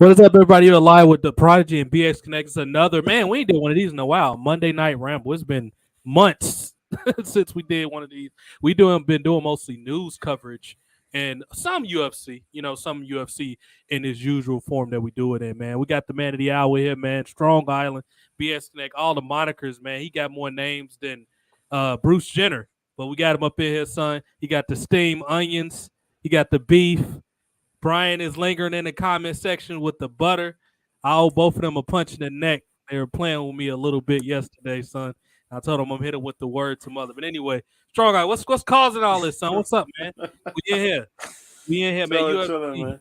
What is up, everybody? You're live with the Prodigy and BX Connect. It's another man. We ain't did one of these in a while. Monday Night Ramble. It's been months since we did one of these. Been doing mostly news coverage and some UFC. Some UFC in its usual form that we do it in. Man, we got the man of the hour here, man. Strong Island, BX Connect, all the monikers, man. He got more names than Bruce Jenner, but we got him up in here, son. He got the steam onions. He got the beef. Brian is lingering in the comment section with the butter. I owe both of them a punch in the neck. They were playing with me a little bit yesterday, son. I told them I'm hitting with the word to mother. But anyway, strong guy, what's causing all this, son? What's up, man? We in here. Man. Chilling, man.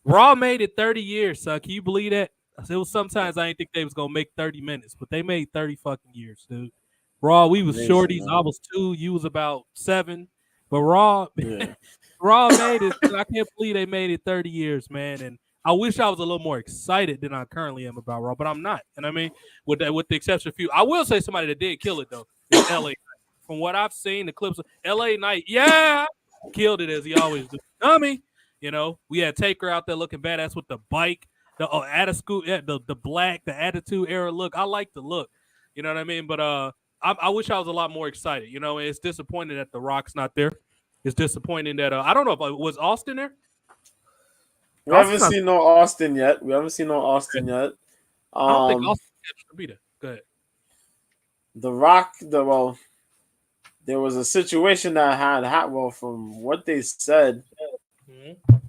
Raw made it 30 years, son. Can you believe that? It was sometimes I didn't think they was gonna make 30 minutes, but they made 30 fucking years, dude. Raw, we was shorties. I was 2, you was about 7. But Raw, Yeah. Raw made it. I can't believe they made it 30 years, man. And I wish I was a little more excited than I currently am about Raw, but I'm not. And I mean, with the exception of few, I will say somebody that did kill it though is LA Knight. From what I've seen, the clips of LA Knight, yeah, killed it as he always do. Dummy, we had Taker out there looking badass with the bike, the attitude, the black, the attitude era look. I like the look, you know what I mean. But I wish I was a lot more excited. And it's disappointing that The Rock's not there. It's disappointing that I don't know if was Austin there. We haven't seen no Austin yet. I don't think Austin should be there. Go ahead. The Rock, there was a situation that had well, from what they said,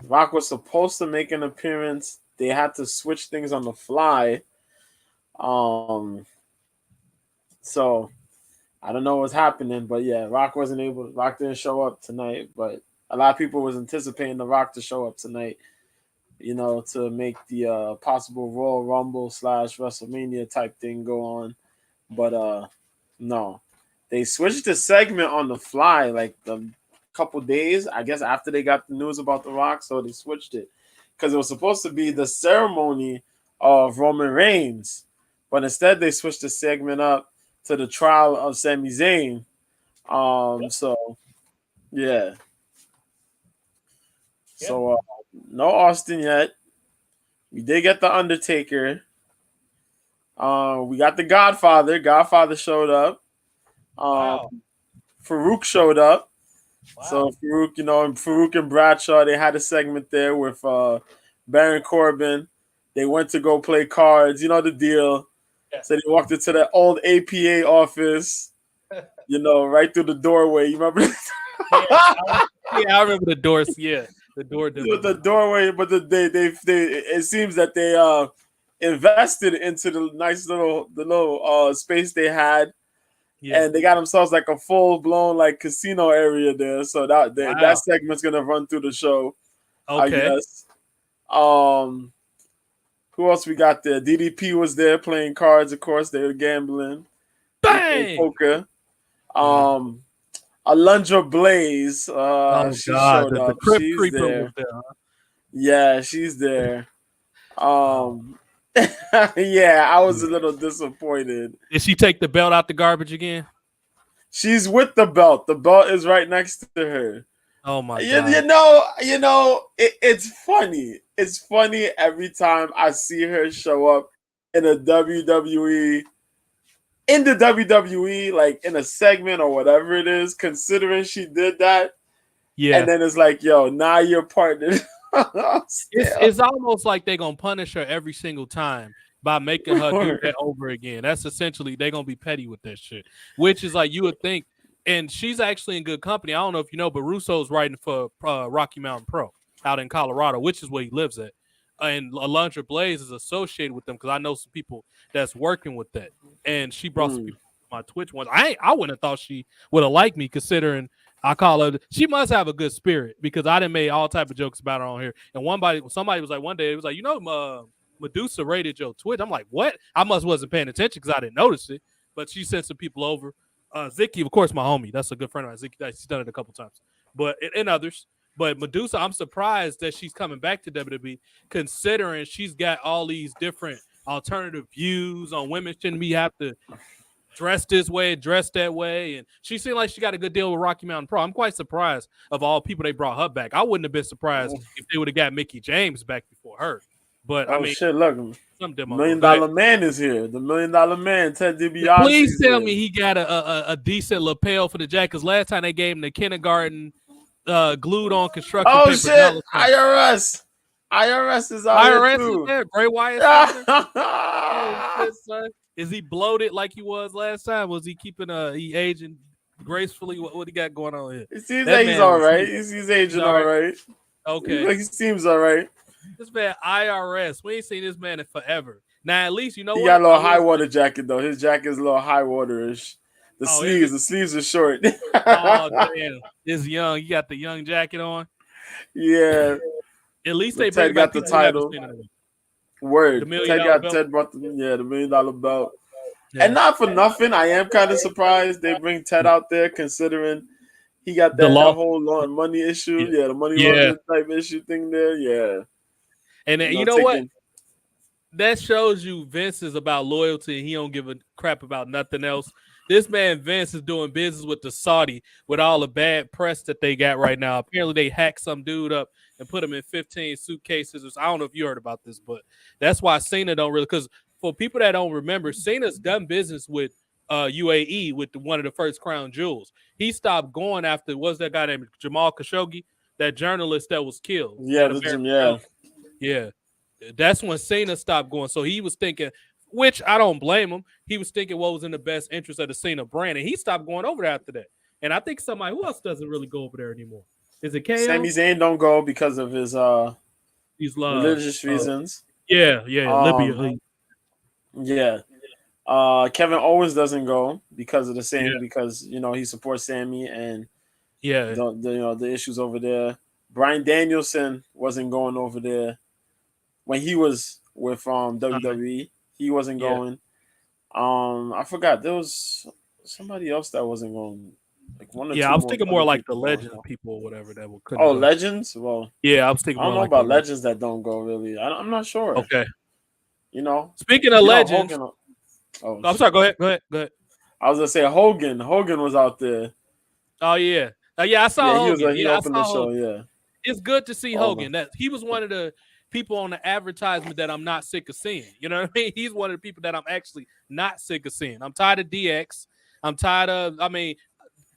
Rock was supposed to make an appearance. They had to switch things on the fly. So I don't know what's happening, but yeah, Rock didn't show up tonight, but a lot of people was anticipating The Rock to show up tonight, to make the possible Royal Rumble / WrestleMania type thing go on. But no, they switched the segment on the fly like a couple days, I guess, after they got the news about The Rock, so they switched it because it was supposed to be the ceremony of Roman Reigns, but instead they switched the segment up to the trial of Sami Zayn. So yeah. So no Austin yet. We did get the Undertaker. We got the Godfather. Godfather showed up. Wow. Farouk showed up. Wow. So Farouk and Bradshaw, they had a segment there with Baron Corbin. They went to go play cards. You know the deal. Yeah. So they walked into that old APA office, right through the doorway. You remember? I remember the doors. Yeah, the door. The doorway, but they it seems that they invested into the nice little space they had, and they got themselves like a full blown like casino area there. So that segment's gonna run through the show. Okay. I guess. Who else we got there? DDP was there playing cards. Of course, they were gambling. Bang! Poker. Alundra Blaze. She showed up. She's there. Huh? Yeah, she's there. Yeah, I was a little disappointed. Did she take the belt out the garbage again? She's with the belt. The belt is right next to her. Oh my God! It's funny. It's funny every time I see her show up in a WWE. In the WWE, like in a segment or whatever it is, considering she did that. Yeah. And then it's like, yo, now you're partnered. It's almost like they're going to punish her every single time by making her do that over again. That's essentially, they're going to be petty with that shit, which is like you would think. And she's actually in good company. I don't know if you know, but Russo's writing for Rocky Mountain Pro out in Colorado, which is where he lives at. And Alundra Blaze is associated with them because I know some people that's working with that. And she brought some people to my Twitch once. I wouldn't have thought she would have liked me, considering I call her. She must have a good spirit because I done made all type of jokes about her on here. And somebody was like, one day it was like, Medusa rated your Twitch. I'm like, what? I wasn't paying attention because I didn't notice it. But she sent some people over. Zicky, of course, my homie. That's a good friend of mine. Zicky, she's done it a couple times. But and others. But Medusa, I'm surprised that she's coming back to WWE, considering she's got all these different alternative views on women shouldn't be have to dress this way, dress that way. And she seemed like she got a good deal with Rocky Mountain Pro. I'm quite surprised of all people they brought her back. I wouldn't have been surprised if they would have got Mickie James back before her. But I Oh mean, shit! Look, some $1 demo. Million Man is here. The $1 Million Man, Ted DiBiase. Please tell here. me he got a decent lapel for the jacket. Because last time they gave him the kindergarten glued on construction Oh paper shit! dollar sign. IRS is out here IRS is too. there. Bray Wyatt's father. Oh shit, son. Is he bloated like he was last time? Was he keeping he aging gracefully? What he got going on here? It seems That like he's man all was right. He's aging all right. Okay. He seems all right. This man IRS. We ain't seen this man in forever. Now at least you know He what? got a little high water jacket though. His jacket is a little high waterish. The sleeves are short. Oh damn. It's young. You got the young jacket on. Yeah. At least they Ted bring back got the people we haven't title. seen in a while. Word. The $1 million belt. Ted brought the $1 million belt. Yeah. And not for nothing, I am kind of surprised they bring Ted out there, considering he got that whole money issue. Yeah, the money laundering type issue thing there. Yeah. And then, you know what? That shows you Vince is about loyalty and he don't give a crap about nothing else. This man Vince is doing business with the Saudi with all the bad press that they got right now. Apparently they hacked some dude up and put him in 15 suitcases. I don't know if you heard about this, but that's why Cena don't really, because for people that don't remember, Cena's done business with UAE with one of the first crown jewels. He stopped going after, what's that guy named Jamal Khashoggi, that journalist that was killed. Yeah, yeah. That's when Cena stopped going. So he was thinking, which I don't blame him. He was thinking what was in the best interest of the Cena brand, and he stopped going over there after that. And I think somebody who else doesn't really go over there anymore. Is it KO? Sami Zayn don't go because of his religious reasons. Libya. Yeah. Kevin Owens doesn't go because of the same because he supports Sammy and the issues over there. Bryan Danielson wasn't going over there when he was with WWE. He wasn't going. I forgot there was somebody else that wasn't going. Like one or two. I was thinking more like the Legends people or whatever that would couldn't. Oh, go. Legends? Well, I was thinking. I don't know about Legends that don't go really. I'm not sure. Okay. Speaking of Legends. Hogan, I'm sorry. Go ahead. I was gonna say Hogan. Hogan was out there. Oh yeah. I saw Hogan. He opened the show. Yeah. It's good to see Hogan. That he was one of the people on the advertisement that I'm not sick of seeing. You know what I mean? He's one of the people that I'm actually not sick of seeing. I'm tired of DX. I'm tired of,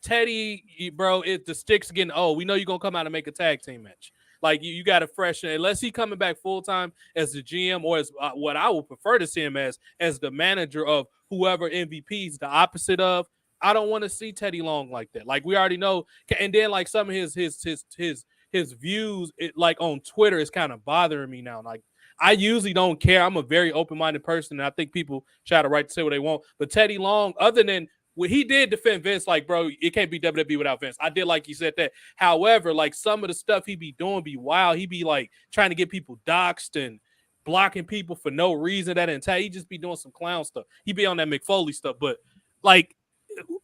Teddy, bro, the sticks getting old. We know you're going to come out and make a tag team match. Like, you got to freshen. Unless he coming back full-time as the GM or as what I would prefer to see him as the manager of whoever MVP's the opposite of. I don't want to see Teddy Long like that. Like, we already know. And then, like, some of his views, like on Twitter, is kind of bothering me now. Like, I usually don't care. I'm a very open-minded person, and I think people should have the right to say what they want. But Teddy Long, other than what he did defend Vince, like, bro, it can't be WWE without Vince. I did like he said that. However, like, some of the stuff he be doing be wild. He be like trying to get people doxxed and blocking people for no reason. That entire he just be doing some clown stuff. He be on that McFoley stuff, but like,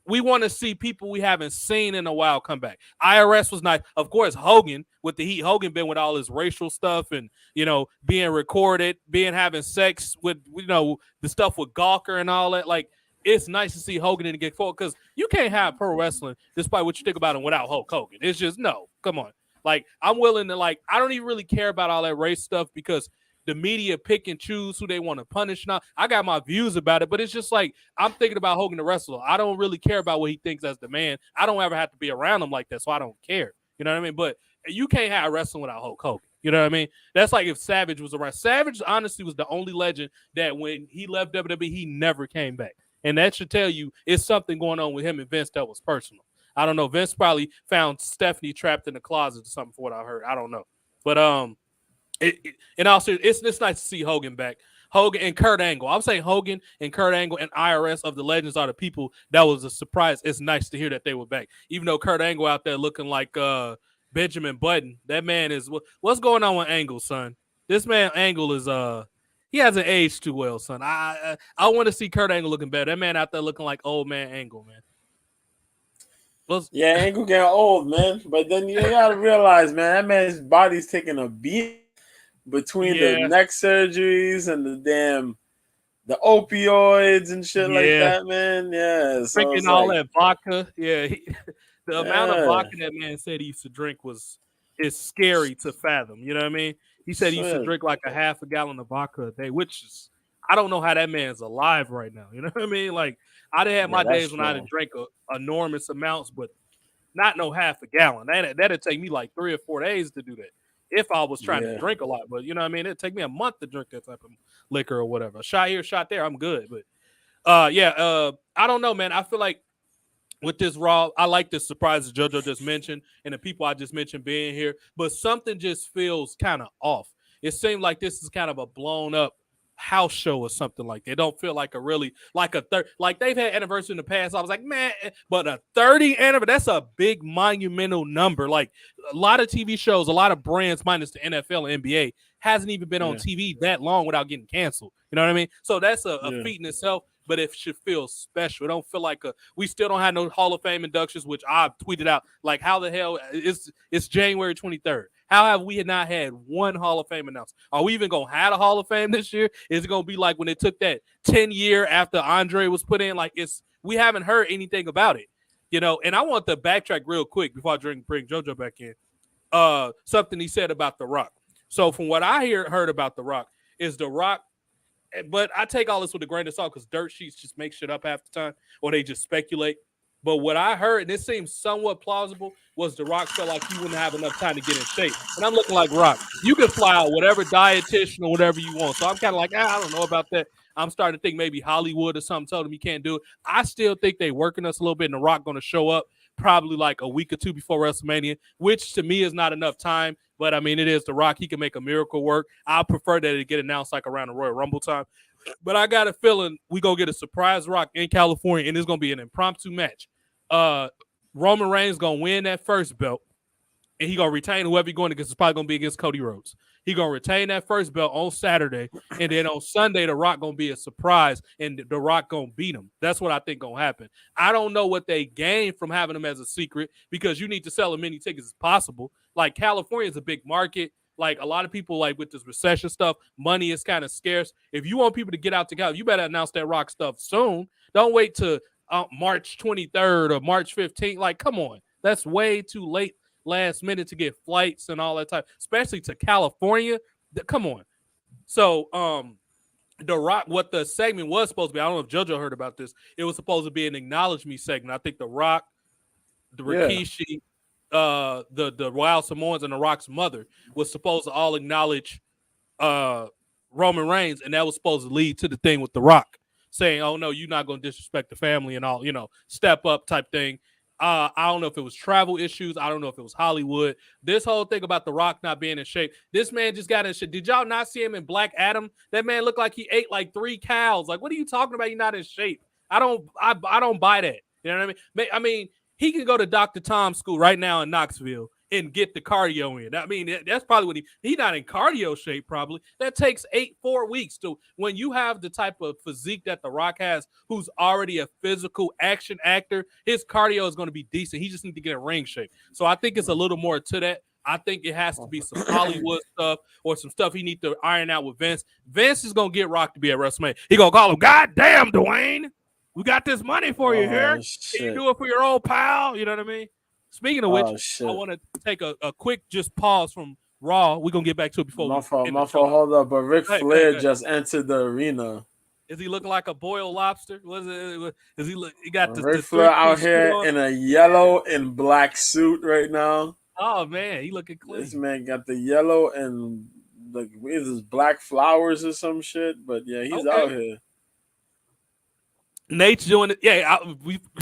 we want to see people we haven't seen in a while come back. IRS was nice. Of course, Hogan with the heat. Hogan been with all his racial stuff and, being recorded, having sex with, the stuff with Gawker and all that. Like, it's nice to see Hogan in the get forward because you can't have pro wrestling, despite what you think about him, without Hulk Hogan. It's just, no, come on. Like, I'm willing to, like, I don't even really care about all that race stuff because the media pick and choose who they want to punish now. I got my views about it, but it's just like I'm thinking about Hogan the wrestler. I don't really care about what he thinks as the man. I don't ever have to be around him like that, so I don't care. You know what I mean? But you can't have wrestling without Hulk Hogan. You know what I mean? That's like if Savage was around. Savage, honestly, was the only legend that when he left WWE, he never came back. And that should tell you it's something going on with him and Vince that was personal. I don't know. Vince probably found Stephanie trapped in the closet or something for what I heard. I don't know. But and also, it's nice to see Hogan back. Hogan and Kurt Angle. I'm saying Hogan and Kurt Angle and IRS of the Legends are the people that was a surprise. It's nice to hear that they were back. Even though Kurt Angle out there looking like Benjamin Button, that man is what's going on with Angle, son? This man Angle is he hasn't aged too well, son. I want to see Kurt Angle looking better. That man out there looking like old man Angle, man. Angle getting old, man. But then you gotta realize, man, that man's body's taking a beat between the neck surgeries and the opioids and shit like that, man. Yeah, so drinking all that vodka. Yeah, the amount of vodka that man said he used to drink is scary to fathom. You know what I mean? He said he used to Shit. drink like a half a gallon of vodka a day, which is I don't know how that man's alive right now. You know what I mean? Like I done had Yeah, my that's days when I done strong. drank enormous amounts, but not no half a gallon. That'd take me like 3 or 4 days to do that if I was trying to Yeah. drink a lot. But you know what I mean? It'd take me a month to drink that type of liquor or whatever. A shot here, shot there, I'm good. But I don't know, man. I feel like with this Raw, I like the surprises JoJo just mentioned and the people I just mentioned being here, but something just feels kind of off. It seemed like this is kind of a blown up house show or something like that. It don't feel like a really like a third like they've had anniversary in the past. I was like, man, but a 30 anniversary, that's a big monumental number. Like a lot of TV shows, a lot of brands minus the NFL and NBA hasn't even been on Yeah. TV that long without getting canceled. You know what I mean? So that's a Yeah. feat in itself, but it should feel special. It don't feel like we still don't have no Hall of Fame inductions, which I tweeted out. Like, how the hell it's January 23rd? How have we not had one Hall of Fame announced? Are we even gonna have a Hall of Fame this year? Is it gonna be like when it took that 10 year after Andre was put in? Like we haven't heard anything about it, you know. And I want to backtrack real quick before I bring JoJo back in. Something he said about The Rock. So from what I heard about The Rock is The Rock, but I take all this with a grain of salt because dirt sheets just make shit up half the time, or they just speculate. But what I heard, and this seems somewhat plausible, was The Rock felt like he wouldn't have enough time to get in shape. And I'm looking like, Rock, you can fly out whatever dietitian or whatever you want. So I'm kind of like, I don't know about that. I'm starting to think maybe Hollywood or something told him he can't do it. I still think they working us a little bit, and The Rock going to show up probably like a week or two before WrestleMania, which to me is not enough time. But I mean, it is The Rock. He can make a miracle work. I prefer that it get announced like around the Royal Rumble time. But I got a feeling we gonna get a surprise Rock in California, and it's gonna be an impromptu match. Roman Reigns gonna win that first belt, and he gonna retain whoever he's going against. It's probably gonna be against Cody Rhodes. He gonna retain that first belt on Saturday, and then on Sunday, The Rock gonna be a surprise, and The Rock gonna beat him. That's what I think gonna happen. I don't know what they gain from having him as a secret because you need to sell as many tickets as possible. Like California is a big market. Like a lot of people, like with this recession stuff, money is kind of scarce. If you want people to get out to California, you better announce that Rock stuff soon. Don't wait to March 23rd or March 15th. Like, come on, that's way too late last minute to get flights and all that type, especially to California. Come on. So, The Rock, what the segment was supposed to be, I don't know if JoJo heard about this. It was supposed to be an acknowledge me segment. I think The Rock, the Rikishi, the Wild Samoans, and The Rock's mother was supposed to all acknowledge Roman Reigns, and that was supposed to lead to the thing with The Rock saying, "Oh no, you're not going to disrespect the family and all, step up type thing." I don't know if it was travel issues. I don't know if it was Hollywood. This whole thing about The Rock not being in shape. This man just got in shape. Did y'all not see him in Black Adam? That man looked like he ate like 3 cows. Like, what are you talking about? You're not in shape. I don't buy that. You know what I mean? I mean, he can go to Dr. Tom's school right now in Knoxville and get the cardio in. I mean, that's probably what he's not in cardio shape probably. That takes 4 weeks to when you have the type of physique that The Rock has, who's already a physical action actor, his cardio is going to be decent. He just needs to get in ring shape. So I think it's a little more to that. I think it has to be some Hollywood stuff or some stuff he needs to iron out with Vince. Vince is going to get Rock to be at WrestleMania. He going to call him, "God damn, Dwayne, we got this money for you here. Shit. Can you do it for your old pal?" You know what I mean? Speaking of which, I want to take a quick just pause from Raw. We're going to get back to it before my fault, hold up. But Ric Flair just entered the arena. Is he looking like a boiled lobster? Is he look? He got Ric Flair out here in a yellow and black suit right now. Oh man, he looking clean. This man got the yellow and like is this black flowers or some shit? But yeah, he's out here. Nate's doing it. Yeah,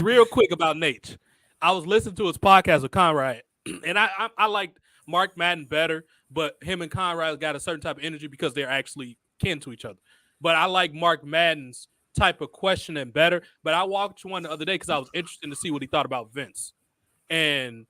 real quick about Nate. I was listening to his podcast with Conrad, and I liked Mark Madden better, but him and Conrad got a certain type of energy because they're actually kin to each other. But I like Mark Madden's type of questioning better. But I watched one the other day because I was interested to see what he thought about Vince. And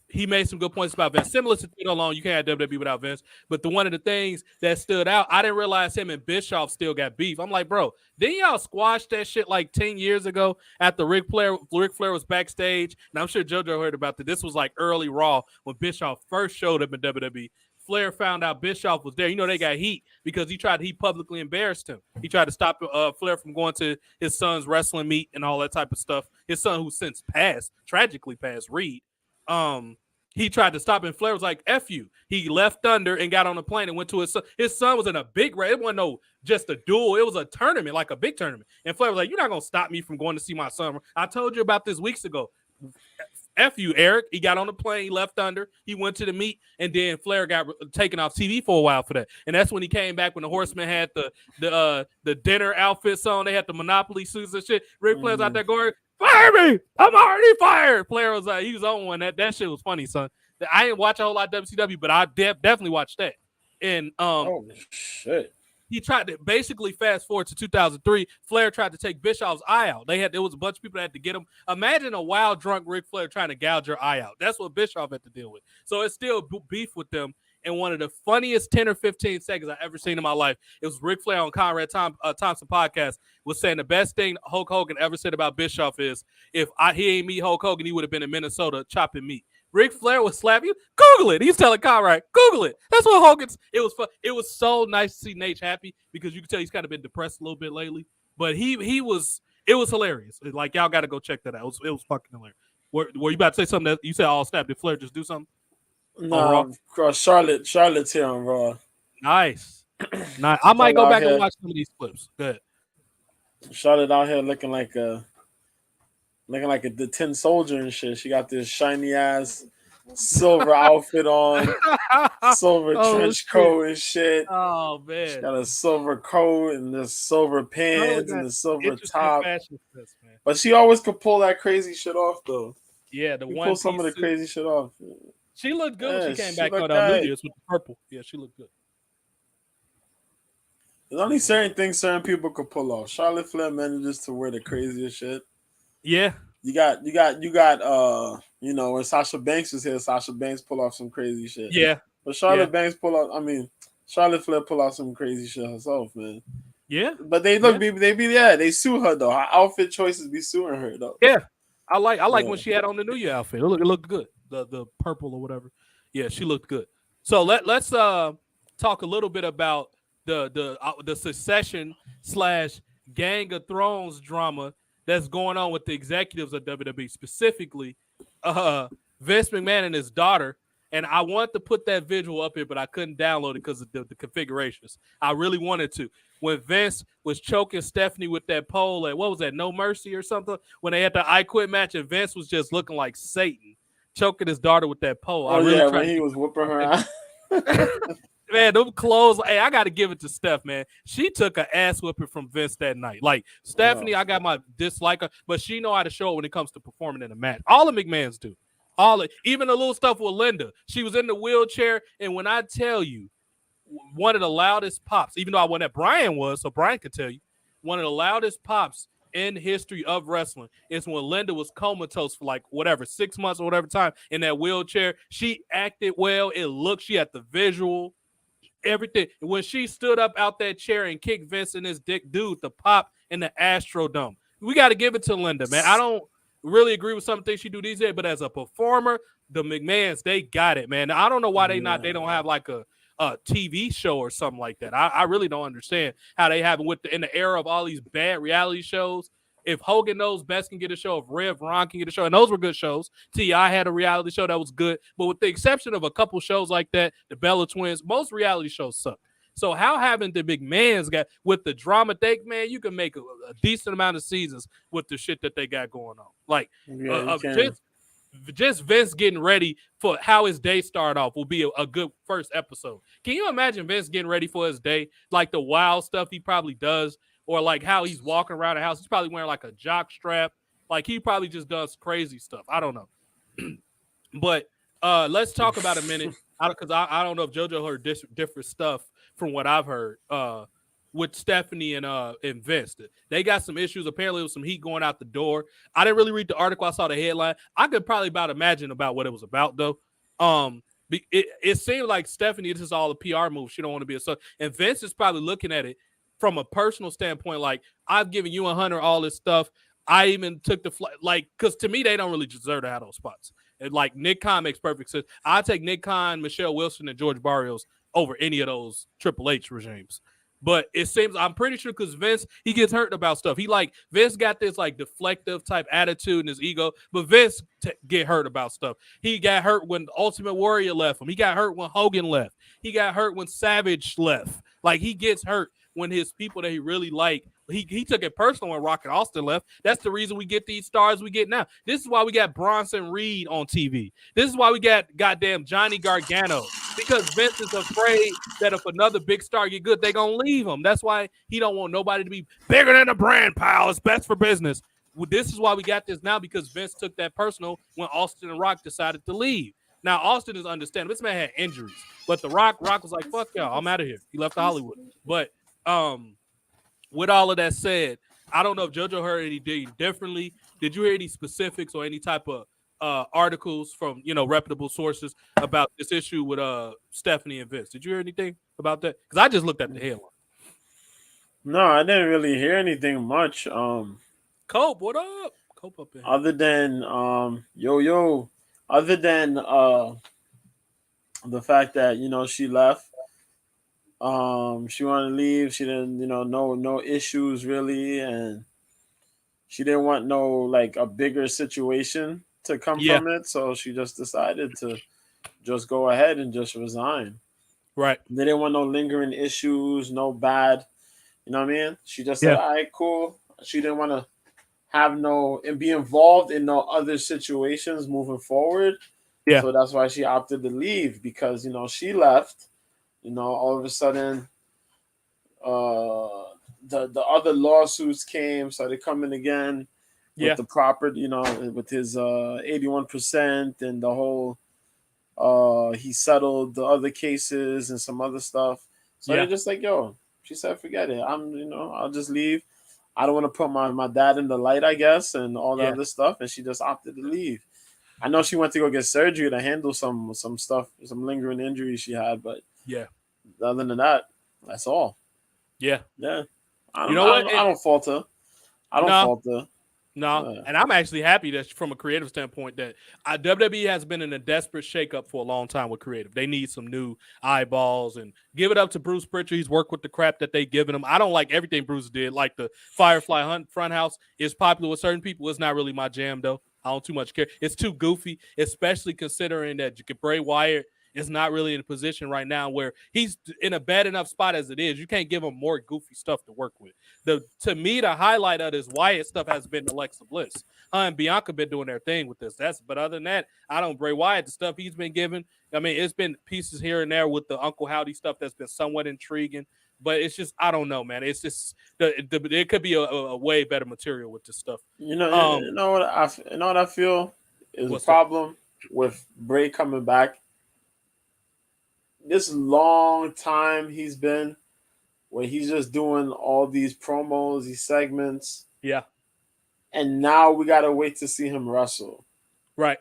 he made some good points about Vince. Similar to Tito Long, you can't have WWE without Vince. But one of the things that stood out, I didn't realize him and Bischoff still got beef. I'm like, bro, didn't y'all squash that shit like 10 years ago after Ric Flair was backstage? And I'm sure JoJo heard about that. This was like early Raw when Bischoff first showed up in WWE. Flair found out Bischoff was there. You know, they got heat because he publicly embarrassed him. He tried to stop Flair from going to his son's wrestling meet and all that type of stuff. His son, who since tragically passed, Reed. he tried to stop, and Flair was like, F you. He left Thunder and got on a plane and went to his son. His son was in a big race. It wasn't no just a duel. It was a tournament, like a big tournament. And Flair was like, you're not going to stop me from going to see my son. I told you about this weeks ago. F you, Eric. He got on the plane, he left Thunder, he went to the meet, and then Flair got taken off TV for a while for that. And that's when he came back when the Horsemen had the dinner outfits on. They had the Monopoly suits and shit. Ric Flair's out there going, fire me! I'm already fired. Flair was like, he was on one. That shit was funny, son. I didn't watch a whole lot of WCW, but I definitely watched that. And oh shit. He tried to basically fast forward to 2003. Flair tried to take Bischoff's eye out. There was a bunch of people that had to get him. Imagine a wild drunk Ric Flair trying to gouge your eye out. That's what Bischoff had to deal with. So it's still beef with them. And one of the funniest 10 or 15 seconds I've ever seen in my life, it was Ric Flair on Conrad Thompson podcast was saying the best thing Hulk Hogan ever said about Bischoff is if he ain't meet Hulk Hogan, he would have been in Minnesota chopping meat. Ric Flair was slapping you. Google it. He's telling Conrad, Google it. That's what Hogan's. It was fun. It was so nice to see Nate happy because you can tell he's kind of been depressed a little bit lately. But he was. It was hilarious. Like y'all got to go check that out. It was fucking hilarious. Were you about to say something that you said all snap? Did Flair just do something? No, Charlotte's here on Raw. Nice. I might go back and watch some of these clips. Good. Charlotte out here looking like the tin soldier and shit. She got this shiny ass silver outfit on, silver trench coat and shit. Oh man, she got a silver coat and the silver pants and the silver top. Sense, but she always could pull that crazy shit off though. Yeah, pull some of the crazy shit off. She looked good when she came back on New Year's with the purple. Yeah, she looked good. There's only certain things certain people could pull off. Charlotte Flair manages to wear the craziest shit. Yeah. You got when Sasha Banks was here, Sasha Banks pull off some crazy shit. Yeah. But Charlotte Flair pull off some crazy shit herself, man. Yeah. But they sue her though. Her outfit choices be suing her though. Yeah. I like when she had on the New Year outfit. It looked good. The purple or whatever. Yeah, she looked good. So let's talk a little bit about the Succession / Gang of Thrones drama that's going on with the executives of WWE, specifically Vince McMahon and his daughter. And I wanted to put that visual up here, but I couldn't download it because of the configurations. I really wanted to. When Vince was choking Stephanie with that pole at, what was that, No Mercy or something? When they had the I Quit match and Vince was just looking like Satan, choking his daughter with that pole. When he was whooping her out. Man, them clothes. Hey, I got to give it to Steph, man. She took an ass whipping from Vince that night. Like, Stephanie, I got my dislike her, but she know how to show it when it comes to performing in a match. All the McMahons do. Even the little stuff with Linda. She was in the wheelchair, and when I tell you, one of the loudest pops, even though I wasn't at Brian was, so Brian could tell you, one of the loudest pops in the history of wrestling is when Linda was comatose for like 6 months or whatever time in that wheelchair. She acted well. It looked, she had the visual, everything. When she stood up out that chair and kicked Vince and his dick dude, the pop in the Astrodome. We got to give it to Linda, man. I don't really agree with some things she do these days, but as a performer, the McMahons, they got it, man. I don't know why they don't have like a TV show or something like that. I really don't understand how they have it in the era of all these bad reality shows. If Hogan Knows Best can get a show, if Rev Ron can get a show, and those were good shows. T.I. had a reality show that was good, but with the exception of a couple shows like that, the Bella Twins, most reality shows suck. So how haven't the McMahons got with the drama? Man, you can make a decent amount of seasons with the shit that they got going on. Like just Vince getting ready for how his day started off will be a good first episode. Can you imagine Vince getting ready for his day? Like the wild stuff he probably does, or like how he's walking around the house. He's probably wearing like a jock strap. Like he probably just does crazy stuff. I don't know. But let's talk about a minute, because I don't know if JoJo heard different stuff from what I've heard with Stephanie and Vince. They got some issues. Apparently, with some heat going out the door. I didn't really read the article. I saw the headline. I could probably about imagine about what it was about, though. It seemed like Stephanie, this is all a PR move. She don't want to be a son. And Vince is probably looking at it from a personal standpoint, like, I've given you and Hunter all this stuff. I even took the flight, like, because to me, they don't really deserve to have those spots. And like Nick Khan makes perfect sense. I take Nick Khan, Michelle Wilson, and George Barrios over any of those Triple H regimes. But it seems I'm pretty sure because Vince, he gets hurt about stuff. Vince got this like deflective type attitude in his ego, but Vince get hurt about stuff. He got hurt when Ultimate Warrior left him. He got hurt when Hogan left. He got hurt when Savage left. Like he gets hurt when his people that he really liked. He took it personal when Rock and Austin left. That's the reason we get these stars we get now. This is why we got Bronson Reed on TV. This is why we got goddamn Johnny Gargano. Because Vince is afraid that if another big star get good, they're going to leave him. That's why he don't want nobody to be bigger than the brand, pal. It's best for business. Well, this is why we got this now, because Vince took that personal when Austin and Rock decided to leave. Now, Austin is understandable. This man had injuries. But Rock was like, fuck y'all, I'm out of here. He left Hollywood. But with all of that said, I don't know if JoJo heard anything differently. Did you hear any specifics or any type of articles from reputable sources about this issue with Stephanie and Vince? Did you hear anything about that? Because I just looked at the headline. No, I didn't really hear anything much. Cope, what up? Cope up in here. Other than other than the fact that she left. She wanted to leave. She didn't, no issues really, and she didn't want no like a bigger situation to come from it. So she just decided to just go ahead and just resign. Right. They didn't want no lingering issues, no bad. You know what I mean? She just said, "All right, cool." She didn't want to have and be involved in no other situations moving forward. Yeah. So that's why she opted to leave, because she left. All of a sudden, the other lawsuits started coming again with the property, with his 81% and the whole. He settled the other cases and some other stuff. So they're just like, yo, she said, forget it. I'll just leave. I don't want to put my dad in the light, I guess, and all that other stuff. And she just opted to leave. I know she went to go get surgery to handle some stuff, some lingering injuries she had, but other than that, that's all. Yeah. I don't fault her. I don't fault her. No, and I'm actually happy that from a creative standpoint that WWE has been in a desperate shakeup for a long time with creative. They need some new eyeballs, and give it up to Bruce Pritchard. He's worked with the crap that they've given him. I don't like everything Bruce did. Like the Firefly Hunt front house is popular with certain people. It's not really my jam, though. I don't too much care. It's too goofy, especially considering that Bray Wyatt is not really in a position right now where he's in a bad enough spot as it is. You can't give him more goofy stuff to work with. To me, the highlight of this Wyatt stuff has been Alexa Bliss. And Bianca been doing their thing with this. But other than that, Bray Wyatt, the stuff he's been given, it's been pieces here and there with the Uncle Howdy stuff that's been somewhat intriguing. But it's just, I don't know, man. It's just, it could be a way better material with this stuff. You know what I feel is a problem with Bray coming back. This long time he's been where he's just doing all these promos, these segments. Yeah. And now we got to wait to see him wrestle. Right.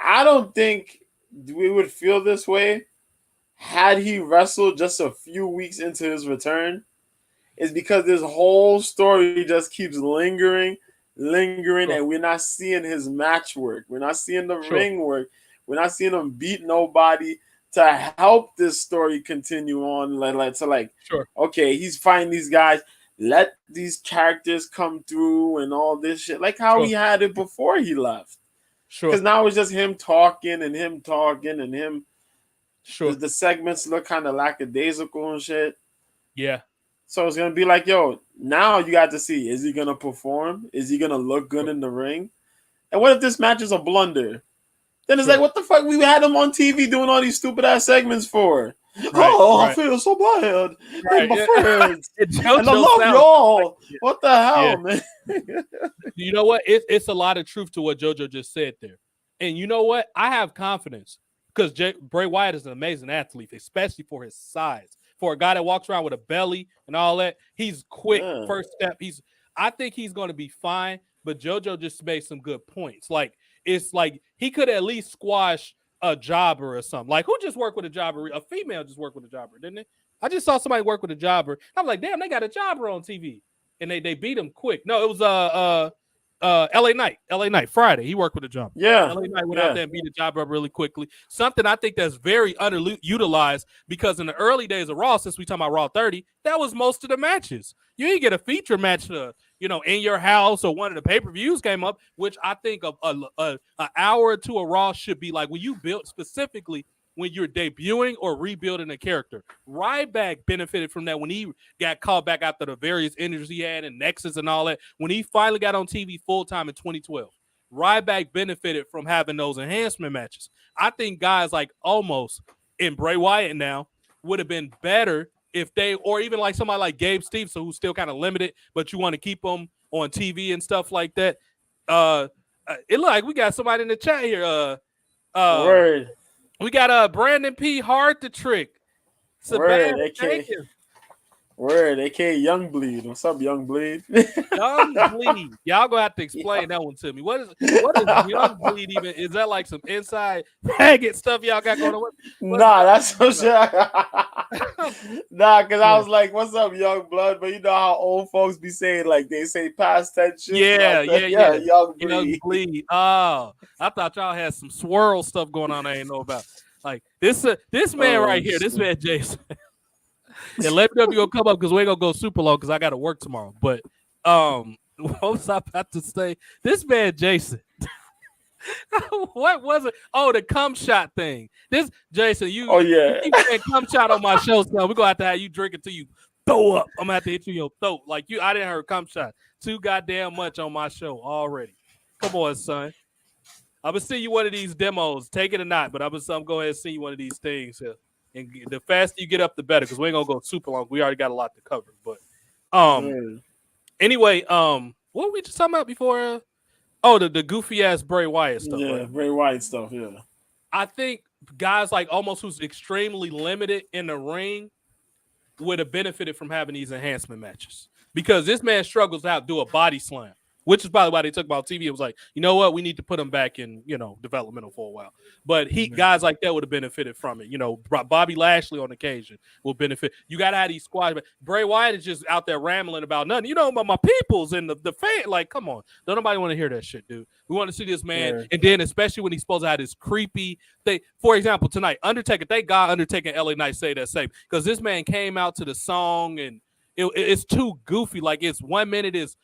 I don't think we would feel this way had he wrestled just a few weeks into his return. It's because this whole story just keeps lingering, and we're not seeing his match work. We're not seeing the ring work. We're not seeing him beat nobody to help this story continue on. Okay, he's fighting these guys. Let these characters come through and all this shit. Like how he had it before he left. Because now it's just him talking and him. The segments look kind of lackadaisical and shit. Yeah. So it's going to be like, yo, now you got to see, is he going to perform? Is he going to look good in the ring? And what if this match is a blunder? Then it's like, what the fuck? We had him on TV doing all these stupid ass segments for. I feel so bad. Right. My friends. And I love y'all. What the hell, man? You know what? It's a lot of truth to what JoJo just said there. And you know what? I have confidence because Bray Wyatt is an amazing athlete, especially for his size. For a guy that walks around with a belly and all that, he's quick. First step. I think he's going to be fine. But JoJo just made some good points. It's like he could at least squash a jobber or something. Like, who just worked with a jobber? A female just worked with a jobber, didn't it? I just saw somebody work with a jobber. I'm like, damn, they got a jobber on TV. And they beat him quick. No, it was LA Knight, Friday. He worked with a jump. Yeah. LA Knight went out there and beat the job up really quickly. Something I think that's very underutilized because in the early days of Raw, since we talking about Raw 30, that was most of the matches. You didn't get a feature match in your house or one of the pay-per-views came up, which I think an hour or two of Raw should be like when you build specifically when you're debuting or rebuilding a character. Ryback benefited from that when he got called back after the various injuries he had and Nexus and all that. When he finally got on TV full-time in 2012, Ryback benefited from having those enhancement matches. I think guys like Omos and Bray Wyatt now would have been better if they, or even like somebody like Gabe Stevenson, who's still kind of limited, but you want to keep them on TV and stuff like that. It look like we got somebody in the chat here. Word. We got Brandon P. Hard to Trick. Word, AK Young Bleed. What's up, Young Bleed? Young Bleed. Y'all gonna have to explain that one to me. What is Young Bleed even? Is that like some inside faggot stuff y'all got going on? Nah, that's so shit. Nah, because I was like, what's up, Young Blood? But you know how old folks be saying, like, they say past tense shit. Yeah. Young Bleed. Oh, I thought y'all had some swirl stuff going on I ain't know about. Like, this man right here, this man Jason. And let me know if you're gonna come up because we're gonna go super long because I gotta work tomorrow. But what was I about to say? This man Jason. What was it? Oh, the cum shot thing. This Jason, you keep saying cum shot on my show, so we're gonna have to have you drink until you throw up. I'm gonna have to hit you in your throat. Like I didn't hear cum shot too goddamn much on my show already. Come on, son. I'm gonna send you one of these demos. Take it or not, but I'm gonna go ahead and send you one of these things here. And the faster you get up, the better, because we ain't gonna go super long. We already got a lot to cover. But anyway, what were we just talking about before? The goofy ass Bray Wyatt stuff. Yeah, right? Bray Wyatt stuff. Yeah, I think guys like Omos who's extremely limited in the ring would have benefited from having these enhancement matches because this man struggles to do a body slam. Which is probably why they took about TV. It was like, you know what, we need to put him back in, developmental for a while. But guys like that would have benefited from it. Bobby Lashley on occasion will benefit. You got to have these squads. But Bray Wyatt is just out there rambling about nothing. About my peoples and the fan. Like, come on. Don't nobody want to hear that shit, dude. We want to see this man. Yeah. And then especially when he's supposed to have this creepy thing. For example, tonight, Undertaker, thank God Undertaker and LA Knight say that same. Because this man came out to the song and it's too goofy. Like, it's 1 minute is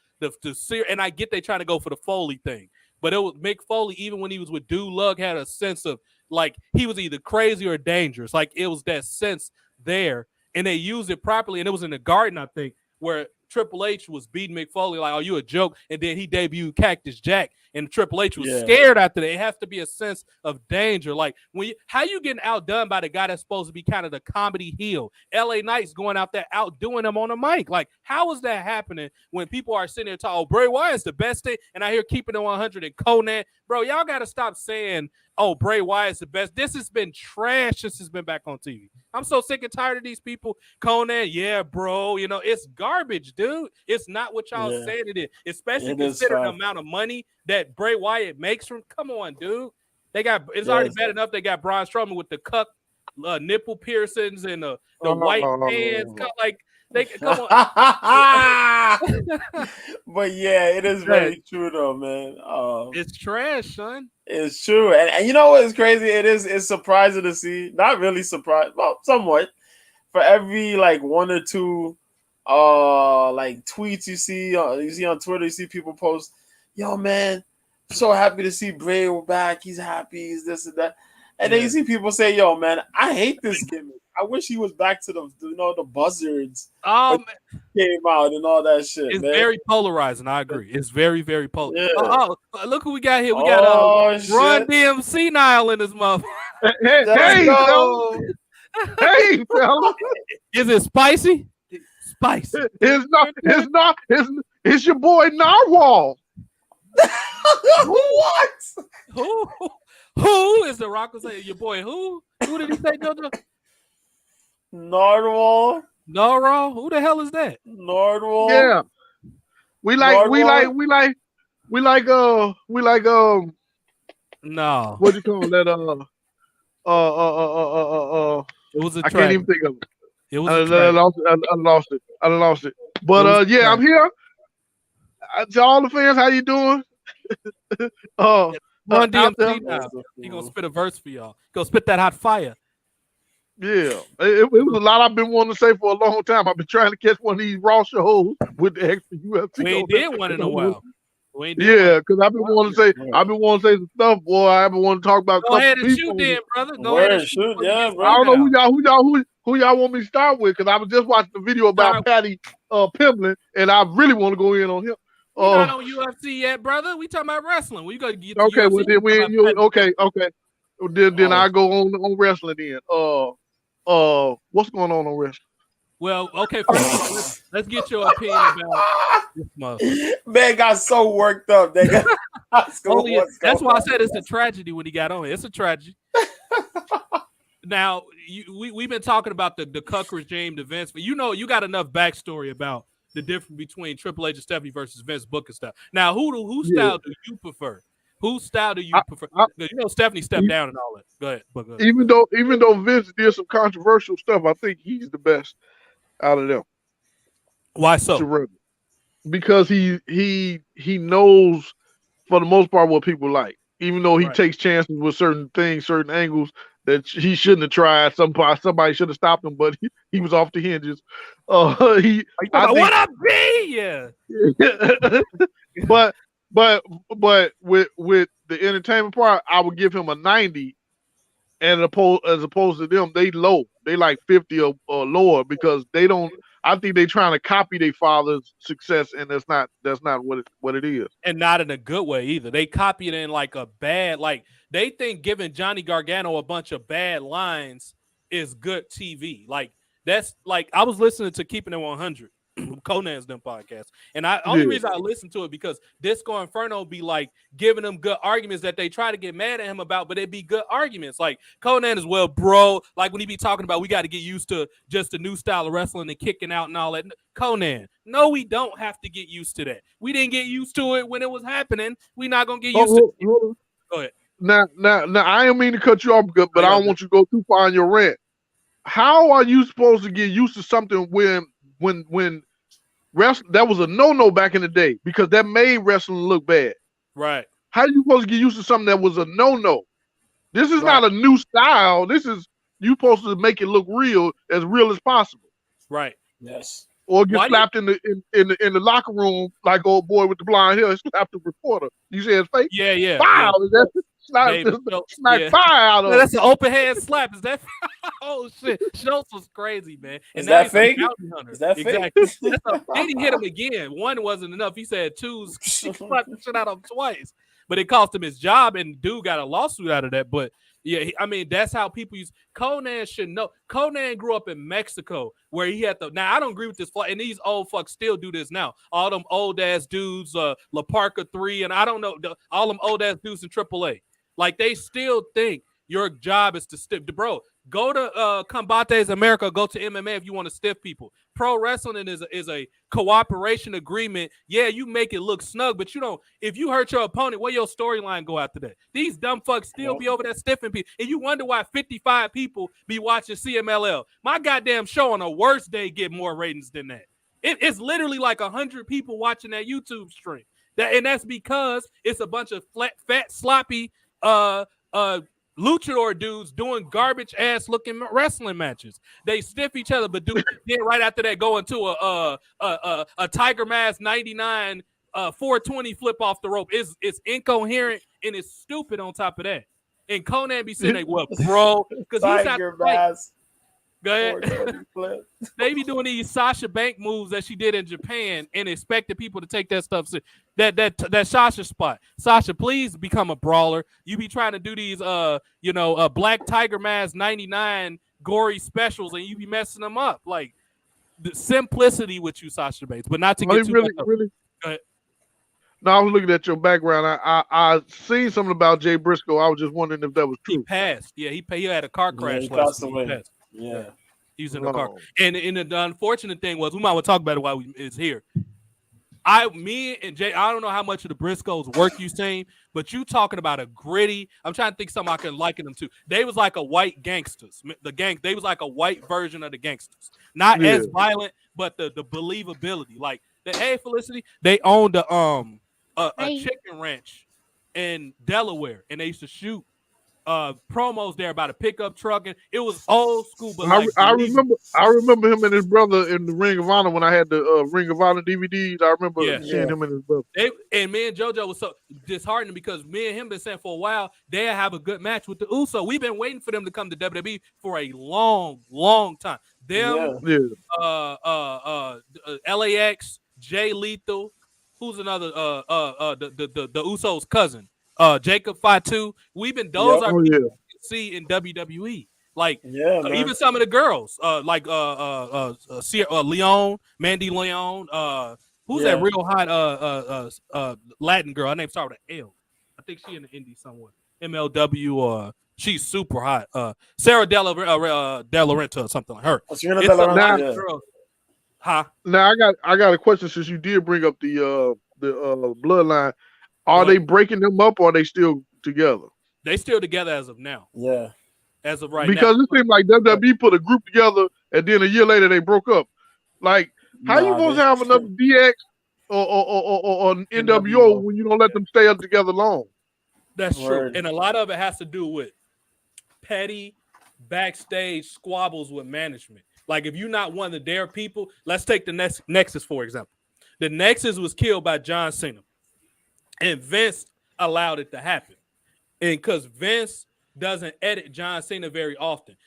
and I get they trying to go for the Foley thing, but it was Mick Foley, even when he was with Dude Lug, had a sense of like he was either crazy or dangerous. Like it was that sense there, and they used it properly. And it was in the Garden, I think, where Triple H was beating Mick Foley like, "Oh, you a joke?" And then he debuted Cactus Jack, and Triple H was scared after that. It has to be a sense of danger. Like how you getting outdone by the guy that's supposed to be kind of the comedy heel? LA Knight's going out there outdoing him on the mic. Like, how is that happening when people are sitting there talking, "Oh, Bray Wyatt's the best thing," and I hear Keeping It 100 and Conan, bro, y'all got to stop saying, "Oh, Bray Wyatt's the best." This has been trash since it's been back on TV. I'm so sick and tired of these people. Conan, yeah, bro, it's garbage, dude. It's not what y'all saying it is, especially considering the amount of money that Bray Wyatt makes from. Come on, dude. It's already bad enough they got Braun Strowman with the cuck nipple piercings and the white pants. Like they come on. But yeah, it is very true though, man. It's trash, son. It's true, and you know what is crazy? It's surprising to see. Not really surprised, well, somewhat. For every like one or two like tweets you see on Twitter, you see people post, "Yo, man, so happy to see Bray back. He's happy. He's this and that." And then you see people say, "Yo, man, I hate this gimmick. I wish he was back to the buzzards." Came out and all that shit. It's very polarizing. I agree. It's very, very polarizing. Yeah. Look who we got here. We got Run DMC Nile in this motherfucker. Hey, fella. Is it spicy? Spicy. It's not. It's your boy Narwhal. What? Who is the Rock? Say your boy? Who did he say? JoJo? Nardwuar. Narwhal? Who the hell is that? Nardwuar. Yeah. We like no. What do you call that? It was a I can't even think of it. It was I lost it. But I'm here. To all the fans, how you doing? Run out there. DMC now. He gonna spit a verse for y'all. Go spit that hot fire. Yeah, it was a lot I've been wanting to say for a long time. I've been trying to catch one of these Raw shows with the extra UFC. We ain't did one in a while. Yeah, because I've been wanting to say some stuff, boy. I've been wanting to talk about. Go ahead and shoot, then, brother. Go ahead and shoot. Yeah, bro. I don't know who y'all want me to start with, because I was just watching the video about Patty Pimblin, and I really want to go in on him. We're not on UFC yet, brother. We talking about wrestling. We gotta get to okay. UFC. Well, then okay. Then I go on wrestling then. What's going on wrestling? Well, okay, first, let's get your opinion about this month. Man got so worked up. That's why I said it's a tragedy when he got on here. It's a tragedy. Now, we've been talking about the Cuck regime, the Vince, but you got enough backstory about the difference between Triple H and Stephanie versus Vince Booker style. Now, whose style do you prefer? Whose style do you prefer? Stephanie stepped down and all that. Go ahead. Even though Vince did some controversial stuff, I think he's the best out of them. Why so? Because he knows for the most part what people like. Even though he takes chances with certain things, certain angles that he shouldn't have tried. Somebody should have stopped him, but he was off the hinges. What up, B? Yeah. But with the entertainment part, I would give him a 90. And as opposed to them, they low. They like 50 or lower, because they don't. I think they trying to copy their father's success, and that's not what it is. And not in a good way either. They copy it in like a bad, like they think giving Johnny Gargano a bunch of bad lines is good TV. Like that's like I was listening to Keeping It 100, Conan's them podcast, and only reason I listened to it because Disco Inferno be like giving them good arguments that they try to get mad at him about, but it'd be good arguments. Like Conan as well, bro. Like when he be talking about we got to get used to just a new style of wrestling and kicking out and all that. Conan, no, we don't have to get used to that. We didn't get used to it when it was happening. We not gonna get used to it. Go ahead. Now, I don't mean to cut you off, but I don't want you to go too far on your rant. How are you supposed to get used to something when wrestling, that was a no back in the day, because that made wrestling look bad. Right. How are you supposed to get used to something that was a no? This is not a new style. This is you supposed to make it look real as possible. Right. Yes. Or get slapped in the locker room like old boy with the blonde hair slapped the reporter. You say it's fake? Yeah. Wow, is that smack fire out of that's an open hand slap. Is that? Oh shit, Schultz was crazy, man. And is that fake? Is that exactly. Fake? Then he hit him again. One wasn't enough. He said two. Slapped the shit out of him twice, but it cost him his job, and dude got a lawsuit out of that. But yeah, I mean that's how people use. Conan should know. Conan grew up in Mexico where he had to. Now I don't agree with this, and these old fucks still do this now. All them old ass dudes, La Parka 3, and I don't know all them old ass dudes in AAA. Like they still think your job is to stiff. Bro, go to Combates America, go to MMA if you want to stiff people. Pro wrestling is a cooperation agreement. Yeah, you make it look snug, but you don't. If you hurt your opponent, where your storyline go after that? These dumb fucks still be over there stiffing people. And you wonder why 55 people be watching CMLL. My goddamn show on a worst day get more ratings than that. It's literally like 100 people watching that YouTube stream. And that's because it's a bunch of fat, sloppy luchador dudes doing garbage ass looking wrestling matches. They stiff each other, but then right after that go into a Tiger Mask 99 420 flip off the rope. It's incoherent and it's stupid on top of that. And Conan be saying, "Well, bro, because he's not like." Go ahead. They be doing these Sasha Bank moves that she did in Japan and expected people to take that stuff. That Sasha spot. Sasha, please become a brawler. You be trying to do these, Black Tiger Mask 99 gory specials, and you be messing them up. Like the simplicity with you, Sasha Banks, but not to get too really. Go ahead. No, I was looking at your background. I seen something about Jay Briscoe. I was just wondering if that was true. He passed. Yeah, he had a car crash last week. Yeah, he was in the car. And the unfortunate thing was, we might want to talk about it while it's here. Me and Jay, I don't know how much of the Briscoes work you seen, but you talking about a gritty. I'm trying to think something I can liken them to. They was like a white gangsters. They was like a white version of the gangsters. Not as violent, but the believability. Like hey Felicity, they owned a a chicken ranch in Delaware, and they used to shoot promos there about a pickup truck, and it was old school, but like I remember him and his brother in the Ring of Honor when I had the Ring of Honor DVDs. I remember seeing him and his brother. And me and JoJo was so disheartened because me and him been saying for a while they have a good match with the Uso. We've been waiting for them to come to WWE for a long, long time. Them, LAX, Jay Lethal, who's another the Usos' cousin, Jacob Fatu. We've been those are people you can see in WWE. Like even some of the girls, like Leon, Mandy Leon, who's that real hot Latin girl? Her name starts with an L. I think she in the indie somewhere. MLW or she's super hot. Sarah Della Renta or something like her. It's a lot of girls. Huh? Now I got a question since you did bring up the bloodline. Are they breaking them up or are they still together? They still together as of now. Yeah. As of right because now. It seemed like WWE put a group together and then a year later they broke up. Like, how you supposed to have another DX or NWO when you don't let them stay up together long? That's true. And a lot of it has to do with petty backstage squabbles with management. Like, if you're not one of their people, let's take the Nexus, for example. The Nexus was killed by John Cena. And Vince allowed it to happen. And because Vince doesn't edit John Cena very often.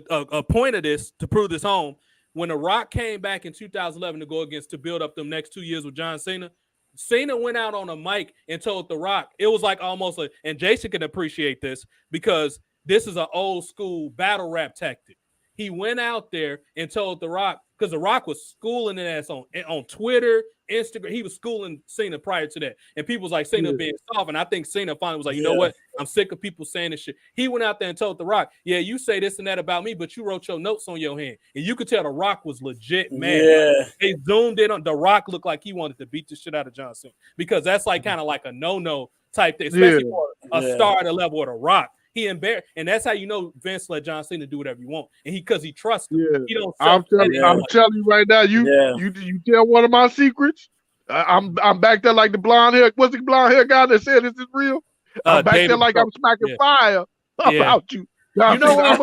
A point of this, to prove this home, when The Rock came back in 2011 to build up them next 2 years with John Cena, Cena went out on a mic and told The Rock, it was like almost and Jason can appreciate this because this is an old school battle rap tactic. He went out there and told The Rock, because The Rock was schooling his ass on Twitter, Instagram. He was schooling Cena prior to that. And people was like, Cena being soft. And I think Cena finally was like, you know what? I'm sick of people saying this shit. He went out there and told The Rock, yeah, you say this and that about me, but you wrote your notes on your hand. And you could tell The Rock was legit mad. Yeah. Like, they zoomed in on The Rock, looked like he wanted to beat the shit out of John Cena. Because that's like kind of like a no-no type thing, especially for a star at the level of The Rock. He embarrassed, and that's how you know Vince let John Cena do whatever you want, and because he trusts him. He don't. I'm telling you right now. You tell one of my secrets. I'm back there like the blonde hair. What's the blonde hair guy that said this is real? I'm back there like I'm smacking fire about you. You know what?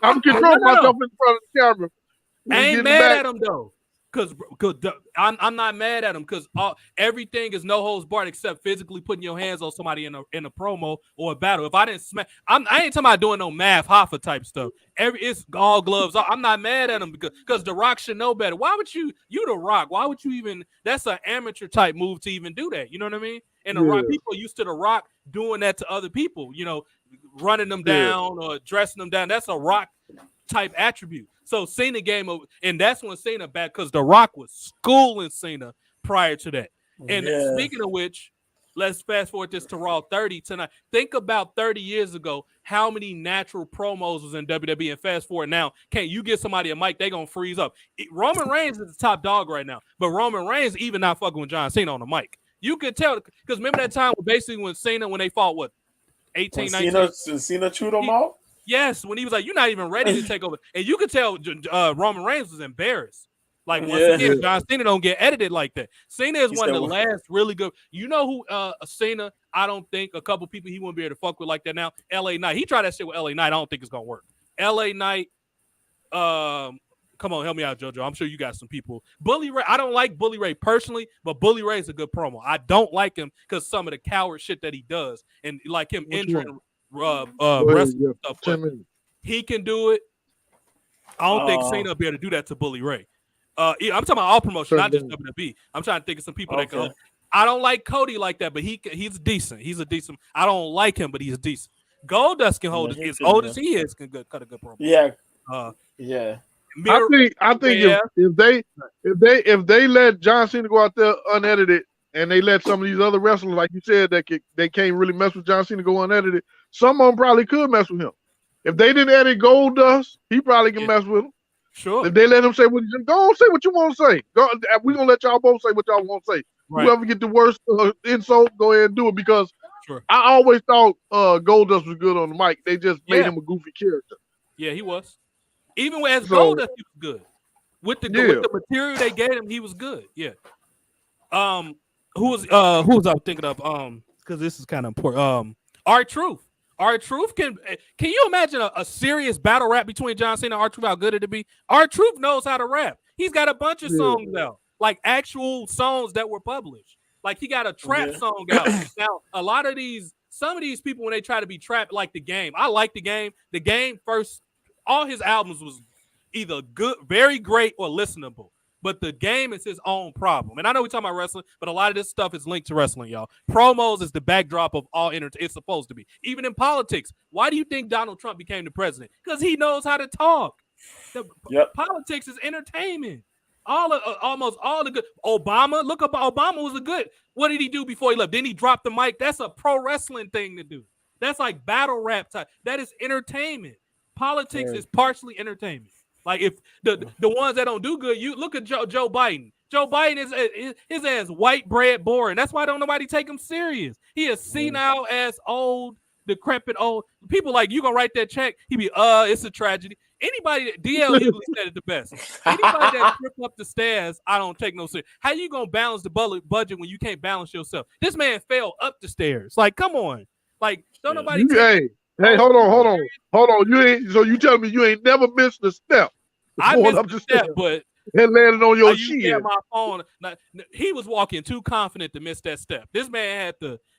I'm controlling myself in front of the camera. I ain't mad at him though. Because I'm not mad at him because everything is no holds barred except physically putting your hands on somebody in a promo or a battle. If I didn't smack, I ain't talking about doing no math Hoffa type stuff. It's all gloves. I'm not mad at him because The Rock should know better. Why would you The Rock? Why would you even? That's an amateur type move to even do that. You know what I mean? And The Rock, people are used to The Rock doing that to other people. You know, running them down or dressing them down. That's a Rock type attribute. So Cena game over, and that's when Cena back because The Rock was schooling Cena prior to that. And speaking of which, let's fast forward this to Raw 30 tonight. Think about 30 years ago, how many natural promos was in WWE, and fast forward now, can't you get somebody a mic, they gonna freeze up. Roman Reigns is the top dog right now, but Roman Reigns even not fucking with John Cena on the mic. You could tell because remember that time when Cena when they fought 18, 19? Cena chewed him out? Yes, when he was like, "You're not even ready to take over," and you could tell Roman Reigns was embarrassed. Like once again, John Cena don't get edited like that. Cena is one of the last really good. You know who Cena? I don't think a couple people he wouldn't be able to fuck with like that now. LA Knight. He tried that shit with LA Knight. I don't think it's gonna work. LA Knight. Come on, help me out, JoJo. I'm sure you got some people. Bully Ray. I don't like Bully Ray personally, but Bully Ray is a good promo. I don't like him because some of the coward shit that he does, and like him injuring. Wrestling stuff, he can do it. I don't think Cena will be able to do that to Bully Ray. I'm talking about all promotion, not just WWE. I'm trying to think of some people that can. I don't like Cody like that, but he's decent. He's a decent. I don't like him, but he's decent. Goldust can hold as old as he is can cut a good promo. Yeah. I think if they let John Cena go out there unedited and they let some of these other wrestlers, like you said, they can't really mess with John Cena go unedited. Some of them probably could mess with him. If they didn't edit Goldust, he probably can mess with him. Sure. If they let him say what go on, say what you want to say. We're gonna let y'all both say what y'all want to say. Right. Whoever get the worst insult, go ahead and do it because I always thought Goldust was good on the mic. They just made him a goofy character. Yeah, he was. Even as Goldust, he was good. With the material they gave him, he was good. Yeah. who was I thinking of? Because this is kind of important. R-Truth. R-Truth can you imagine a serious battle rap between John Cena and R-Truth? How good it'd be? R-Truth knows how to rap. He's got a bunch of songs out, like actual songs that were published. Like he got a trap song out. Now, some of these people, when they try to be trap, like The Game. I like The Game. The Game first, all his albums was either good, very great, or listenable. But The Game is his own problem. And I know we're talking about wrestling, but a lot of this stuff is linked to wrestling, y'all. Promos is the backdrop of all entertainment. It's supposed to be. Even in politics. Why do you think Donald Trump became the president? Because he knows how to talk. Politics is entertainment. Almost all the good. Obama, look up. Obama was a good. What did he do before he left? Didn't he drop the mic? That's a pro wrestling thing to do. That's like battle rap type. That is entertainment. Politics is partially entertainment. Like if the ones that don't do good, you look at Joe Biden. Joe Biden is his ass white bread boring. That's why don't nobody take him serious. He is senile ass old, decrepit old. People like you gonna write that check. He be it's a tragedy. Anybody that DL Hughley said it the best. Anybody that trip up the stairs, I don't take no serious. How you gonna balance the budget when you can't balance yourself? This man fell up the stairs. Like, come on. Like, don't nobody. Hey, hold on. You telling me you ain't never missed a step? I missed a step, but and landed on your shit. My phone. He was walking too confident to miss that step. This man had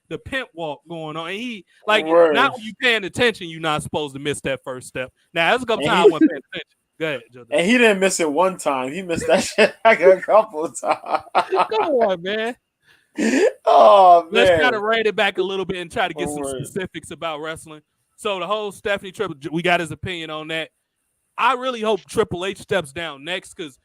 the pimp walk going on, and he now when you paying attention, you're not supposed to miss that first step. Now there's a couple times I wasn't paying attention. Go ahead, Joe. And he didn't miss it one time. He missed that shit like a couple of times. Come on, man. Oh man. Let's try to rein it back a little bit and try to get some specifics about wrestling. So the whole Stephanie Triple, we got his opinion on that. I really hope Triple H steps down next because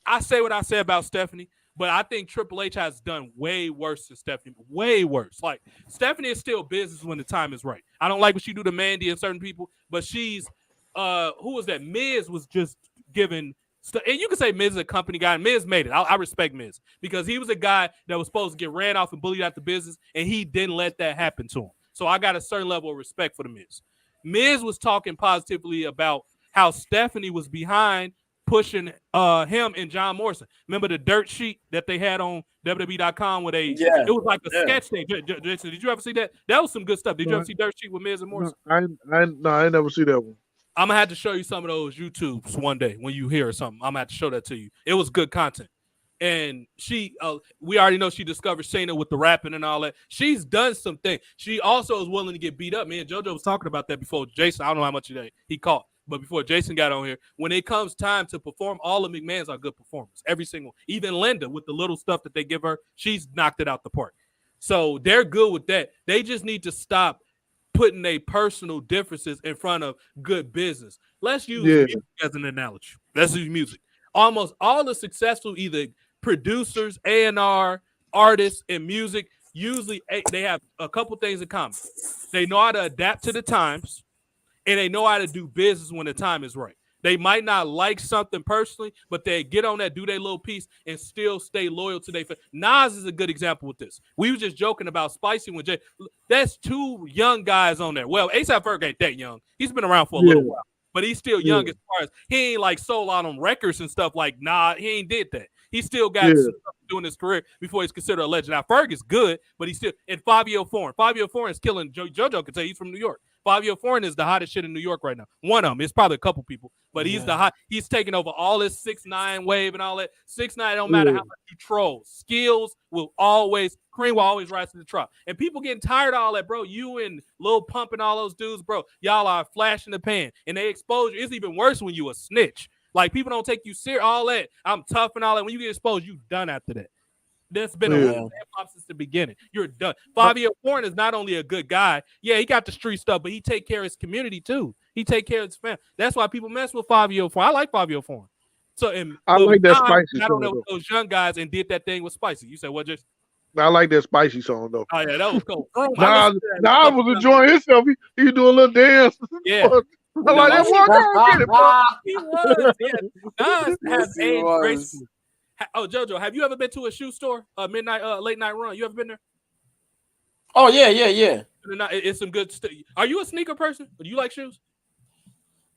I say what I say about Stephanie, but I think Triple H has done way worse than Stephanie. Way worse. Like, Stephanie is still business when the time is right. I don't like what she do to Mandy and certain people, but she's who was that? Miz was just given and you can say Miz is a company guy, and Miz made it. I respect Miz because he was a guy that was supposed to get ran off and bullied out the business, and he didn't let that happen to him. So I got a certain level of respect for the Miz. Miz was talking positively about how Stephanie was behind pushing him and John Morrison. Remember the dirt sheet that they had on WWE.com where it was like a sketch thing. Jason, did you ever see that? That was some good stuff. Did you ever see dirt sheet with Miz and Morrison? No, I never see that one. I'm gonna have to show you some of those YouTubes one day when you hear something. I'm gonna have to show that to you. It was good content. And she, we already know she discovered Cena with the rapping and all that. She's done some things. She also is willing to get beat up. Me and JoJo was talking about that before Jason. I don't know how much he caught. But before Jason got on here, when it comes time to perform, all of McMahon's are good performers. Every single, even Linda with the little stuff that they give her, she's knocked it out the park. So they're good with that. They just need to stop putting their personal differences in front of good business. Let's use music as an analogy. Let's use music. Almost all the successful either producers, A&R, artists in music, usually they have a couple things in common. They know how to adapt to the times, and they know how to do business when the time is right. They might not like something personally, but they get on that, do their little piece, and still stay loyal to their. Nas is a good example with this. We were just joking about Spicy when Jay. That's two young guys on there. Well, A$AP Ferg ain't that young. He's been around for a little while, but he's still young as far as he ain't like sold out on records and stuff like. Nah, he ain't did that. He still got some stuff doing his career before he's considered a legend. Now Ferg is good, but he's still and Fabio Foreign. Fabio Foreign is killing. JoJo can tell you he's from New York. Fabio Foreign is the hottest shit in New York right now. One of them. It's probably a couple people, but he's the hot. He's taking over all this 6ix9ine wave and all that. 6ix9ine don't matter how much he trolls. Skills will always cream will always rise to the top. And people getting tired of all that, bro. You and Lil Pump and all those dudes, bro. Y'all are flash in the pan, and they expose you. It's even worse when you a snitch. Like people don't take you serious. All that I'm tough and all that. When you get exposed, you done after that. That's been a hip-hop since the beginning. You're done. Fabio Foreign is not only a good guy. Yeah, he got the street stuff, but he take care of his community too. He take care of his family. That's why people mess with Fabio Foreign. I like Fabio Foreign. So I like that Spicy. I don't know those young guys and did that thing with Spicy. You said what? Just I like that Spicy song though. Oh yeah, that was cool. I was enjoying himself. He doing a little dance. Yeah. I like that one. He was. Yeah. Nas has aged gracefully. Oh, JoJo, have you ever been to a shoe store, midnight, late night run? You ever been there? Oh yeah. It's some good stuff. Are you a sneaker person? Do you like shoes?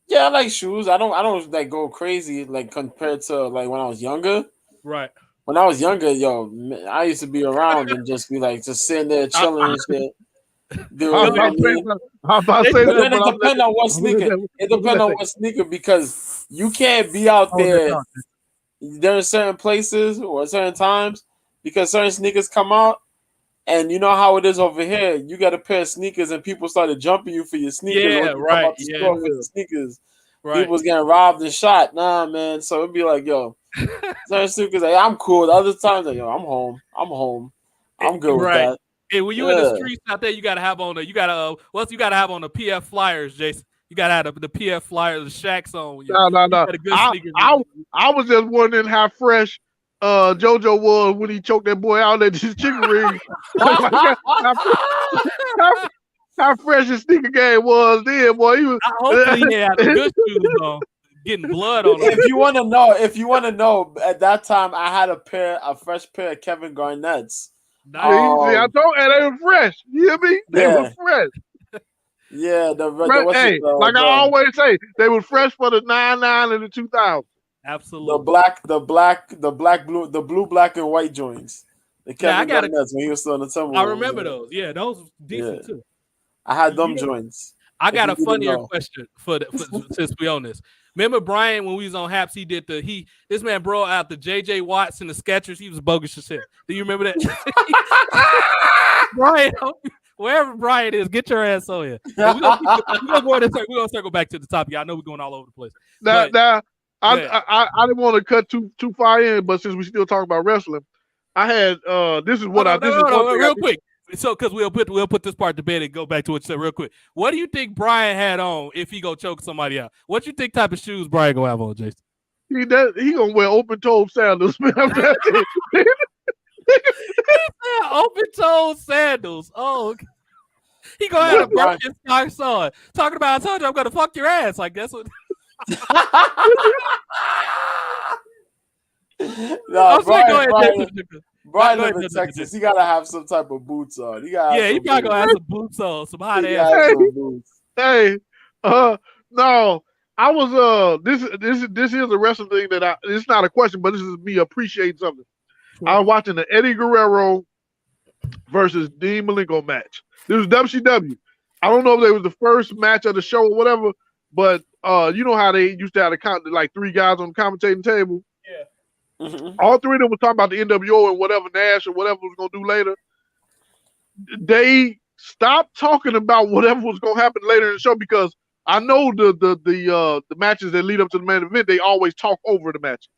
Yeah, I like shoes. I don't like go crazy like compared to like when I was younger. Right. when I was younger, yo, I used to be around and just be like, just sitting there chilling and shit. Dude, I'm about to say but then that, it depends on what sneaker. It depends on what sneaker because you can't be out there. There are certain places or certain times because certain sneakers come out, and you know how it is over here. You got a pair of sneakers, and people started jumping you for your sneakers. Yeah, right. Store for your sneakers. Right. People was getting robbed and shot. Nah, man. So it'd be like, yo, certain sneakers, like, I'm cool. The other times, like, yo, I'm home. I'm good with that. And when you in the streets out there, you gotta have on the have on the PF Flyers, Jason. You gotta have the PF Flyers, the Shaqs on. No. I was just wondering how fresh JoJo was when he choked that boy out at his chicken ring. How fresh his sneaker game was then, boy. Hopefully he had the good shoes on, getting blood on him. If you want to know, at that time I had a fresh pair of Kevin Garnett's. Nice. I told you they were fresh. You hear me? They were fresh. Yeah, I always say, they were fresh for the 99 and the 2000. Absolutely. The blue, black, and white joints. The Kevin Garnett's when he was still in the Timberwolves. I remember those. Yeah, those were decent too. I had them joints. I got a funnier question for since we on this. Remember Brian when we was on Haps? He did this man brought out the JJ Watts and the Skechers. He was bogus as hell. Do you remember that? Brian, wherever Brian is, get your ass on here. We're gonna circle back to the topic. I know we're going all over the place. I didn't want to cut too far in, but since we still talking about wrestling, I had real quick. So, because we'll put this part to bed and go back to what you said real quick. What do you think Brian had on if he go choke somebody out? What you think type of shoes Brian gonna have on, Jason? He gonna wear open-toed sandals, man. Open-toed sandals. Oh, okay. He gonna have a Birkenstocks on. Talking about, I told you I'm gonna fuck your ass. Like that's what. No, Brian lives in Texas. He gotta have some type of boots on. He probably gonna have some boots on, some hot ass boots. Hey, no, I was this is a wrestling thing that it's not a question, but this is me appreciating something. Sure. I was watching the Eddie Guerrero versus Dean Malenko match. This was WCW. I don't know if it was the first match of the show or whatever, but you know how they used to have like 3 guys on the commentating table. Yeah. Mm-hmm. All 3 of them were talking about the NWO and whatever Nash or whatever was going to do later. They stopped talking about whatever was going to happen later in the show because I know the matches that lead up to the main event, they always talk over the matches.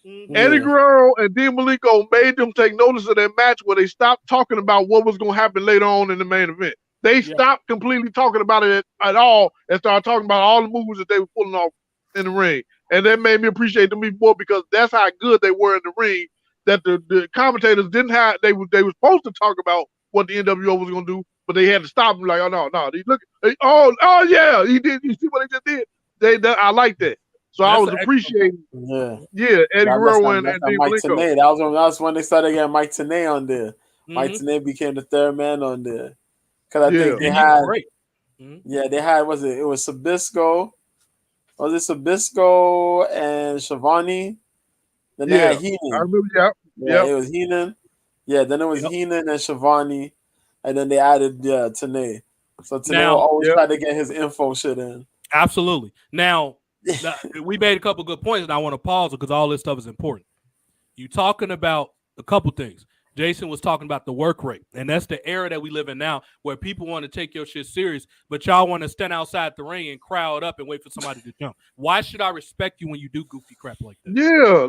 Mm-hmm. Eddie Guerrero and Dean Malenko made them take notice of that match where they stopped talking about what was going to happen later on in the main event. They stopped completely talking about it at all and started talking about all the moves that they were pulling off in the ring. And that made me appreciate them even more because that's how good they were in the ring. That the commentators didn't have. They were supposed to talk about what the NWO was going to do, but they had to stop them. Like, oh no, oh yeah, he did. You see what they just did? I like that. So that's I was appreciating. Eddie Guerrero and Dean Malenko. That was when they started getting Mike Tenay on there. Mm-hmm. Mike Tenay became the third man on there because I think they had. Mm-hmm. Yeah, they had. It was Sabisco. Was it Sabisco and Shivani? Then they had Heenan. I remember, it was Heenan. Yeah, then it was Heenan and Shivani, and then they added Tenay. So Tenay will always try to get his info shit in. Absolutely. Now, we made a couple good points, and I want to pause because all this stuff is important. You talking about a couple things. Jason was talking about the work rate, and that's the era that we live in now where people want to take your shit serious, but y'all want to stand outside the ring and crowd up and wait for somebody to jump. Why should I respect you when you do goofy crap like that? Yeah.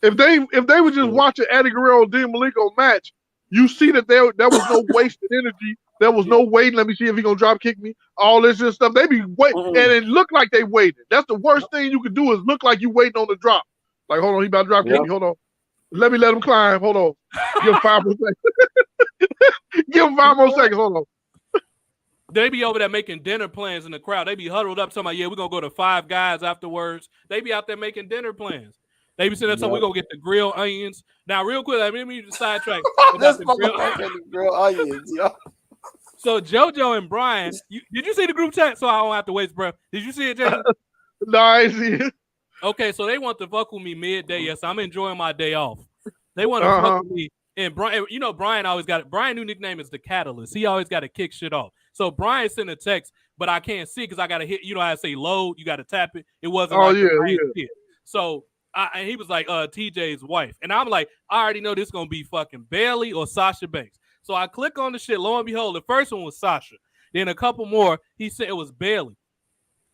If they were just watching Eddie Guerrero and Dean Malenko match, you see that there was no wasted energy. There was no waiting. Let me see if he's going to drop kick me. All this and stuff. They be waiting, and it looked like they waited. That's the worst thing you could do is look like you waiting on the drop. Like, hold on, he about to drop kick me. Hold on. Let him climb. Hold on. Give him 5 more seconds. Give him 5 more seconds. Hold on. They be over there making dinner plans in the crowd. They be huddled up talking about, we're going to go to 5 Guys afterwards. They be out there making dinner plans. They be sitting there talking, we're going to get the grilled onions. Now, real quick, let me sidetrack. Grilled onions, yo. So, JoJo and Brian, did you see the group chat? So I don't have to waste breath. Did you see it, Jason? No, I ain't see it. Okay, so they want to fuck with me midday. Yes, I'm enjoying my day off. They want to fuck with me. And Brian, you know, Brian always got it. Brian's new nickname is the Catalyst. He always got to kick shit off. So Brian sent a text, but I can't see because I got to hit. You know how I say load? You got to tap it. It wasn't like yeah. So and he was like, TJ's wife. And I'm like, I already know this is going to be fucking Bailey or Sasha Banks. So I click on the shit. Lo and behold, the first one was Sasha. Then a couple more, he said it was Bailey.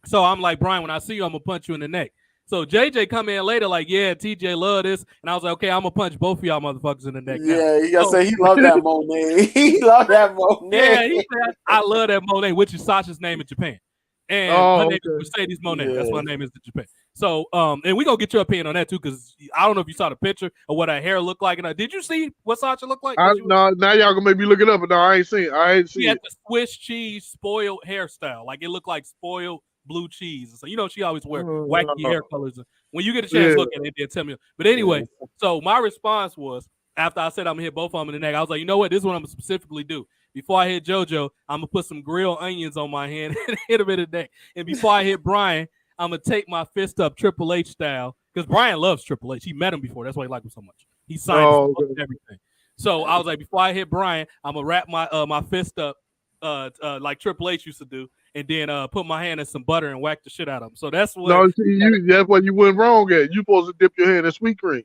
So I'm like, Brian, when I see you, I'm going to punch you in the neck. So JJ come in later like, yeah, TJ love this. And I was like, okay, I'm going to punch both of y'all motherfuckers in the neck. Yeah, you got to say he loved that Monet. He loved that Monet. Yeah, he said, I love that Monet, which is Sasha's name in Japan. And her name is Mercedes Monet. Yeah. That's what her name is in Japan. So, and we're going to get your opinion on that too, because I don't know if you saw the picture of what her hair looked like. And did you see what Sasha looked like? No, now y'all going to make me look it up, but no, I ain't seen it. She had the Swiss cheese spoiled hairstyle. Like it looked like spoiled blue cheese. So, you know, she always wear wacky hair colors. When you get a chance to look at it, they'll tell me. But anyway, so my response was, after I said I'm going to hit both of them in the neck, I was like, you know what? This is what I'm going to specifically do. Before I hit JoJo, I'm going to put some grilled onions on my hand and hit him in the neck. And before I hit Brian, I'm going to take my fist up Triple H style, because Brian loves Triple H. He met him before. That's why he liked him so much. He signed everything. So I was like, before I hit Brian, I'm going to wrap my fist up like Triple H used to do, and then put my hand in some butter and whack the shit out of him. So that's what. No, see, that's what you went wrong at. You supposed to dip your hand in sweet cream.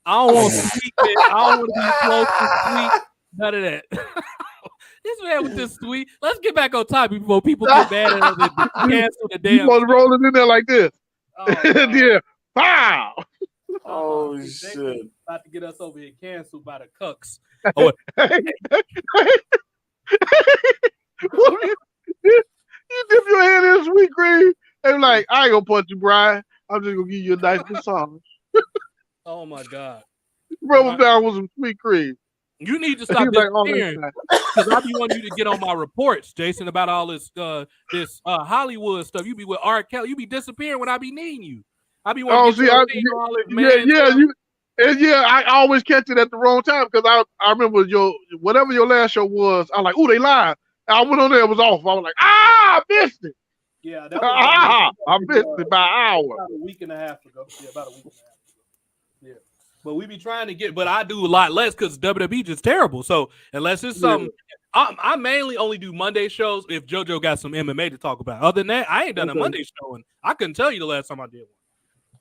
I don't want sweet. I don't want to be close to sweet. None of that. This man with this sweet. Let's get back on topic before people get mad at us and cancel the damn. You supposed to roll it in there like this. Yeah. Pow. Oh shit! About to get us over here canceled by the cucks. You dip your hand in sweet cream and like, I ain't gonna punch you, Brian. I'm just gonna give you a nice massage. Oh my god! Rub him down with some sweet cream. You need to stop disappearing, because I be wanting you to get on my reports, Jason, about all this Hollywood stuff. You be with R. Kelly. You be disappearing when I be needing you. I be wanting to I always catch it at the wrong time, because I remember whatever your last show was. I was like, they lied. I went on there, it was off. I was like, I missed it. Yeah, that was I missed it by an hour. About a week and a half ago. Yeah, about a week and a half ago. Yeah. But we be trying to but I do a lot less because WWE just terrible. So unless it's something, I mainly only do Monday shows if JoJo got some MMA to talk about. Other than that, I ain't done a Monday show, and I couldn't tell you the last time I did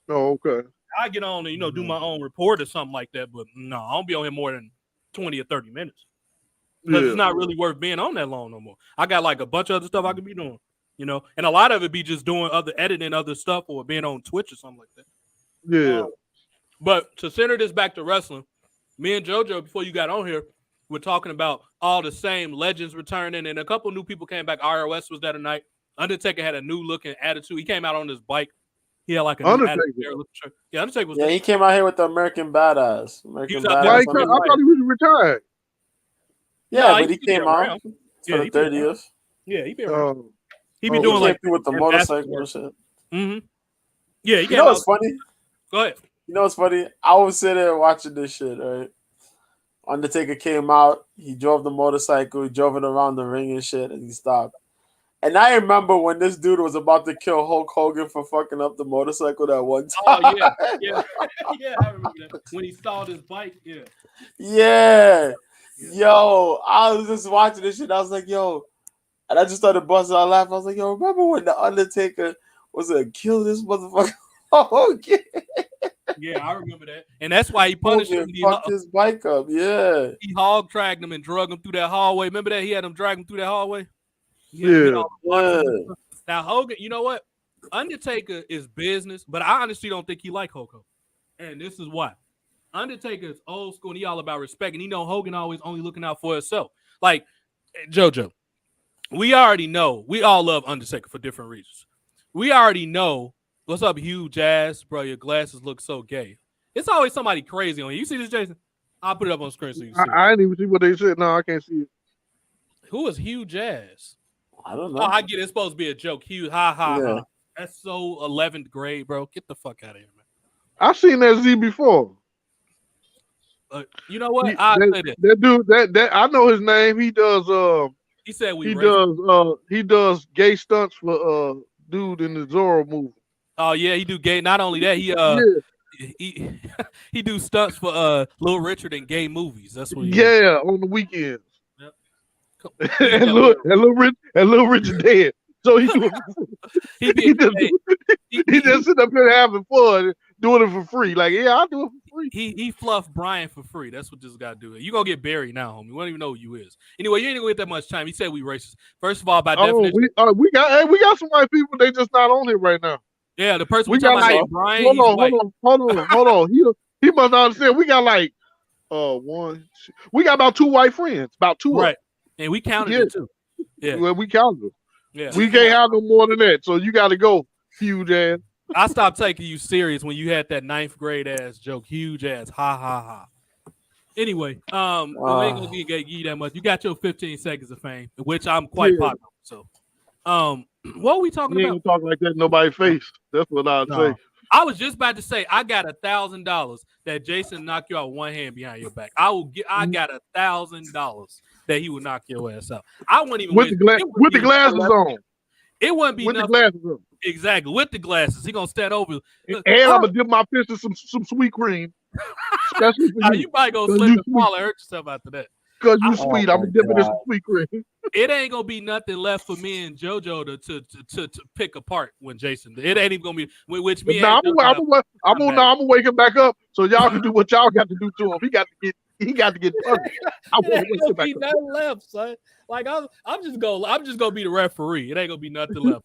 one. Oh, okay. I get on and do my own report or something like that, but no, I don't be on here more than 20 or 30 minutes. Because it's not really worth being on that long no more. I got like a bunch of other stuff I could be doing, and a lot of it be just doing editing other stuff or being on Twitch or something like that. Yeah. But to center this back to wrestling, me and JoJo, before you got on here, we're talking about all the same legends returning, and a couple new people came back. ROS was there tonight. Undertaker had a new looking attitude. He came out on his bike. He had like a new attitude. Yeah, Undertaker was there. He came out here with the American Badass. I thought he was retired. Yeah, but he came out for the 30th. Yeah, he been around. He be doing like with the motorcycle and shit. Mm-hmm. Yeah, he came out. What's funny? Go ahead. You know what's funny? I was sitting there watching this shit, right? Undertaker came out. He drove the motorcycle. He drove it around the ring and shit, and he stopped. And I remember when this dude was about to kill Hulk Hogan for fucking up the motorcycle that one time. Oh, yeah. Yeah, I remember that. When he stalled his bike, Yeah. Yo, I was just watching this shit. I was like, yo. And I just started busting out laughing. I was like, yo, remember when the Undertaker was going to kill this motherfucker? Hogan? Yeah, I remember that. And that's why he punished him. He fucked his bike up, yeah. He hog-dragged him and drug him through that hallway. Remember that? He had him drag him through that hallway? Yeah. Now, Hogan, you know what? Undertaker is business, but I honestly don't think he like Hulk Hogan. And this is why. Undertaker is old school, and he all about respect. And Hogan always only looking out for himself. Like, JoJo, we already know. We all love Undertaker for different reasons. We already know. What's up, Hugh Jazz? Bro, your glasses look so gay. It's always somebody crazy on you. You see this, Jason? I'll put it up on screen so you see I didn't even see what they said. No, I can't see it. Who is Hugh Jazz? I don't know. Oh, I get it. It's supposed to be a joke. Hugh, ha. That's so 11th grade, bro. Get the fuck out of here, man. I've seen that Z before. You know what? I'll say this. That dude, that I know his name. He does. He said he does gay stunts for dude in the Zorro movie. Oh yeah, he do gay. Not only that, he he do stunts for Little Richard in gay movies. That's what he is. Yeah, on the weekends. Yep. and little Richard dead. So he do it for free. He just sit up here having fun, doing it for free. Like, yeah, I'll do it for free. He fluffed Brian for free. That's what this guy do. You gonna get buried now, homie. We don't even know who you is. Anyway, you ain't gonna get that much time. He said we racist. First of all, by definition, we got some white people. They just not on here right now. Yeah, the person we got like Brian. Hold on. He must not understand. We got like we got about 2 white friends. About 2 right. And we counted it too. Yeah. Well, we counted them. Yeah. We can't have no more than that. So you gotta go, huge ass. I stopped taking you serious when you had that 9th grade ass joke. Huge ass. Ha ha ha. Anyway, we ain't gonna give you that much. You got your 15 seconds of fame, which I'm quite popular. So what are we talking about? Ain't talk like that in nobody's face. That's what I'd say. I was just about to say I got $1,000 that Jason knock you out with one hand behind your back. I got $1,000 that he would knock your ass out. I wouldn't even with the glasses on. It wouldn't be with nothing. The glasses on. Exactly, with the glasses. He gonna stand over. And I'm gonna dip my fist in some sweet cream. Especially for you might go slip and fall and hurt yourself after that. Because you sweet, I'm gonna dip it in some sweet cream. It ain't gonna be nothing left for me and JoJo to pick apart when Jason. It ain't even gonna be which me. I'm gonna wake him back up so y'all can do what y'all got to do to him. He got to get punished. It ain't gonna be nothing left, son. Like I'm just gonna be the referee. It ain't gonna be nothing left.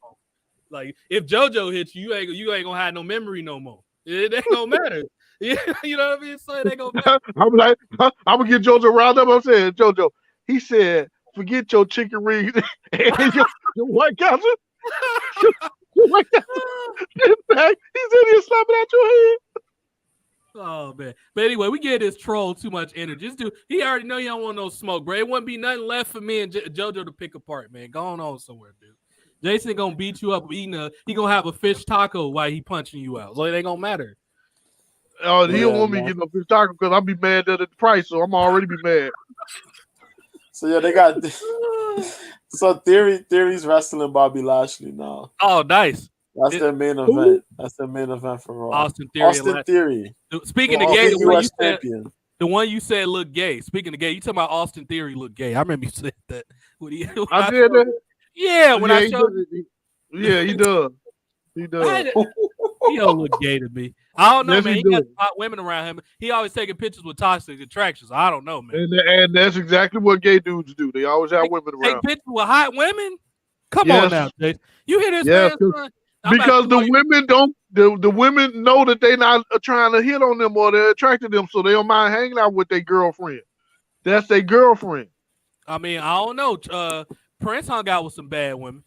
Like if JoJo hits you, you ain't gonna have no memory no more. It ain't gonna matter. Yeah, you know what I mean? So it ain't gonna matter. I'm gonna get JoJo round up. I'm saying, JoJo, he said, forget your chicken wings and your White Castle. Your White Castle. In fact, he's in here slapping out your head. Oh man. But anyway, we give this troll too much energy. He already know you don't want no smoke, bro. It wouldn't be nothing left for me and JoJo to pick apart, man. Go on somewhere, dude. Jason gonna beat you up he gonna have a fish taco while he punching you out. So it ain't gonna matter. Oh, he don't want me to get no fish taco because I'll be mad at the price, so I'm already be mad. So yeah, they got Theory's wrestling Bobby Lashley now. Oh, nice. That's their main event. That's their main event for Raw. Austin Theory. Speaking of gay, the one you said looked gay. Speaking of gay, you talking about Austin Theory look gay. I remember you said that. I did that. Yeah, when I showed yeah, he does. He does. He don't look gay to me. I don't know, yes, man. He got hot women around him. He always taking pictures with toxic attractions. I don't know, man. And that's exactly what gay dudes do. They always have women around. Take pictures with hot women? Come on now, Jason. You hear this, man? Because the women don't. The women know that they're not trying to hit on them or they're attracted to them, so they don't mind hanging out with their girlfriend. That's their girlfriend. I mean, I don't know. Prince hung out with some bad women.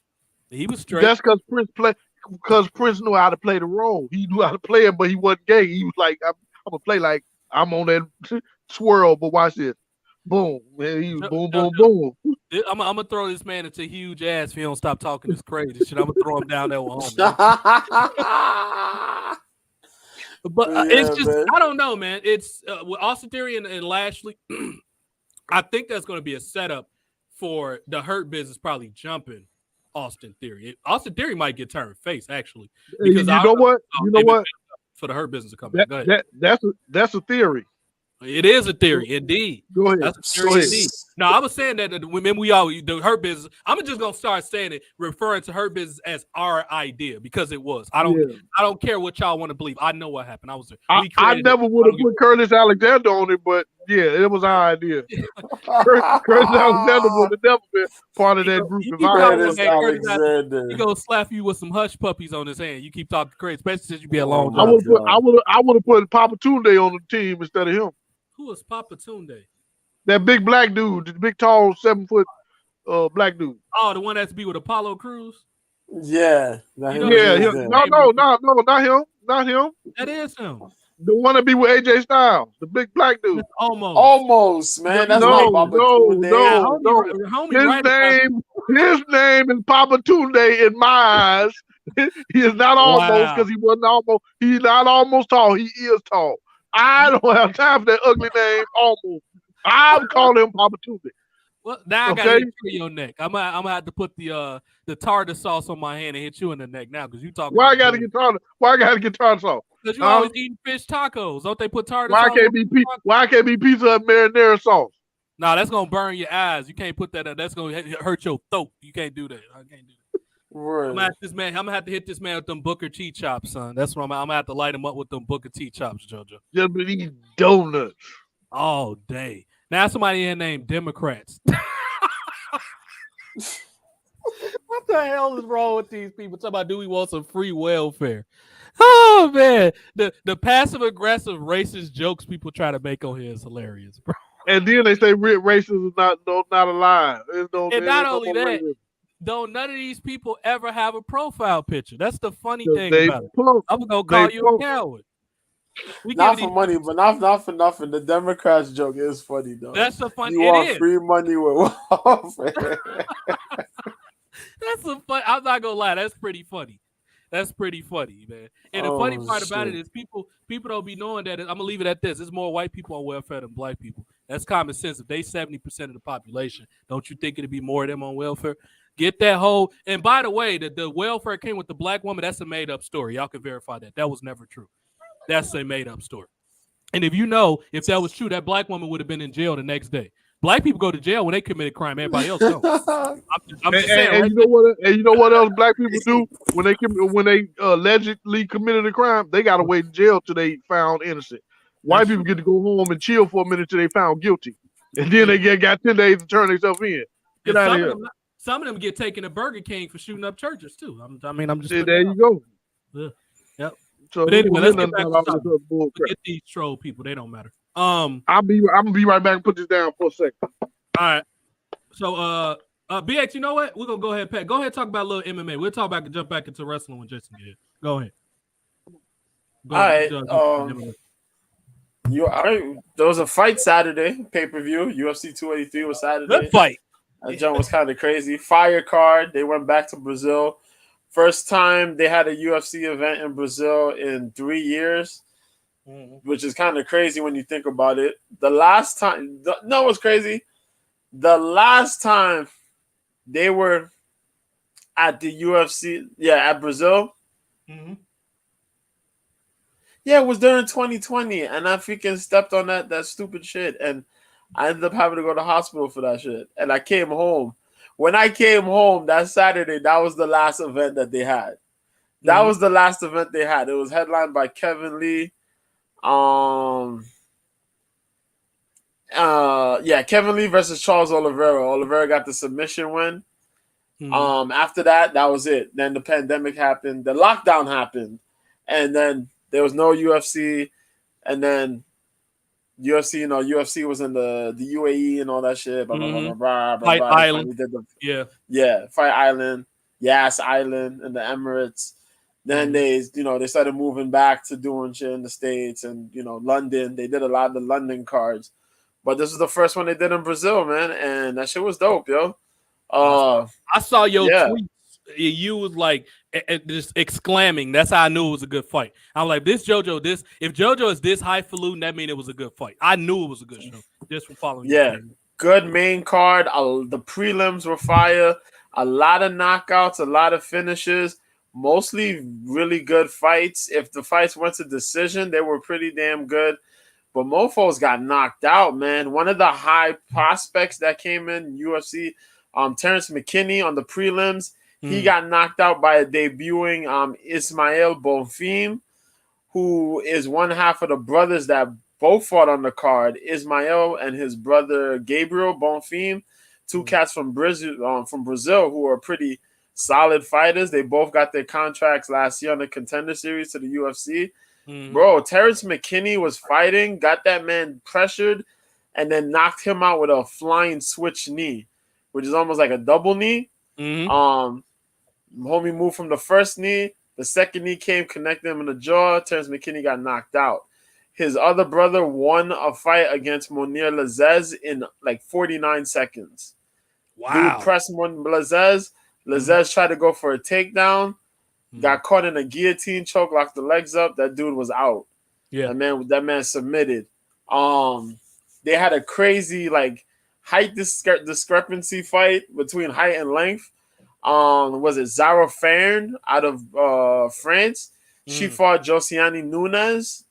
He was straight. That's because Prince knew how to play the role. He knew how to play it, but he wasn't gay. He was like, I'm gonna play like I'm on that swirl, but watch this. Boom. Man, he was boom, boom. I'm gonna throw this man into huge ass if he don't stop talking this crazy shit. I'm gonna throw him down there with home. But it's just, man. I don't know, man. It's with Austin Theory and Lashley. I think that's going to be a setup for the Hurt Business probably jumping Austin Theory. Austin Theory might get turned face actually. Because you know what? For the Hurt Business to come back. Go ahead. That's a theory. It is a theory, indeed. Go ahead. That's a theory, indeed. No, I was saying that the Hurt Business. I'm just gonna start saying it, referring to Hurt Business as our idea because it was. I don't care what y'all want to believe. I know what happened. I was there. I never would have put Curtis Alexander on it, but yeah, it was our idea. Curtis Alexander would have never been part of that group. He gonna slap you with some hush puppies on his hand. You keep talking crazy, especially since you be alone. I would have put Papa Tunde on the team instead of him. Who was Papa Tunde? That big black dude, the big tall 7 foot black dude. Oh, the one that's be with Apollo Crews? Yeah. No, not him. Not him. That is him. The one that be with AJ Styles, the big black dude. It's almost, man. That's not Papa Tunde. His name is Papa Tunde in my eyes. He is not almost because he wasn't almost. He's not almost tall. He is tall. I don't have time for that ugly name, almost. I'm calling him Papa Tunde. Well, now I gotta Okay? hit you in your neck. I'm gonna have to put the tartar sauce on my hand and hit you in the neck now because you talking. Why I gotta get tartar? Why I gotta get tartar sauce? Because you always eating fish tacos. Don't they put tartar Why sauce? Why can't be pizza Hut marinara sauce? Nah, that's gonna burn your eyes. You can't put that up. That's gonna hurt your throat. You can't do that. I can't do that. Right. I'm gonna have to hit this man with them Booker T chops, son. That's what I'm gonna have to light him up with them Booker T chops, JoJo. Just eat donuts all day. Now somebody in named Democrats. What the hell is wrong with these people? Talking about do we want some free welfare? Oh man, the passive aggressive racist jokes people try to make on here is hilarious, bro. And then they say racism is not alive. And not only that, don't none of these people ever have a profile picture. That's the funny thing about it. I'm gonna call you a coward. Not for money, but not for nothing. The Democrats joke is funny though. That's the funny. You want free money with welfare. That's a fun. I'm not gonna lie. That's pretty funny. That's pretty funny, man. And the funny part about it is people don't be knowing that. I'm gonna leave it at this. There's more white people on welfare than black people. That's common sense. If they 70% of the population, don't you think it'd be more of them on welfare? Get that whole. And by the way, the welfare came with the black woman. That's a made up story. Y'all can verify that. That was never true. That's a made up story. And if you know, if that was true, that black woman would have been in jail the next day. Black people go to jail when they commit a crime. Everybody else don't. I'm just saying. And you know what else black people do when they allegedly committed a crime? They gotta wait in jail till they found innocent. White people get to go home and chill for a minute till they found guilty, and then they got 10 days to turn themselves in. Get out of here. Some of them get taken to Burger King for shooting up churches too. I'm just. There you go. Yeah. Yep. So but anyway, let's get back to get these troll people. They don't matter. I'm gonna be right back and put this down for a second. All right. So BX, you know what? We're gonna go ahead, Pat. Go ahead and talk about a little MMA. We'll talk back and jump back into wrestling when Jason gets here. Go ahead. All right. There was a fight Saturday, pay-per-view. UFC 283 was Saturday. Good fight. That jump was kind of crazy. Fire card. They went back to Brazil. First time they had a UFC event in Brazil in 3 years. Which is kind of crazy when you think about it. The last time, what's crazy? The last time they were at the UFC, at Brazil. Mm-hmm. Yeah, it was during 2020, and I freaking stepped on that stupid shit, and I ended up having to go to the hospital for that shit. And I came home. When I came home that Saturday, that was the last event that they had. That was the last event they had. It was headlined by Kevin Lee. Kevin Lee versus Charles Oliveira. Oliveira got the submission win. After that was it. Then the pandemic happened, the lockdown happened, and then there was no UFC, and then UFC, UFC was in the UAE and all that shit. Fight Island. Fight Island, Yas Island in the Emirates. Then they started moving back to doing shit in the States and, London. They did a lot of the London cards. But this is the first one they did in Brazil, man. And that shit was dope, yo. I saw your tweets. You was like just exclaiming. That's how I knew it was a good fight. I'm like, if JoJo is this highfalutin, that means it was a good fight. I knew it was a good show just from following. Yeah, good main card. The prelims were fire. A lot of knockouts, a lot of finishes. Mostly really good fights. If the fights went to decision, they were pretty damn good. But mofos got knocked out, man. One of the high prospects that came in UFC, Terrence McKinney on the prelims, he got knocked out by a debuting Ismael Bonfim, who is one half of the brothers that both fought on the card. Ismael and his brother Gabriel Bonfim, two cats from Brazil who are pretty solid fighters. They both got their contracts last year on the Contender Series to the UFC. Bro, Terrence McKinney was fighting, got that man pressured, and then knocked him out with a flying switch knee, which is almost like a double knee. Homie moved from the first knee. The second knee came, connected him in the jaw. Terrence McKinney got knocked out. His other brother won a fight against Monir Lazez in like 49 seconds. Wow. Dude pressed Lazez. Lazez tried to go for a takedown, got caught in a guillotine choke, locked the legs up. That dude was out. Yeah, that man submitted. They had a crazy height discrepancy fight between height and length. Was it Zara Fern out of France? She fought Josiane Nunes,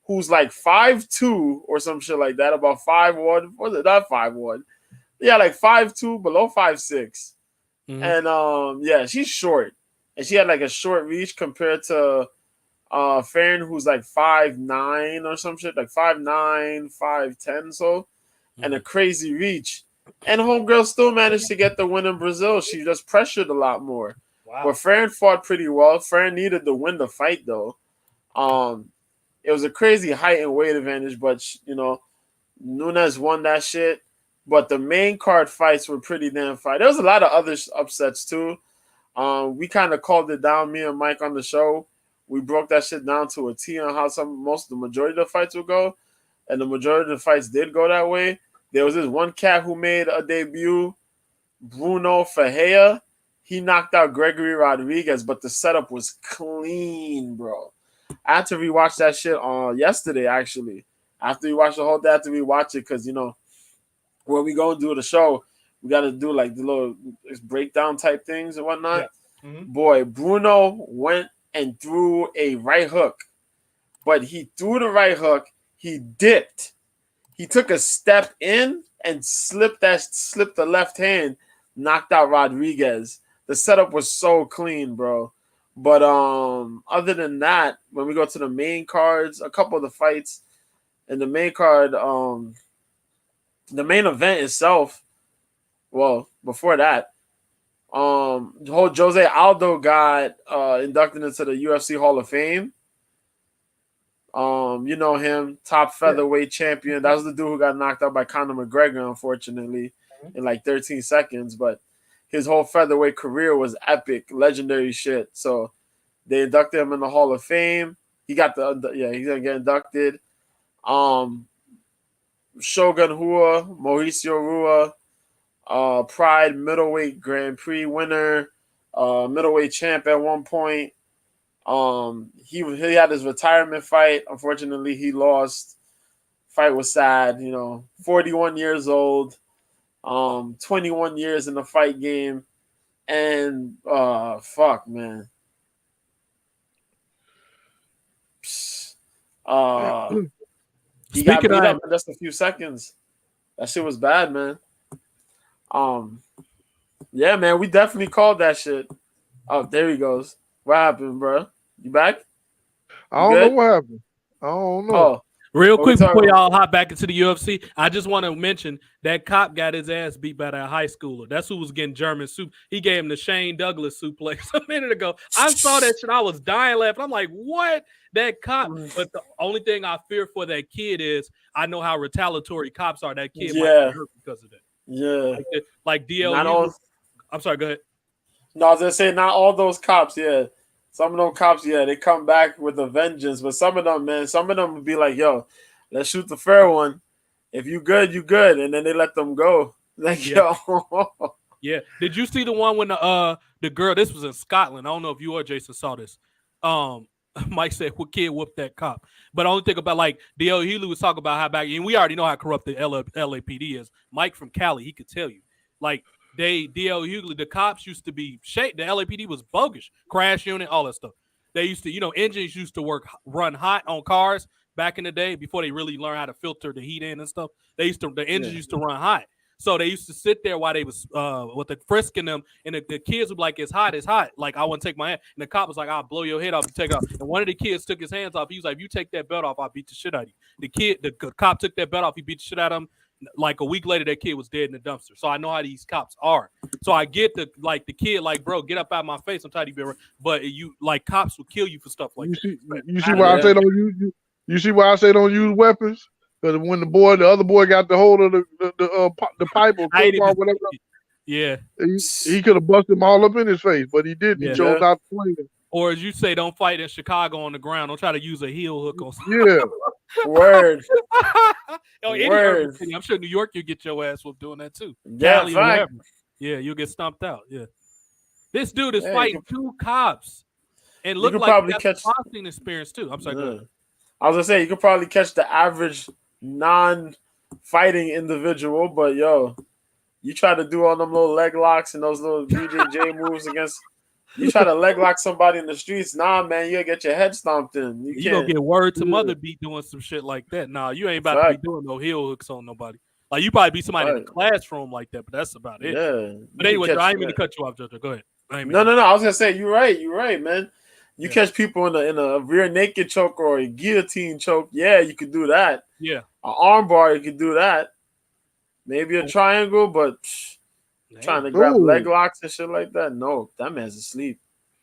who's like 5'2" or some shit like that, about 5'1". Was it not 5'1"? Yeah, like 5'2", below 5'6". And yeah, she's short, and she had like a short reach compared to Farron, who's like 5'9" or some shit, like 5'9", 5'10", so, and a crazy reach. And homegirl still managed to get the win in Brazil. She just pressured a lot more. Wow. But Farron fought pretty well. Farron needed to win the fight though. It was a crazy height and weight advantage, but you know, Nunes won that shit. But the main card fights were pretty damn fight. There was a lot of other upsets too. We kind of called it down, me and Mike on the show. We broke that shit down to a T on how the majority of the fights would go. And the majority of the fights did go that way. There was this one cat who made a debut, Bruno Ferreira. He knocked out Gregory Rodriguez, but the setup was clean, bro. I had to rewatch that shit yesterday, actually. After we watched the whole day, I had to rewatch it because, you know, when we go and do the show, we got to do like the little breakdown type things and whatnot. Yeah. Boy, Bruno went and threw a right hook. But he threw the right hook. He dipped. He took a step in and slipped the left hand, knocked out Rodriguez. The setup was so clean, bro. But other than that, when we go to the main cards, a couple of the fights in the main card, the main event itself, well, before that, the whole Jose Aldo got inducted into the UFC Hall of Fame. You know him, top featherweight champion. That was the dude who got knocked out by Conor McGregor, unfortunately, in like 13 seconds. But his whole featherweight career was epic, legendary shit. So they inducted him in the Hall of Fame. He's gonna get inducted. Shogun Rua, Mauricio Rua, Pride middleweight Grand Prix winner, middleweight champ at one point. He had his retirement fight. Unfortunately, he lost. Fight was sad, you know. 41 years old, 21 years in the fight game, and fuck, man. He got beat up in just a few seconds. That shit was bad, man. Yeah, man, we definitely called that shit. Oh, there he goes. What happened, bro? You back? I don't know what happened. I don't know. Oh, real quick before y'all hop back into the UFC, I just want to mention that cop got his ass beat by that high schooler. That's who was getting German soup. He gave him the Shane Douglas suplex a minute ago. I saw that shit. I was dying laughing. I'm like, what? That cop. But the only thing I fear for that kid is I know how retaliatory cops are. That kid might get hurt because of that. Yeah. Like DL. I'm sorry, go ahead. No, I was going to say, not all those cops, yeah. Some of them cops, yeah, they come back with a vengeance. But some of them, man, would be like, yo, let's shoot the fair one. If you good, you good. And then they let them go. Like, yo. Yeah. Did you see the one when the girl, this was in Scotland. I don't know if you or Jason saw this. Mike said, what kid whooped that cop? But I only think about, like, D.L. Healy was talking about how back, and we already know how corrupt the LAPD is. Mike from Cali, he could tell you. Like, D.L. Hughley, the cops used to be shaped. The LAPD was bogus. Crash unit, all that stuff. They used to, you know, engines used to run hot on cars back in the day before they really learned how to filter the heat in and stuff. The engines used to run hot. So they used to sit there while they was with the frisking them, and the kids would be like, it's hot. Like, I want to take my hand. And the cop was like, I'll blow your head off and take it off. And one of the kids took his hands off. He was like, if you take that belt off, I'll beat the shit out of you. The cop took that belt off. He beat the shit out of him. Like a week later, that kid was dead in the dumpster. So I know how these cops are. So I get the kid, like, bro, get up out of my face. I'm tired of you being, but you like cops will kill you for stuff like that. You see why I say don't use? You see why I say don't use weapons? Because when the other boy got the hold of the pipe or whatever, yeah, he could have busted him all up in his face, but he didn't. He chose not to play it. Or as you say, don't fight in Chicago on the ground. Don't try to use a heel hook on. Yeah. Word. Word. I'm sure New York, you get your ass whooped doing that too. Yeah, Cali or whatever. Yeah, you'll get stomped out. Yeah. This dude is fighting two cops and look like he has a boxing experience too. I'm sorry. Go ahead. I was gonna say you could probably catch the average non fighting individual, but yo, you try to do all them little leg locks and those little BJJ moves against. You try to leg lock somebody in the streets, nah, man, you'll get your head stomped in. You gonna get word to mother be doing some shit like that. Nah, you ain't about to be doing no heel hooks on nobody. Like you probably be somebody in the classroom like that, but that's about it. Yeah. But anyway, I ain't mean to cut you off, Jojo. Go ahead. No. I was gonna say you're right, man. You catch people in a rear naked choke or a guillotine choke. Yeah, you could do that. Yeah. An arm bar, you could do that. Maybe a triangle, but trying to grab leg locks and shit like that. No, that man's asleep.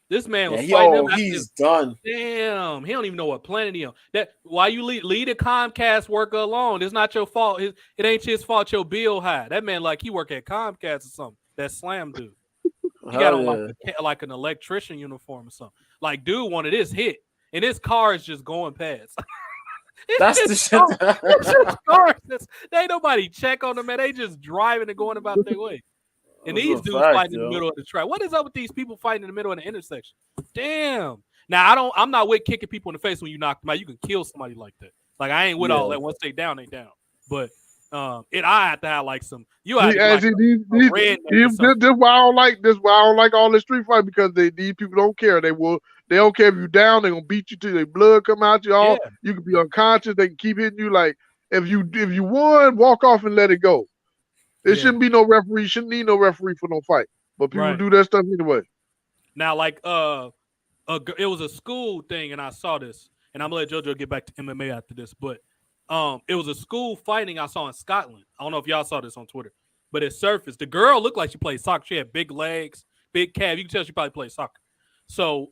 This man was fighting him. He's done. Damn, he don't even know what planet he on. That why you lead a Comcast worker alone? It's not your fault. It ain't his fault. Your bill high. That man like he work at Comcast or something. That Slam dude. He got on like an electrician uniform or something. Like dude wanted his hit, and his car is just going past. That's the shit. They ain't nobody check on them, man. They just driving and going about their way. And these dudes fighting in the middle of the track. What is up with these people fighting in the middle of the intersection? Damn. Now I'm not with kicking people in the face when you knock them out. You can kill somebody like that. Like I ain't with all that. Once they down, they down. But I have to have like some. You have this why I don't like this. Why I don't like all this street fight because these people don't care. They don't care if you down. They gonna beat you till their blood come out you all. Yeah. You can be unconscious. They can keep hitting you. Like if you won, walk off and let it go. There shouldn't be no referee. Shouldn't need no referee for no fight. But people do that stuff anyway. Now, like it was a school thing, and I saw this, and I'm gonna let JoJo get back to MMA after this. But it was a school fighting I saw in Scotland. I don't know if y'all saw this on Twitter, but it surfaced. The girl looked like she played soccer. She had big legs, big calf. You can tell she probably played soccer. So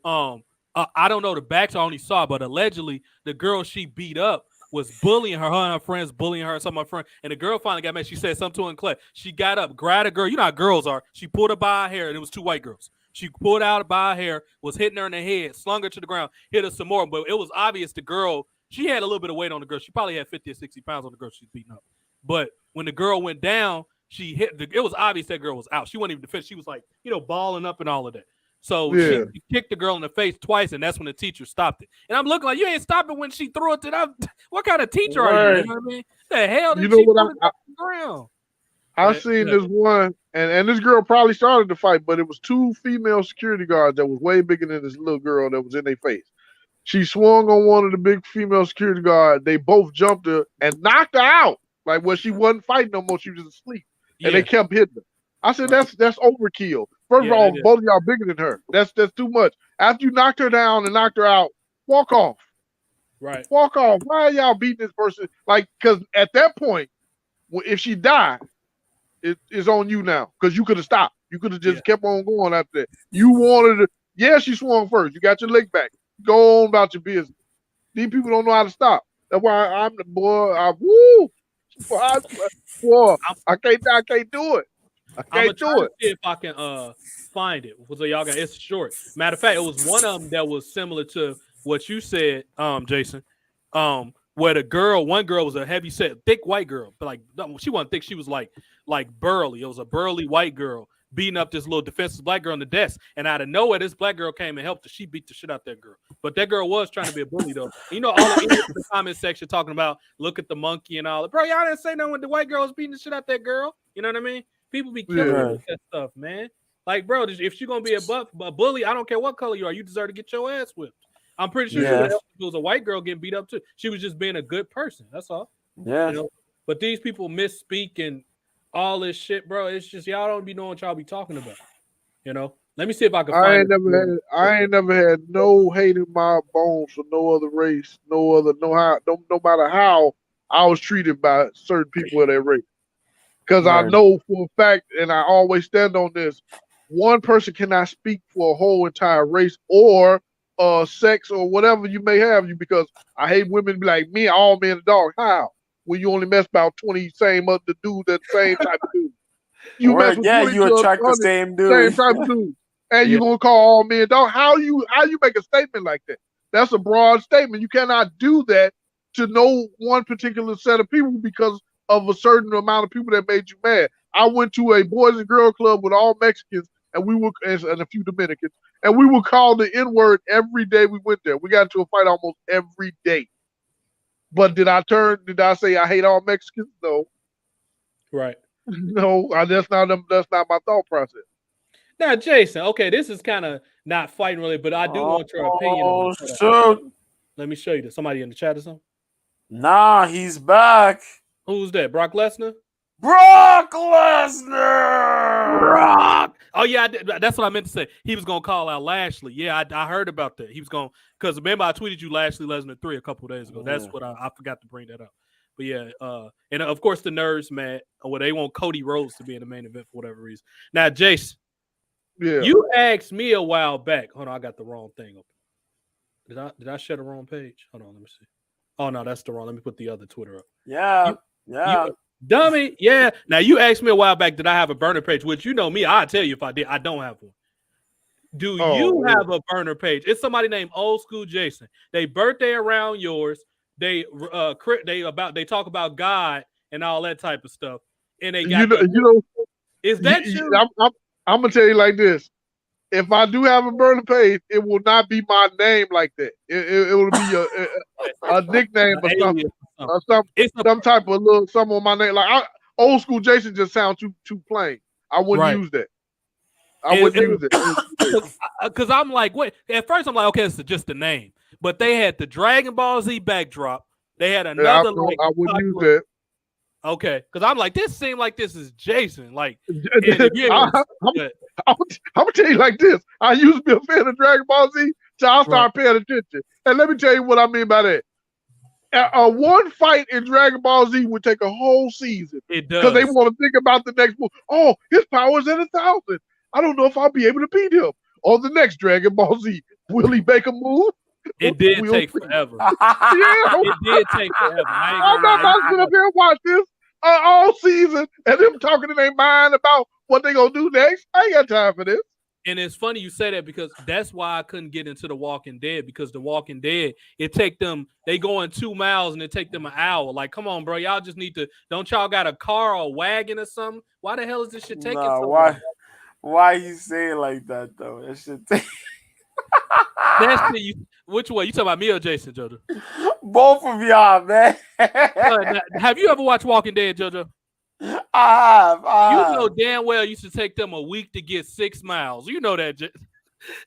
I don't know the backs. I only saw, but allegedly the girl she beat up was bullying her and her friends, bullying her and some of her friends. And the girl finally got mad. She said something to her in class. She got up, grabbed a girl. You know how girls are. She pulled her by her hair, and it was two white girls. She pulled out by her hair, was hitting her in the head, slung her to the ground, hit her some more. But it was obvious the girl, she had a little bit of weight on the girl. She probably had 50 or 60 pounds on the girl she's beating up. But when the girl went down, it was obvious that girl was out. She wasn't even defensive. She was like, balling up and all of that. So she kicked the girl in the face twice, and that's when the teacher stopped it. And I'm looking like, you ain't stopping when she threw it to them. What kind of teacher are you? You know what I mean? The hell did she put it on the ground? I seen this one, and this girl probably started the fight, but it was two female security guards that was way bigger than this little girl that was in their face. She swung on one of the big female security guards. They both jumped her and knocked her out. Like when she wasn't fighting no more, she was asleep. And they kept hitting her. I said, that's overkill. First of all, both of y'all bigger than her. That's too much. After you knocked her down and knocked her out, walk off. Right. Walk off. Why are y'all beating this person? Like, because at that point, if she died, it's on you now. Because you could have stopped. You could have just kept on going after that. You wanted to, she swung first. You got your leg back. Go on about your business. These people don't know how to stop. That's why I'm the boy. I can't do it. I'm gonna try to see if I can find it. So y'all got it's short. Matter of fact, it was one of them that was similar to what you said, Jason. Where one girl was a heavy set, thick white girl, but like she wasn't thick. She was like burly. It was a burly white girl beating up this little defenseless black girl on the desk. And out of nowhere, this black girl came and helped her. She beat the shit out that girl. But that girl was trying to be a bully though. All the comment section talking about look at the monkey and all. Bro, y'all didn't say nothing when the white girl was beating the shit out that girl. You know what I mean? People be killing with that stuff, man. Like, bro, if she's gonna be a bully, I don't care what color you are, you deserve to get your ass whipped. I'm pretty sure she would help if it was a white girl getting beat up too. She was just being a good person. That's all. Yeah. But these people misspeak and all this shit, bro. It's just y'all don't be knowing what y'all be talking about. Let me see if I can find it. I ain't never had no hate in my bones for no other race, no matter how I was treated by certain people of that race. Because I know for a fact, and I always stand on this, one person cannot speak for a whole entire race or sex or whatever you may have you. Because I hate women be like, me, all men and dog. How? When you only mess about 20 same other dudes, that same type of dude. You mess with you attract the same dude. Same type of dude. And you gonna call all men dog. How you make a statement like that? That's a broad statement. You cannot do that to no one particular set of people because of a certain amount of people that made you mad. I went to a boys and girl club with all Mexicans and a few Dominicans, and we would call the N-word every day we went there. We got into a fight almost every day But did I say I hate all Mexicans? No. Right. No, that's not my thought process. Now, Jason, okay, this is kind of not fighting really, but I do want your opinion on it. Shoot. Let me show you this. Somebody in the chat or something? Nah, he's back. Who's that? Brock Lesnar? Brock Lesnar! Brock! Oh, yeah, that's what I meant to say. He was going to call out Lashley. Yeah, I heard about that. He was going to, because remember I tweeted you Lashley Lesnar 3 a couple of days ago. That's what I forgot to bring that up. But yeah, and of course the nerds, man, they want Cody Rhodes to be in the main event for whatever reason. Now, Jason, you asked me a while back. Hold on, I got the wrong thing open. Did I share the wrong page? Hold on, let me see. Oh no, that's the wrong. Let me put the other Twitter up. Yeah. You, dummy. Yeah. Now you asked me a while back, did I have a burner page? Which you know me, I'll tell you if I did. I don't have one. Do you have a burner page? It's somebody named Old School Jason. They birthday around yours. They talk about God and all that type of stuff. And they got is that you? I'm gonna tell you like this. If I do have a burner page, it will not be my name like that. It will be a nickname or something. Some type of little something on my name. Like Old School Jason just sounds too plain. I wouldn't use that. I wouldn't use it. Because I'm like, wait. At first, I'm like, okay, it's just a name. But they had the Dragon Ball Z backdrop. They had another. I wouldn't use that. Okay, because I'm like, this seemed like this is Jason. Like, I'm gonna tell you like this. I used to be a fan of Dragon Ball Z, so I started paying attention. And let me tell you what I mean by that. One fight in Dragon Ball Z would take a whole season. It does. Because they want to think about the next move. Oh, his power's at 1,000. I don't know if I'll be able to beat him. Or the next Dragon Ball Z. Will he make a move? It did take forever. It did take forever. I'm not sitting up here and watch this all season and them talking in their mind about what they gonna do next. I ain't got time for this. And it's funny you say that because that's why I couldn't get into The Walking Dead, because The Walking Dead, they go in 2 miles and it take them an hour. Like, come on, bro. Y'all just need to, don't y'all got a car or a wagon or something? Why the hell is this shit taking so long? Why you say it like that, though? That shit take... Which one? You talking about me or Jason, JoJo? Both of y'all, man. Have you ever watched Walking Dead, JoJo? I have. You know damn well it used to take them a week to get 6 miles. You know that.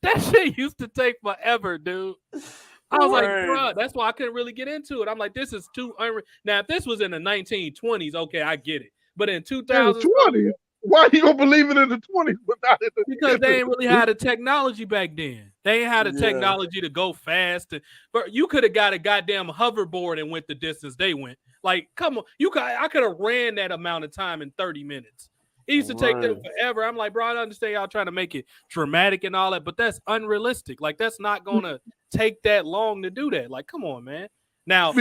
That shit used to take forever, dude. I was like, bro, that's why I couldn't really get into it. I'm like, this is too Now, if this was in the 1920s, okay, I get it. But in 2020, why you gonna believe it in the 20s? But not in the because they ain't really had the technology back then. They ain't had the technology to go fast. But you could have got a goddamn hoverboard and went the distance they went. Like, come on, I could have ran that amount of time in 30 minutes. It used to take them forever. I'm like, bro, I understand y'all trying to make it dramatic and all that, but that's unrealistic. Like, that's not gonna take that long to do that. Like, come on, man. Now,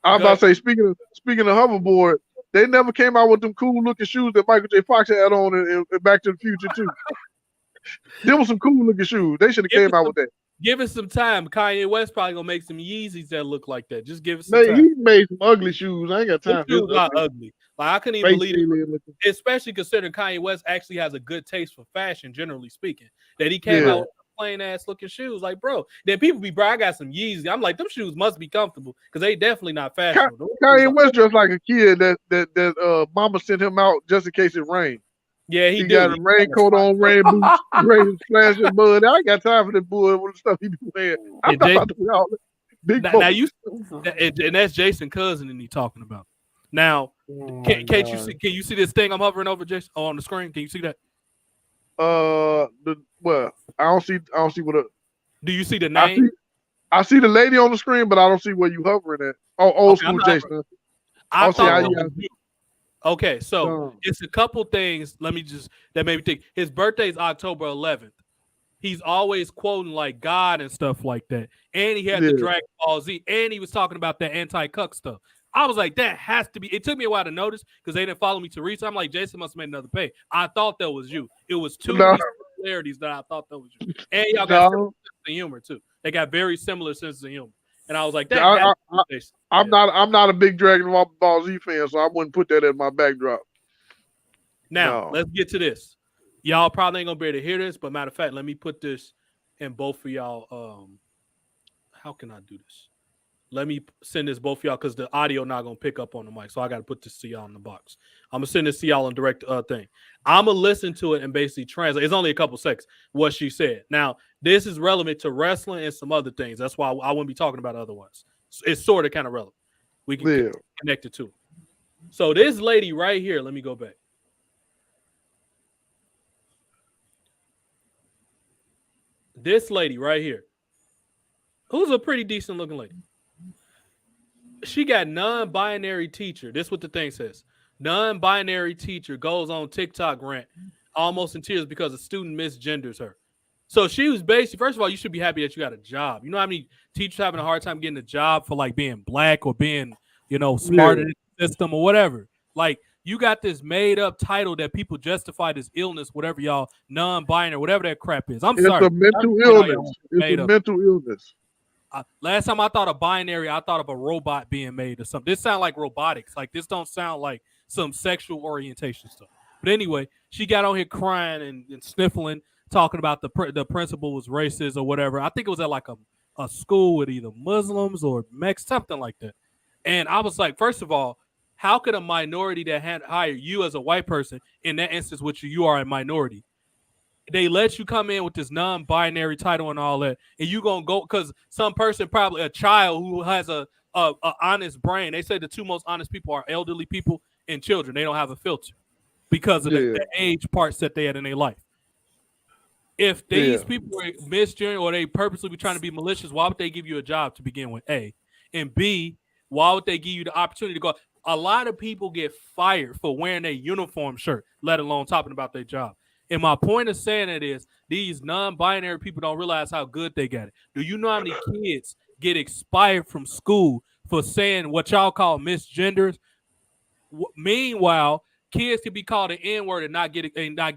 I'm about to say, speaking of hoverboard, they never came out with them cool looking shoes that Michael J. Fox had on in Back to the Future too. There was some cool looking shoes. They should have came out with that. Give it some time. Kanye West probably gonna make some Yeezys that look like that. Just give it some time. He made some ugly shoes. I ain't got time. Them shoes are ugly. Like, I couldn't even believe it, especially considering Kanye West actually has a good taste for fashion, generally speaking. That he came out with plain ass looking shoes. Like, bro, then people be, bro, I got some Yeezy. I'm like, them shoes must be comfortable because they definitely not fashionable. Kanye West dressed like a kid that mama sent him out just in case it rained. Yeah, he got a raincoat on, rain boots, rain splashing mud. I ain't got time for that bull with the stuff he be wearing. I'm not about to be all big. Now you, and that's Jason Cousin and he talking about. Now, can you see this thing I'm hovering over, Jason, on the screen? Can you see that? I don't see what. Do you see the name? I see the lady on the screen, but I don't see where you hovering at. Oh, old school Jason. I thought okay, so it's a couple things. That made me think. His birthday is October 11th. He's always quoting like God and stuff like that. And he had the Dragon Ball Z, and he was talking about that anti-cuck stuff. I was like, that has to be. It took me a while to notice because they didn't follow me to reach. I'm like, Jason must have made another pay. I thought that was you. It was two similarities that I thought that was you. And y'all got similar sense of humor too. They got very similar sense of humor. And I was like, I'm not a big Dragon Ball Z fan, so I wouldn't put that as my backdrop. Now, let's get to this. Y'all probably ain't gonna be able to hear this, but matter of fact, let me put this in both of y'all. How can I do this? Let me send this both of y'all because the audio not gonna pick up on the mic, so I got to put this to y'all in the box. I'm gonna send this to y'all on direct thing. I'm gonna listen to it and basically translate. It's only a couple seconds what she said. Now this is relevant to wrestling and some other things. That's why I wouldn't be talking about other ones. It's sort of kind of relevant. We can connect it to. So this lady right here. Let me go back. This lady right here, who's a pretty decent looking lady. She got non-binary teacher. This is what the thing says. Non-binary teacher goes on TikTok rant almost in tears because a student misgenders her. So she was basically, first of all, you should be happy that you got a job. You know how many teachers having a hard time getting a job for like being black or being, smarter in the system or whatever. Like you got this made up title that people justify this illness, whatever y'all non-binary, whatever that crap is. It's sorry. It's a mental illness. It's a mental illness. Last time I thought of binary, I thought of a robot being made or something. This sounds like robotics. Like this don't sound like some sexual orientation stuff. But anyway, she got on here crying and sniffling, talking about the principal was racist or whatever. I think it was at like a school with either Muslims or Mex, something like that. And I was like, first of all, how could a minority that hire you as a white person, in that instance, which you are a minority, they let you come in with this non-binary title and all that, and you gonna go because some person, probably a child who has a honest brain. They say the two most honest people are elderly people and children. They don't have a filter because of the age parts that they had in their life. If these people were misgendering or they purposely be trying to be malicious, why would they give you a job to begin with? A, and B, why would they give you the opportunity to go? A lot of people get fired for wearing a uniform shirt, let alone talking about their job. And my point of saying it is these non-binary people don't realize how good they got it. Do you know how many kids get expired from school for saying what y'all call misgenders? Meanwhile, kids can be called an N-word and not get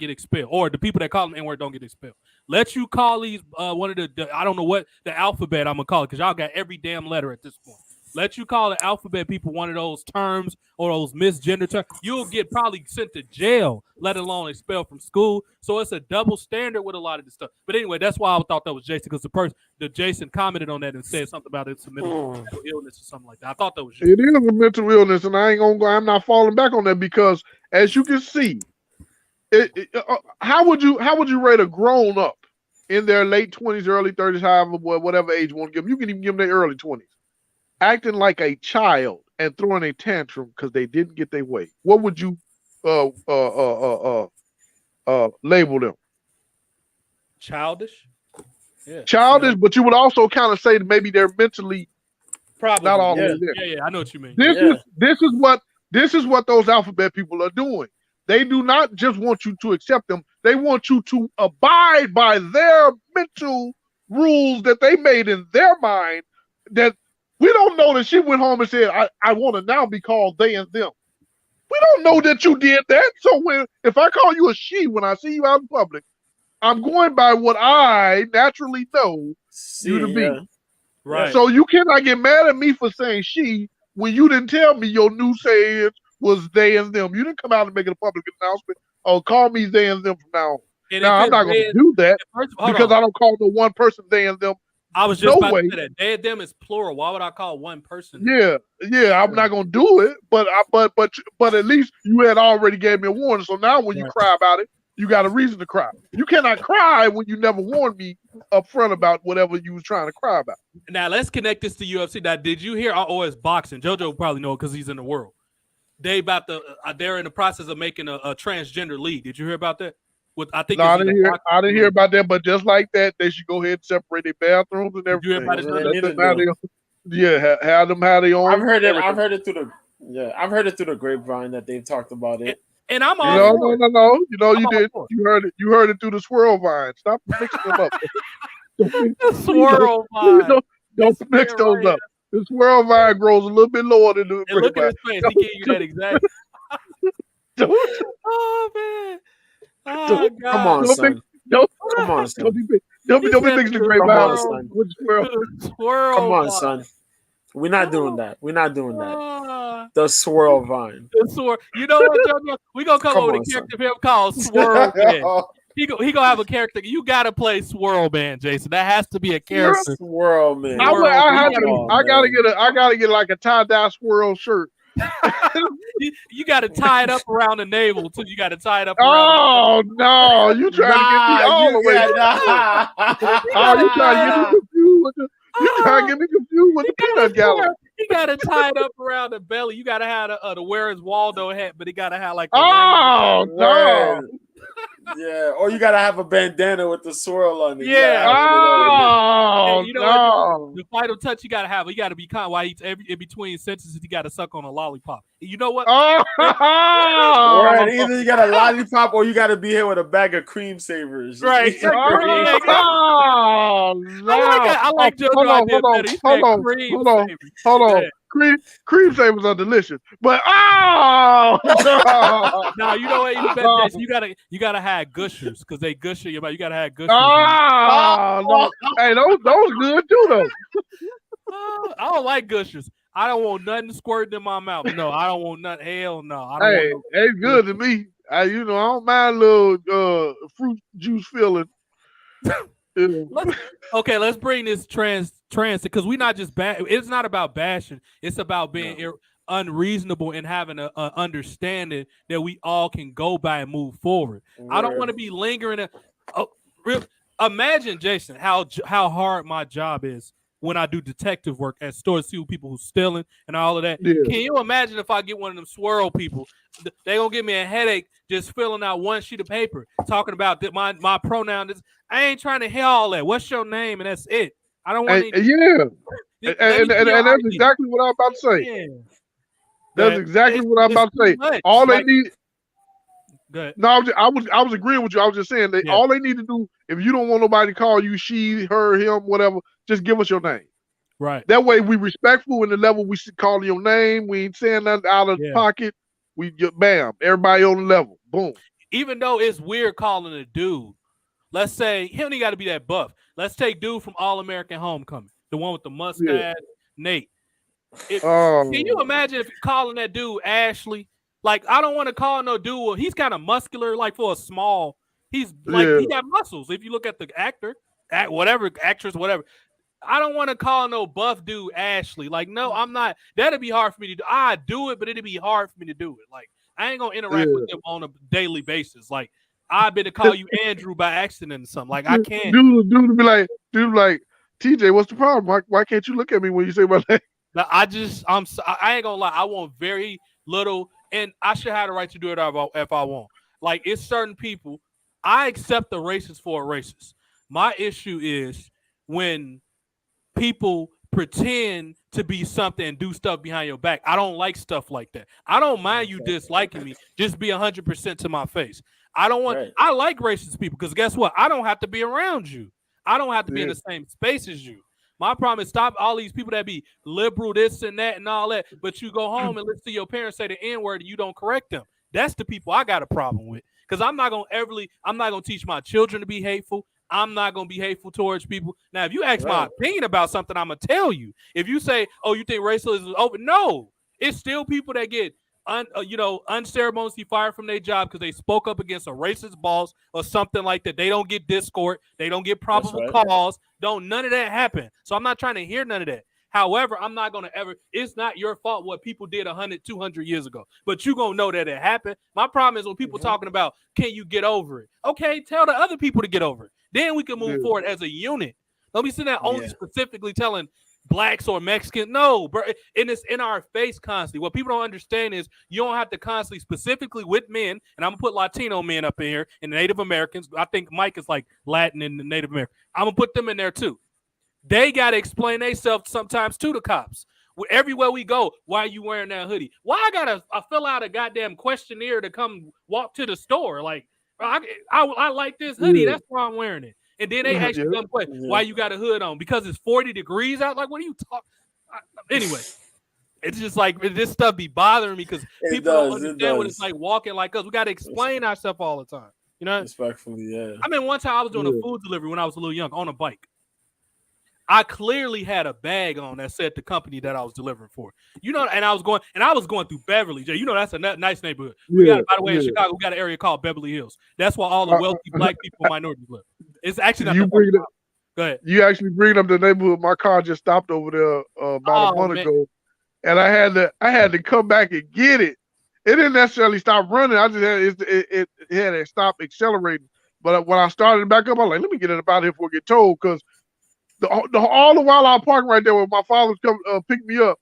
expelled, or the people that call them N-word don't get expelled. Let you call these one of the I don't know what the alphabet I'm gonna call it because y'all got every damn letter at this point. Let you call the alphabet people one of those terms or those misgender terms, you'll get probably sent to jail, let alone expelled from school. So it's a double standard with a lot of this stuff. But anyway, that's why I thought that was Jason, because the Jason commented on that and said something about it's a mental illness or something like that. I thought that was Jason. It is a mental illness, and I'm not falling back on that because, as you can see, how would you rate a grown up in their late 20s, early 30s, however, whatever age you want to give them? You can even give them their early 20s. Acting like a child and throwing a tantrum because they didn't get their way. What would you label them? Childish. Yeah. Childish, but you would also kind of say that maybe they're mentally probably not all the way there. Yeah, I know what you mean. This is what those alphabet people are doing. They do not just want you to accept them. They want you to abide by their mental rules that they made in their mind. That we don't know that she went home and said, I want to now be called they and them. We don't know that you did that. So if I call you a she when I see you out in public, I'm going by what I naturally know you to be. Right. So you cannot get mad at me for saying she when you didn't tell me your new saying was they and them. You didn't come out and make a public announcement or call me they and them from now on. Now, I'm not going to do that because I don't call no one person they and them. I was just about to say that. They and them is plural. Why would I call one person? Yeah, I'm not going to do it, but at least you had already gave me a warning. So now when you cry about it, you got a reason to cry. You cannot cry when you never warned me up front about whatever you was trying to cry about. Now, let's connect this to UFC. Now, did you hear, it's boxing. JoJo will probably know because he's in the world. They're in the process of making a transgender league. Did you hear about that? I didn't hear about that, but just like that, they should go ahead and separate their bathrooms and everything. Have them how they own. I've heard it through the grapevine that they've talked about it. And I'm all no. You did. You heard it through the swirl vine. Stop mixing them up. The swirl vine. Don't mix those up. The swirl vine grows a little bit lower than the grapevine. Look at his face. He gave you that exact. Oh man. Oh, God. Come on, son. Don't be mixing the grapevine with swirl. Come on, son. We're not doing that. The swirl vine. The swirl. You know what, JoJo? We're going to come over with a character of him called Swirl. He gonna have a character. You gotta play Swirl Man, Jason. That has to be a character. Swirl Man. I gotta get like a tie-dye swirl shirt. You got to tie it up around the navel too. You got to tie it up. Oh no! You trying to get me all the way? You trying to get me confused with the? You trying to get me confused with the peanut gallery? You got to tie it up around the belly. You got to have the Where's Waldo hat, but he got to have like. Oh no! Yeah, or you gotta have a bandana with the swirl on it. Yeah. Oh you know no! The final touch you gotta have. You gotta be kind. While he's in between sentences, you gotta suck on a lollipop. You know what? Or either you got a lollipop or you gotta be here with a bag of cream savers. Right. Oh no! I like JoJo. Hold on. Cream savers are delicious, but no, you know what? You gotta have gushers because they gusher your mouth. You gotta have gushers. No. Hey, those good too though. I don't like gushers. I don't want nothing squirting in my mouth. No, I don't want nothing. Hell no. It's good to me. I don't mind a little fruit juice filling. Let's bring this transit because we're not just it's not about bashing. It's about being unreasonable and having an understanding that we all can go by and move forward. Word. I don't want to be lingering. Imagine, Jason, how hard my job is when I do detective work at stores, see people who's stealing and all of that. Yeah. Can you imagine if I get one of them swirl people? They gonna give me a headache just filling out one sheet of paper talking about my pronoun. I ain't trying to hear all that. What's your name? And that's it. I don't want to. Yeah. And that's exactly what I'm about to say. Yeah. That's exactly what I'm about to say. Much. All they need. Good. No, I was agreeing with you. I was just saying that all they need to do, if you don't want nobody to call you she, her, him, whatever, just give us your name. Right. That way we respectful in the level we calling your name. We ain't saying nothing out of pocket. We just bam, everybody on the level. Boom. Even though it's weird calling a dude, let's say he only got to be that buff. Let's take dude from All American Homecoming, the one with the mustache, Nate. Can you imagine if calling that dude Ashley? Like, I don't want to call no dude. He's kind of muscular, like for a small. He's like he got muscles. If you look at the actress, whatever. I don't want to call no buff dude Ashley. Like, no, I'm not. That'd be hard for me to do. I do it, but it'd be hard for me to do it. Like, I ain't gonna interact with them on a daily basis. Like, I've been to call you Andrew by accident or something. Like, I can't. Dude be like, TJ, what's the problem? Why can't you look at me when you say my name? I ain't gonna lie. I want very little, and I should have the right to do it if I want. Like, it's certain people. I accept the racist for a racist. My issue is when people pretend to be something and do stuff behind your back. I don't like stuff like that. I don't mind you disliking me. Just be 100% to my face. I don't want. Right. I like racist people because guess what? I don't have to be around you. I don't have to be in the same space as you. My problem is stop all these people that be liberal, this and that and all that, but you go home and listen to your parents say the N-word and you don't correct them. That's the people I got a problem with. Because I'm not gonna teach my children to be hateful. I'm not gonna be hateful towards people. Now, if you ask my opinion about something, I'm gonna tell you. If you say, "Oh, you think racism is over?" No, it's still people that get unceremoniously fired from their job because they spoke up against a racist boss or something like that. They don't get discord. They don't get probable cause. None of that happen. So I'm not trying to hear none of that. However, I'm not going to ever, it's not your fault what people did 100, 200 years ago, but you're going to know that it happened. My problem is when people talking about, can you get over it? Okay, tell the other people to get over it. Then we can move forward as a unit. Don't be sitting there only specifically telling blacks or Mexicans. No, bro, and it's in our face constantly. What people don't understand is you don't have to constantly, specifically with men, and I'm going to put Latino men up in here and Native Americans. I think Mike is like Latin and Native American. I'm going to put them in there too. They got to explain themselves sometimes to the cops. Everywhere we go, why are you wearing that hoodie? Why I got to fill out a goddamn questionnaire to come walk to the store? Like, I like this hoodie. That's why I'm wearing it. And then they ask you dumb question, why you got a hood on? Because it's 40 degrees out? Like, what are you talking? Anyway, it's just like this stuff be bothering me because people don't understand what it's like walking like us. We got to explain ourselves all the time. You know? Respectfully, yeah. I mean, one time I was doing a food delivery when I was a little young on a bike. I clearly had a bag on that said the company that I was delivering for. And I was going through Beverly. Jay, that's a nice neighborhood. We got, by the way, in Chicago, we got an area called Beverly Hills. That's where all the wealthy black people and minorities live. It's actually not Go ahead. You actually bring up the neighborhood. My car just stopped over there about a month ago, and I had to come back and get it. It didn't necessarily stop running. I just had it had to stop accelerating. But when I started it back up, I was like, let me get it about here before I get towed, because all the while I was parking right there when my father was coming pick me up,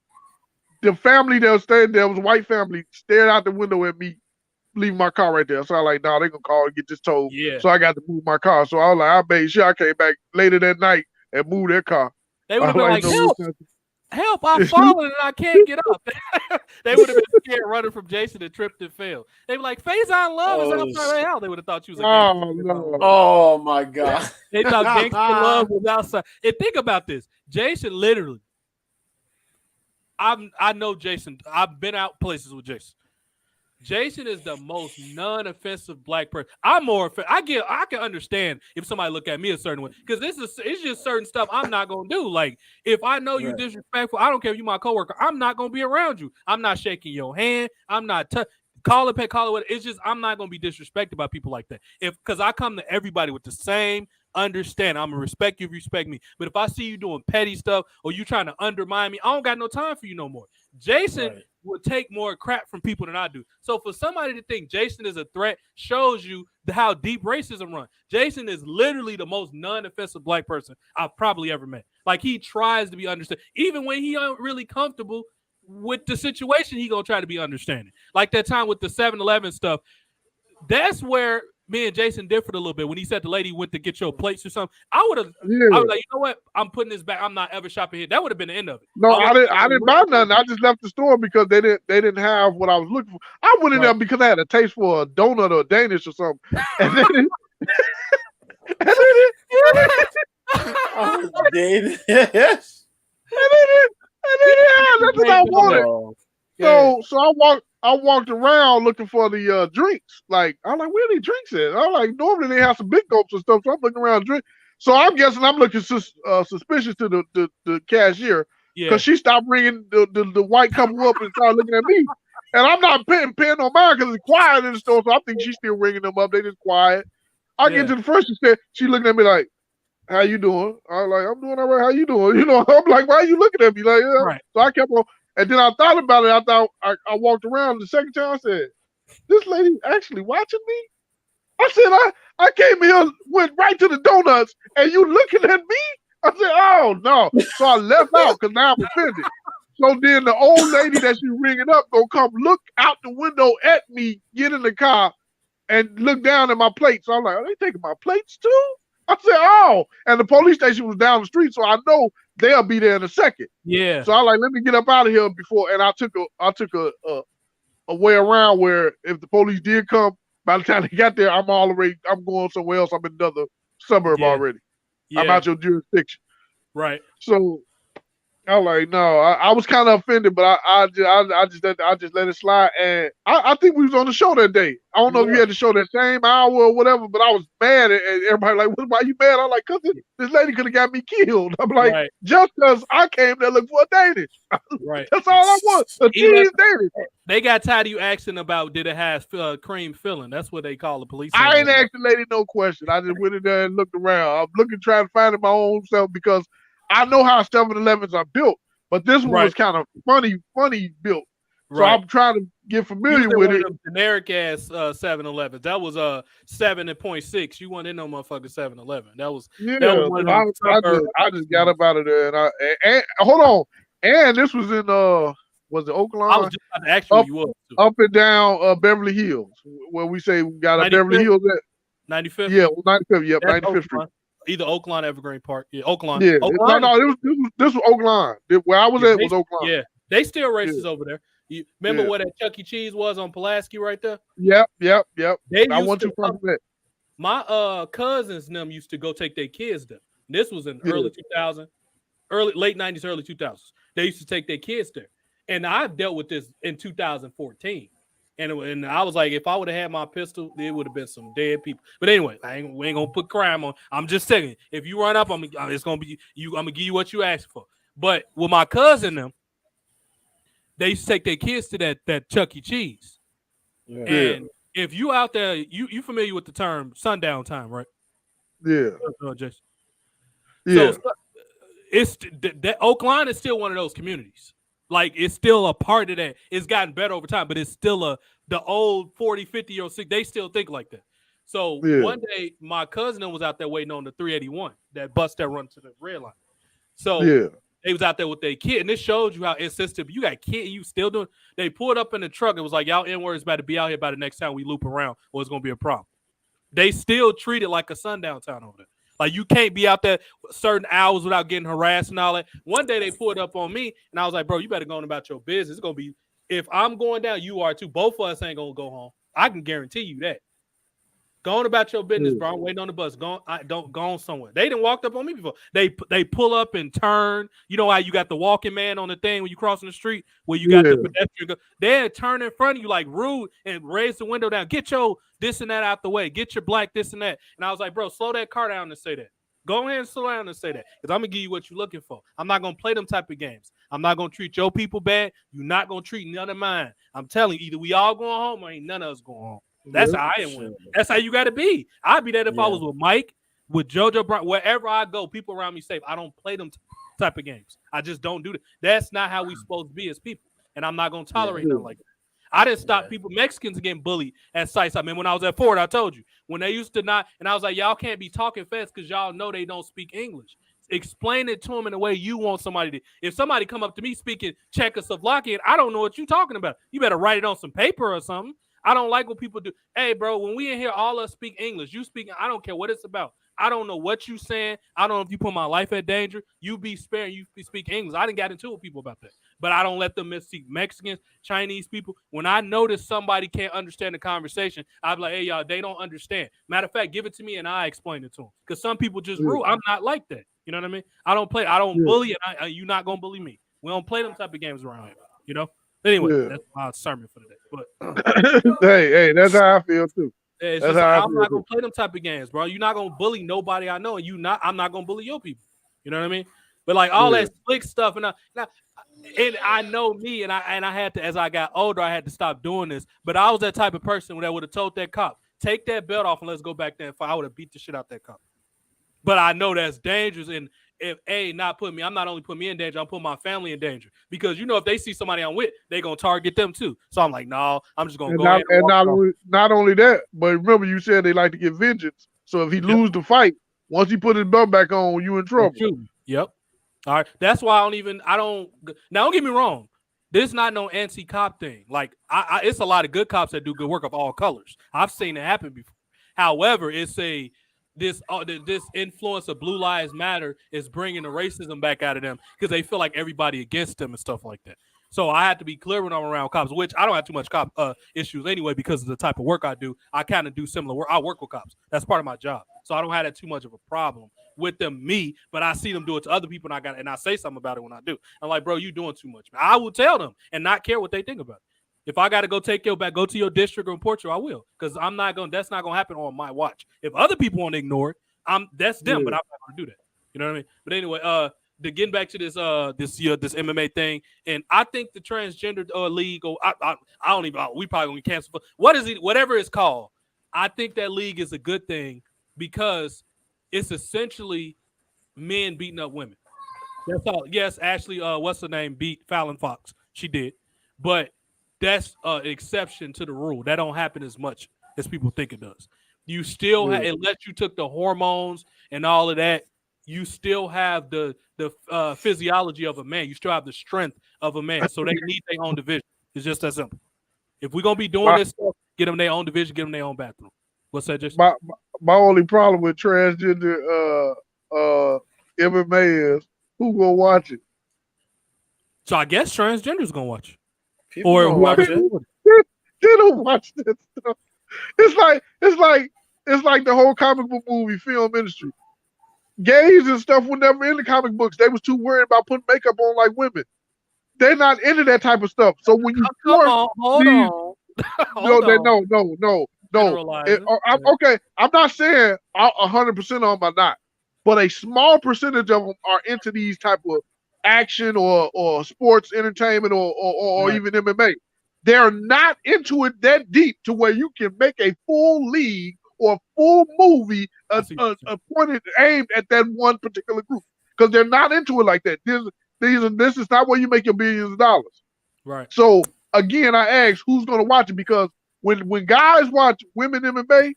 the family that was staying there was a white family, stared out the window at me leaving my car right there. So I was like, nah, they're gonna call and get this towed. Yeah. So I got to move my car. So I was like, I made sure I came back later that night and moved their car. They would have been like, help, I've fallen and I can't get up. They would have been scared running from Jason and tripped and fell. They were like, Faison Love is outside the house. They would have thought you was a gangster. No. Oh my God. They thought Gangster Love was outside. And think about this. Jason literally, I know Jason. I've been out places with Jason. Jason is the most non-offensive black person. I'm more I can understand if somebody look at me a certain way, because it's just certain stuff I'm not gonna do. Like, if I know you disrespectful, I don't care if you my coworker, I'm not gonna be around you. I'm not shaking your hand. I'm not call it what. It's just I'm not gonna be disrespected by people like that. Because I come to everybody with the same understand. I'm gonna respect you if you respect me. But if I see you doing petty stuff or you trying to undermine me, I don't got no time for you no more. Jason would take more crap from people than I do. So for somebody to think Jason is a threat shows you how deep racism runs. Jason is literally the most non-offensive black person I've probably ever met. Like, he tries to be understood. Even when he ain't really comfortable with the situation, he gonna try to be understanding. Like that time with the 7-Eleven stuff. That's where me and Jason differed a little bit. When he said the lady went to get your plates or something, I was like, you know what? I'm putting this back. I'm not ever shopping here. That would have been the end of it. No, I didn't buy nothing. I just left the store because they didn't have what I was looking for. I went in there because I had a taste for a donut or a Danish or something. And then Danish. That's what I wanted. So I walked around looking for the drinks. Like, I'm like, where are these drinks at? I'm like, normally they have some big gulps and stuff. So I'm looking around drinks. So I'm guessing I'm looking suspicious to the cashier, because she stopped ringing the white couple up and started looking at me. And I'm not paying no mind because it's quiet in the store. So I think she's still ringing them up. They just quiet. I get to the first, she looking at me like, how you doing? I was like, I'm doing all right. How you doing? You know, I'm like, why are you looking at me? Like, yeah. So I kept on. And then I thought about it. I walked around the second time. I said, this lady actually watching me? I said, I came here, went right to the donuts, and you looking at me? I said, oh, no. So I left out because now I'm offended. So then the old lady that she ringing up gonna come look out the window at me, get in the car, and look down at my plates. So I'm like, are they taking my plates too? I said, oh. And the police station was down the street, so I know they'll be there in a second. Yeah. So I like, let me get up out of here before. And I took a way around where if the police did come, by the time they got there, I'm going somewhere else. I'm in another suburb already. Yeah. I'm out your jurisdiction. Right. So I was like, no, I was kind of offended, but I just let it slide. And I think we was on the show that day. I don't know if you had the show that same hour or whatever, but I was mad at everybody. Like, why you mad? I'm like, because this lady could have got me killed. I'm like, just because I came there looking for a Danish. Right. That's all I want. A cheese Danish. They got tired of you asking about did it have cream filling. That's what they call the police. I ain't asked the lady no question. I just went in there and looked around. I'm looking, trying to find it my own self, because I know how 7-Elevens are built, but this one was kind of funny built. So I'm trying to get familiar with it. Generic ass 7-Elevens. That was 7.6. You weren't in no motherfucking 7-Eleven. That was I just got up out of there and hold on. And this was in was it Oakland? I was just about to ask you where you was too. Up and down Beverly Hills, where we say we got a Beverly Hills at 95th. Yeah, 95th. Yep, 95th Street. Either Oakland, Evergreen Park. Yeah, Oakland. Yeah, Oakland? no, this was Oakland. Where I was at was Oakland. Yeah, they still racist over there. You remember where that Chuck E. Cheese was on Pulaski right there? Yep. I want to from that. My cousins and them used to go take their kids there. This was in early 2000, late 90s, early 2000s. They used to take their kids there. And I've dealt with this in 2014. And I was like, if I would have had my pistol, there would have been some dead people. But anyway, we ain't gonna put crime on. I'm just saying, if you run up, it's gonna be you. I'm gonna give you what you asked for. But with my cousin, them, they used to take their kids to that Chuck E. Cheese. Yeah. And if you out there, you familiar with the term sundown time, right? Yeah. Jason. Yeah. So it's that Oak Line is still one of those communities. Like, it's still a part of that. It's gotten better over time, but it's still the old 40, 50-year-old sick. They still think like that. So one day, my cousin was out there waiting on the 381, that bus that runs to the red line. So they was out there with their kid, and this shows you how insensitive. You got kid, you still doing. They pulled up in the truck. It was like, y'all N-words about to be out here by the next time we loop around, or it's gonna be a problem. They still treat it like a sundown town over there. Like, you can't be out there certain hours without getting harassed and all that. One day they pulled up on me, and I was like, bro, you better go on about your business. It's going to be, if I'm going down, you are too. Both of us ain't going to go home. I can guarantee you that. Go on about your business, bro. I'm waiting on the bus. Go on somewhere. They didn't walk up on me before. They pull up and turn. You know how you got the walking man on the thing when you crossing the street, where you got the pedestrian. They turn in front of you like rude and raise the window down. Get your this and that out the way. Get your black this and that. And I was like, bro, slow that car down and say that. Go ahead and slow down and say that, because I'm gonna give you what you're looking for. I'm not gonna play them type of games. I'm not gonna treat your people bad. You're not gonna treat none of mine. I'm telling you, either we all going home or ain't none of us going home. That's how I am. That's how you got to be. I'd be that if I was with Mike, with JoJo Brown, wherever I go, people around me safe. I don't play them type of games. I just don't do that. That's not how we supposed to be as people, and I'm not gonna tolerate nothing like that. I didn't stop people. Mexicans getting bullied at sites. I mean, when I was at Ford, I told you when they used to not, and I was like, y'all can't be talking fast because y'all know they don't speak English. Explain it to them in the way you want somebody to. If somebody come up to me speaking Czechoslovakian, I don't know what you're talking about. You better write it on some paper or something. I don't like what people do. Hey, bro, when we in here, all us speak English. You speak, I don't care what it's about. I don't know what you saying. I don't know if you put my life at danger. You be sparing. You speak English. I didn't get into it with people about that. But I don't let them misspeak. Mexicans, Chinese people. When I notice somebody can't understand the conversation, I'm like, hey, y'all, they don't understand. Matter of fact, give it to me and I explain it to them. Because some people just rude. I'm not like that. You know what I mean? I don't bully, and you're not going to bully me. We don't play them type of games around here, you know? Anyway, that's my sermon for today. But hey, that's how I feel too. It's just I'm not gonna play them type of games, bro. You're not gonna bully nobody I know, and I'm not gonna bully your people. You know what I mean? But like all that slick stuff, and I know me, and I had to, as I got older, I had to stop doing this. But I was that type of person that would have told that cop, take that belt off and let's go back there and fight. I would have beat the shit out that cop. But I know that's dangerous, and if I'm not only putting me in danger, I'm putting my family in danger. Because if they see somebody I'm with, they're gonna target them too. So I'm like, no, I'm just gonna go ahead and not only that, but remember you said they like to get vengeance. So if he lose the fight, once he put his belt back on, you in trouble. Yep. All right. That's why now don't get me wrong. This is not no anti-cop thing. Like it's a lot of good cops that do good work of all colors. I've seen it happen before. However, it's this influence of Blue Lives Matter is bringing the racism back out of them because they feel like everybody against them and stuff like that. So I have to be clear when I'm around cops, which I don't have too much cop issues anyway because of the type of work I do. I kind of do similar work. I work with cops. That's part of my job. So I don't have that too much of a problem with them, but I see them do it to other people, and I say something about it when I do. I'm like, bro, you doing too much, man. I will tell them and not care what they think about it. If I got to go take your back, go to your district or report you, I will. Because that's not going to happen on my watch. If other people want to ignore it, that's them, but I'm not going to do that. You know what I mean? But anyway, getting back to this MMA thing, and I think the transgender league, I don't even, we probably going to cancel. What is it? Whatever it's called, I think that league is a good thing because it's essentially men beating up women. That's all. Yes, Ashley, what's her name, beat Fallon Fox. She did. But that's an exception to the rule. That don't happen as much as people think it does. You still unless you took the hormones and all of that, you still have the physiology of a man. You still have the strength of a man. So they need their own division. It's just that simple. If we're gonna be doing this stuff, get them their own division, get them their own bathroom. What's that? Just my only problem with transgender MMA is who gonna watch it. So I guess transgender's gonna watch it. People or whoever they don't watch this stuff. It's like the whole comic book movie film industry. Gays and stuff were never in the comic books. They was too worried about putting makeup on like women. They're not into that type of stuff. So when you hold on. No. Okay, I'm not saying 100% of them are not, but a small percentage of them are into these type of action or sports entertainment or Right. even MMA. They're not into it that deep to where you can make a full league or full movie pointed aimed at that one particular group, because they're not into it like that. This is not where you make your billions of dollars. Right. So again, I ask, who's going to watch it? Because when guys watch women MMA,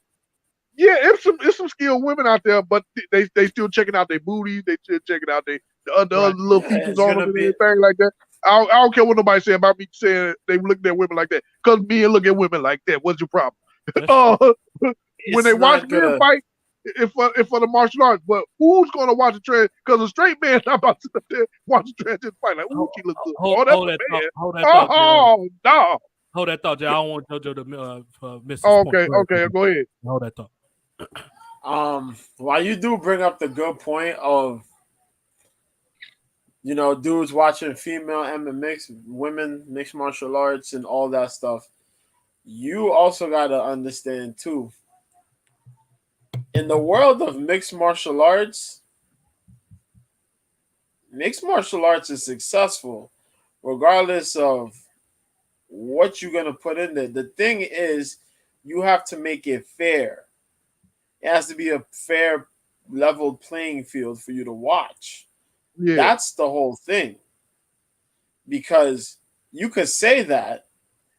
yeah, it's some skilled women out there, but they still checking out their booties, they still checking out the other little features on them and everything like that. I don't care what nobody say about me saying they look at women like that, because men look at women like that. What's your problem? When they watch men fight, if for the martial arts, but who's going to watch a trans? Because a straight man not about to sit up there watch a transgender fight like, ooh, he looks good. Hold that thought. Hold that thought, Jay. I don't want JoJo to miss. Okay, go ahead. Hold that thought. While you do bring up the good point of, dudes watching female MMA, women mixed martial arts and all that stuff, you also got to understand too, in the world of mixed martial arts is successful regardless of what you're going to put in there. The thing is, you have to make it fair. It has to be a fair, leveled playing field for you to watch. Yeah. That's the whole thing. Because you could say that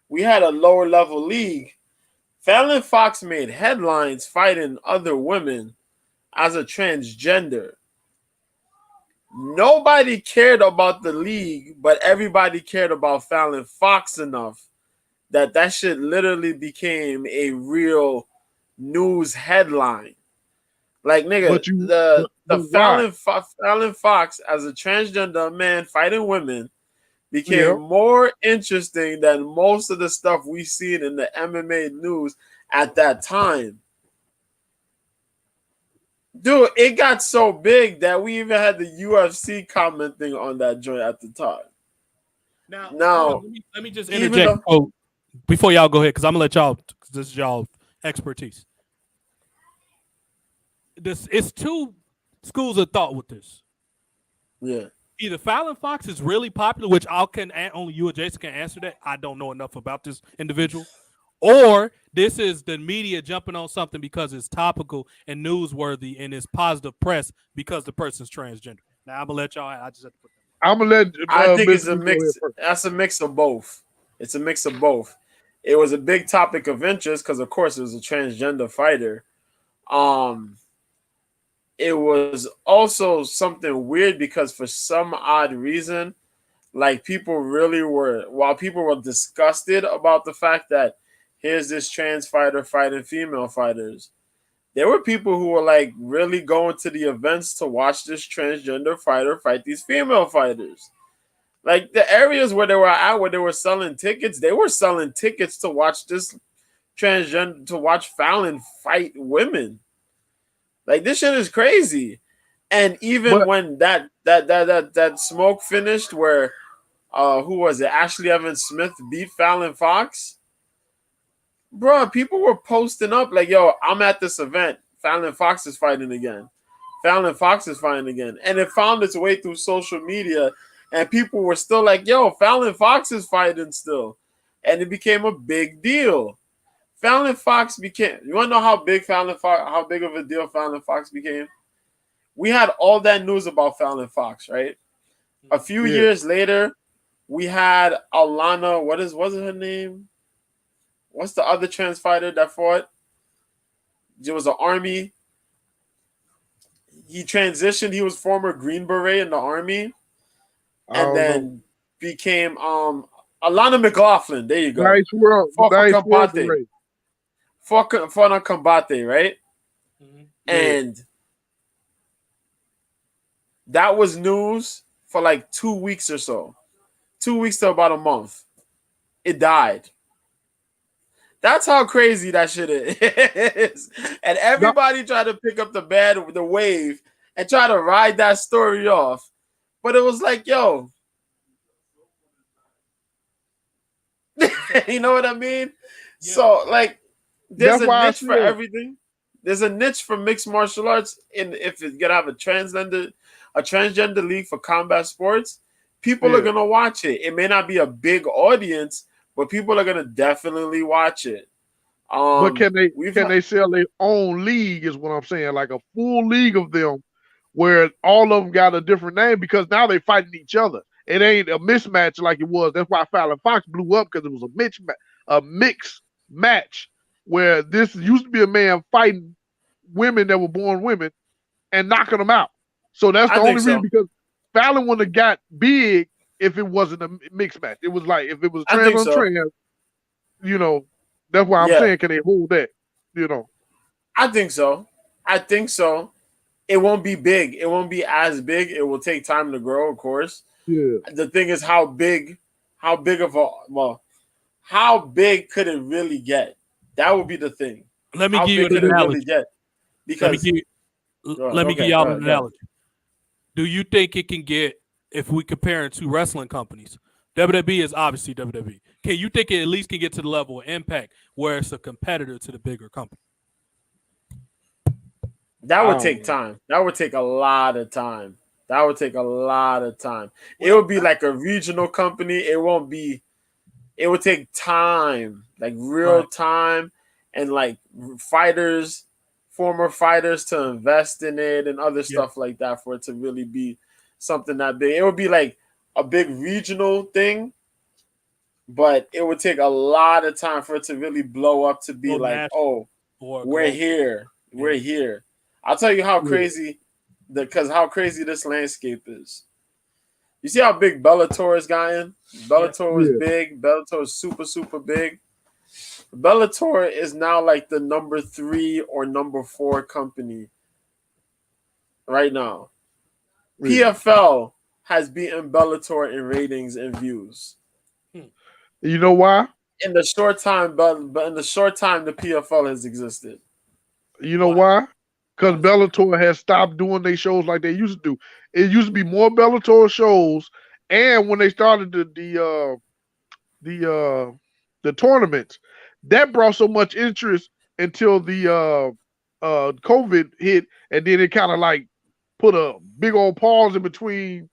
we had a lower level league. Fallon Fox made headlines fighting other women as a transgender. Nobody cared about the league, but everybody cared about Fallon Fox enough that shit literally became a real news headline. Like, nigga, Fallon Fox as a transgender man fighting women became more interesting than most of the stuff we seen in the MMA news at that time. Dude, it got so big that we even had the UFC commenting on that joint at the time. Now let me just interject before y'all go ahead, because I'm gonna let y'all, because this is y'all expertise. It's two schools of thought with this. Yeah. Either Fallon Fox is really popular, which only you or Jason can answer that. I don't know enough about this individual. Or this is the media jumping on something because it's topical and newsworthy and it's positive press because the person's transgender. Now I'm gonna let y'all. I just have to put that. I'm gonna let. I think it's a mix. That's a mix of both. It's a mix of both. It was a big topic of interest because, of course, it was a transgender fighter. It was also something weird because for some odd reason, like people were disgusted about the fact that here's this trans fighter fighting female fighters, there were people who were like really going to the events to watch this transgender fighter fight these female fighters. Like the areas where they were at, where they were selling tickets, they were selling tickets to watch this transgender, to watch Fallon fight women. Like this shit is crazy. And even when that smoke finished, where who was it? Ashley Evans Smith beat Fallon Fox. Bro, people were posting up like, yo, I'm at this event. Fallon Fox is fighting again. Fallon Fox is fighting again. And it found its way through social media. And people were still like, yo, Fallon Fox is fighting still. And it became a big deal. Fallon Fox became, you want to know how big of a deal Fallon Fox became? We had all that news about Fallon Fox, right? A few years later, we had Alana, what was her name? What's the other trans fighter that fought? It was an army. He transitioned. He was former Green Beret in the army. And then became Alana McLaughlin. There you go. Nice world. For Combate, right? Mm-hmm. And that was news for like 2 weeks or so. 2 weeks to about a month. It died. That's how crazy that shit is. And everybody tried to pick up the wave and try to ride that story off. But it was like, yo. You know what I mean? Yeah. So like, there's a niche for everything. There's a niche for mixed martial arts. And if you're gonna have a transgender league for combat sports, people are gonna watch it. It may not be a big audience, but people are gonna definitely watch it. But can they sell their own league? Is what I'm saying, like a full league of them, where all of them got a different name because now they fighting each other. It ain't a mismatch like it was. That's why Fallon Fox blew up, because it was a mixed match where this used to be a man fighting women that were born women and knocking them out. So that's the only reason, because Fallon wouldn't have got big if it wasn't a mixed match. It was like if it was trans on trans, you know. That's why I'm saying, can they hold that? You know, I think so. It won't be big. It won't be as big. It will take time to grow, of course. Yeah. The thing is, how big could it really get? That would be the thing. Let me give you an analogy. Because let me give y'all an analogy. Do you think it can get, if we compare it to wrestling companies? WWE is obviously WWE. Can you think it at least can get to the level of Impact where it's a competitor to the bigger company? That would take time. That would take a lot of time. It would be like a regional company. It would take time, like real time, and like former fighters to invest in it and other stuff like that for it to really be something that big. It would be like a big regional thing, but it would take a lot of time for it to really blow up to be like, we're here. I'll tell you how crazy, how crazy this landscape is. You see how big Bellator has gotten? Bellator was big. Bellator is super, super big. Bellator is now like the number 3 or number 4 company right now. PFL has beaten Bellator in ratings and views. You know why? In the short time, but in the short time the PFL has existed. You know why? Because Bellator has stopped doing their shows like they used to do. It used to be more Bellator shows, and when they started the tournaments, that brought so much interest until the COVID hit, and then it kind of like put a big old pause in between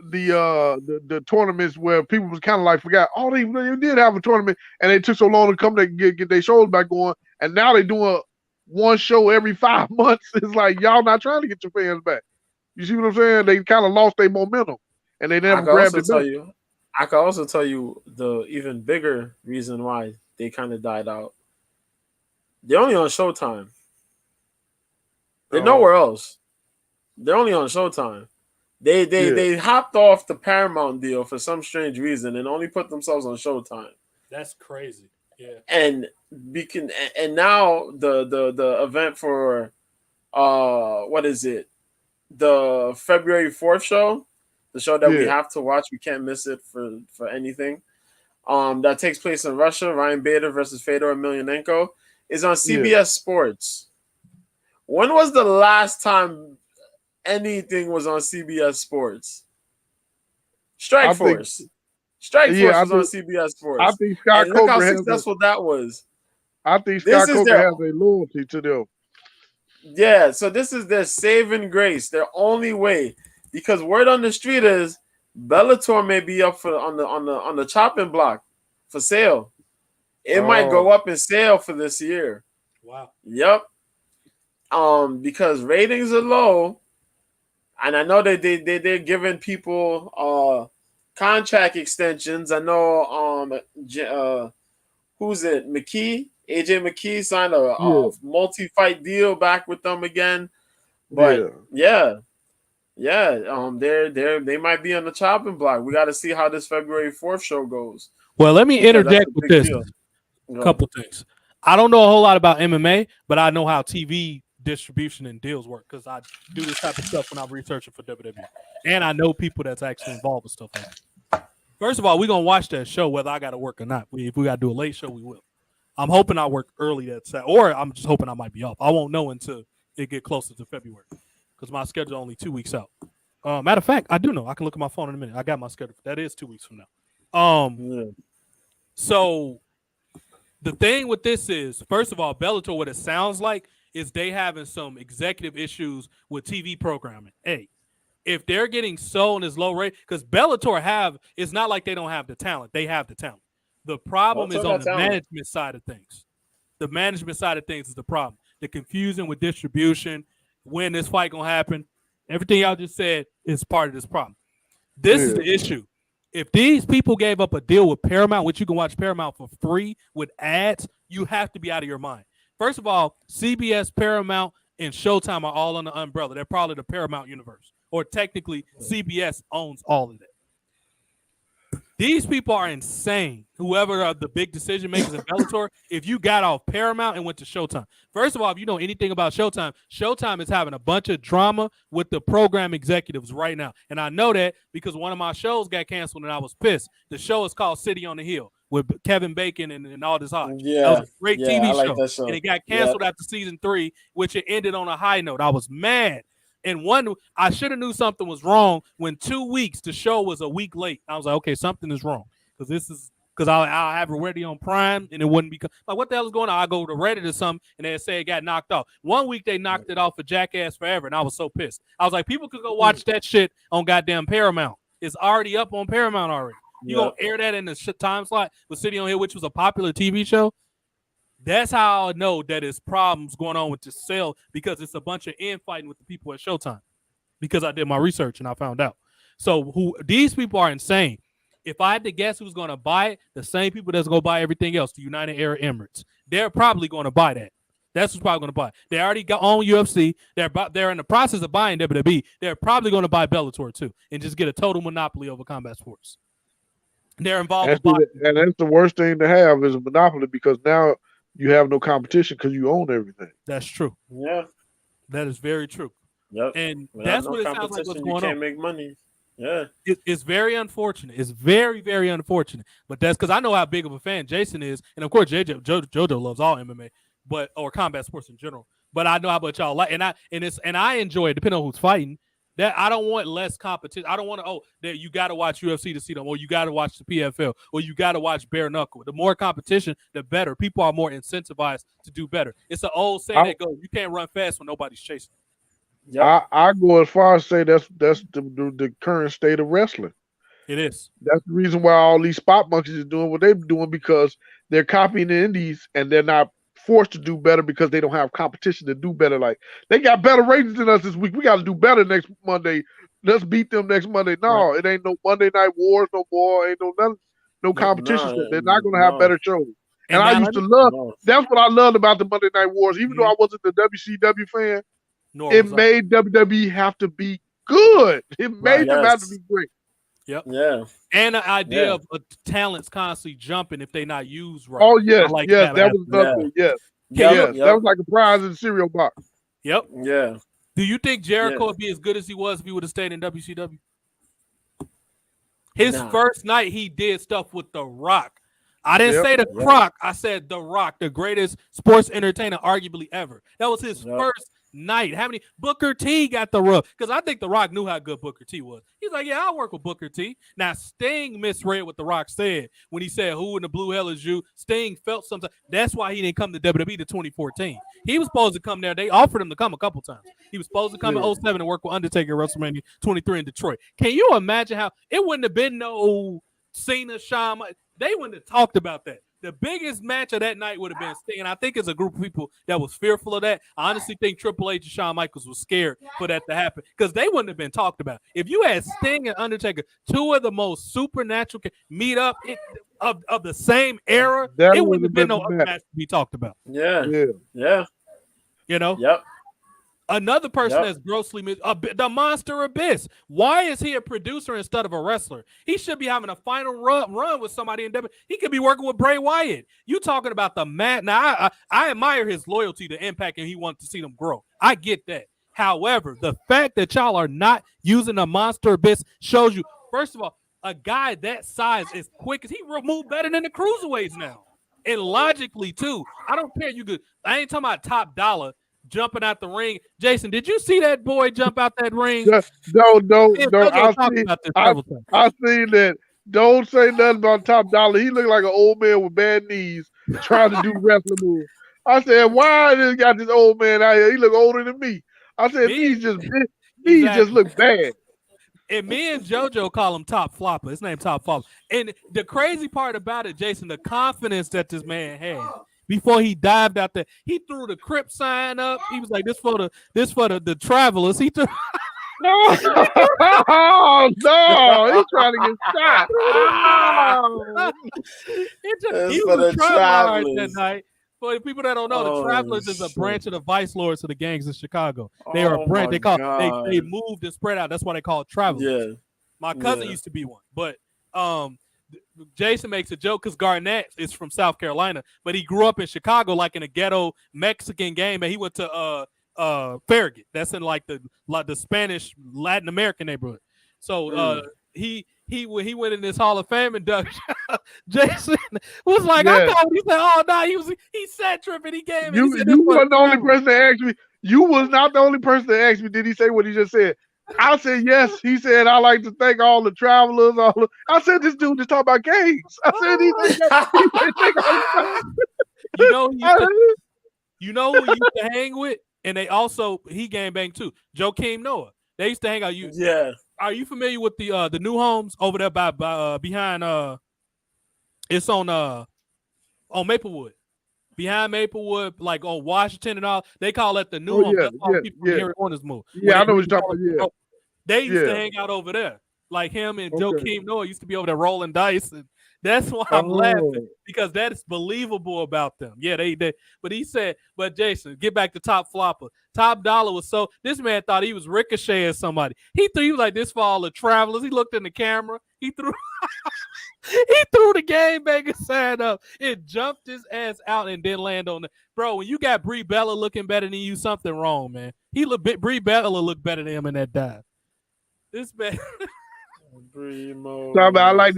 the tournaments, where people was kind of like forgot, they did have a tournament, and they took so long to come to get their shows back going, and now they doing one show every 5 months. It's like, y'all not trying to get your fans back. You see what I'm saying? They kind of lost their momentum, and they never grabbed it back. I can also tell you the even bigger reason why they kind of died out. They're only on Showtime. They're nowhere else. They're only on Showtime. They hopped off the Paramount deal for some strange reason and only put themselves on Showtime. That's crazy. Yeah. And now the event for what is it? The February 4th show, the show that we have to watch. We can't miss it for anything. That takes place in Russia. Ryan Bader versus Fedor Emelianenko is on CBS Sports. When was the last time anything was on CBS Sports? Strike Force was on CBS Sports. I think Scott Coker, look how successful that was. I think Scott Coker has a loyalty to them. Yeah, so this is their saving grace, their only way, because word on the street is Bellator may be up for on the chopping block for sale. It might go up in sale for this year. Wow. Yep. Because ratings are low, and I know that they're giving people contract extensions. I know who's it? AJ McKee signed a multi-fight deal back with them again. But they might be on the chopping block. We got to see how this February 4th show goes. Well, let me interject with this. A couple things. I don't know a whole lot about MMA, but I know how TV distribution and deals work because I do this type of stuff when I'm researching for WWE, and I know people that's actually involved with stuff like that. First of all, we're gonna watch that show whether I got to work or not. If we got to do a late show, we will. I'm hoping I work early that Saturday, or I'm just hoping I might be off. I won't know until it get closer to February because my schedule only 2 weeks out. Matter of fact, I do know. I can look at my phone in a minute. I got my schedule. That is 2 weeks from now. So the thing with this is, first of all, Bellator, what it sounds like is they having some executive issues with TV programming. Hey, if they're getting sold as low rate, because Bellator it's not like they don't have the talent. They have the talent. The problem is on the management side of things. The management side of things is the problem. The confusion with distribution, when this fight gonna happen, everything y'all just said is part of this problem. This is the issue. If these people gave up a deal with Paramount, which you can watch Paramount for free with ads, you have to be out of your mind. First of all, CBS, Paramount, and Showtime are all on the umbrella. They're probably the Paramount universe. Or technically, CBS owns all of it. These people are insane. Whoever are the big decision makers in Bellator, if you got off Paramount and went to Showtime. First of all, if you know anything about Showtime, Showtime is having a bunch of drama with the program executives right now. And I know that because one of my shows got canceled and I was pissed. The show is called City on the Hill with Kevin Bacon and all this Hodge. Yeah, that was a great TV like that show. And it got canceled after season 3, which it ended on a high note. I was mad. And I should have knew something was wrong when 2 weeks the show was a week late. I was like, okay, something is wrong because I'll have it ready on Prime and it wouldn't be like what the hell is going on? I go to Reddit or something and they say it got knocked off. 1 week they knocked it off for Jackass Forever and I was so pissed. I was like, people could go watch that shit on goddamn Paramount. It's already up on Paramount already. You gonna air that in the time slot with City on Hill, which was a popular TV show? That's how I know that it's problems going on with the sale because it's a bunch of infighting with the people at Showtime because I did my research and I found out. So these people are insane. If I had to guess who's going to buy it, the same people that's going to buy everything else, the United Arab Emirates, they're probably going to buy that. That's who's probably going to buy it. They already got on UFC. They're in the process of buying WWE. They're probably going to buy Bellator too and just get a total monopoly over combat sports. They're involved. And that's the worst thing to have is a monopoly because now you have no competition because you own everything. That's true. Yeah. That is very true. Yep. And that's what it sounds like what's going on. You can't make money. Yeah. It's very unfortunate. It's very, very unfortunate. But that's because I know how big of a fan Jason is. And of course, JoJo loves all MMA, or combat sports in general. But I know how much y'all like. And I enjoy it, depending on who's fighting. That I don't want less competition. I don't want that you got to watch UFC to see them, or you got to watch the PFL, or you got to watch bare knuckle. The more competition, the better. People are more incentivized to do better. It's an old saying that goes, "You can't run fast when nobody's chasing." Yep. I go as far as say that's the current state of wrestling. It is. That's the reason why all these spot monkeys are doing what they're doing because they're copying the indies and they're not forced to do better because they don't have competition to do better. Like they got better ratings than us this week. We got to do better next Monday. Let's beat them next Monday. No, It ain't no Monday Night Wars no more. Ain't no competition. They're not going to have better shows. And I used to love. That's what I loved about the Monday Night Wars. Even though I wasn't the WCW fan, it made WWE have to be good. It made them have to be great. Yep. Yeah. And the idea of talents constantly jumping if they're not used right. Oh yes, that was nothing. Yes. That was like a prize in the cereal box. Yep. Yeah. Do you think Jericho would be as good as he was if he would have stayed in WCW? His first night, he did stuff with The Rock. I didn't say The Croc. I said The Rock, the greatest sports entertainer arguably ever. That was his first night. How many Booker T got the rub? Because I think The Rock knew how good Booker T was. He's like, yeah, I'll work with Booker T. Now, Sting misread what The Rock said when he said, who in the blue hell is you? Sting felt something. That's why he didn't come to WWE to 2014. He was supposed to come there. They offered him to come a couple times. He was supposed to come in 07 and work with Undertaker at WrestleMania 23 in Detroit. Can you imagine how it wouldn't have been no Cena, Shawn? They wouldn't have talked about that. The biggest match of that night would have been Sting, and I think it's a group of people that was fearful of that. I honestly think Triple H and Shawn Michaels was scared for that to happen because they wouldn't have been talked about. If you had Sting and Undertaker, two of the most supernatural meet up of the same era, it wouldn't have been no other match to be talked about. Yeah. You know? Yep. Another person that's grossly the Monster Abyss. Why is he a producer instead of a wrestler? He should be having a final run with somebody in WWE. He could be working with Bray Wyatt. You talking about the man? Now, I admire his loyalty to Impact, and he wants to see them grow. I get that. However, the fact that y'all are not using a Monster Abyss shows you, first of all, a guy that size is quick. He moved better than the cruiserweights now, and logically too. I don't care. I ain't talking about top dollar. Jumping out the ring. Jason, did you see that boy jump out that ring? No. I seen that Don't say nothing about Top Dollar. He looked like an old man with bad knees trying to do wrestling moves. I said, why this got this old man out here? He look older than me. I said, knees just look bad. And me and JoJo call him Top Flopper. His name Top Flopper. And the crazy part about it, Jason, the confidence that this man had before he dived out there, he threw the Crip sign up. He was like, "This for the travelers." He threw. No, no, he's trying to get shot. Oh. He was a traveler that night. For the people that don't know, the Travelers is a branch of the Vice Lords of the gangs in Chicago. They are a branch. They moved and spread out. That's why they call it Travelers. Yeah. My cousin used to be one, but Jason makes a joke because Garnett is from South Carolina, but he grew up in Chicago, like in a ghetto Mexican gang. And he went to Farragut. That's in like the Spanish Latin American neighborhood. So he went in this Hall of Fame induction. Jason was like, I thought he said, "Oh no, he said tripping." He gave me. You weren't the only person that asked me. You was not the only person that asked me. Did he say what he just said? I said yes. He said, "I like to thank all the travelers." I said, "This dude just talk about gangs." I said, You know who he used to hang with, and he gang banged too. Joakim Noah. They used to hang out. Are you familiar with the new homes over there by behind it's on Maplewood, behind Maplewood, like on Washington and all? They call it the new home. That's all people from Harry Horner's move. Yeah, I know what you're talking about. They used to hang out over there. Like him and Joakim Noah used to be over there rolling dice, and that's why I'm laughing, because that is believable about them. Yeah, they. But he said, but Jason, get back to Top Flopper. Top Dollar was this man thought he was ricocheting somebody. He was like, this for all the travelers. He looked in the camera. He threw the game banger sign up. It jumped his ass out and didn't land on the bro. When you got Brie Bella looking better than you, something wrong, man. Brie Bella looked better than him in that dive. This man. I like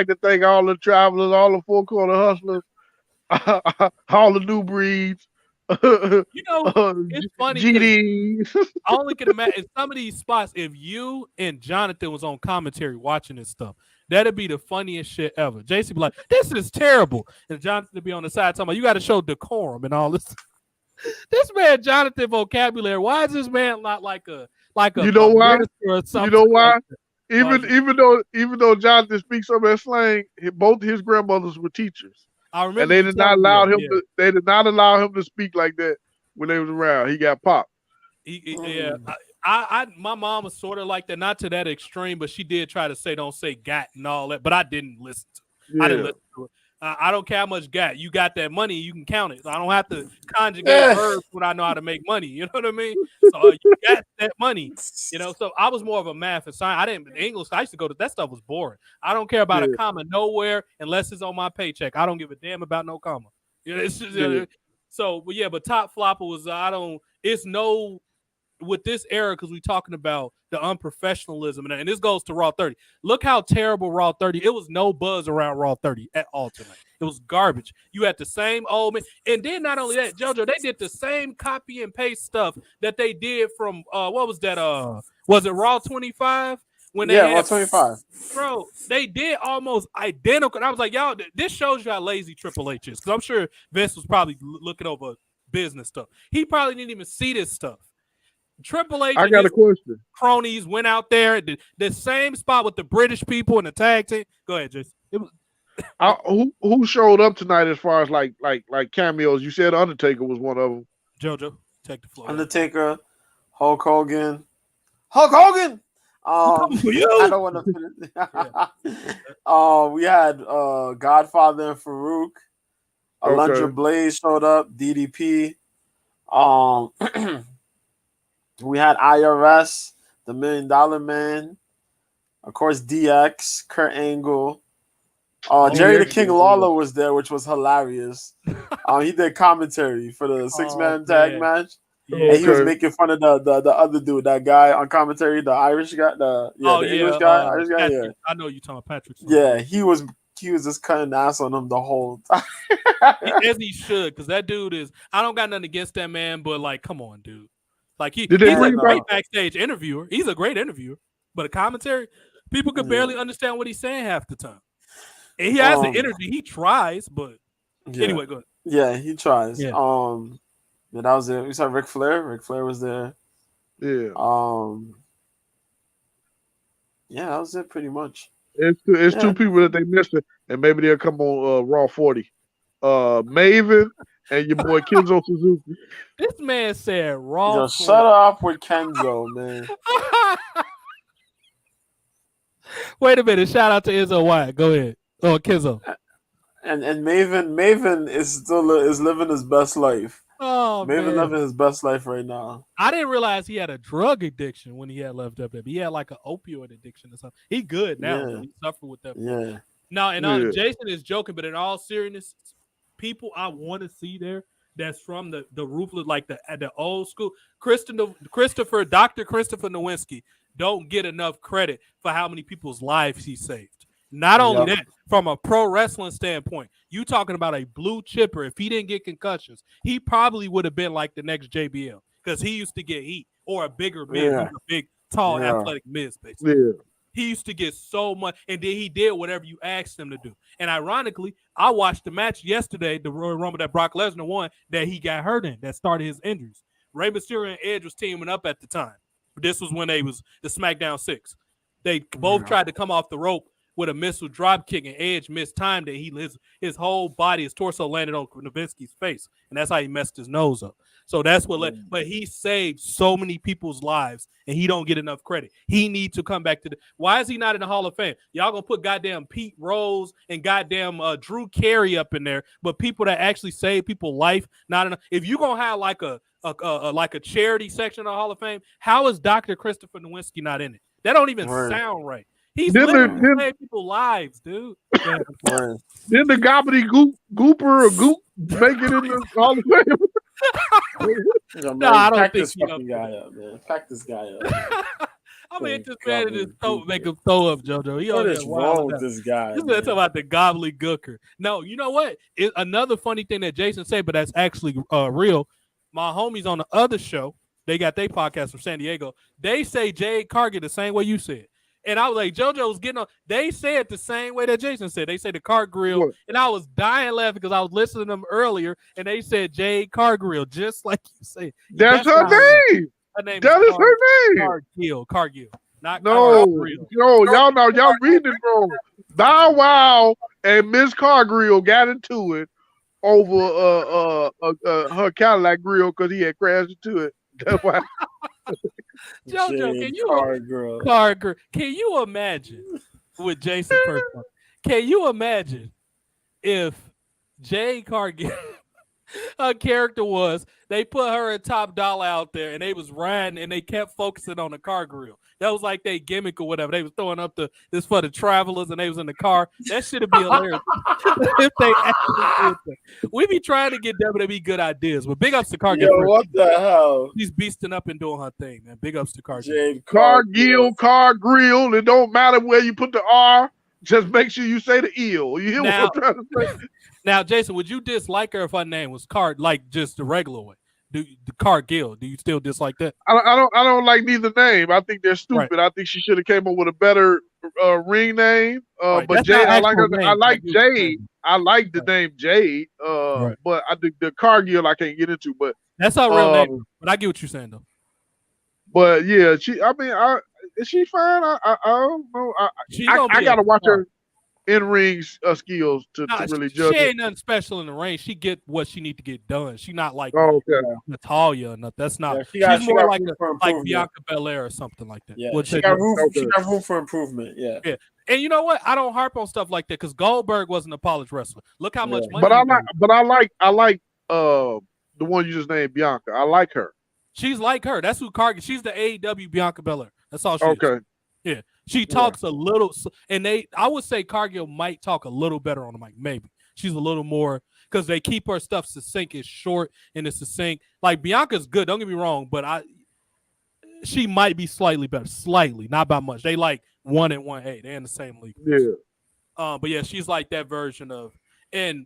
to thank all the travelers, all the four corner hustlers, all the new breeds. It's funny. GD. I only can imagine in some of these spots, if you and Jonathan was on commentary watching this stuff, that'd be the funniest shit ever. Jason be like, "This is terrible," and Jonathan would be on the side talking about, "You got to show decorum and all this." This man, Jonathan vocabulary. Why is this man not like a You know why? Or something? You know why? Even though Jonathan speaks some of that slang, both his grandmothers were teachers. I remember, and they did not allow him. They did not allow him to speak like that when they was around. He got popped. My mom was sort of like that, not to that extreme, but she did try to say, "Don't say gat" and all that. But I didn't listen to it. Yeah. I didn't listen to it. I don't care how much gat you got. That money, you can count it. So I don't have to conjugate verbs when I know how to make money. You know what I mean? So you got that money. So I was more of a math and science. I didn't English. I used to go to that stuff was boring. I don't care about a comma nowhere unless it's on my paycheck. I don't give a damn about no comma. It's just, so, but Top Flopper was It's no. With this era, because we're talking about the unprofessionalism, and this goes to Raw 30. Look how terrible Raw 30. It was no buzz around Raw 30 at all tonight. It was garbage. You had the same old man, and then not only that, JoJo, they did the same copy and paste stuff that they did from what was that? Was it Raw 25? When they Raw 25. Bro, they did almost identical. And I was like, y'all, this shows you how lazy Triple H is, because I'm sure Vince was probably looking over business stuff. He probably didn't even see this stuff. Triple H. I got a question. Cronies went out there, the same spot with the British people and the tag team. Go ahead, Jason. Who showed up tonight as far as like cameos? You said Undertaker was one of them. JoJo, take the floor. Undertaker, Hulk Hogan. I don't want to finish. We had Godfather and Farouk. Alundra Blaze showed up. DDP. We had IRS, the $1 Million Man, of course DX, Kurt Angle, Jerry the King Lawler was there, which was hilarious. He did commentary for the 6-man tag match, and he was making fun of the other dude, that guy on commentary, the Irish guy, the English guy, Irish guy. Patrick, I know you're talking about Patrick. Yeah, he was just cutting ass on him the whole time. As he should, because that dude is. I don't got nothing against that man, but like, come on, dude. Like he's a great backstage interviewer. He's a great interviewer, but a commentary, People could barely understand what he's saying half the time. And he has the energy. He tries, but anyway, go ahead. Yeah, he tries. Yeah. That was it. We saw Ric Flair. Ric Flair was there. Yeah. Yeah, that was it pretty much. It's two people that they missed it, and maybe they'll come on Raw 40. Maven and your boy Kenzo Suzuki. This man said Raw. Yo, shut up with Kenzo, man. Wait a minute. Shout out to Izzo Wyatt. Go ahead. Oh, Kenzo. And Maven is living his best life. Oh, Maven living his best life right now. I didn't realize he had a drug addiction when he had left WWE. He had like an opioid addiction or something. He good now. Yeah. He suffered with that. Yeah. No, and Jason is joking, but in all seriousness, people I want to see there that's from the ruthless, like the old school. Dr. Christopher Nowinski don't get enough credit for how many people's lives he saved. Not only that, from a pro wrestling standpoint, you talking about a blue chipper. If he didn't get concussions, he probably would have been like the next JBL because he used to get heat or a bigger Miz, a big, tall, athletic Miz, basically. Yeah. He used to get so much, and then he did whatever you asked him to do. And ironically, I watched the match yesterday, the Royal Rumble that Brock Lesnar won, that he got hurt in, that started his injuries. Rey Mysterio and Edge was teaming up at the time. This was when they was the SmackDown 6. They both tried to come off the rope with a missile drop kick, and Edge missed time that his whole body, his torso landed on Nowinski's face, and that's how he messed his nose up. So that's what but he saved so many people's lives, and he don't get enough credit. He needs to come back to why is he not in the Hall of Fame? Y'all gonna put goddamn Pete Rose and goddamn Drew Carey up in there, but people that actually save people's life, not enough. If you're gonna have like a charity section of the Hall of Fame, how is Dr. Christopher Nowinski not in it? That don't even sound right. He's literally saving people's lives, dude. Then the gobbledygook gooper or goop make it in the Hall of Fame. No, I don't Pack think this fucking guy up, man. Pack this guy up. I'm gonna hit this man in his throat, make him throw up, JoJo. What is wrong with this guy? This is talking about the gobbledygooker. No, you know what? Another funny thing that Jason said, but that's actually real. My homies on the other show, they got their podcast from San Diego. They say Jade Cargill the same way you said. And I was like, JoJo was getting on. They said the same way that Jason said. They say the car grill. And I was dying laughing because I was listening to them earlier. And they said Jade Car Grill, just like you said. That's her name. Her name that is her name. Cargill. Not no, y'all know, y'all reading it wrong. Bow Wow and Miss Cargill got into it over her Cadillac grill because he had crashed into it. That's why. JoJo, can you imagine with Jason first? Can you imagine if Jade Cargill, her character was, they put her at top dollar out there and they was riding and they kept focusing on the car grill. That was like their gimmick or whatever. They was throwing up this for the travelers and they was in the car. That should be hilarious if they actually did that. We be trying to get WWE good ideas, but big ups to Cargill. Yo, what the hell? She's beasting up and doing her thing, man. Big ups to Cargill. Cargill, car grill. It don't matter where you put the R. Just make sure you say the eel. You hear what I'm trying to say? Now, Jason, would you dislike her if her name was like just the regular way? The Cargill, do you still dislike that? I don't like neither name. I think they're stupid. Right. I think she should have came up with a better ring name. Right. But Jade, I like her. I like Jade. I like the name Jade. But I think the Cargill I can't get into. But that's her real name. But I get what you're saying though. But yeah, is she fine? I don't know. I gotta watch her in-ring skills to really judge. She ain't nothing special in the ring. She get what she need to get done. She not like Natalia or nothing. That's not. Yeah, she's more like Bianca Belair or something like that. Yeah, she got room for improvement. Yeah. And you know what? I don't harp on stuff like that because Goldberg wasn't a polished wrestler. Look how much money. But I like the one you just named, Bianca. I like her. She's like her. That's who Cargill. She's the AEW Bianca Belair. That's all she is. Yeah. She talks a little, and I would say Cargill might talk a little better on the mic. Maybe she's a little more because they keep her stuff succinct. It's short and it's succinct. Like Bianca's good. Don't get me wrong, but she might be slightly better, slightly, not by much. They like 1 and 1A. They're in the same league. Yeah. But yeah, she's like that version of. And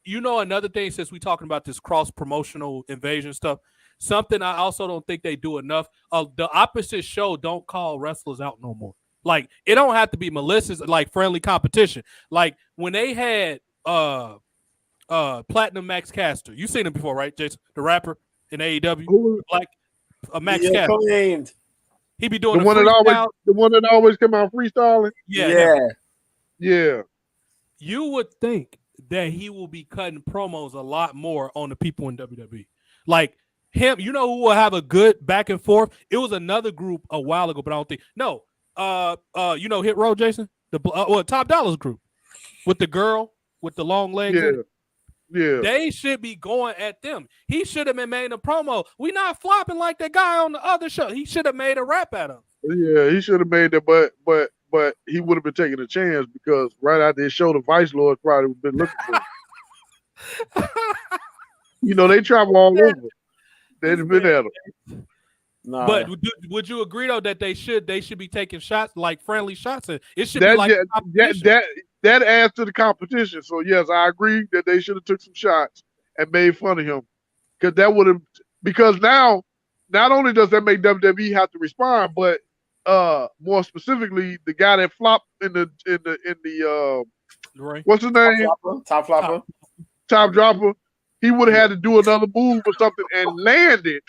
you know, another thing since we talking about this cross promotional invasion stuff. Something I also don't think they do enough. The opposite show don't call wrestlers out no more. Like it don't have to be malicious, like friendly competition. Like when they had Platinum Max Caster. You seen him before, right, Jason? The rapper in AEW, Black Max Caster. Co-named. He be doing the one that always come out freestyling. Yeah. You would think that he will be cutting promos a lot more on the people in WWE. Like him, you know who will have a good back and forth? It was another group a while ago, but I don't think you know Hit Row, Jason? The Top Dollars group with the girl with the long legs. Yeah. They should be going at them. He should have been made a promo. We not flopping like that guy on the other show. He should have made a rap at him. Yeah, he should have made that, but he would have been taking a chance because right after his show, the Vice Lord probably would have been looking for him. You know, they travel all over. They've been at him. Nah. But would you agree though that they should be taking shots, like friendly shots, and it should be like that adds to the competition. So yes, I agree that they should have took some shots and made fun of him because now not only does that make WWE have to respond, but more specifically the guy that flopped in the what's his name? Top dropper. He would have had to do another move or something and land it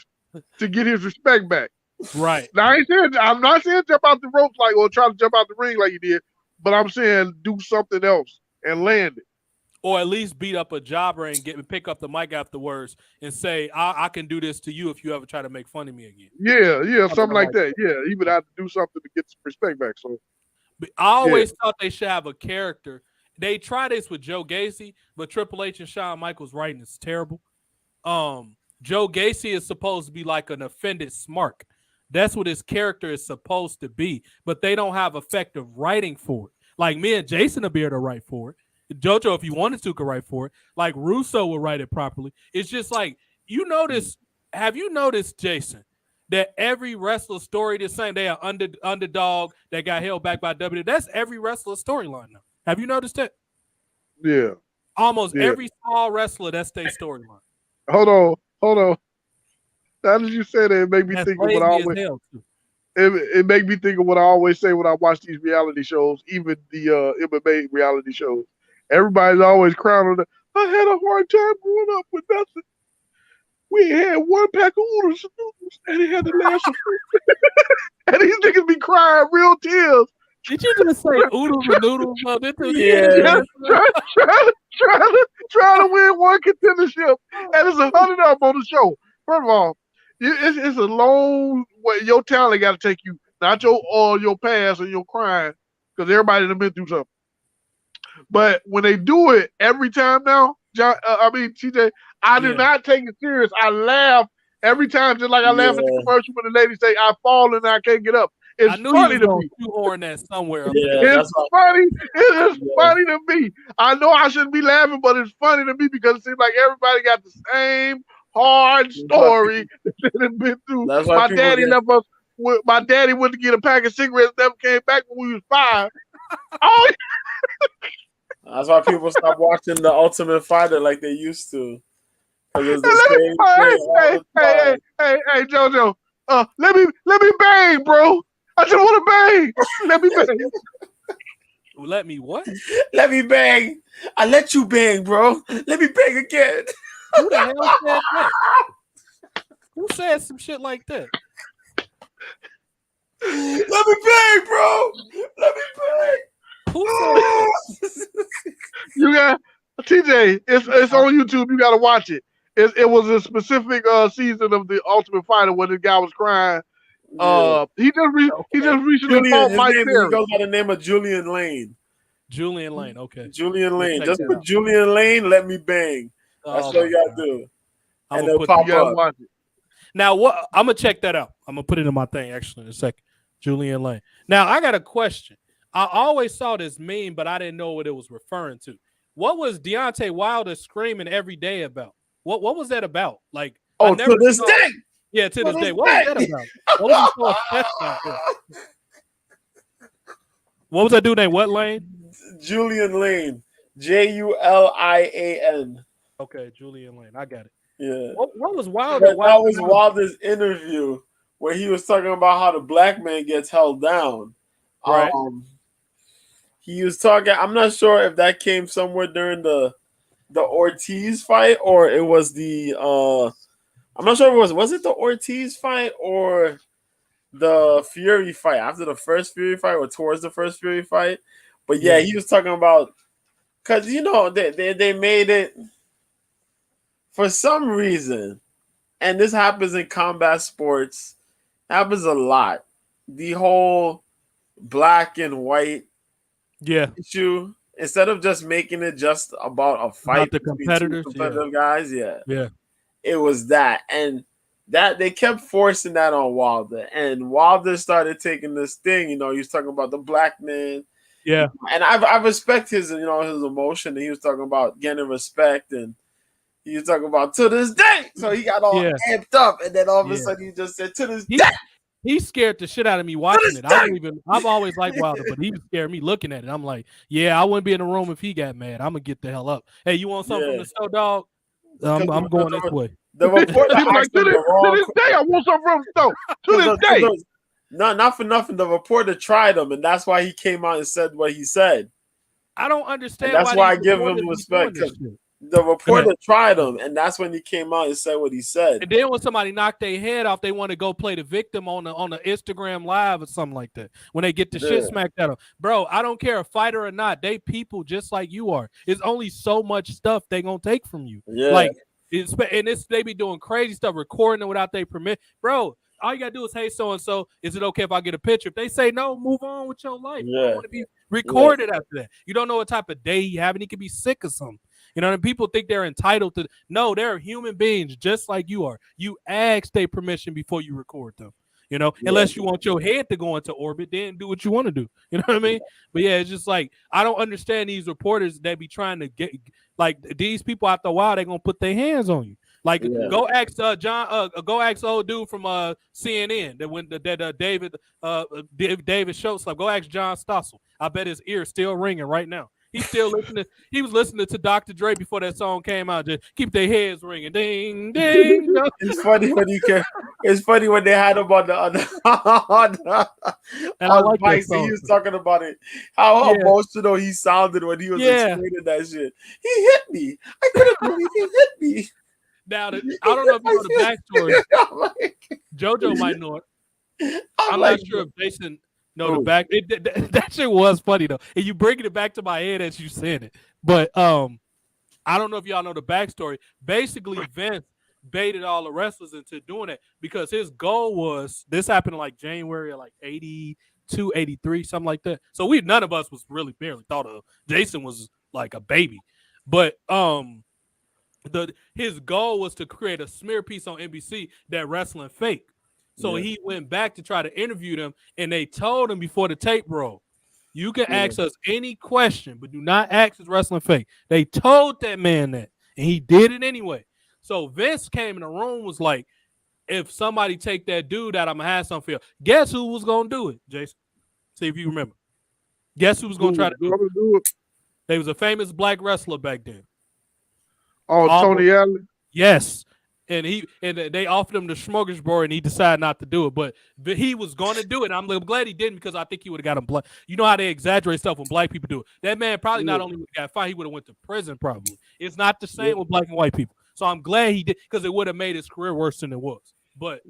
to get his respect back. Right. Now I'm not saying jump out the ropes or try to jump out the ring like he did, but I'm saying do something else and land it. Or at least beat up a jobber and pick up the mic afterwards and say, I can do this to you if you ever try to make fun of me again. Yeah, something like that. Yeah, he would have to do something to get some respect back. So but I always thought they should have a character. They try this with Joe Gacy, but Triple H and Shawn Michaels writing is terrible. Joe Gacy is supposed to be like an offended smark. That's what his character is supposed to be, but they don't have effective writing for it. Like me and Jason will be able to write for it. JoJo, if you wanted to, could write for it. Like Russo would write it properly. It's just like, have you noticed, Jason, that every wrestler story the same? They are underdog that got held back by WWE. That's every wrestler storyline now. Have you noticed that? Yeah. Almost every small wrestler, that's their storyline. Hold on. How did you say that? It made me think of what I always. It made me think of what I always say when I watch these reality shows, even the MMA reality shows. Everybody's always crowning it. I had a hard time growing up with nothing. We had one pack of oodles and it had to last. And these niggas be crying real tears. Did you just say oodles and noodles? Yeah. Trying to win one contendership, and it's $100 on the show. First of all, it's a long way. Your talent got to take you, not your past or your crime, because everybody done been through something. But when they do it every time now, TJ, I do not take it serious. I laugh every time, just like I laugh at the commercial when the lady say, "I fall and I can't get up." It's funny to me. Shoehorn that somewhere. It's funny. It is funny to me. I know I shouldn't be laughing, but it's funny to me because it seems like everybody got the same hard story that they've been through. My daddy left us. My daddy went to get a pack of cigarettes, never came back when we was 5. Oh, that's why people stop watching The Ultimate Fighter like they used to. It's the same hey, JoJo. Let me bang, bro. I just want to bang. Let me bang. Let me what? Let me bang. I let you bang, bro. Let me bang again. Who the hell said that? Who said some shit like that? Let me bang, bro. Let me bang. Who said that? You got TJ. It's on YouTube. You got to watch it. It was a specific season of The Ultimate Fighter when the guy was crying. He just recently fought Mike Perry. He goes by the name of Julian Lane. Julian Lane, okay. Julian Lane. Just put Julian Lane, let me bang. That's what you gotta do. And it'll pop up. Now what I'm gonna check that out. I'm gonna put it in my thing actually in a second. Julian Lane. Now I got a question. I always saw this meme, but I didn't know what it was referring to. What was Deontay Wilder screaming every day about? What was that about? Like, to this day. Yeah, to this day. What was that about? What was he so obsessed about? What was that dude named? What Lane? Julian Lane. Julian. Okay, Julian Lane. I got it. Yeah. What was Wilder? That was Wilder's interview where he was talking about how the black man gets held down. Right. He was talking. I'm not sure if that came somewhere during the Ortiz fight or it was the. I'm not sure if it was it the Ortiz fight or the Fury fight after the first Fury fight or towards the first Fury fight. But yeah, he was talking about because they made it for some reason, and this happens in combat sports, happens a lot. The whole black and white issue, instead of just making it just about a fight about the competitors, competitive guys, yeah, it was that, and that they kept forcing that on Wilder, and Wilder started taking this thing. He was talking about the black man, and I respect his his emotion. And he was talking about getting respect, and he was talking about to this day. So he got all amped up, and then all of a sudden he just said to this day. He scared the shit out of me watching it. I've always liked Wilder, but he scared me looking at it. I'm like, yeah, I wouldn't be in the room if he got mad. I'm gonna get the hell up. Hey, you want something from the show, dog? I'm going this way. The reporter like, to this day, I want something from the stove. To this day. No, not for nothing. The reporter tried him, and that's why he came out and said what he said. I don't understand. And that's why I give him respect. The reporter tried him, and that's when he came out and said what he said. And then when somebody knocked their head off, they want to go play the victim on the Instagram live or something like that. When they get the shit smacked at them, bro, I don't care a fighter or not. They people just like you are. It's only so much stuff they gonna take from you. Yeah. Like they be doing crazy stuff, recording it without their permit, bro. All you gotta do is, hey, so and so, is it okay if I get a picture? If they say no, move on with your life. You don't want to be recorded after that. You don't know what type of day he having. He could be sick or something. You know, and people think they're entitled to. No, they're human beings just like you are. You ask their permission before you record them. You know, unless you want your head to go into orbit, then do what you want to do. You know what I mean? But yeah, it's just like I don't understand these reporters that be trying to get like these people after a while they're gonna put their hands on you. Like go ask go ask old dude from CNN that David Schultz. Like go ask John Stossel. I bet his ear's still ringing right now. He's still listening. He was listening to Dr. Dre before that song came out. Just keep their heads ringing, ding, ding. It's funny when It's funny when they had him on the bikes. He was talking about it. How emotional he sounded when he was explaining that shit. He hit me. I couldn't believe he hit me. Now, I don't know if you know the backstory. JoJo might know it. I'm not sure if Jason. No, the back that shit was funny though, and you bringing it back to my head as you said it. But I don't know if y'all know the backstory. Basically, Vince baited all the wrestlers into doing it because his goal was this happened in like January of like 82, 83, something like that. So none of us was really barely thought of. Jason was like a baby, but his goal was to create a smear piece on NBC that wrestling fake. So he went back to try to interview them, and they told him before the tape roll, you can ask us any question, but do not ask us wrestling fake. They told that man that, and he did it anyway. So Vince came in the room, was like, if somebody take that dude out, I'm going to have something for you. Guess who was going to do it, Jason? See if you remember. Guess who was going to try to do it? There was a famous black wrestler back then. Oh, Tony Allen? Yes. And they offered him the smorgasbord, and he decided not to do it. But he was going to do it. I'm glad he didn't because I think he would have got him black. You know how they exaggerate stuff when black people do it. That man probably not only would have got fined, he would have went to prison probably. It's not the same with black and white people. So I'm glad he did because it would have made his career worse than it was. But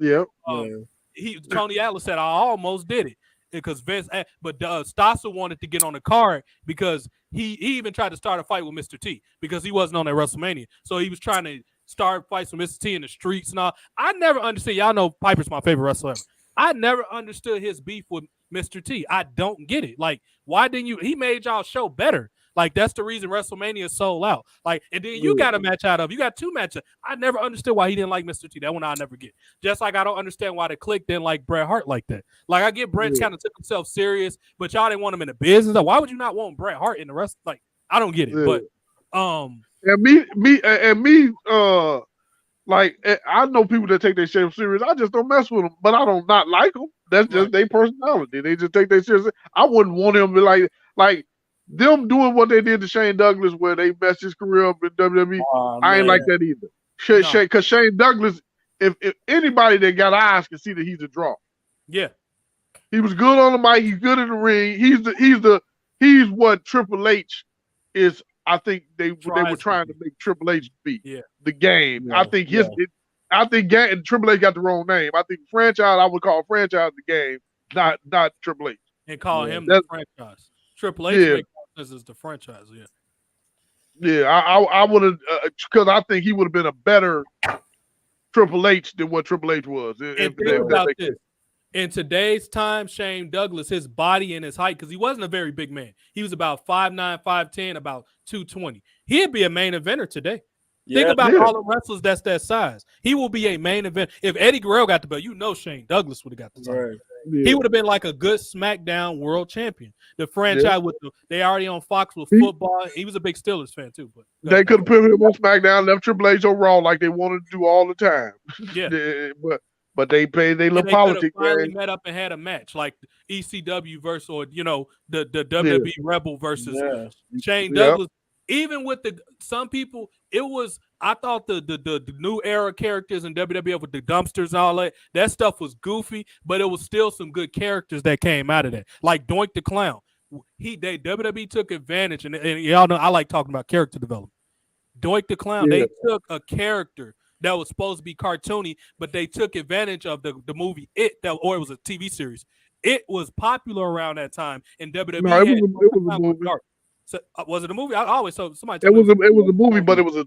Tony Allen said, I almost did it because Vince. But Stossel wanted to get on the card because he even tried to start a fight with Mr. T because he wasn't on that WrestleMania. So he was trying to start fights with Mr. T in the streets and all. I never understood. Y'all know Piper's my favorite wrestler ever. I never understood his beef with Mr. T. I don't get it. Like, why didn't you? He made y'all show better. Like, that's the reason WrestleMania sold out. Like, and then you got a match out of. You got two matches. I never understood why he didn't like Mr. T. That one I'll never get. Just like I don't understand why the Clique didn't like Bret Hart like that. Like, I get Bret's kind of took himself serious, but y'all didn't want him in the business. Like, why would you not want Bret Hart in the rest? Like, I don't get it. But like, I know people that take their shit serious. I just don't mess with them, but I don't not like them. That's just their personality. They just take their shit. I wouldn't want him to like them doing what they did to Shane Douglas, where they messed his career up in WWE. I ain't like that either. Because Shane Douglas, if anybody that got eyes can see that he's a draw. Yeah. He was good on the mic. He's good in the ring. He's what Triple H is. I think they were trying to make Triple H be the game. Yeah. I think Triple H got the wrong name. I think franchise, I would call franchise the game, not Triple H. And call him the franchise. Triple H makes sense as the franchise, Yeah, I would have, because I think he would have been a better Triple H than what Triple H was. And think about this. In today's time, Shane Douglas, his body and his height, because he wasn't a very big man. He was about 5'9", 5'10", about 220. He'd be a main eventer today. Think about all the wrestlers that's that size. He will be a main event. If Eddie Guerrero got the belt, Shane Douglas would have got the title. Right. Yeah. He would have been like a good SmackDown world champion. The franchise they already on Fox with football. He was a big Steelers fan too. But they could have put him on SmackDown, left Triple H on Raw like they wanted to do all the time. Yeah. But they played their little politics. Finally met up and had a match like ECW versus, or the WWE Rebel versus Shane Douglas. Even with some people, I thought the new era characters in WWF with the dumpsters and all that stuff was goofy, but it was still some good characters that came out of that. Like Doink the Clown. WWE took advantage, and y'all know I like talking about character development. Doink the Clown, they took a character that was supposed to be cartoony, but they took advantage of the movie or it was a TV series. It was popular around that time, and WWE. No, it was a movie. So, was it a movie? I always told somebody. It was a movie, but it was a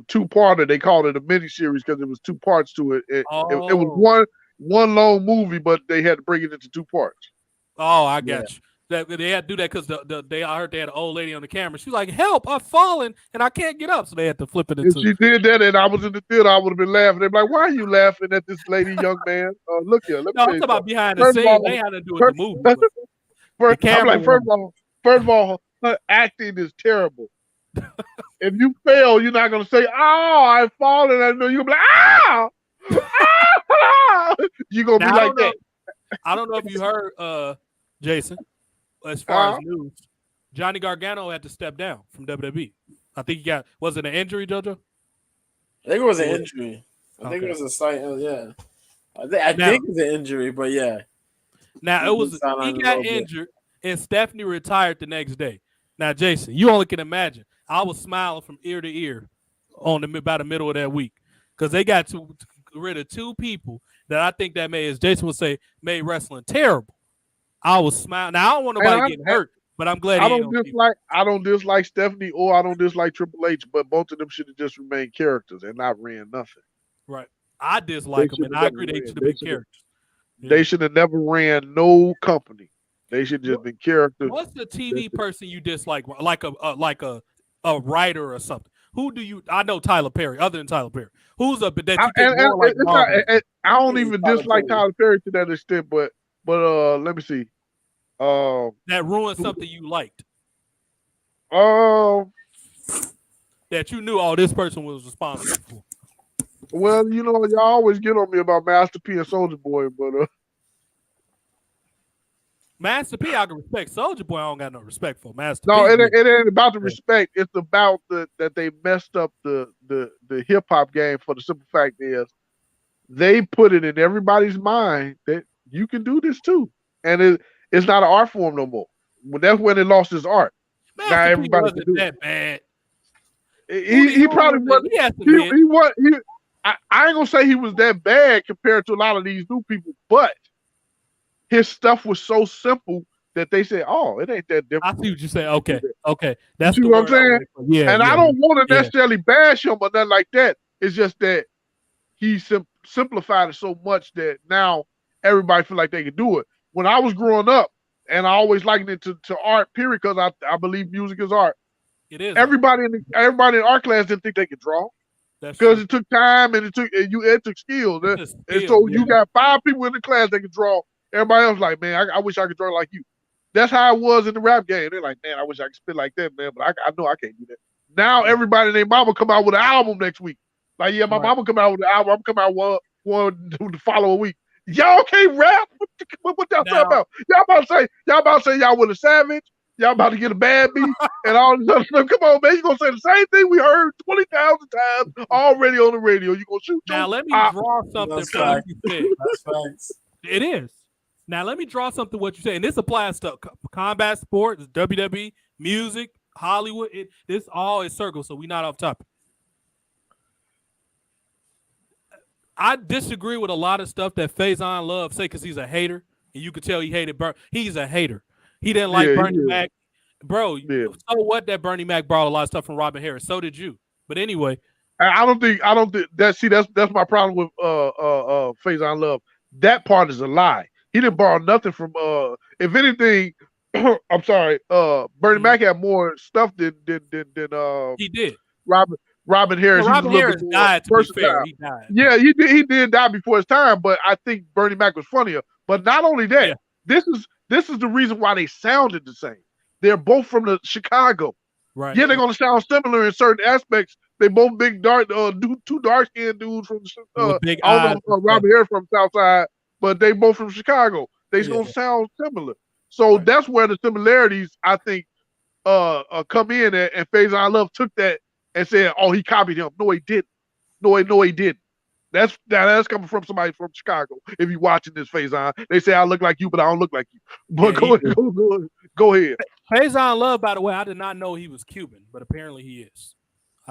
two-parter. They called it a mini-series because it was two parts to it. It was one long movie, but they had to bring it into two parts. Oh, I got you. They had to do that because I heard they had an old lady on the camera. She's like, "Help! I've fallen and I can't get up." So they had to flip it into. If she did that, and I was in the theater, I would have been laughing. They'd be like, "Why are you laughing at this lady, young man? Look here." Let me I'm talking about behind the scenes. They had to do with the movie. First of all, her acting is terrible. If you fail, you're not gonna say, "Oh, I've fallen." I know you're gonna be like, "Ah!" You're gonna be like that. I don't know if you heard, Jason. As far as news, Johnny Gargano had to step down from WWE. I think was it an injury, JoJo? I think it was an injury. I think it was a slight, I think it was an injury, but yeah. Now he got injured, and Stephanie retired the next day. Now, Jason, you only can imagine. I was smiling from ear to ear about the middle of that week because they got rid of two people that I think that as Jason would say, made wrestling terrible. I was smiling. Now I don't want nobody getting hurt, but I'm glad. I don't dislike Stephanie or I don't dislike Triple H, but both of them should have just remained characters and not ran nothing. Right. I dislike them, and I agree they should have been characters. They should have never ran no company. They should just been characters. What's the TV person you dislike, like a writer or something? Who do you? I know Tyler Perry. Other than Tyler Perry, who's a that you think more like? I don't even dislike Tyler Perry to that extent, but let me see. That ruined something you liked. That you knew this person was responsible for. Well, y'all always get on me about Master P and Soulja Boy, but Master P, I can respect. Soulja Boy, I don't got no respect for Master P. No, it ain't about the respect. It's about that they messed up the hip hop game. For the simple fact is, they put it in everybody's mind that you can do this too, and it's not an art form no more. That's when it lost its art. Master now everybody wasn't can do that bad. He probably wasn't. He was. I ain't gonna say he was that bad compared to a lot of these new people, but his stuff was so simple that they said, "Oh, it ain't that different." I see what you say. Okay, that's what I'm saying. Yeah, and I don't want to necessarily bash him or nothing like that. It's just that he simplified it so much that now everybody feel like they can do it. When I was growing up, and I always likened it to art, period, because I believe music is art. It is. Everybody in our class didn't think they could draw. Because it took time and it took skills. And so you got 5 people in the class that could draw. Everybody else like, man, I wish I could draw like you. That's how it was in the rap game. They're like, man, I wish I could spit like that, man, but I know I can't do that. Now everybody and their mama come out with an album next week. Like, yeah, my mama come out with an album. I'm coming out one the following week. Y'all can't rap? What y'all talking about? Y'all about to say y'all with a savage? Y'all about to get a bad beat and all this other stuff. Come on, man. You're going to say the same thing we heard 20,000 times already on the radio. You're going to shoot. Now, let me draw something from you said. That's facts. It is. Now let me draw something what you say, and this applies to combat sports, WWE, music, Hollywood. This all is circles, so we're not off topic. I disagree with a lot of stuff that Faison Love say because he's a hater, and you could tell he hated Bernie. He's a hater. He didn't like Bernie Mac. Bro, so what that Bernie Mac brought a lot of stuff from Robin Harris. So did you. But anyway. I don't think that's my problem with Faison Love. That part is a lie. He didn't borrow nothing from if anything, I'm sorry, Bernie Mac had more stuff than he did. Robin Harris. Robin Harris died, to be fair. He died. Yeah, he did die before his time, but I think Bernie Mac was funnier. But not only that, this is the reason why they sounded the same. They're both from the Chicago. Right. Yeah, they're gonna sound similar in certain aspects. They both big dark, two dark skinned dudes from big I don't know Robin Harris from Southside, but they both from Chicago. They're gonna sound similar. So that's where the similarities I think come in, and Faison Love took that and said, "Oh, he copied him." No, he didn't. No, he didn't. That's coming from somebody from Chicago. If you're watching this, Faison, they say I look like you, but I don't look like you. But go ahead. Faison Love, by the way, I did not know he was Cuban, but apparently he is.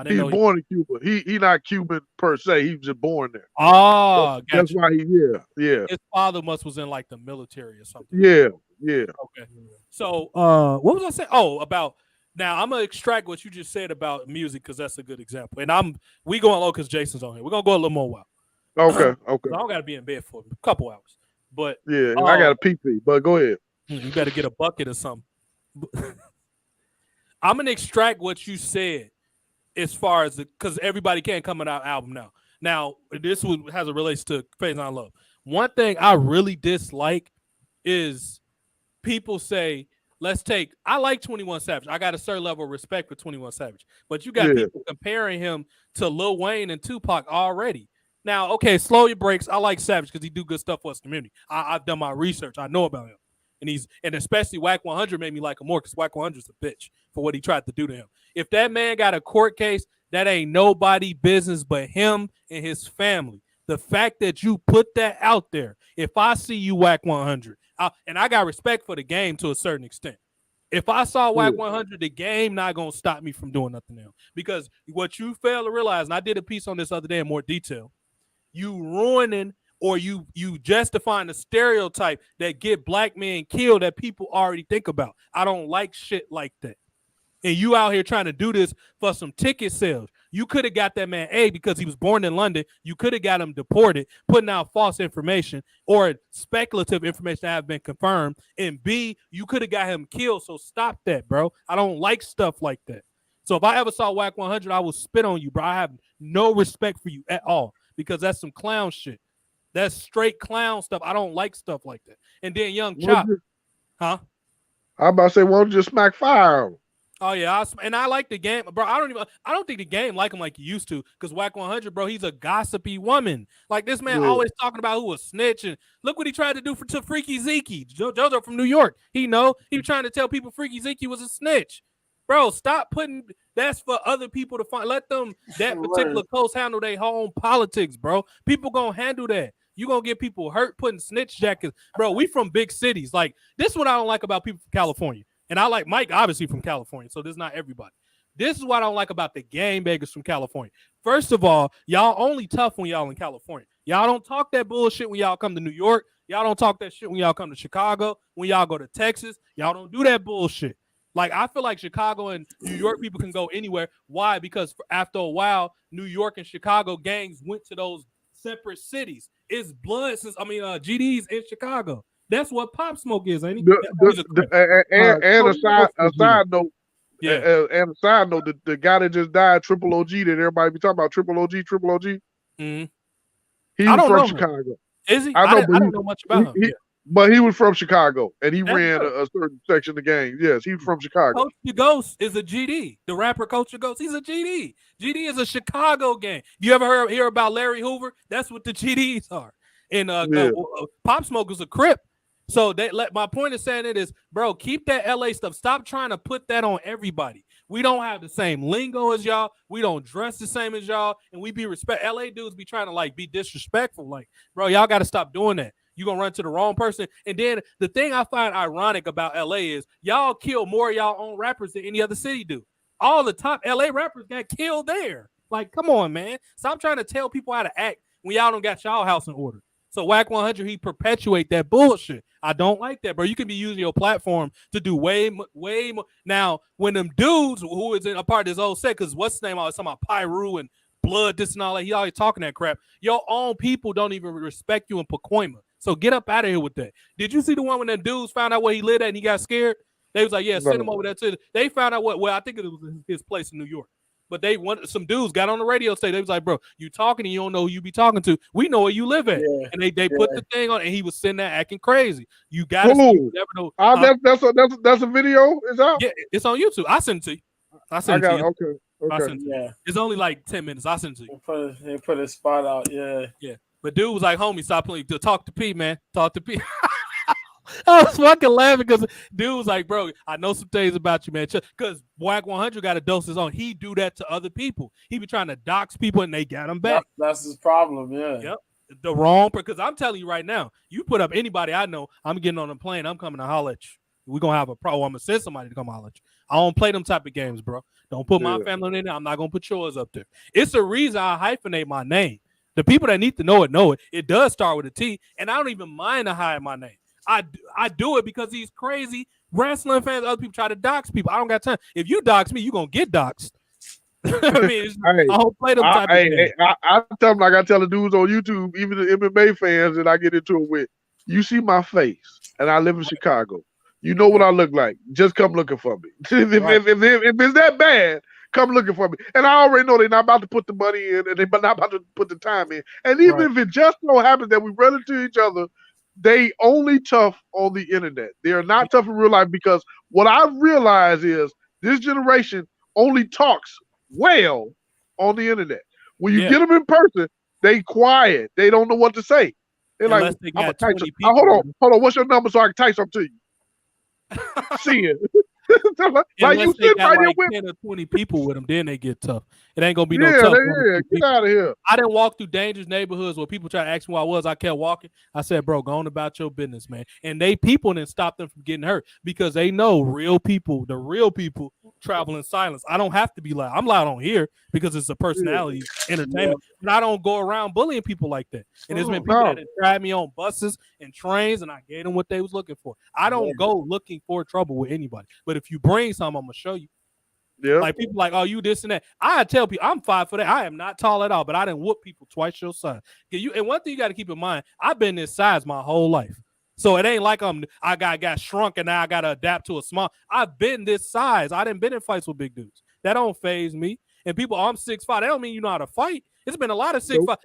He's born in Cuba. He not Cuban per se. He was just born there. Oh, that's why yeah. His father was in like the military or something. Yeah. Okay. So what was I saying? Oh, about now I'm gonna extract what you just said about music because that's a good example. And we going low because Jason's on here. We're gonna go a little more while. Okay. I don't gotta be in bed for a couple hours. But yeah, I got a pee-pee, but go ahead. You better get a bucket or something. I'm gonna extract what you said as far as because everybody can't come out album now. Now this has a relates to Faison Love. One thing I really dislike is people say, I like 21 Savage. I got a certain level of respect for 21 Savage, but you got people comparing him to Lil Wayne and Tupac already. Now, okay, slow your brakes. I like Savage because he do good stuff for his community. I've done my research. I know about him. And especially Whack 100 made me like him more because Whack 100's a bitch for what he tried to do to him. If that man got a court case, that ain't nobody business but him and his family. The fact that you put that out there, if I see you Whack 100, and I got respect for the game to a certain extent. If I saw Whack 100, the game not going to stop me from doing nothing else. Because what you fail to realize, and I did a piece on this other day in more detail, you ruining or you justifying the stereotype that get black men killed that people already think about. I don't like shit like that. And you out here trying to do this for some ticket sales. You could have got that man, A, because he was born in London. You could have got him deported, putting out false information or speculative information that have been confirmed. And B, you could have got him killed. So stop that, bro. I don't like stuff like that. So if I ever saw Whack 100, I would spit on you, bro. I have no respect for you at all because that's some clown shit. That's straight clown stuff. I don't like stuff like that. And then Young Chop, huh? I'm about to say, why don't you just smack fire on him? Oh yeah, and I like the game, bro. I don't think the game like him like you used to. Because Whack 100, bro, he's a gossipy woman. Like this man always talking about who was snitching. Look what he tried to do to Freaky Zeke. JoJo from New York. He was trying to tell people Freaky Zeke was a snitch. Bro, stop putting that's for other people to find. Let them that particular coast handle their own politics, bro. People gonna handle that. You gonna get people hurt putting snitch jackets, bro. We from big cities. Like this is what I don't like about people from California. And I like Mike, obviously, from California, so this is not everybody. This is what I don't like about the game beggars from California. First of all, y'all only tough when y'all in California. Y'all don't talk that bullshit when y'all come to New York. Y'all don't talk that shit when y'all come to Chicago. When y'all go to Texas, y'all don't do that bullshit. Like, I feel like Chicago and New York people can go anywhere. Why? Because after a while, New York and Chicago gangs went to those separate cities. It's blood since, GD's in Chicago. That's what Pop Smoke is, ain't he? And a side note, the guy that just died, Triple OG, that everybody be talking about, Triple OG. Mm-hmm. He's from Chicago. Is he? I don't know much about him. But he was from Chicago, and he ran a certain section of the game. Yes, he's from Chicago. Coach the Ghost is a GD. The rapper Coach the Ghost, he's a GD. GD is a Chicago gang. You ever hear about Larry Hoover? That's what the GDs are. And Pop Smoke is a Crip. So my point of saying it is, bro, keep that LA stuff. Stop trying to put that on everybody. We don't have the same lingo as y'all. We don't dress the same as y'all. And we be LA dudes be trying to like be disrespectful. Like, bro, y'all got to stop doing that. You gonna run to the wrong person. And then the thing I find ironic about LA is y'all kill more of y'all own rappers than any other city do. All the top LA rappers got killed there. Like, come on, man. Stop trying to tell people how to act when y'all don't got y'all house in order. So Whack 100, he perpetuate that bullshit. I don't like that, bro. You can be using your platform to do way more. Now, when them dudes who is in a part of this old set, because what's his name? I was talking about Pyru and Blood, this and all that. He always talking that crap. Your own people don't even respect you in Pacoima. So get up out of here with that. Did you see the one when them dudes found out where he lived at and he got scared? They was like, yeah, send him over there too. They found out I think it was his place in New York. But some dudes got on the radio station. They was like, bro, you talking and you don't know who you be talking to. We know where you live at. Yeah, and they put the thing on and he was sitting there acting crazy. You gotta never know. That's a video? Is out? Yeah, it's on YouTube. I sent it to you. Okay. Yeah. It's only like 10 minutes. I sent it to you. They put a spot out, yeah. Yeah. But dude was like, homie, stop playing. Talk to P, man. Talk to P. I was fucking laughing because dude was like, bro, I know some things about you, man. Because Whack 100 got a dose his own. He do that to other people. He be trying to dox people and they got him back. That's his problem, yeah. Yep. The wrong, because I'm telling you right now, you put up anybody I know, I'm getting on a plane, I'm coming to holler at you. We're going to have a problem. I'm going to send somebody to come holler at you. I don't play them type of games, bro. Don't put my family in there. I'm not going to put yours up there. It's the reason I hyphenate my name. The people that need to know it know it. It does start with a T, and I don't even mind to hide my name. I do it because these crazy wrestling fans, other people try to dox people. I don't got time. If you dox me, you're going to get doxed. I mean, I don't play them type of games. I tell them like I tell the dudes on YouTube, even the MMA fans that I get into it with, you see my face, and I live in Chicago. You know what I look like. Just come looking for me. If it's that bad, come looking for me. And I already know they're not about to put the money in, and they're not about to put the time in. And even if it just so happens that we run into each other, they only tough on the internet. They are not tough in real life, because what I've realized is this generation only talks well on the internet. When you get them in person, they quiet. They don't know what to say. They're unless like, I'm type hold on. What's your number so I can type something to you? See it. Like you sit right here with 10 or 20 people with them, then they get tough. It ain't gonna be no tough. Get out of here. I didn't walk through dangerous neighborhoods where people try to ask me where I was. I kept walking. I said, bro, go on about your business, man. And people didn't stop them from getting hurt, because they know the real people travel in silence. I don't have to be loud. I'm loud on here because it's a personality entertainment. And I don't go around bullying people like that. And there's been people that have tried me on buses and trains, and I gave them what they was looking for. I don't go looking for trouble with anybody. But if you bring some, I'm gonna show you. Yeah. Like people like, oh, you this and that. I tell people I'm 5'8". I am not tall at all, but I didn't whoop people twice your size. And one thing you got to keep in mind, I've been this size my whole life. So it ain't like I got shrunk and now I gotta adapt to a small. I've been this size. I didn't been in fights with big dudes. That don't phase me. And people, I'm 6'5". That don't mean you know how to fight. It's been a lot of 6'5".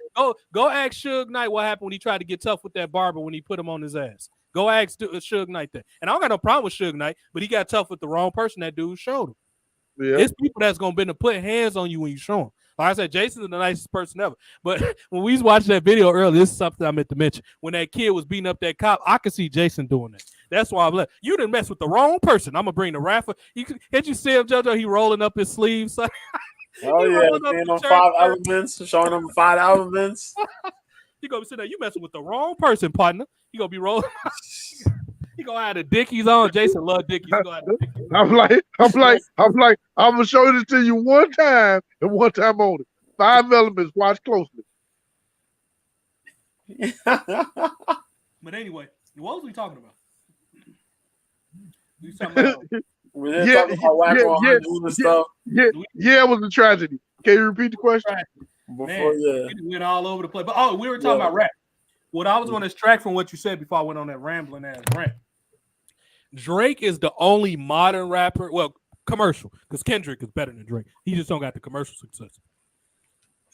Go ask Suge Knight what happened when he tried to get tough with that barber when he put him on his ass. Go ask Suge Knight that. And I don't got no problem with Suge Knight, but he got tough with the wrong person. That dude showed him. Yeah. It's people that's gonna be to put hands on you when you show them. Like I said, Jason's the nicest person ever. But when we was watching that video earlier, this is something I meant to mention. When that kid was beating up that cop, I could see Jason doing that. That's why I'm like, you didn't mess with the wrong person. I'm gonna bring the rapper. Can't you see him, JoJo? He rolling up his sleeves. Showing them 5 elements. Showing them 5 elements. You gonna be sitting there, you messing with the wrong person, partner. You gonna be rolling. He gonna have the Dickies on. Jason love Dickies. I'm like, I'm gonna show this to you one time and one time only. 5 elements. Watch closely. But anyway, what was we talking about? We talking about it was a tragedy. Can you repeat the question? We went all over the place. But we were talking about rap. What I was going to extract from what you said before I went on that rambling ass rant. Drake is the only modern rapper, well, commercial, because Kendrick is better than Drake. He just don't got the commercial success.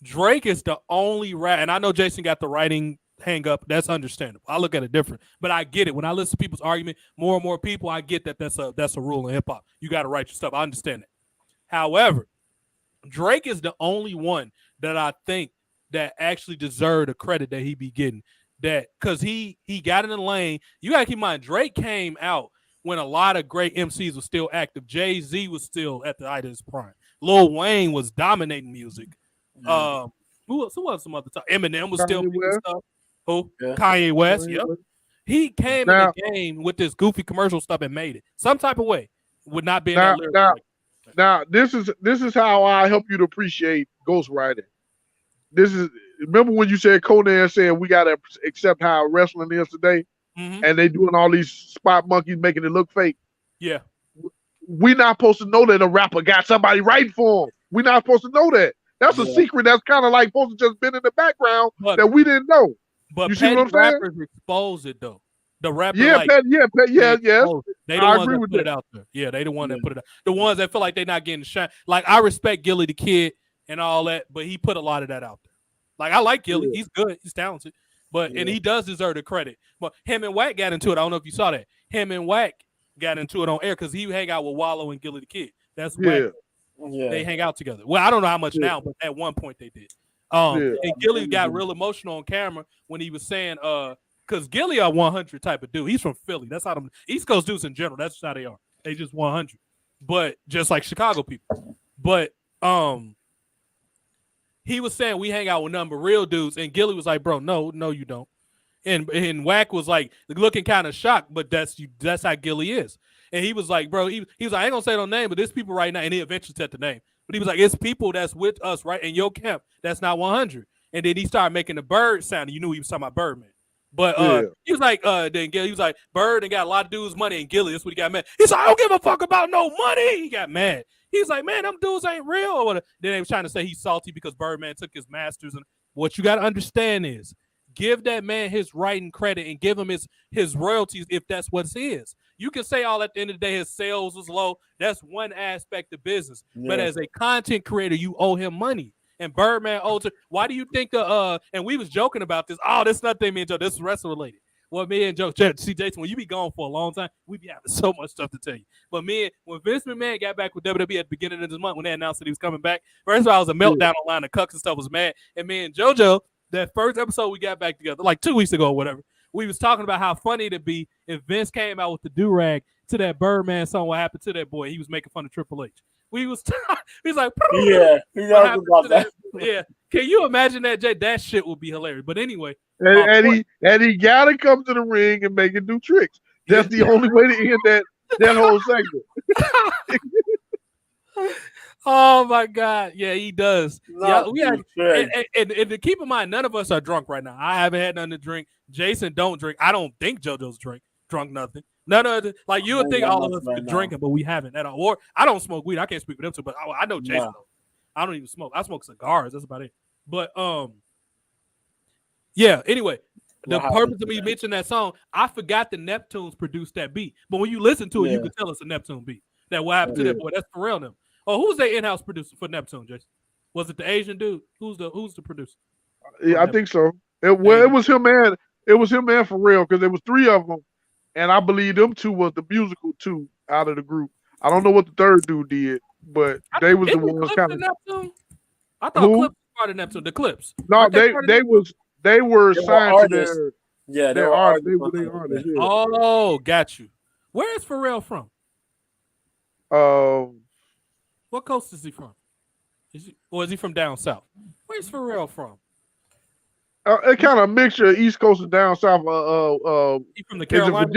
Drake is the only rap, and I know Jason got the writing hang up. That's understandable. I look at it different, but I get it. When I listen to people's argument, more and more people, I get that that's a rule in hip hop. You got to write your stuff. I understand it. However, Drake is the only one that I think that actually deserved the credit that he be getting. That because he got in the lane. You got to keep in mind, Drake came out when a lot of great MCs were still active. Jay-Z was still at the height of his prime. Lil Wayne was dominating music. Who else? Some other time? Eminem was still making stuff. Who? Yeah. Kanye West. Yep. He came in Now- the game with this goofy commercial stuff and made it some type of way. Would not be in Now, that lyric. now, now, this is how I help you to appreciate ghostwriting. Remember when you said Conan said we gotta accept how wrestling is today, and they doing all these spot monkeys making it look fake. Yeah. We not supposed to know that a rapper got somebody writing for him. We not supposed to know that. That's a secret that's kind of like supposed to just been in the background that we didn't know. But you see what I'm saying? rappers expose it though. The rapper, yes. They the ones that put it out there. Yeah, they the one that put it out. The ones that feel like they're not getting shine. Like I respect Gilly the Kid and all that, but he put a lot of that out there. Like I like Gilly, he's good, he's talented, but and he does deserve the credit. But him and Wack got into it. I don't know if you saw that. Him and Wack got into it on air because he hang out with Wallow and Gilly the Kid. That's Wack. Yeah. They hang out together. Well, I don't know how much now, but at one point they did. And Gilly got real emotional on camera when he was saying, because Gilly are 100 type of dude. He's from Philly. That's how them East Coast dudes in general. That's how they are. They just 100. But just like Chicago people. But he was saying we hang out with nothing but real dudes, and Gilly was like, "Bro, no, you don't." And Wack was like looking kind of shocked, but that's how Gilly is. And he was like, "Bro, he was like, I ain't gonna say no name, but there's people right now," and he eventually said the name. But he was like, "It's people that's with us right in your camp that's not 100." And then he started making the bird sound, and you knew he was talking about Birdman. But he was like, then Gilly, he was like, Bird and got a lot of dudes' money, and Gilly, that's what he got mad. He's like, I don't give a fuck about no money. He got mad. He's like, man, them dudes ain't real. Or whatever. Then they was trying to say he's salty because Birdman took his masters. And what you got to understand is, give that man his writing credit and give him his royalties if that's what it is. You can say all at the end of the day his sales was low. That's one aspect of business. Yeah. But as a content creator, you owe him money. And Birdman owes it. Why do you think and we was joking about this. Oh, this is nothing, me and Joe. This is wrestling related. Well, me and Joe, see, Jason, when you be gone for a long time, we be having so much stuff to tell you. But when Vince McMahon got back with WWE at the beginning of this month, when they announced that he was coming back, first of all, it was a meltdown online. The Cucks and stuff was mad. And me and JoJo, that first episode we got back together, like 2 weeks ago or whatever, we was talking about how funny it'd be if Vince came out with the do-rag to that Birdman song, what happened to that boy. He was making fun of Triple H. He's like, yeah, about that. Yeah. Can you imagine that, Jay? That shit would be hilarious. But anyway, and he gotta come to the ring and make it do tricks. That's the only way to end that whole segment. Oh my God. Yeah, he does. Yeah, and to keep in mind, none of us are drunk right now. I haven't had nothing to drink. Jason don't drink. I don't think JoJo's drunk nothing. None of the, like you would think all of us are drinking, but we haven't at all. Or I don't smoke weed. I can't speak for them too, but I know Jason though. I don't even smoke. I smoke cigars. That's about it. But yeah. Anyway, the purpose of me mentioning that song, I forgot the Neptunes produced that beat. But when you listen to it, you can tell it's a Neptune beat. That what happened to that boy? That's Pharrell them. Oh, who's their in-house producer for Neptune, Jason? Was it the Asian dude? Who's the producer? Yeah, I think so. It was him and Pharrell, because there was 3 of them. And I believe them 2 was the musical 2 out of the group. I don't know what the third dude did, but they was the ones kind of. I thought Clips was part of Neptune. The Clips. No, they were signed to their. Yeah, they were artists. Yeah. Oh, got you. Where is Pharrell from? What coast is he from? Is he from down south? Where's Pharrell from? It kind of a mixture of East Coast and down south. He from the Carolinas?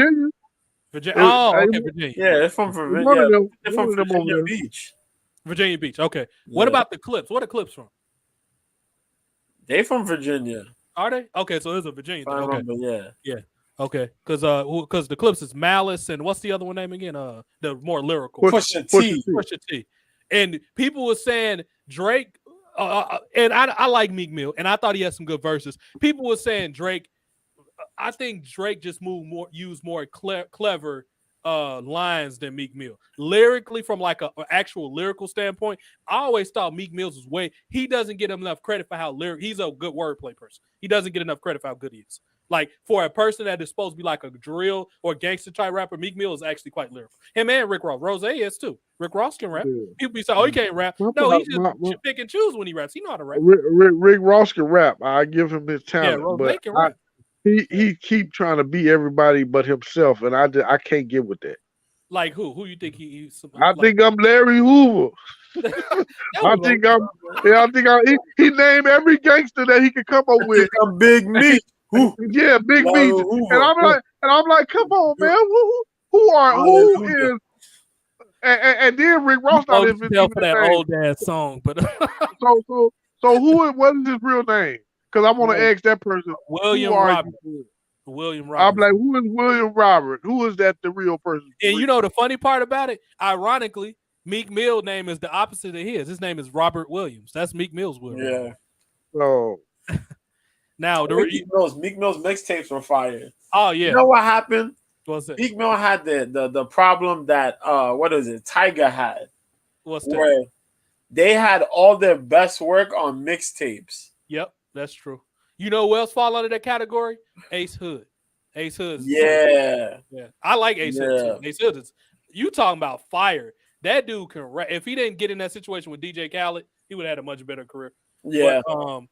Virginia? Okay, Virginia. Yeah, it's from Virginia. They're from Virginia Beach. Virginia Beach. Okay. Yeah. What about the Clips? Where are the Clips from? They from Virginia. Are they? Okay, so there's a Virginia thing. Okay. Remember, yeah. Okay, because the Clips is Malice and what's the other one name again? The more lyrical Pusha T. And people were saying Drake. And I like Meek Mill, and I thought he had some good verses. People were saying Drake. I think Drake just used more clever lines than Meek Mill. Lyrically, from like an actual lyrical standpoint, I always thought Meek Mill's was way. He doesn't get enough credit for how he's a good wordplay person. He doesn't get enough credit for how good he is. Like for a person that is supposed to be like a drill or gangster type rapper, Meek Mill is actually quite lyrical. Him and Rick Ross. Rose is too. Rick Ross can rap. Yeah. People be saying, "Oh, he can't rap." No, he just pick and choose when he raps. He know how to rap. Rick Ross can rap. I give him his talent. Yeah, Rose can rap. He keep trying to be everybody but himself, and I can't get with that. Like who? Who you think he's? I think I'm Larry Hoover. I think he named every gangster that he could come up with. I'm Big Meat. Yeah, big beats. And I'm like, come on, man. Who is? And then Rick Ross not even for that old ass song, but so what is his real name? Because I want to ask that person. William Robert. William Robert. I'm like, who is William Robert? Who is that? The real person? And you know the funny part about it? Ironically, Meek Mill's name is the opposite of his. His name is Robert Williams. That's Meek Mill's William. Yeah. Oh. Now Meek Mill's mixtapes were fire. Oh yeah. You know what happened? What's it? Meek Mill had the problem that what is it? Tiger had. What's that? Where they had all their best work on mixtapes. Yep, that's true. You know who else fall under that category? Ace Hood. Ace Hood. Yeah. I like Ace Hood too. Ace Hood is, you talking about fire. That dude can rap. If he didn't get in that situation with DJ Khaled, he would have had a much better career. Yeah. But,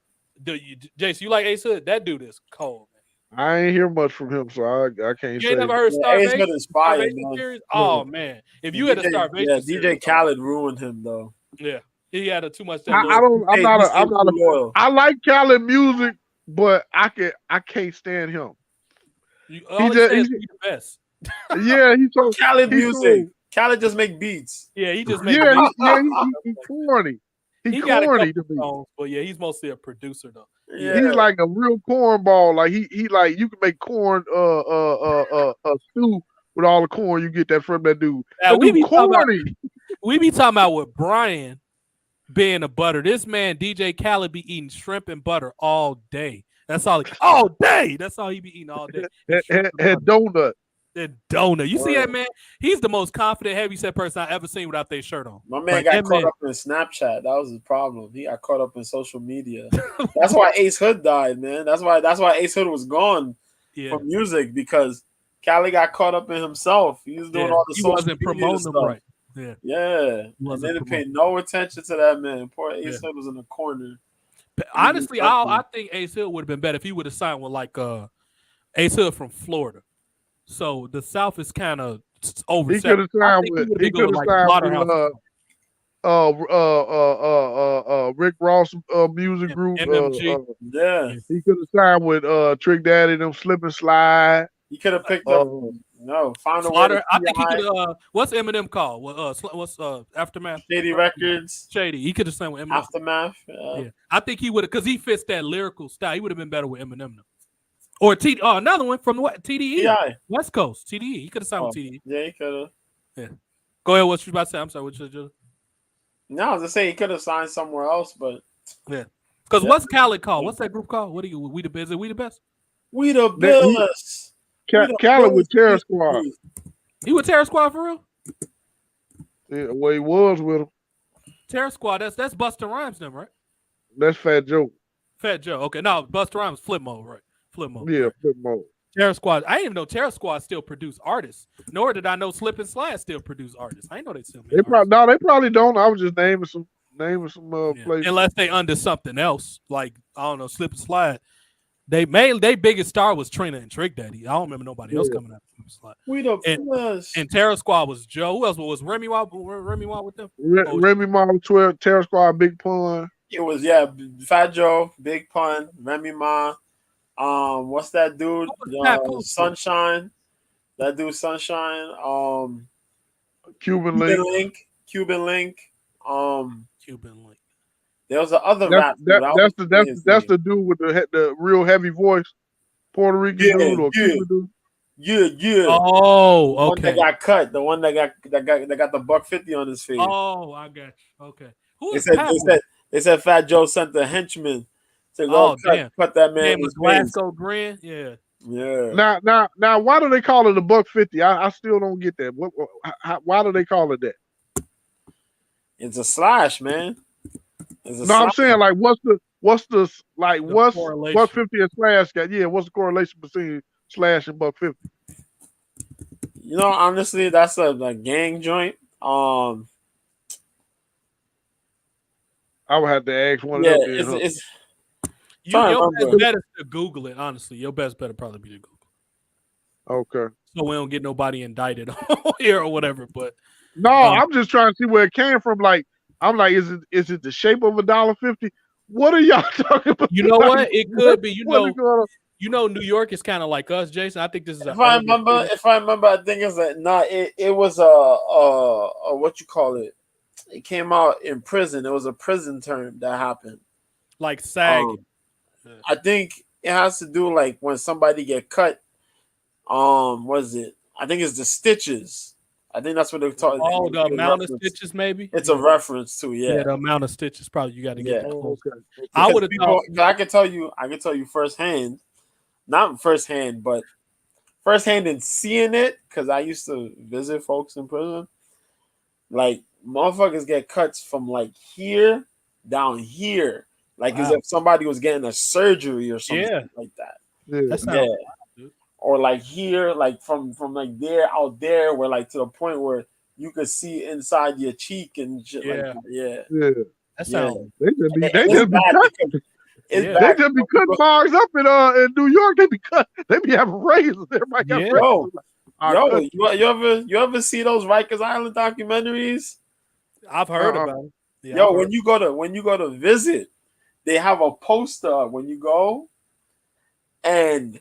Jace, you like Ace Hood? That dude is cold, man. I ain't hear much from him, so I can't say. You ain't never heard Starvation? Ace Hood is fire, man. Oh man. If you had a Starvation DJ Khaled ruined him though. Yeah. He had too much. I like Khaled music, but I can't stand him. He's the best. Yeah, he's so Khaled music. Khaled just make beats. Yeah, he just makes he's corny. He's corny to me. Songs, but yeah, he's mostly a producer though. Yeah. He's like a real cornball. Like he like you can make corn stew with all the corn you get that from that dude. We be talking about with Brian being a butter. This man, DJ Khaled, be eating shrimp and butter all day. That's all. All day. That's all he be eating all day. And donut. And donut. You see that man? He's the most confident, heavyset person I ever seen without their shirt on. My man got caught up in Snapchat. That was his problem. He got caught up in social media. That's why Ace Hood died, man. That's why Ace Hood was gone from music, because Khaled got caught up in himself. He was doing all the social media promoting stuff. Right. Yeah. And they didn't pay no attention to that man. Poor Ace Hood was in the corner. Honestly, I think Ace Hood would have been better if he would have signed with like Ace Hood from Florida. So the South is kind of over. He could have signed with Rick Ross music group. MMG. He could have signed with Trick Daddy, them Slip and Slide. He could have picked up. Find a way. I think he could. What's Eminem called? What's Aftermath? Shady Records. Shady. He could have signed with Eminem. Aftermath. Yeah. I think he would have, because he fits that lyrical style. He would have been better with Eminem. Or another one from the TDE. Yeah. West Coast. TDE. He could have signed with TDE. Yeah, he could have. Yeah. Go ahead. What you about to say? I'm sorry. What you? No, I was gonna say he could have signed somewhere else, but yeah. Because what's Khaled called? What's that group called? What are you? We the best? We the best? We the best. Khaled with Terror Squad. He with Terror Squad for real? Yeah, well, he was with him. Terror Squad. That's Busta Rhymes, them, right? That's Fat Joe. Fat Joe. Okay, no, Busta Rhymes Flip Mode, right? Flip Mode. Yeah, Flip Mode. Terror Squad. I didn't even know Terror Squad still produce artists. Nor did I know Slip and Slide still produce artists. I didn't know they still. They probably don't. I was just naming some places. Unless they under something else, like I don't know, Slip and Slide. They biggest star was Trina and Trick Daddy. I don't remember nobody else coming out. We the best. And Terror Squad was Joe. Who else was Remy Ma? Remy Ma with them? Remy Ma with 12. Terror Squad, Big Pun. It was Fat Joe, Big Pun, Remy Ma. What's that dude? Sunshine. That dude Sunshine. Cuban Link. Cuban Link. There was the other rap. That's the dude with the real heavy voice, Puerto Rican dude or Cuban dude. Yeah. Oh, The one okay. that got cut. The one that got the $150 on his face. Oh, I got you. Okay. They said Fat Joe sent the henchman to go cut that man. Was Glasgow Grin? Yeah. Yeah. Now, why do they call it a $150? I still don't get that. Why do they call it that? It's a slash, man. I'm saying, like, what's the 150 and slash got? Yeah, what's the correlation between slash and $150? You know, honestly, that's a gang joint. I would have to ask one of them. Your best bet is to Google it, honestly. Your best bet would probably be to Google. Okay. So we don't get nobody indicted here or whatever. But no, I'm just trying to see where it came from. Like, I'm like, is it the shape of $1.50? What are y'all talking about? You know what? It could be. You You know, New York is kind of like us, Jason. I think this is if I remember, I think it's it was a what you call it. It came out in prison. It was a prison term that happened. Like sagging. I think it has to do like when somebody get cut. What is it? I think it's the stitches. I think that's what they're talking. Oh, the amount of stitches, maybe. It's a reference to the amount of stitches. Probably you got to get. Okay. I would have thought. I can tell you firsthand, not firsthand, but firsthand in seeing it because I used to visit folks in prison. Like motherfuckers get cuts from like here down here, like as if somebody was getting a surgery or something like that. Yeah. Or like here, like from like there out there, where like to the point where you could see inside your cheek and shit like that. Yeah. That sounds. They just be cutting bars up in New York. They be having razors. Everybody got razors. You ever see those Rikers Island documentaries? I've heard about them. Yeah, when you go to visit, they have a poster when you go, and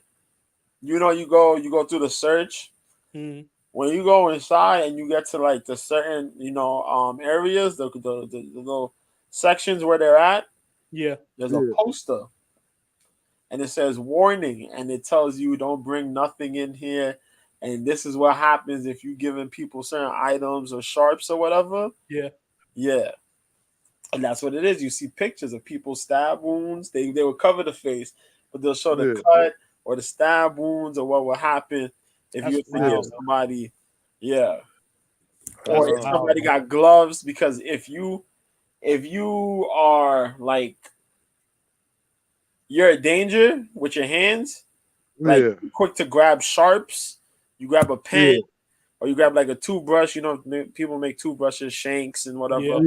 you go through the search. Mm-hmm. When you go inside and you get to like the certain areas, the little sections where they're at, there's a poster, and it says warning, and it tells you don't bring nothing in here, and this is what happens if you giving people certain items or sharps or whatever. Yeah, and that's what it is. You see pictures of people's stab wounds. They will cover the face, but they'll show the cut or the stab wounds or what will happen if you give somebody. Yeah, or if somebody got gloves, because if you are like you're a danger with your hands, like you're quick to grab sharps, you grab a pen, or you grab like a toothbrush. People make toothbrushes, shanks, and whatever.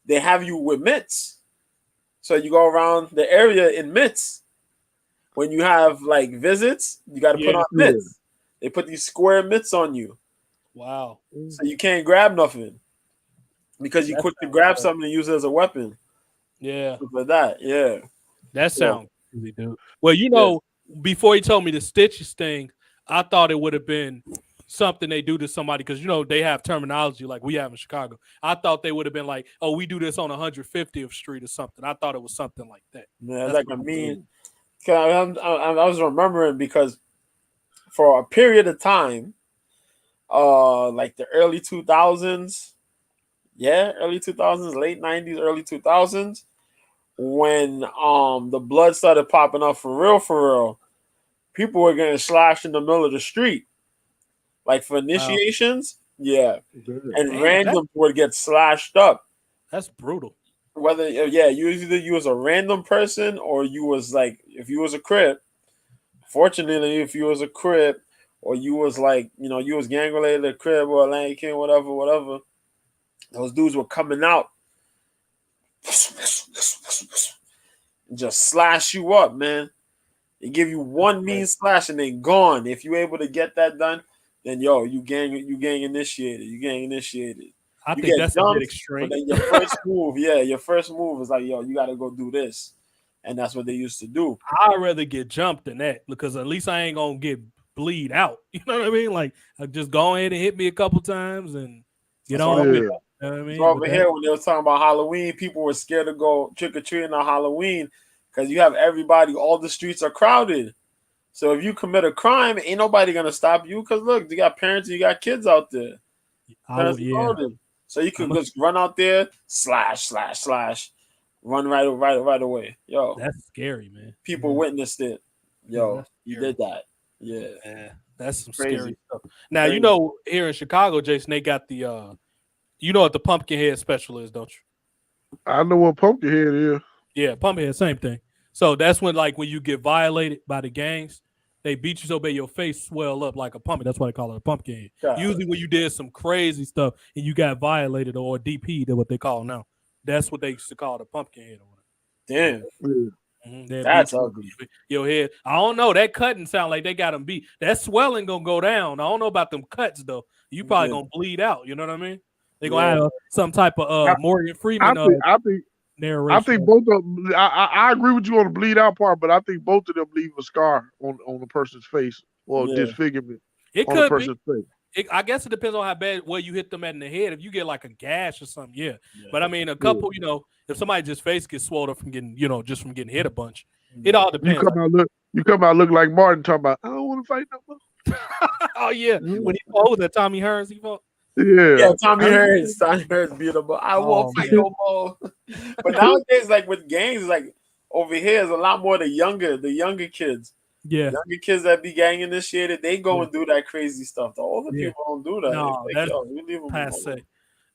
They have you with mitts, so you go around the area in mitts. When you have like visits, you got to put on mitts. They put these square mitts on you. Wow! So you can't grab nothing because you quick to grab something and use it as a weapon. Yeah, stuff like that. Yeah, that sounds crazy, dude. Well, before he told me the stitches thing, I thought it would have been something they do to somebody because they have terminology like we have in Chicago. I thought they would have been like, "Oh, we do this on 150th Street or something." I thought it was something like that. Yeah, like I mean. I was remembering because for a period of time, like the early 2000s, early 2000s, late 90s, early 2000s, when the blood started popping up for real, people were getting slashed in the middle of the street, like for initiations, and randoms would get slashed up. That's brutal. Whether usually you was a random person or you was like if you was a Crip. Fortunately, if you was a Crip or you was like you was gang related to Crip or Atlanta King, whatever, those dudes were coming out and just slash you up, man. They give you one mean slash and they gone. If you able to get that done, then you gang initiated. I think that's a bit extreme. But then your first move is like, you got to go do this. And that's what they used to do. I'd rather get jumped than that because at least I ain't going to get bleed out. You know what I mean? Like, just go ahead and hit me a couple times and get on with it. You know what I mean? So over here, when they were talking about Halloween, people were scared to go trick-or-treating on Halloween because you have everybody, all the streets are crowded. So if you commit a crime, ain't nobody going to stop you because, look, you got parents and you got kids out there. So you can just run out there, slash, run right away. Yo, that's scary, man. People witnessed it. Yo, you did that. Yeah, that's some scary stuff. Now here in Chicago, Jason, they got the what the Pumpkinhead special is, don't you? I know what Pumpkinhead is. Yeah, Pumpkinhead, same thing. So that's when you get violated by the gangs. They beat you so bad your face swell up like a pumpkin. That's why they call it a pumpkin. Usually when you did some crazy stuff and you got violated or DP'd, that's what they call now. That's what they used to call the pumpkin head. Damn. Mm-hmm. That's ugly. Your head. I don't know. That cutting sound like they got them beat. That swelling gonna go down. I don't know about them cuts though. You probably gonna bleed out. You know what I mean? They gonna have some type of Morgan Freeman. narration. I think both of them. I agree with you on the bleed out part, but I think both of them leave a scar on the person's face or disfigurement on the person's face. I guess it depends on how bad where you hit them in the head. If you get like a gash or something, yeah. But I mean, a couple, if somebody just face gets swollen up from getting, just from getting hit a bunch, it all depends. You come out look like Martin talking about. I don't want to fight no more. Oh yeah, when he fought that Tommy Hearns, he fought. Yeah, Tommy Hearns beautiful. I won't fight no more. But nowadays, like with gangs, like over here is a lot more the younger kids. Yeah, younger kids that be gang initiated, they go and do that crazy stuff. The older people don't do that. No, like, that's passe.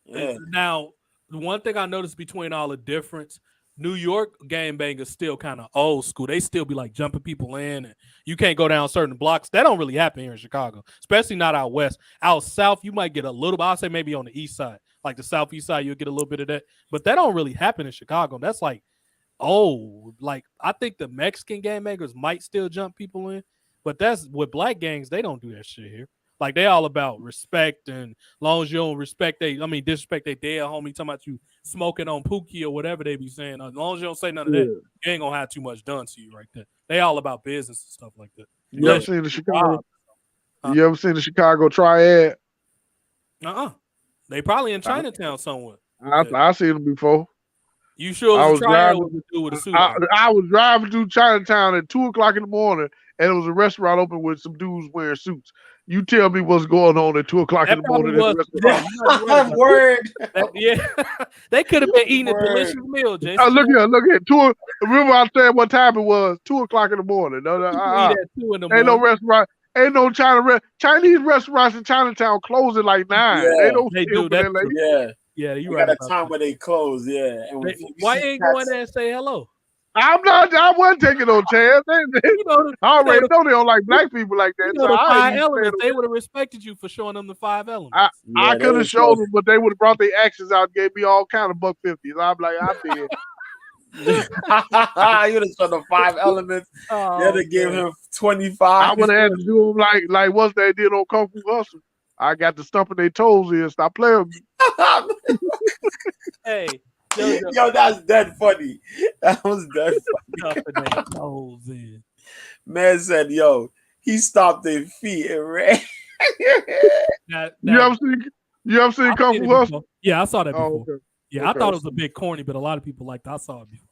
Yeah. Now, the one thing I noticed between all the difference, New York gangbangers still kind of old school. They still be like jumping people in, and you can't go down certain blocks. That don't really happen here in Chicago, especially not out west. Out south, you might get a little bit. I'll say maybe on the east side, like the southeast side, you'll get a little bit of that. But that don't really happen in Chicago. That's like, like I think the Mexican gangbangers might still jump people in, but that's with black gangs. They don't do that shit here. Like they all about respect, and long as you don't disrespect their dead homie. Talking about you smoking on Pookie or whatever they be saying. As long as you don't say none of that, you ain't gonna have too much done to you right there. They all about business and stuff like that. You ever seen the Chicago? You ever seen the Chicago Triad? They probably in Chinatown somewhere. I seen them before. You sure it was a triad with a dude with a suit? I was driving through Chinatown at 2:00 in the morning, and it was a restaurant open with some dudes wearing suits. You tell me what's going on at 2:00 in the morning. Word. They could have been eating a delicious meal, Jason. Look here. Remember I said what time it was? 2:00 in the morning. Ain't no restaurant. Ain't no Chinese restaurants in Chinatown closing like 9. Yeah, they do that. Yeah, you got a time where they close. Yeah. And why ain't going there and say hello? I wasn't taking no chance. I already know they don't like black people like that. The 5 elements, they would have respected you for showing them the 5 elements. I could have showed them, but they would have brought their actions out and gave me all kind of $150s. I'm like, I did. You would have shown the 5 elements. They'd have gave him 25. I would have had to do them like what they did on Kung Fu Hustle. I got to stumping their toes in. Stop playing with me. Hey. Yo, that's dead funny. That was dead funny. Man said, yo, he stopped their feet and ran. You ever seen Kung Fu Hustle? Yeah, I saw that before. Okay. Yeah, I thought it was a bit corny, but a lot of people liked it. I saw it before.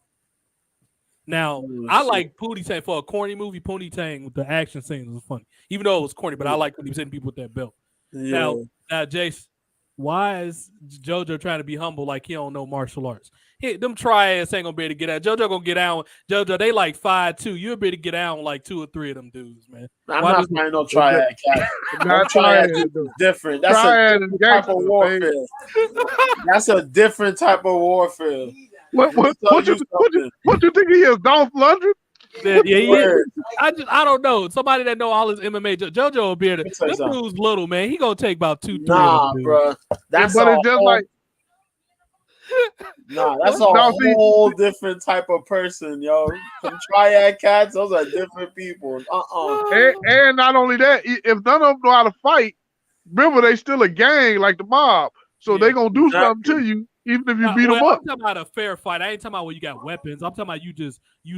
Now, I like Pootie Tang for a corny movie. Pootie Tang with the action scenes was funny, even though it was corny. But I like when he was hitting people with that belt. Yeah. Now, Jace, why is JoJo trying to be humble like he don't know martial arts? Them triads ain't gonna be able to get out. JoJo gonna get out. JoJo, they like 5'2". You'll be able to get out like 2 or 3 of them dudes, man. I'm not playing no triad, cat. Triad is different. That's a different type of warfare. That's a different type of warfare. What you think he is, Dolph Lundgren? Yeah. I don't know. Somebody that know all his MMA. JoJo will be able to. This dude's little, man. He gonna take about 2-3. Nah, bro. That's that's a whole different type of person, yo. Some triad cats, those are different people. And not only that, if none of them know how to fight, remember they still a gang like the mob, so they gonna do something to you. Even if you beat them up. I'm talking about a fair fight. I ain't talking about where you got weapons. I'm talking about you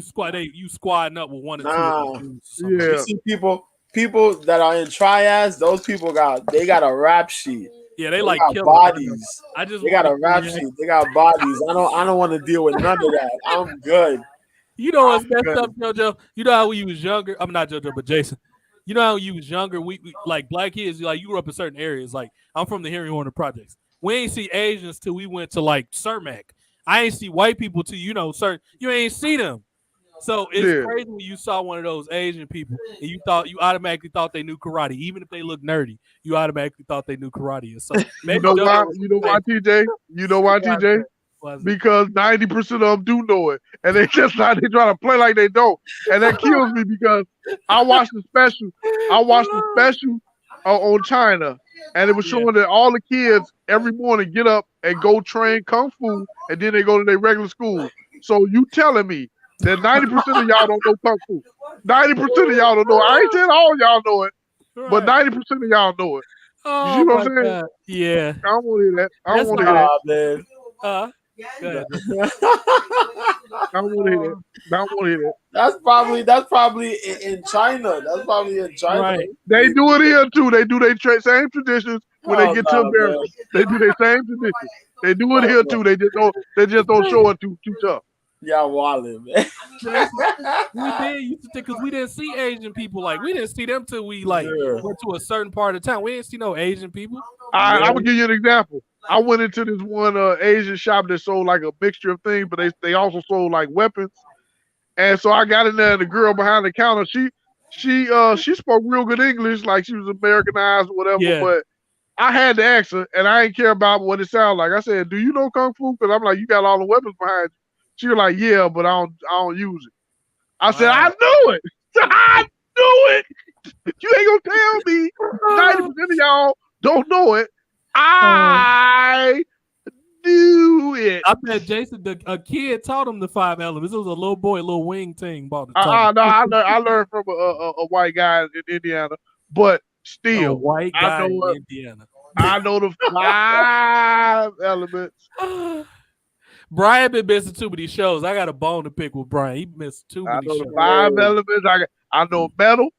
squadding up with 1 or 2. Yeah. You see people that are in triads, those people got a rap sheet. Yeah, they like got bodies. They got a rap sheet. They got bodies. I don't want to deal with none of that. I'm good. You know what's messed up, JoJo? You know how when you was younger? I'm not JoJo, but Jason. You know how you was younger? We like black kids. Like you grew up in certain areas. Like I'm from the Henry Horner Projects. We ain't see Asians till we went to like Cermak. I ain't see white people till you ain't see them. So it's crazy when you saw one of those Asian people and you automatically thought they knew karate, even if they look nerdy. You automatically thought they knew karate. So you know why, TJ? You know why, TJ? Because 90% of them do know it, and they try to play like they don't, and that kills me because I watched the special. On China, and it was showing that all the kids every morning get up and go train kung fu, and then they go to their regular school. So you telling me that 90% of y'all don't know kung fu? 90% of y'all don't know. I ain't saying all y'all know it, but 90% of y'all know it. You see what I'm saying? Yeah. I don't want to hear that. I don't want to hear that. Man. Go I want to hear that. I want to hear that. That's probably in China. That's probably in China. Right. They do it here too. They do their same traditions when they get to America. They do their same traditions. They do it here too. They just don't show it too tough. Yeah, wildin', man. We did used to think because we didn't see Asian people we didn't see them till we went to a certain part of town. We didn't see no Asian people. I will give you an example. I went into this one Asian shop that sold like a mixture of things, but they also sold like weapons. And so I got in there, and the girl behind the counter, she spoke real good English, like she was Americanized or whatever. Yeah. But I had to ask her, and I didn't care about what it sounded like. I said, "Do you know kung fu?" Because I'm like, "You got all the weapons behind you." She was like, "Yeah, but I don't use it." I said, "I knew it. I knew it. You ain't gonna tell me 90% of y'all don't know it. I knew it." I bet Jason, a kid taught him the 5 elements. It was a little boy, a little wing thing. No, I learned from a white guy in Indiana, but still, a white guy in Indiana. I know the 5 elements. Brian been missing too many shows. I got a bone to pick with Brian. He missed too many shows. I know the 5 elements. I know metal.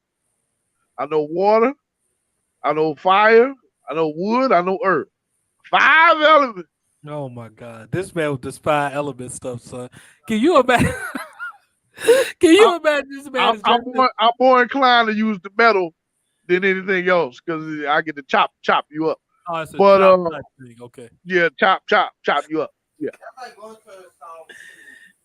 I know water. I know fire. I know wood. I know earth. 5 elements. Oh my God, this man with this 5 element stuff, son. Can you imagine? Can you imagine this man? I'm more inclined to use the metal than anything else because I get to chop you up. Oh, it's a chop thing. Okay. Yeah, chop you up. Yeah.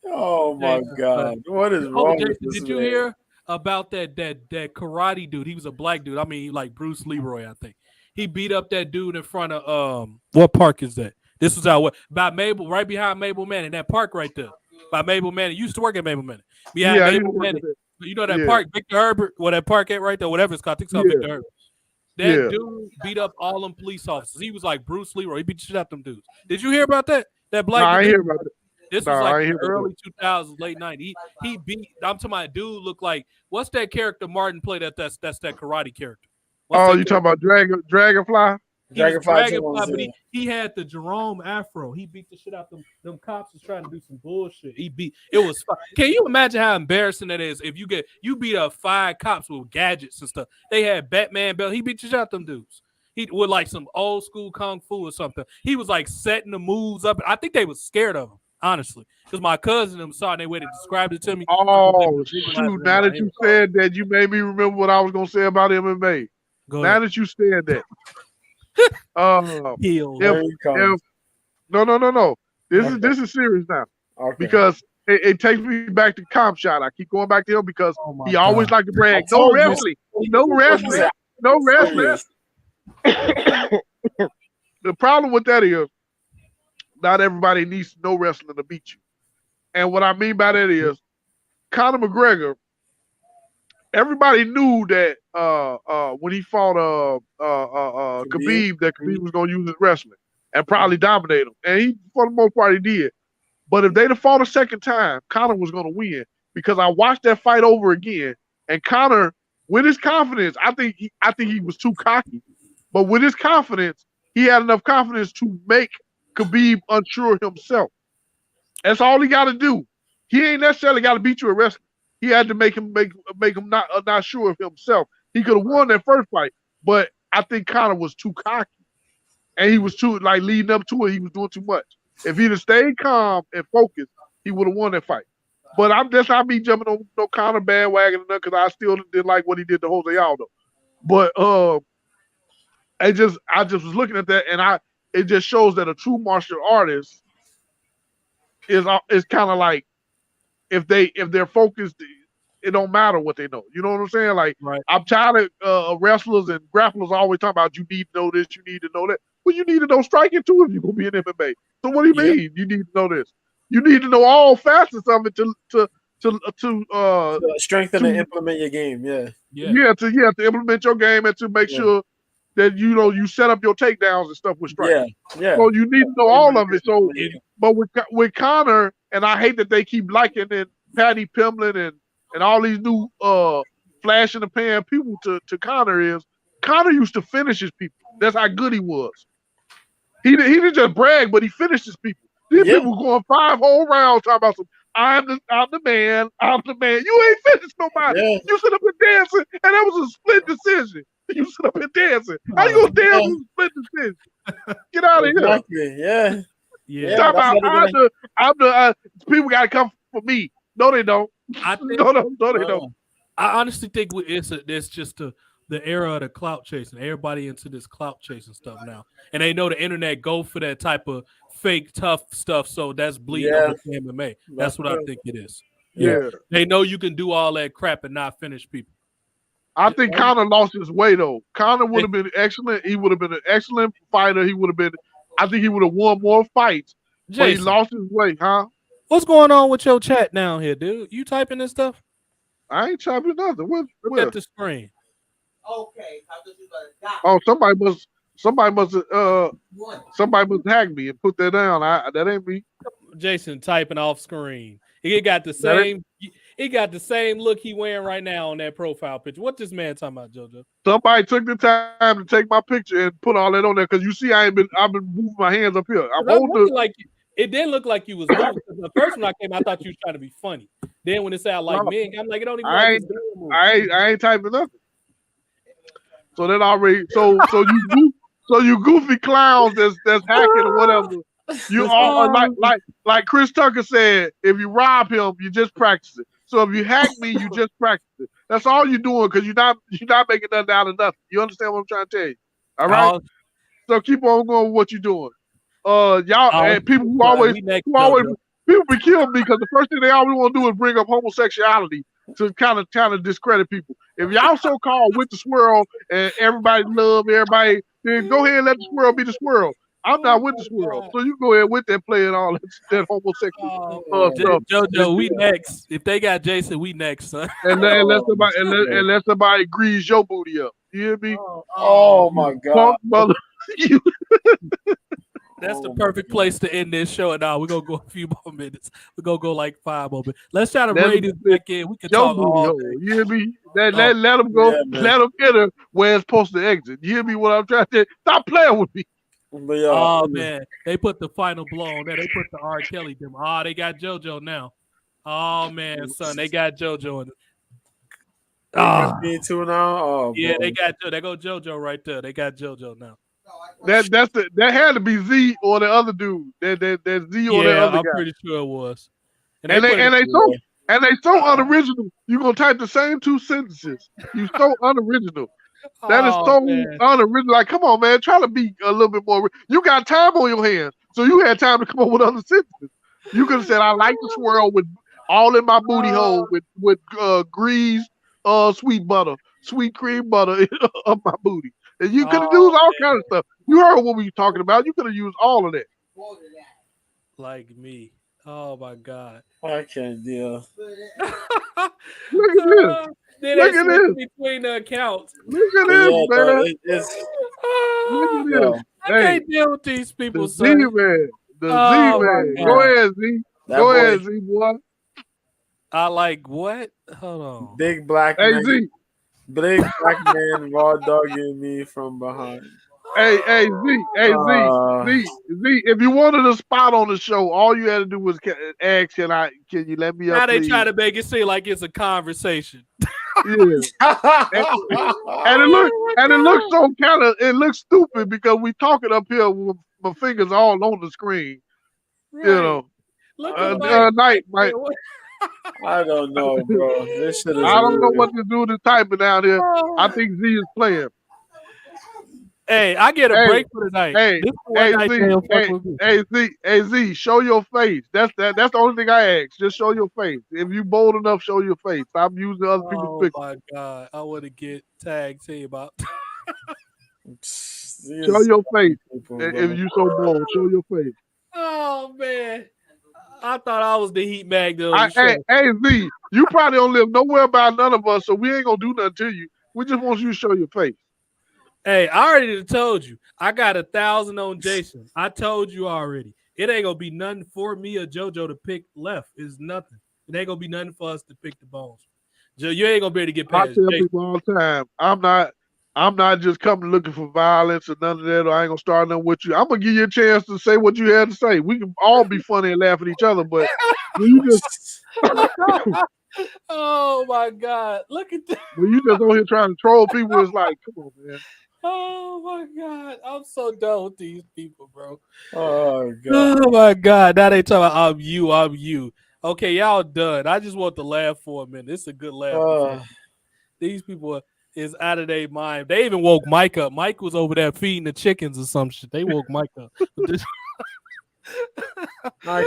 Oh my God, what is wrong with this? Did you hear about that karate dude? He was a black dude. I mean, like Bruce Leroy, I think. He beat up that dude in front of what park is that? This was out by Mabel, right behind Mabel Manning, that park right there. By Mabel Manning. Used to work at Mabel Manning. Behind Mabel Manning. You know that park, Victor Herbert, where that park at right there, whatever it's called. I think it's called Victor Herbert. That dude beat up all them police officers. He was like Bruce Leroy. He beat the shit out them dudes. Did you hear about that? That black dude? I hear about it. This was like the early 2000s, late 90s. He beat, I'm talking about dude looked like, what's that character Martin played that's that karate character? You talking about Dragonfly? Dragonfly, but he had the Jerome Afro. He beat the shit out them cops was trying to do some bullshit. It was fun. Can you imagine how embarrassing that is if you beat up 5 cops with gadgets and stuff? They had Batman belt. He beat the shit out them dudes. He with like some old school kung fu or something. He was like setting the moves up. I think they was scared of him, honestly, because my cousin and them saw it and they way to describe it to me. Oh shoot! Now that you said that, you made me remember what I was gonna say about MMA. Now that you said that. No. This is serious now. Okay. Because it takes me back to Comp Shot. I keep going back to him because he always liked to brag. No wrestling. The problem with that is not everybody needs to know wrestling to beat you. And what I mean by that is Conor McGregor, everybody knew that when he fought Khabib, that Khabib was going to use his wrestling and probably dominate him. And he, for the most part, he did. But if they'd have fought a second time, Conor was going to win because I watched that fight over again. And Conor, with his confidence, I think he was too cocky. But with his confidence, he had enough confidence to make Khabib unsure himself. That's all he got to do. He ain't necessarily got to beat you at wrestling. He had to make him not sure of himself. He could have won that first fight, but I think Conor was too cocky, and he was too leading up to it. He was doing too much. If he'd have stayed calm and focused, he would have won that fight. But that's not me jumping on no Conor bandwagon because I still didn't like what he did to Jose Aldo. But I just was looking at that, and it just shows that a true martial artist is kind of like if they're focused, it don't matter what they know. You know what I'm saying? Like, right. I'm tired of wrestlers and grapplers always talking about you need to know this, you need to know that. Well, you need to know striking too if you're gonna be in MMA. So what do you mean? You need to know this. You need to know all facets of it to strengthen and implement your game. To implement your game and to make sure that you set up your takedowns and stuff with striking. So you need to know all of it. So, but with Conor, and I hate that they keep likening Patty Pimblett and all these new flash in the pan people to Conor is Conor used to finish his people. That's how good he was. He didn't just brag, but he finished his people. These people going 5 whole rounds talking about some. I'm the man. I'm the man. You ain't finished nobody. Yeah. You sit up and dancing, and that was a split decision. You sit up and dancing. How you gonna dance with a split decision? Get out of Exactly. here. Yeah. Talk about I'm the people gotta come for me. No, they don't. I think, no, they don't. I honestly think it's just the era of the clout chasing. Everybody into this clout chasing stuff now, and they know the internet go for that type of fake tough stuff. So that's bleeding over to MMA. That's what I think it is. Yeah, they know you can do all that crap and not finish people. I think Conor lost his way though. Conor would have been excellent. He would have been an excellent fighter. He would have been. I think he would have won more fights. Jason, but he lost his way, huh? What's going on with your chat down here, dude? You typing this stuff? I ain't typing nothing. Look at the screen. Okay, oh, somebody must hack me and put that down. That ain't me. Jason typing off screen. He got the same. He got the same look he wearing right now on that profile picture. What this man talking about, JoJo? Somebody took the time to take my picture and put all that on there because you see, I've been moving my hands up here. I'm holding like it didn't look like you was moving. The first one I came, I thought you was trying to be funny. Then when it said like me, I'm like, it don't even. I ain't typing nothing. So that already. So you goofy clowns that's hacking or whatever. You all like Chris Tucker said. If you rob him, you just practice it. So if you hack me, you just practice it. That's all you're doing because you're not making nothing out of nothing. You understand what I'm trying to tell you? All right. So keep on going with what you're doing. Y'all and people who always people be killing me because the first thing they always want to do is bring up homosexuality to kind of discredit people. If y'all so called with the swirl and everybody love everybody, then go ahead and let the swirl be the swirl. I'm not with the swirl, so you go ahead with that play and all that homosexual stuff. JoJo, we next. If they got Jason, we next, son. And let somebody grease your booty up. You hear me? Oh my God, brother. That's the perfect place to end this show. And now we're gonna go a few more minutes. We're gonna go like 5 more minutes. Let's try to raid this back in. We can talk all day. You hear me? Let them go. Let them get her where it's supposed to exit. You hear me? What I'm trying to say? Stop playing with me. Oh man, they put the final blow on there. They put the R. Kelly them. Oh, they got JoJo now. Oh man, son, they got JoJo in it. Me too now. Oh yeah, boy. they got they go JoJo right there. They got JoJo now. That had to be Z or the other dude. That Z or the other guy. I'm pretty sure it was. And they so unoriginal. You gonna type the same 2 sentences. You so unoriginal. That is so unoriginal. Like, come on, man. Try to be a little bit more. You got time on your hands, so you had time to come up with other sentences. You could have said, "I like to swirl with all in my booty hole with greased sweet cream butter up my booty." And you could have used all kinds of stuff. You heard what we were talking about. You could have used all of that. Like me. Oh my God. I can't deal. Look at this. Look at this. Between the accounts. Look at this, man. Look at this. I can't deal with these people, Z man. The Z man. Go ahead, Z. Go ahead, Z boy. I like what? Hold on. Big black man. Z. Big black man raw dogging me from behind. Hey, Z. If you wanted a spot on the show, all you had to do was ask, can you let me up? Now they try to make it seem like it's a conversation. Yeah. and it looks stupid because we talking up here with my fingers all on the screen. Right. You know. Mike. I don't know, bro. This shit is I don't know what to do to typing out here. I think Z is playing. Hey, I get a break for tonight. Hey, Z, show your face. That's the only thing I ask. Just show your face. If you bold enough, show your face. Stop using other people's pictures. Oh my God, I want to get tagged. Tell you about. Show your face. If you so bold, show your face. Oh man, I thought I was the heat mag. Hey, Z, you probably don't live nowhere by none of us, so we ain't gonna do nothing to you. We just want you to show your face. Hey, I already told you. I got 1,000 on Jason. I told you already. It ain't gonna be nothing for me or JoJo to pick left. It's nothing. It ain't gonna be nothing for us to pick the bones. Joe, you ain't gonna be able to get past. I tell people all the time, I'm I'm not just coming looking for violence or none of that, or I ain't gonna start nothing with you. I'm gonna give you a chance to say what you had to say. We can all be funny and laugh at each other, but when you just oh my God. Look at that. when you just on here trying to troll people, it's like, come on, man. Oh my God. I'm so done with these people, bro. Oh God. Oh my God. Now they talking about I'm you. Okay, y'all done. I just want to laugh for a minute. It's a good laugh. These people is out of their mind. They even woke Mike up. Mike was over there feeding the chickens or some shit. They woke Mike up. I'm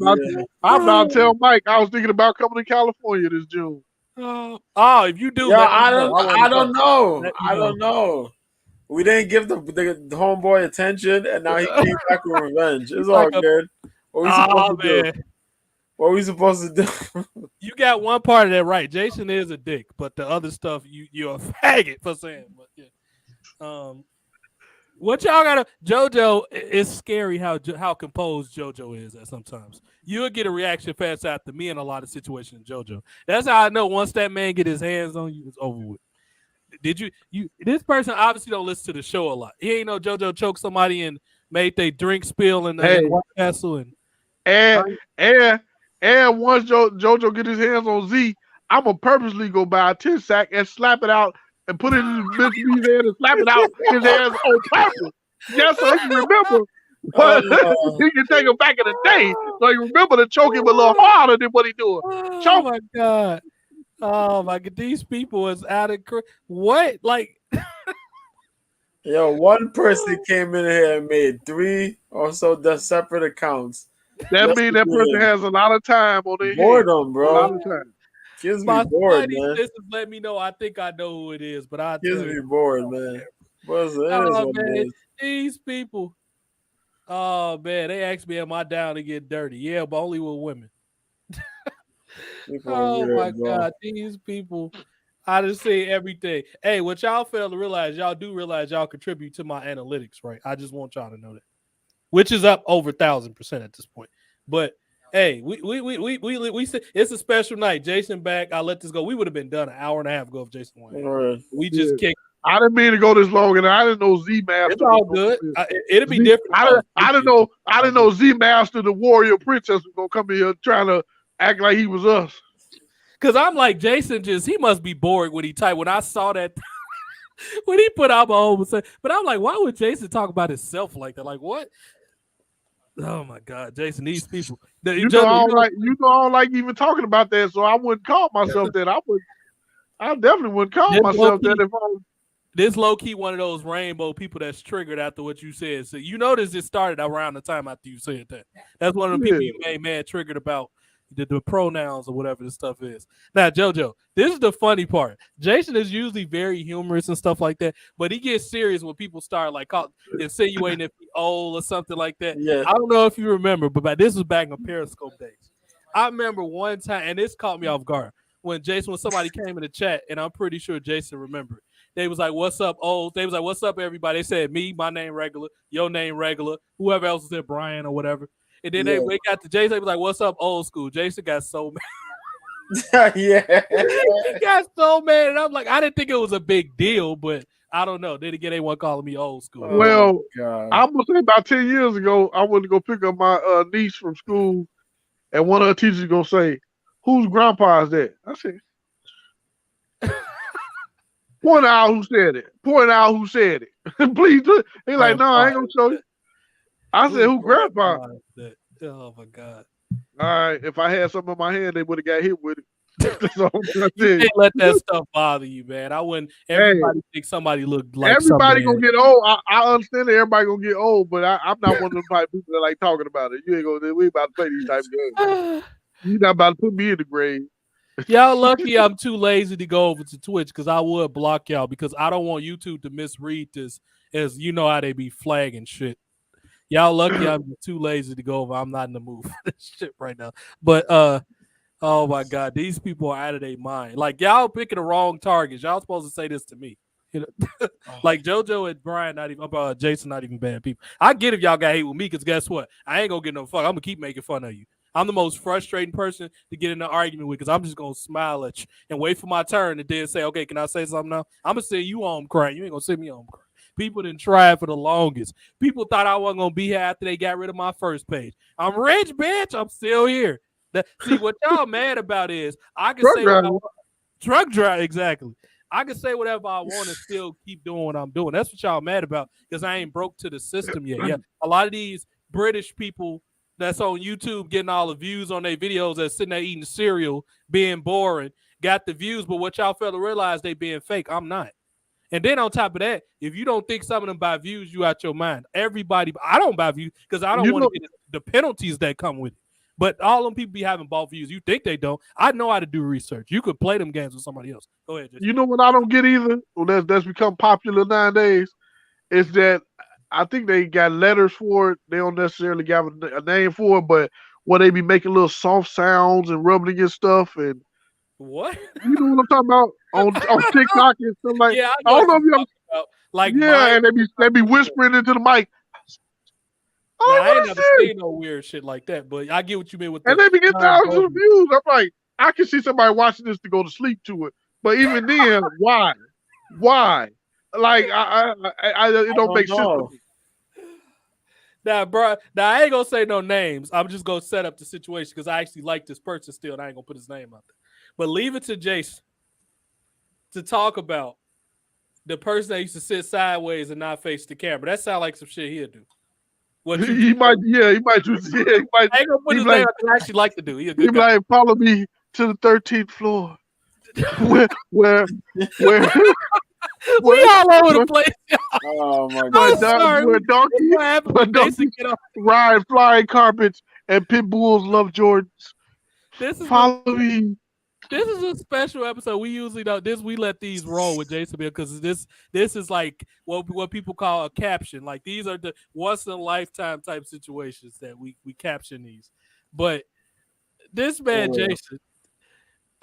about to tell Mike I was thinking about coming to California this June. If you do, I don't know. We didn't give the homeboy attention, and now he came back with revenge. It's all good. What we supposed to do? What are we supposed to do? You got one part of that right. Jason is a dick, but the other stuff you're a faggot for saying. But yeah. What y'all gotta JoJo? It's scary how composed JoJo is at sometimes. You'll get a reaction fast after me in a lot of situations, JoJo. That's how I know once that man get his hands on you, it's over with. Did you this person obviously don't listen to the show a lot. He ain't know JoJo choked somebody and made they drink spill in the White Castle and once JoJo get his hands on Z, I'ma purposely go buy a 10 sack and slap it out and put it in his Mr. B's head and slap it out his hands on purpose. Just so he can remember. But he can take him back in the day. So he remember to choke him a little harder than what he doing. Oh my God. Oh my God. These people is out of what? Like yo, one person came in here and made 3 or so separate accounts. That means that person has a lot of time on their boredom, bro. A lot of time. Gives me bored, man. This is let me know. I think I know who it is, but I gives me bored, man. These people. Oh man, they asked me, "Am I down to get dirty?" Yeah, but only with women. My God, these people. I just say everything. Hey, what y'all fail to realize, y'all do realize y'all contribute to my analytics, right? I just want y'all to know that, which is up over 1,000% at this point. But hey, we said it's a special night. Jason back. I'll let this go. We would have been done an hour and a half ago if Jason won. We just kicked. I didn't mean to go this long, and I didn't know Z Master. It's all good. It'll be different. I didn't know Z Master, the Warrior Princess, was gonna come in here trying to act like he was us. Cause I'm like Jason, he must be bored when he typed. When I saw that, when he put out my own, but I'm like, why would Jason talk about himself like that? Like what? Oh my God, Jason, these people. I don't like even talking about that, so I wouldn't call myself that. I definitely wouldn't call myself that if I was. This low key one of those rainbow people that's triggered after what you said. So you notice it started around the time after you said that. That's one of the people you made mad triggered about the pronouns or whatever this stuff is. Now, JoJo, this is the funny part. Jason is usually very humorous and stuff like that, but he gets serious when people start like insinuating if he's old or something like that. Yeah. I don't know if you remember, but this was back in Periscope days. I remember one time, and this caught me off guard, when somebody came in the chat, and I'm pretty sure Jason remembered. They was like, "What's up, old?" They was like, "What's up, everybody?" They said, "Me, my name regular, your name regular, whoever else said Brian or whatever." And then they got to Jason. They was like, "What's up, old school?" Jason got so mad. Yeah, he got so mad, and I'm like, I didn't think it was a big deal, but I don't know. Then again, they weren't calling me old school. Well, I'm gonna say about 10 years ago, I went to go pick up my niece from school, and one of her teachers gonna say, "Whose grandpa is that?" I said, "Point out who said it. Point out who said it. Please do it." He's like, "No, I ain't gonna show you." I said, "Who grandpa?" Oh my God! All right, if I had something in my hand, they would have got hit with it. So you can't let that stuff bother you, man. I wouldn't. Everybody think somebody looked like everybody gonna get old. I understand that everybody gonna get old, but I'm not one of them type of people that like talking about it. You ain't gonna. We about to play these type of games. You're not about to put me in the grave. Y'all lucky I'm too lazy to go over to Twitch because I would block y'all because I don't want YouTube to misread this as you know how they be flagging shit. Y'all lucky I'm too lazy to go over. I'm not in the mood for this shit right now. But oh my God, these people are out of their mind. Like y'all picking the wrong targets. Y'all supposed to say this to me. You know? Like JoJo and Brian, Jason, not even bad people. I get if y'all got hate with me because guess what? I ain't gonna get no fuck. I'm gonna keep making fun of you. I'm the most frustrating person to get in an argument with because I'm just gonna smile at you and wait for my turn and then say, okay, can I say something now? I'm gonna send you home crying. You ain't gonna send me home crying. People didn't try for the longest. People thought I wasn't gonna be here after they got rid of my first page. I'm rich, bitch. I'm still here. See what y'all mad about is I can say drug drive exactly. I can say whatever I want and still keep doing what I'm doing. That's what y'all mad about because I ain't broke to the system yet. Yeah, a lot of these British people that's on YouTube getting all the views on their videos that's sitting there eating cereal, being boring, got the views, but what y'all fail to realize they being fake. I'm not. And then on top of that, if you don't think some of them buy views, you out your mind. Everybody, I don't buy views because I don't want to get the penalties that come with it. But all them people be having bought views. You think they don't? I know how to do research. You could play them games with somebody else. Go ahead, Jason. You know what I don't get either? Well, that's become popular nowadays. Is that I think they got letters for it. They don't necessarily got a name for it, but where they be making little soft sounds and rubbing against stuff and what? You know what I'm talking about on TikTok and stuff like. Yeah, I don't know if you about. Like and they be whispering into the mic. Now, I ain't never seen no weird shit like that, but I get what you mean with and they be getting thousands of views. I'm like, I can see somebody watching this to go to sleep to it, but even then, why? Like, it don't make sense to me. Now, bro, I ain't gonna say no names. I'm just gonna set up the situation because I actually like this person still, and I ain't gonna put his name out there. But leave it to Jason to talk about the person that used to sit sideways and not face the camera. That sounds like some shit he'll do. He might do. Yeah, he might. I ain't gonna put his name out there. I actually like to do. He a good guy. Like, follow me to the 13th floor. where we all over the place. Oh my God! Where donkeys ride flying carpets and pit bulls love Jordans. Follow me. This is a special episode. We usually don't. We let these roll with Jason because this is like what people call a caption. Like these are the once in a lifetime type situations that we caption these. But this man Jason,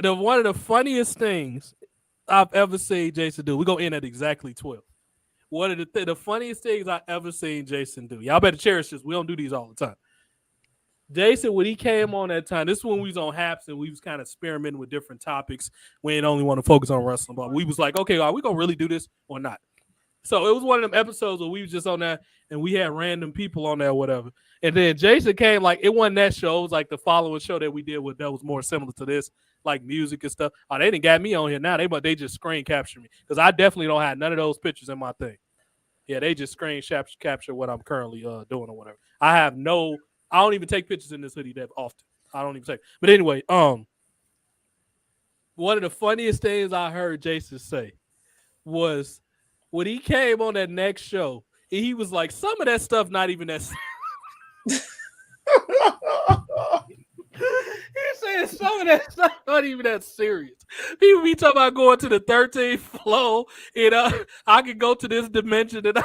one of the funniest things I've ever seen Jason do. We're gonna end at exactly 12. One of the funniest things I've ever seen Jason do. Y'all better cherish this. We don't do these all the time. Jason, when he came on that time, this is when we was on Haps and we was kind of experimenting with different topics. We didn't only want to focus on wrestling, but we was like, okay, are we gonna really do this or not? So it was one of them episodes where we was just on that and we had random people on there or whatever. And then Jason came, like, it wasn't that show. It was like the following show that we did that was more similar to this, like music and stuff. Oh, they didn't got me on here now. They just screen capture me because I definitely don't have none of those pictures in my thing. Yeah, they just screen capture what I'm currently doing or whatever. I don't even take pictures in this hoodie that often. I don't even take. But anyway, one of the funniest things I heard Jason say was when he came on that next show, he was like, some of that stuff not even that serious. He said some of that stuff not even that serious. People be talking about going to the 13th floor and I can go to this dimension and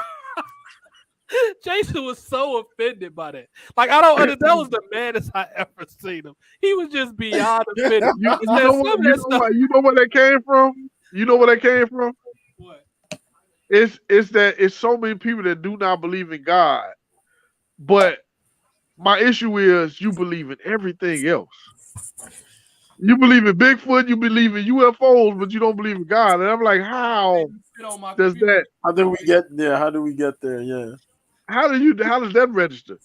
Jason was so offended by that. Like, I don't understand. That was the maddest I ever seen him. He was just beyond offended. You know where that came from? You know where that came from? What? It's so many people that do not believe in God. But my issue is you believe in everything else. You believe in Bigfoot, you believe in UFOs, but you don't believe in God. And I'm like, how does that? How do we get there? How do we get there? Yeah. How does that register?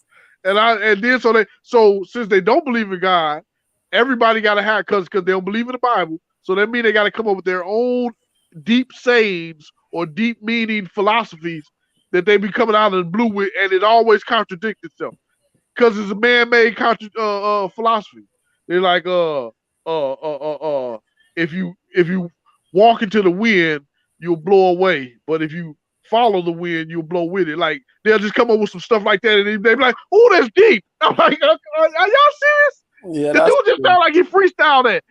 So since they don't believe in God, everybody got to have because they don't believe in the Bible. So that means they got to come up with their own deep sayings or deep meaning philosophies that they be coming out of the blue with, and it always contradicts itself because it's a man-made philosophy. They're like, if you walk into the wind, you'll blow away, but if you follow the wind, you'll blow with it. Like, they'll just come up with some stuff like that, and they be like, "Oh, that's deep." I'm like, "Are y'all serious?" Yeah, the dude just sound like he freestyled that.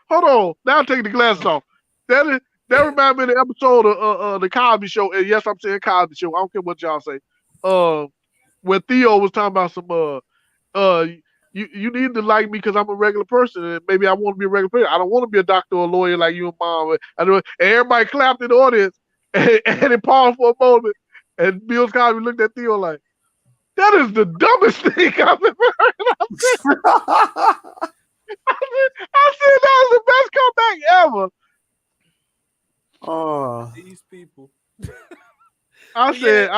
Hold on. Now I'm taking the glasses off. That reminds me of the episode of the Cosby Show. And yes, I'm saying Cosby Show. I don't care what y'all say. When Theo was talking about some you need to like me because I'm a regular person, and maybe I want to be a regular person. I don't want to be a doctor or a lawyer like you and mom. And everybody clapped in the audience, and it paused for a moment. And Bill Cosby looked at Theo like, that is the dumbest thing I've ever heard. I said that was the best comeback ever. Oh, These people. I said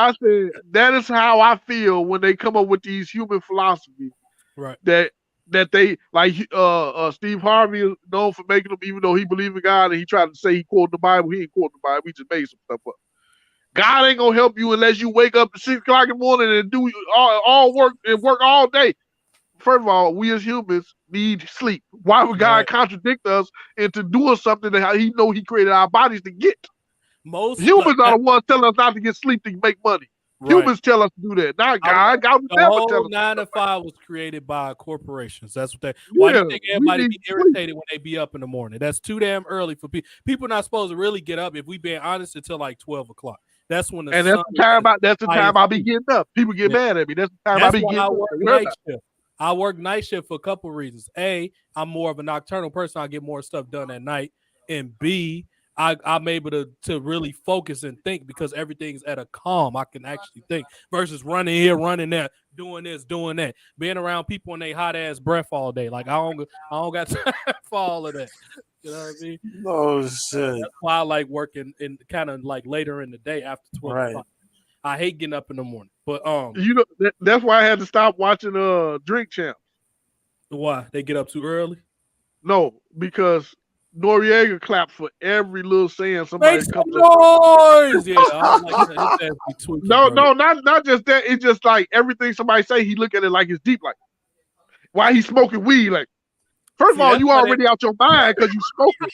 that is how I feel when they come up with these human philosophies. Right. That they like Steve Harvey is known for making them, even though he believed in God and he tried to say he quoted the Bible. He ain't quoting the Bible. He just made some stuff up. God ain't gonna help you unless you wake up at 6 o'clock in the morning and do all work and work all day. First of all, we as humans need sleep. Why would God contradict us into doing something that he know he created our bodies to get? Humans are the ones telling us not to get sleep to make money. Right. Humans tell us to do that, not God. God would never tell us. 9 to 5 was created by corporations. That's what they. Why do you think everybody be irritated when they be up in the morning? That's too damn early for people. People are not supposed to really get up, if we being honest, until like 12 o'clock. That's when that's the time I be getting up. People get mad at me. That's the time I be getting up. Night shift. I work night shift for a couple of reasons. A, I'm more of a nocturnal person. I get more stuff done at night. And B, I'm able to really focus and think because everything's at a calm. I can actually think versus running here, running there, doing this, doing that. Being around people in their hot ass breath all day. Like I don't got time for all of that. You know what I mean? Oh shit. That's why I like working in kind of like later in the day after 12 o'clock. I hate getting up in the morning. But you know that's why I had to stop watching Drink Champs. Why? They get up too early? No, because Noriega clapped for every little saying somebody comes noise. Yeah, I like tweaking, no, not just that. It's just like everything somebody say, he look at it like it's deep. Like, why he smoking weed? Like, first of all, you already out your mind because you smoking.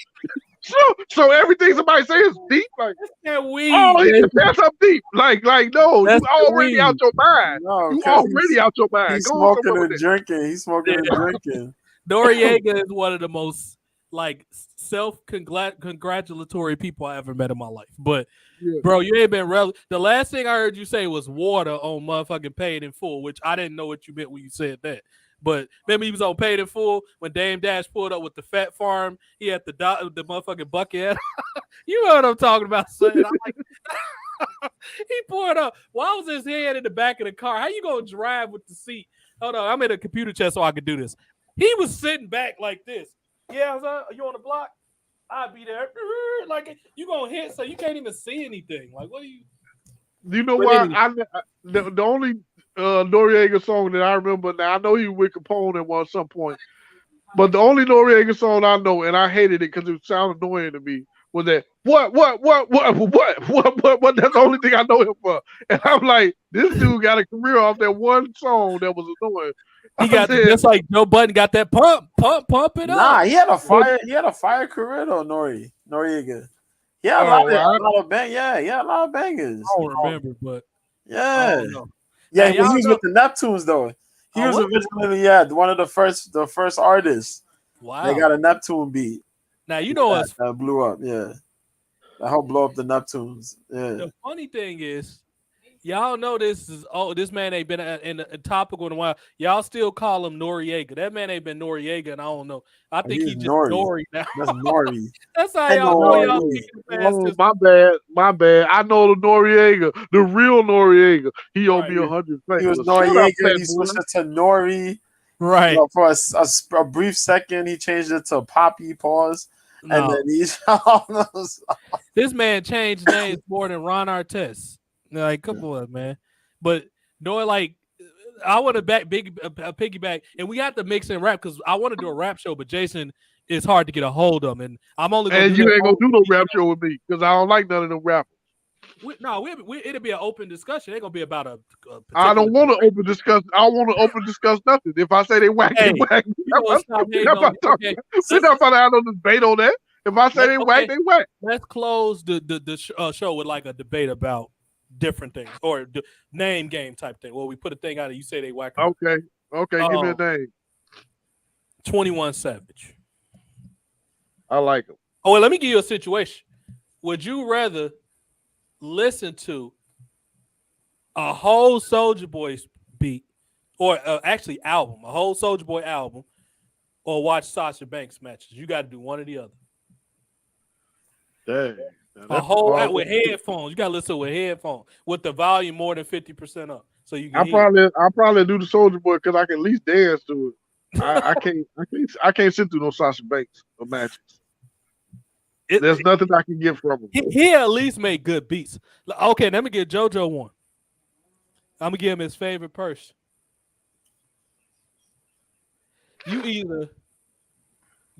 So everything somebody say is deep. Like, that weed. Oh, he just said something deep. Like no, you already out your mind. No, you already out your mind. He's smoking and drinking. He's smoking and drinking. Noriega is one of the most like self-congratulatory people I ever met in my life. But bro, you ain't been the last thing I heard you say was water on motherfucking Paid in Full, which I didn't know what you meant when you said that. But remember, he was on Paid in Full when Dame Dash pulled up with the Fat Farm. He had the motherfucking bucket. You know what I'm talking about, son. Like, he pulled up. Why was his head in the back of the car? How you gonna drive with the seat? Hold on, I'm in a computer chest so I can do this. He was sitting back like this. Yeah, are you on the block? I'll be there. Like you gonna hit, so you can't even see anything. Like, what are you? You know what? The only Noriega song that I remember now, I know he was with Capone at some point, but the only Noriega song I know, and I hated it because it sounded annoying to me, was that what? That's the only thing I know him for. And I'm like, this dude got a career off that one song that was annoying. He got just like Joe Budden got that pump it up. Nah, he had a fire career though, Noriega. Yeah, he had a lot of bangers. I don't remember, but yeah, he was with the Neptunes though. He was originally one of the first artists. Wow, they got a Neptune beat. Now you know us that blew up. Yeah, that helped blow up the Neptunes. Yeah. The funny thing is, y'all know this man ain't been in a topical in a while. Y'all still call him Noriega. That man ain't been Noriega, and I don't know. I think he's just Nori now. That's Nori. That's how y'all know y'all. My bad. I know the Noriega, the real Noriega. He owed me 100 He was Noriega. He switched it to Nori. Right. You know, for a brief second, he changed it to Poppy. Pause. No. And then this man changed names more than Ron Artest. Like, come on, man. But no, like, I want to piggyback, and we have to mix in rap because I want to do a rap show, but Jason is hard to get a hold of, and I'm only. And you ain't gonna do no rap show with me because I don't like none of them rappers. It'll be an open discussion. It ain't gonna be about a I don't want to open discuss. I want to open discuss nothing. If I say they whack, they whack. We're not about to have no debate on that. If I say they whack, they whack. Let's close the show with like a debate about different things or the name game type thing. Well, we put a thing out and you say they whack. Okay, give me a name. 21 Savage. I like him. Oh, well, let me give you a situation. Would you rather listen to a whole Soulja Boy beat or actually album, a whole Soulja Boy album, or watch Sasha Banks matches? You got to do one or the other. Dang. A whole app with headphones. You gotta listen with headphones with the volume more than 50% up, so you can hear. I probably do the Soldier Boy because I can at least dance to it. I can't sit through no Sasha Banks or matches. There's nothing I can get from him. He at least made good beats. Okay, let me give JoJo one. I'm gonna give him his favorite person. You either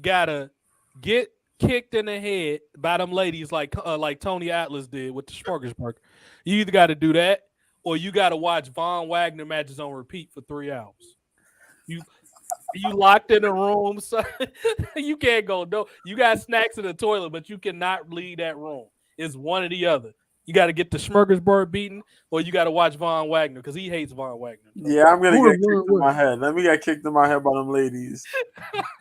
gotta get kicked in the head by them ladies like Tony Atlas did with the Smorgasburger. You either got to do that, or you got to watch Von Wagner matches on repeat for 3 hours. You locked in a room, so you can't go. No, you got snacks in the toilet, but you cannot leave that room. It's one or the other. You got to get the Smorgasburg beaten, or you got to watch Von Wagner because he hates Von Wagner. Yeah, I'm gonna get kicked in my head. Let me get kicked in my head by them ladies.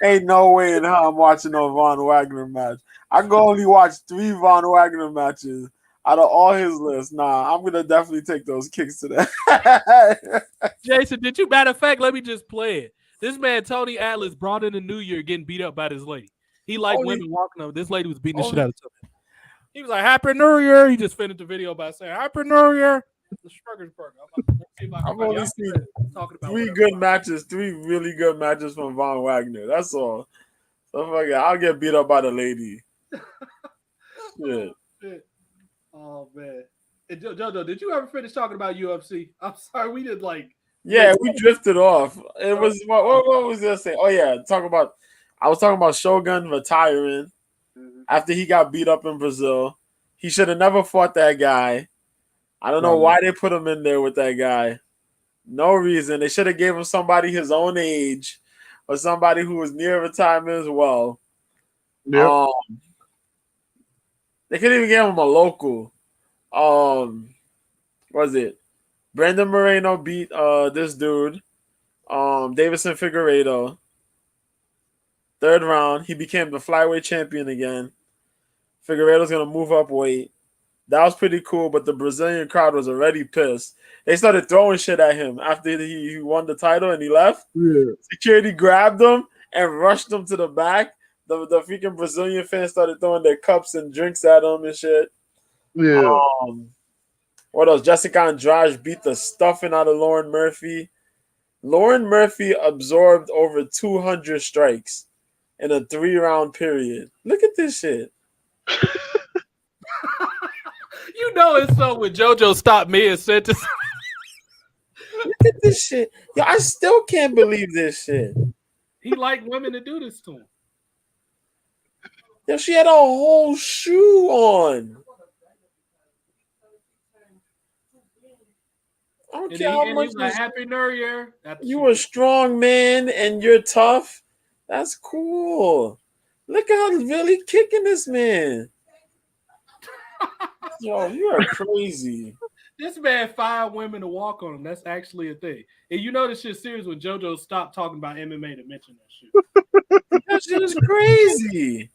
Ain't no way in hell I'm watching no Von Wagner match. I can only watch 3 Von Wagner matches out of all his list. Nah, I'm gonna definitely take those kicks to that. Jason, did you? Matter of fact, let me just play it. This man Tony Atlas brought in the New Year getting beat up by this lady. He liked women walking up. This lady was beating the shit out of him. He was like, "Happy New Year." He just finished the video by saying, "Happy New Year." The Smorgasburg. I've only seen 3 good matches, 3 really good matches from Von Wagner. That's all. So fuck it, I'll get beat up by the lady. Shit. Oh man. And JoJo, did you ever finish talking about UFC? I'm sorry, we did like. Yeah, we drifted off. It was what was I saying? Oh yeah, I was talking about Shogun retiring after he got beat up in Brazil. He should have never fought that guy. I don't know why they put him in there with that guy. No reason. They should have gave him somebody his own age or somebody who was near retirement as well. Yep. They couldn't even give him a local. Was it? Brandon Moreno beat this dude, Davison Figueiredo. 3rd round, he became the flyweight champion again. Figueiredo's gonna move up weight. That was pretty cool, but the Brazilian crowd was already pissed. They started throwing shit at him after he won the title and he left. Yeah. Security grabbed him and rushed him to the back. The freaking Brazilian fans started throwing their cups and drinks at him and shit. Yeah. What else? Jessica Andrade beat the stuffing out of Lauren Murphy. Lauren Murphy absorbed over 200 strikes in a 3-round period. Look at this shit. You know it's so when JoJo stopped mid-sentence. Look at this shit. Yo, I still can't believe this shit. He liked women to do this to him. Yo, she had a whole shoe on. I don't care how much. Like, Happy New Year. You a strong man and you're tough. That's cool. Look at how really kicking this man. Yo, you are crazy. This man 5 women to walk on him. That's actually a thing. And you know this shit's serious when JoJo stopped talking about MMA to mention that shit. That shit is crazy.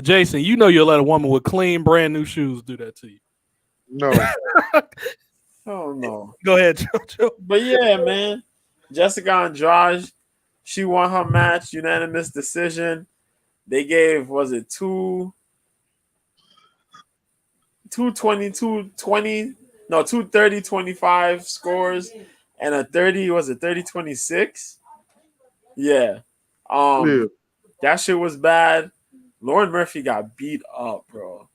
Jason, you know you'll let a woman with clean, brand new shoes do that to you. No. Oh no. Go ahead, JoJo. But yeah, man. Jessica Andrade, she won her match, unanimous decision. They gave, was it 230-25 scores and a 30-26? Yeah. That shit was bad. Lauren Murphy got beat up, bro.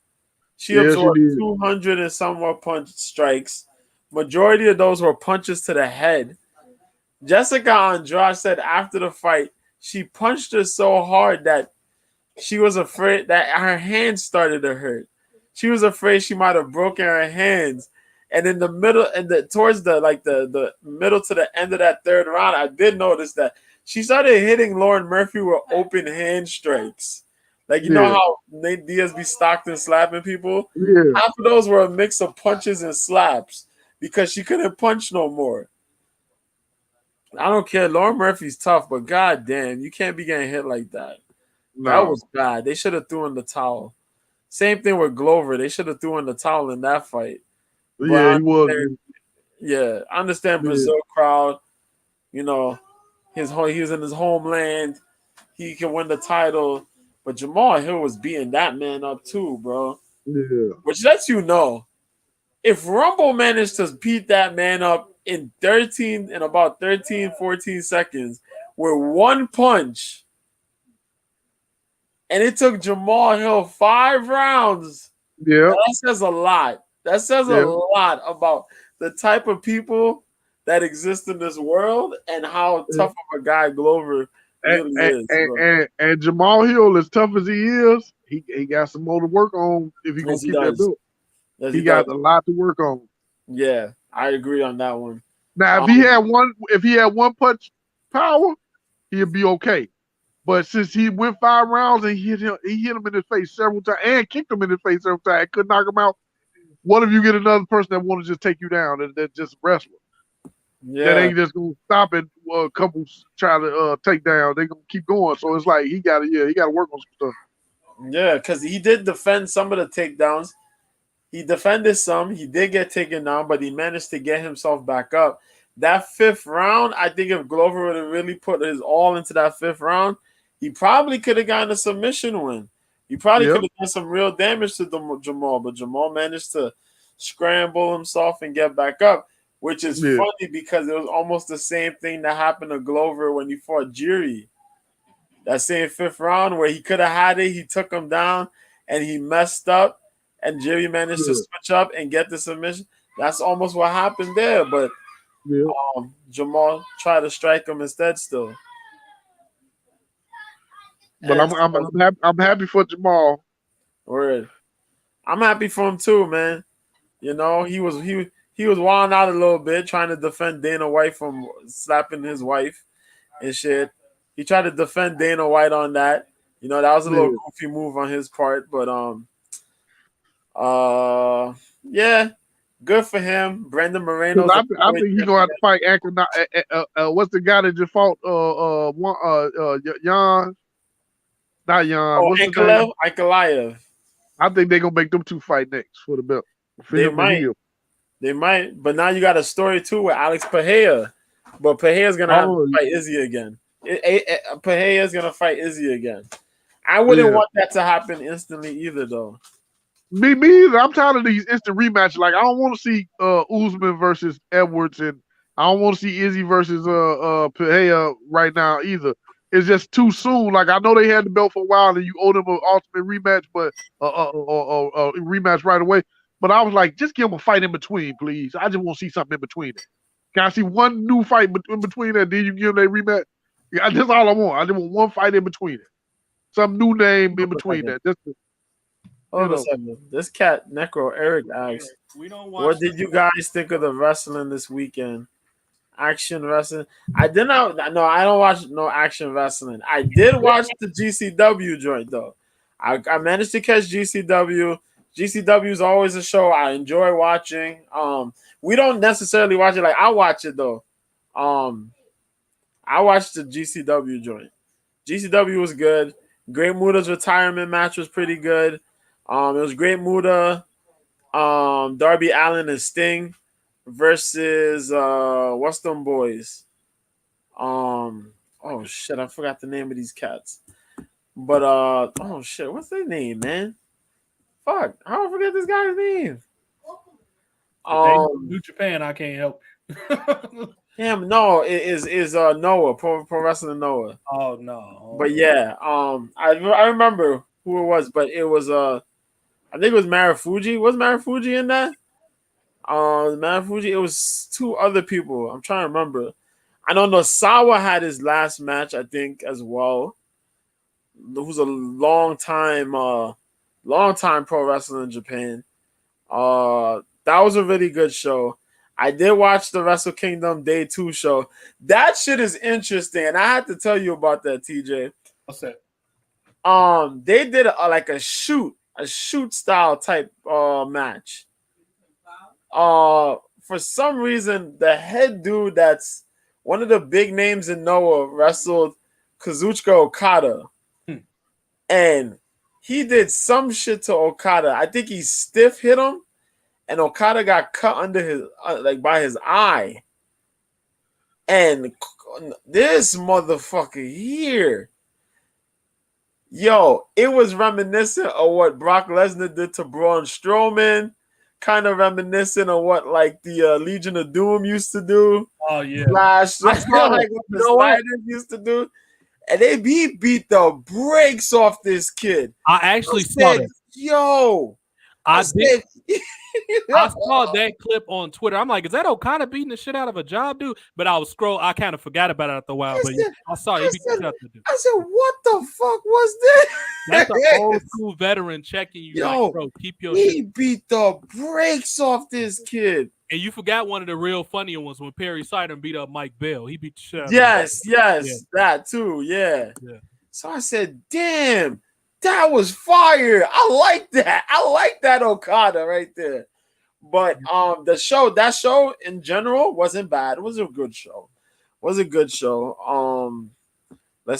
She absorbed 200 and some more punch strikes. Majority of those were punches to the head. Jessica Andrade said after the fight, she punched her so hard that she was afraid that her hands started to hurt. She was afraid she might have broken her hands. And in the middle, towards the middle to the end of that 3rd round, I did notice that she started hitting Lauren Murphy with open hand strikes. Like, you know how Nate Diaz be stocked and slapping people? Yeah. Half of those were a mix of punches and slaps because she couldn't punch no more. I don't care. Lauren Murphy's tough, but goddamn, you can't be getting hit like that. No. That was bad. They should have threw in the towel. Same thing with Glover. They should have threw in the towel in that fight. Yeah, he was. Yeah, I understand Brazil crowd. You know, he was in his homeland. He can win the title. but Jamal Hill was beating that man up too, bro. Yeah. Which lets you know if Rumble managed to beat that man up in about 13, 14 seconds with one punch, and it took Jamal Hill 5 rounds, Yeah. that says a lot. That says a lot about the type of people that exist in this world and how tough of a guy Glover really is. And Jamal Hill, as tough as he is, he got some more to work on if he's gonna keep that belt. Yes, he got a lot to work on. Yeah, I agree on that one. Now, if he had one punch power, he'd be okay. But since he went 5 rounds and he hit him in his face several times and kicked him in his face several times, couldn't knock him out. What if you get another person that want to just take you down and that just wrestler? Yeah, that ain't just gonna stop it. A couple try to take down, they gonna keep going. So it's like he got to work on some stuff. Yeah, because he did defend some of the takedowns. He defended some. He did get taken down, but he managed to get himself back up. That 5th round, I think if Glover would have really put his all into that 5th round, he probably could have gotten a submission win. He probably could have done some real damage to Jamal, but Jamal managed to scramble himself and get back up, which is funny because it was almost the same thing that happened to Glover when he fought Jiri. That same 5th round where he could have had it, he took him down and he messed up, and Jiri managed to switch up and get the submission. That's almost what happened there, but Jamal tried to strike him instead still. But I'm happy for Jamal. Word. I'm happy for him too, man. You know, he was wilding out a little bit, trying to defend Dana White from slapping his wife and shit. He tried to defend Dana White on that. You know, that was a little goofy move on his part, but yeah, good for him. Brendan Moreno. I think he's gonna have to fight what's the guy that just fought Jan? Not Jan. What's his name? Ankalaev. I think they're gonna make them two fight next for the belt. They might, but now you got a story too with Alex Pereira. But Pereira's gonna have to fight Izzy again. Pereira's gonna fight Izzy again. I wouldn't want that to happen instantly either, though. Me either. I'm tired of these instant rematches. Like I don't want to see Usman versus Edwards, and I don't want to see Izzy versus Pereira right now either. It's just too soon. Like I know they had the belt for a while, and you owe them an ultimate rematch, but rematch right away. But I was like, just give them a fight in between, please. I just want to see something in between it. Can I see one new fight in between that? Then you give them a rematch. Yeah, that's all I want. I just want one fight in between it. Some new name in between that. Hold on a second. This cat Necro Eric asks, "What did you guys think of the wrestling this weekend? Action wrestling? I did not. No, I don't watch no action wrestling. I did watch the GCW joint though. I managed to catch GCW. GCW is always a show I enjoy watching. We don't necessarily watch it like I watch it though. I watched the GCW joint. GCW was good. Great Muda's retirement match was pretty good. It was Great Muda, Darby Allin and Sting versus what's them boys? Oh shit, I forgot the name of these cats. But oh shit, what's their name, man? Fuck, how do I forget this guy's name? New Japan, I can't help you. Him, no, it is Noah, Pro Wrestling Noah. Oh no. But yeah, I remember who it was, but it was I think it was Marufuji. Was Marufuji in that? Marufuji, it was 2 other people. I'm trying to remember. I know Nosawa had his last match, I think, as well. Who's a long time pro wrestler in Japan. That was a really good show. I did watch the Wrestle Kingdom Day 2 show. That shit is interesting, and I had to tell you about that, TJ. What's that? They did a shoot style type match. For some reason, the head dude that's one of the big names in Noah wrestled Kazuchika Okada, and he did some shit to Okada. I think he stiff hit him, and Okada got cut under his by his eye. And this motherfucker here Yo, it was reminiscent of what Brock Lesnar did to Braun Strowman. Kind of reminiscent of what like the Legion of Doom used to do. Oh yeah, Flash, I like saw that. what the You know what? Sliders used to do. And he beat the brakes off this kid. I actually saw said, that. yo. I I did. said, I saw that clip on Twitter. I'm like, is that Okada beating the shit out of a job dude? But I was I kind of forgot about it after a while. But I saw it. He beat the shit out of the dude. I said, what the fuck was this? That's an old school veteran checking you. Yo, like, bro, keep your he shit. beat the brakes off this kid. And you forgot one of the real funnier ones when Perry Sidon beat up Mike Bell. He beat the shit out of Yes, that too. Yeah. So I said, damn, that was fire. I like that. I like that Okada right there. But that show in general wasn't bad. It was a good show. Let's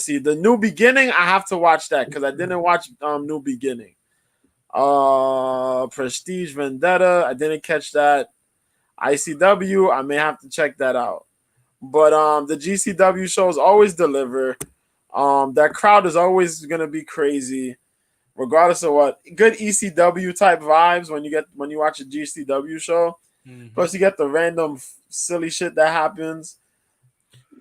see. The New Beginning, I have to watch that because I didn't watch New Beginning. Prestige Vendetta, I didn't catch that. ICW, I may have to check that out. But the GCW shows always deliver. That crowd is always gonna be crazy, regardless of what. Good ECW type vibes when you watch a GCW show. Mm-hmm. Plus, you get the random silly shit that happens.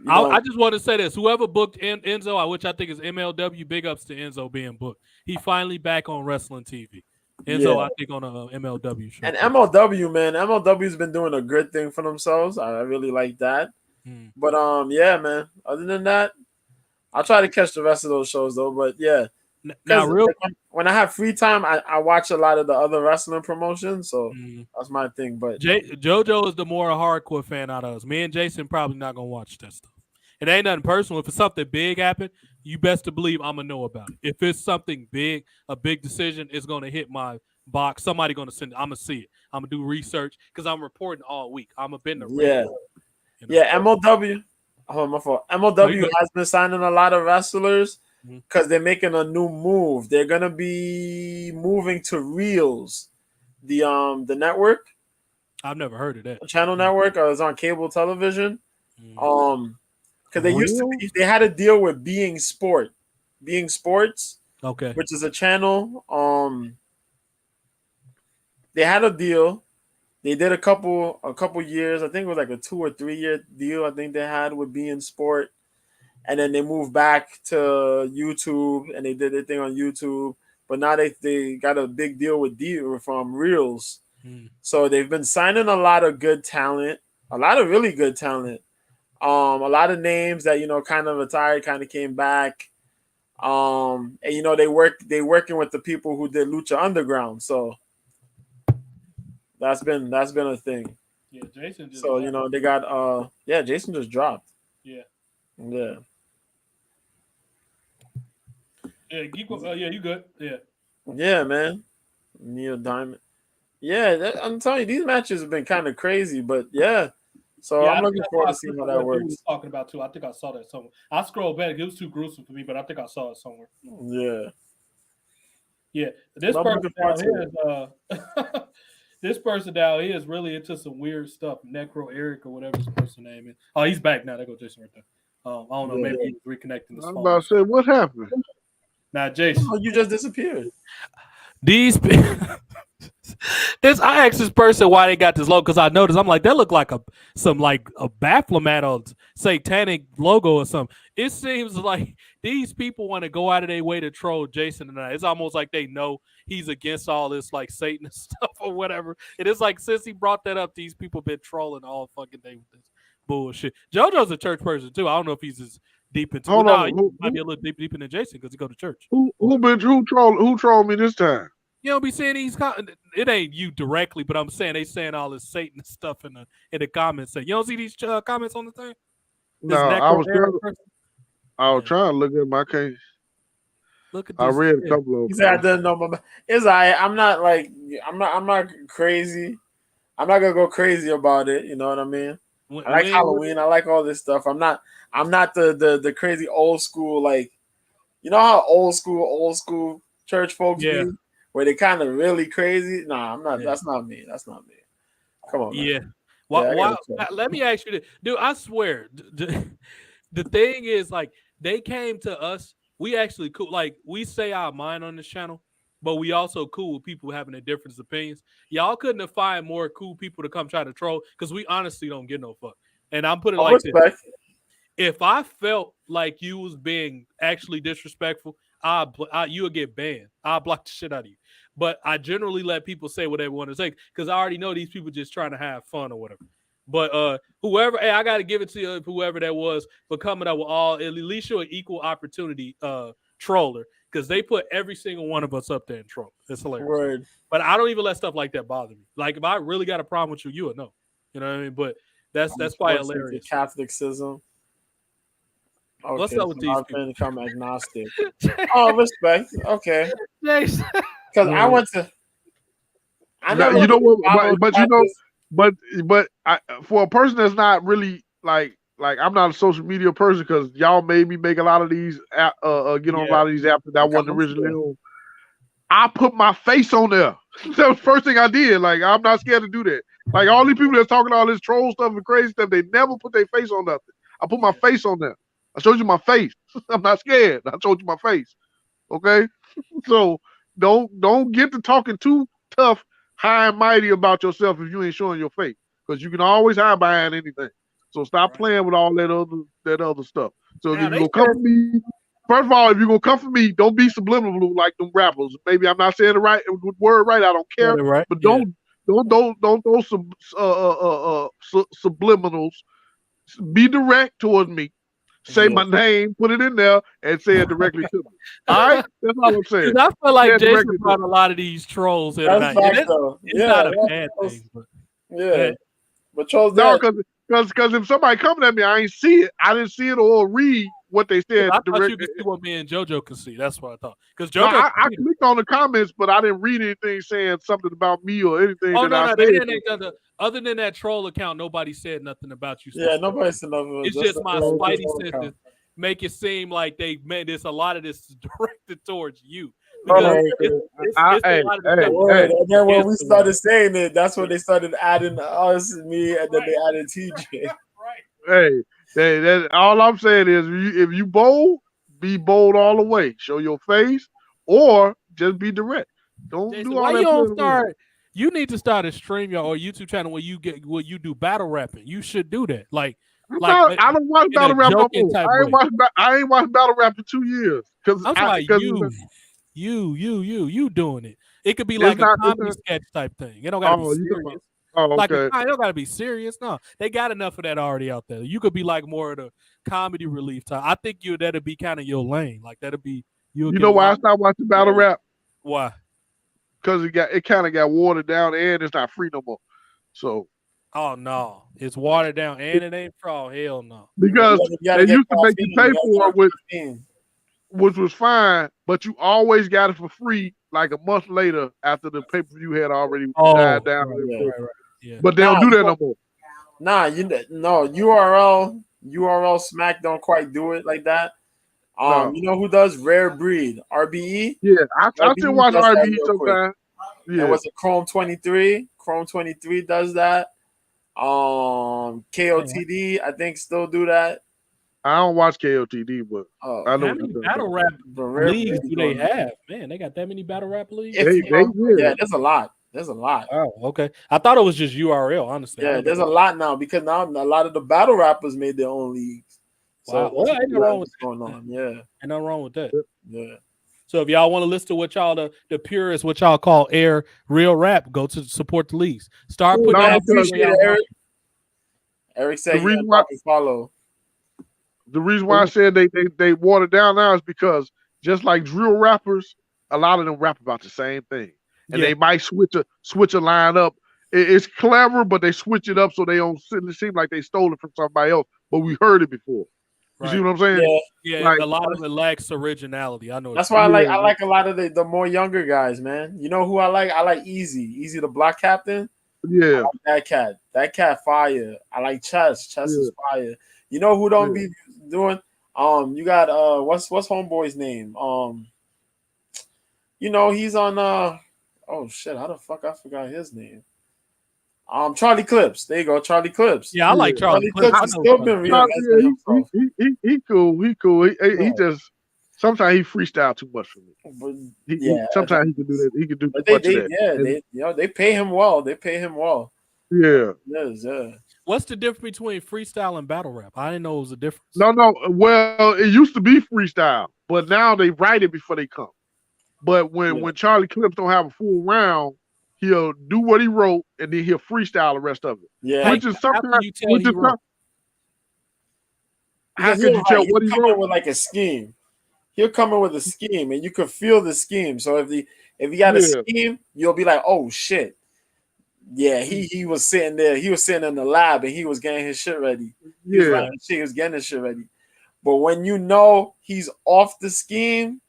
I just want to say this: whoever booked Enzo, which I think is MLW, big ups to Enzo being booked. He finally back on wrestling TV. Enzo, I think on a MLW show. And MLW, man, MLW's been doing a good thing for themselves. I really like that. But yeah, man. Other than that, I'll try to catch the rest of those shows though. But yeah, now when I have free time, I watch a lot of the other wrestling promotions. So that's my thing. But JoJo is the more hardcore fan out of us. Me and Jason probably not gonna watch that stuff. It ain't nothing personal. If it's something big happen, you best to believe I'm gonna know about it. If it's something big, a big decision, it's gonna hit my box. Somebody gonna send it. I'm gonna see it. I'm gonna do research because I'm reporting all week. I'm a been the MLW. Oh, my fault. MLW has been signing a lot of wrestlers because they're making a new move. They're gonna be moving to Reels, the network. I've never heard of that. The channel network. It's on cable television. Because they used to they had a deal with Being Sports, okay, which is a channel. They had a deal. They did a couple years. I think it was like a 2 or 3 year deal. I think they had with Being Sport, and then they moved back to YouTube and they did their thing on YouTube. But now they got a big deal with from Reels. So they've been signing a lot of good talent, a lot of really good talent. A lot of names that kind of retired, kind of came back. And they working with the people who did Lucha Underground. So that's been a thing. Yeah, Jason just so they got Jason just dropped. Yeah. Yeah, keep going. You good. Yeah, man. Neil Diamond. Yeah, I'm telling you, these matches have been kind of crazy, but yeah. So I'm looking forward to seeing how that works. Was talking about too. I think I saw that somewhere. I scrolled back. It was too gruesome for me, but I think I saw it somewhere. Yeah. This person down here is this person down here is really into some weird stuff. Necro Eric or whatever his person name is. Oh, he's back now. There goes Jason right there. I don't know. Maybe he's reconnecting his phone. I'm about to say, what happened? Now, Jason, you just disappeared. I asked this person why they got this logo because I noticed. I'm like, that look like a Baphomet or satanic logo or something. It seems like these people want to go out of their way to troll Jason and I. It's almost like they know he's against all this like Satanist stuff or whatever. It is like since he brought that up, these people been trolling all fucking day with this bullshit. JoJo's a church person too. I don't know if he's as deep into. He might be a little deeper than Jason because he go to church. Who trolled me this time? You don't be saying it ain't you directly, but I'm saying they saying all this Satan stuff in the comments. You don't see these comments on the thing? No, I was trying to look at my case. Look at this. I read a couple of. He said I didn't know it's I'm not crazy. I'm not gonna go crazy about it. You know what I mean? I like Halloween. I like all this stuff. I'm not the crazy old school like. You know how old school church folks be? Where they kind of really crazy. Nah, I'm not. Yeah. That's not me. Come on, man. Yeah. Let me ask you this. Dude, I swear, the thing is, like, they came to us we actually cool. Like we say our mind on this channel, but we also cool with people having a different opinions. Y'all couldn't have find more cool people to come try to troll because we honestly don't give no fuck. And I'm putting it like this: if I felt like you was being actually disrespectful, you would get banned. I'll block the shit out of you. But I generally let people say what they want to say because I already know these people just trying to have fun or whatever. But whoever, hey, I got to give it to you, whoever that was, for coming up with at least you're an equal opportunity troller because they put every single one of us up there in troll. It's hilarious. Word. But I don't even let stuff like that bother me. Like if I really got a problem with you, you would know. You know what I mean? But that's quite hilarious. Catholicism. Okay, what's up with these I'm people? going to become agnostic. Oh, respect. Okay. Because I went to. I know you know what, but you know, but for a person that's not really like I'm not a social media person because y'all made me make a lot of these get on a lot of these apps that I wasn't originally on. I put my face on there. That was the first thing I did. Like I'm not scared to do that. Like all these people that's talking all this troll stuff and crazy stuff, they never put their face on nothing. I put my face on there. I showed you my face. I'm not scared. I showed you my face. Okay, so don't get to talking too tough, high and mighty about yourself if you ain't showing your face, because you can always hide behind anything. So stop playing with all that other stuff. So if you gonna come for me, first of all, if you're gonna come for me, don't be subliminal like them rappers. Maybe I'm not saying the word right. I don't care, but don't subliminals. Be direct towards me. Say my name, put it in there, and say it directly to me. All right? That's all I'm saying. I feel like Jason brought a lot of these trolls in tonight. It's not a bad thing. But, but trolls because if somebody coming at me, I ain't see it. I didn't see it or read what they said. I thought you could see what me and JoJo could see. That's what I thought. Because JoJo, I clicked on the comments, but I didn't read anything saying something about me or anything. Oh no, they didn't. Other than that troll account, nobody said nothing about you. Yeah, nobody said nothing. It's just my spidey senses make it seem like they meant this. A lot of this is directed towards you. It's a lot of and then when we started saying it, that's when they started adding us, me, and then they added TJ. Hey, all I'm saying is, if you bold, be bold all the way. Show your face, or just be direct. Don't Jason, do all why that. You don't start. You need to start a stream or YouTube channel where you do battle rapping. You should do that. I don't watch battle rap no more. I ain't watched battle rap for 2 years. You doing it. It could be like a comedy sketch type thing. It don't gotta be serious. It don't gotta be serious. No, they got enough of that already out there. You could be like more of the comedy relief type. I think that'd be kind of your lane. Like that'd be you. You know why I stopped watching battle rap? Why? Because it kind of got watered down and it's not free no more. So. Oh no, it's watered down and it ain't free. Oh hell no. Because they used to make you pay for it, which was fine, but you always got it for free like a month later after the pay-per-view had already died down. Right. Yeah. But they don't do that no more. Nah, URL Smack don't quite do it like that. You know who does? Rare Breed, RBE. Yeah, I still watch RBE sometimes. Yeah, was it Chrome 23? Chrome 23 does that. KOTD, I think, still do that. I don't watch KOTD, but I know how many battle rap leagues do they have? Man, they got that many battle rap leagues. Yeah, there's a lot. There's a lot. Oh, okay. I thought it was just URL, honestly. Yeah, there's a lot now because now a lot of the battle rappers made their own leagues. Wow. Well, ain't no wrong with going on. Yeah. Ain't nothing wrong with that. Yeah. So if y'all want to listen to what y'all the purists, what y'all call air real rap, go to support the leagues. Start putting that. Eric said you follow. The reason why I said they watered down now is because just like drill rappers, a lot of them rap about the same thing. And they might switch a line up. It's clever, but they switch it up so they don't seem like they stole it from somebody else. But we heard it before. You see what I'm saying? Yeah. Like, a lot of it lacks originality. I know. That's why I like a lot of the more younger guys, man. You know who I like? I like Easy the Block Captain. Yeah, like that cat fire. I like Chess is fire. You know who don't be doing? You got what's homeboy's name? He's on oh shit, how the fuck I forgot his name? Charlie Clips. There you go, Charlie Clips. Yeah, I like Charlie Clips. He cool. He just Sometimes he freestyle too much for me. But, sometimes he can do that. He can do too they, much of that. They pay him well. They pay him well. Yeah. Yes, yeah. What's the difference between freestyle and battle rap? I didn't know it was a difference. No. Well, it used to be freestyle, but now they write it before they come. But when Charlie Clips don't have a full round, he'll do what he wrote and then he'll freestyle the rest of it. Yeah. Which is sometimes. How could you tell what he wrote? With like a scheme. He'll come in with a scheme, and you can feel the scheme. So if he got a scheme, you'll be like, "Oh shit, yeah." He was sitting there. He was sitting in the lab, and he was getting his shit ready. He was getting his shit ready. But when you know he's off the scheme,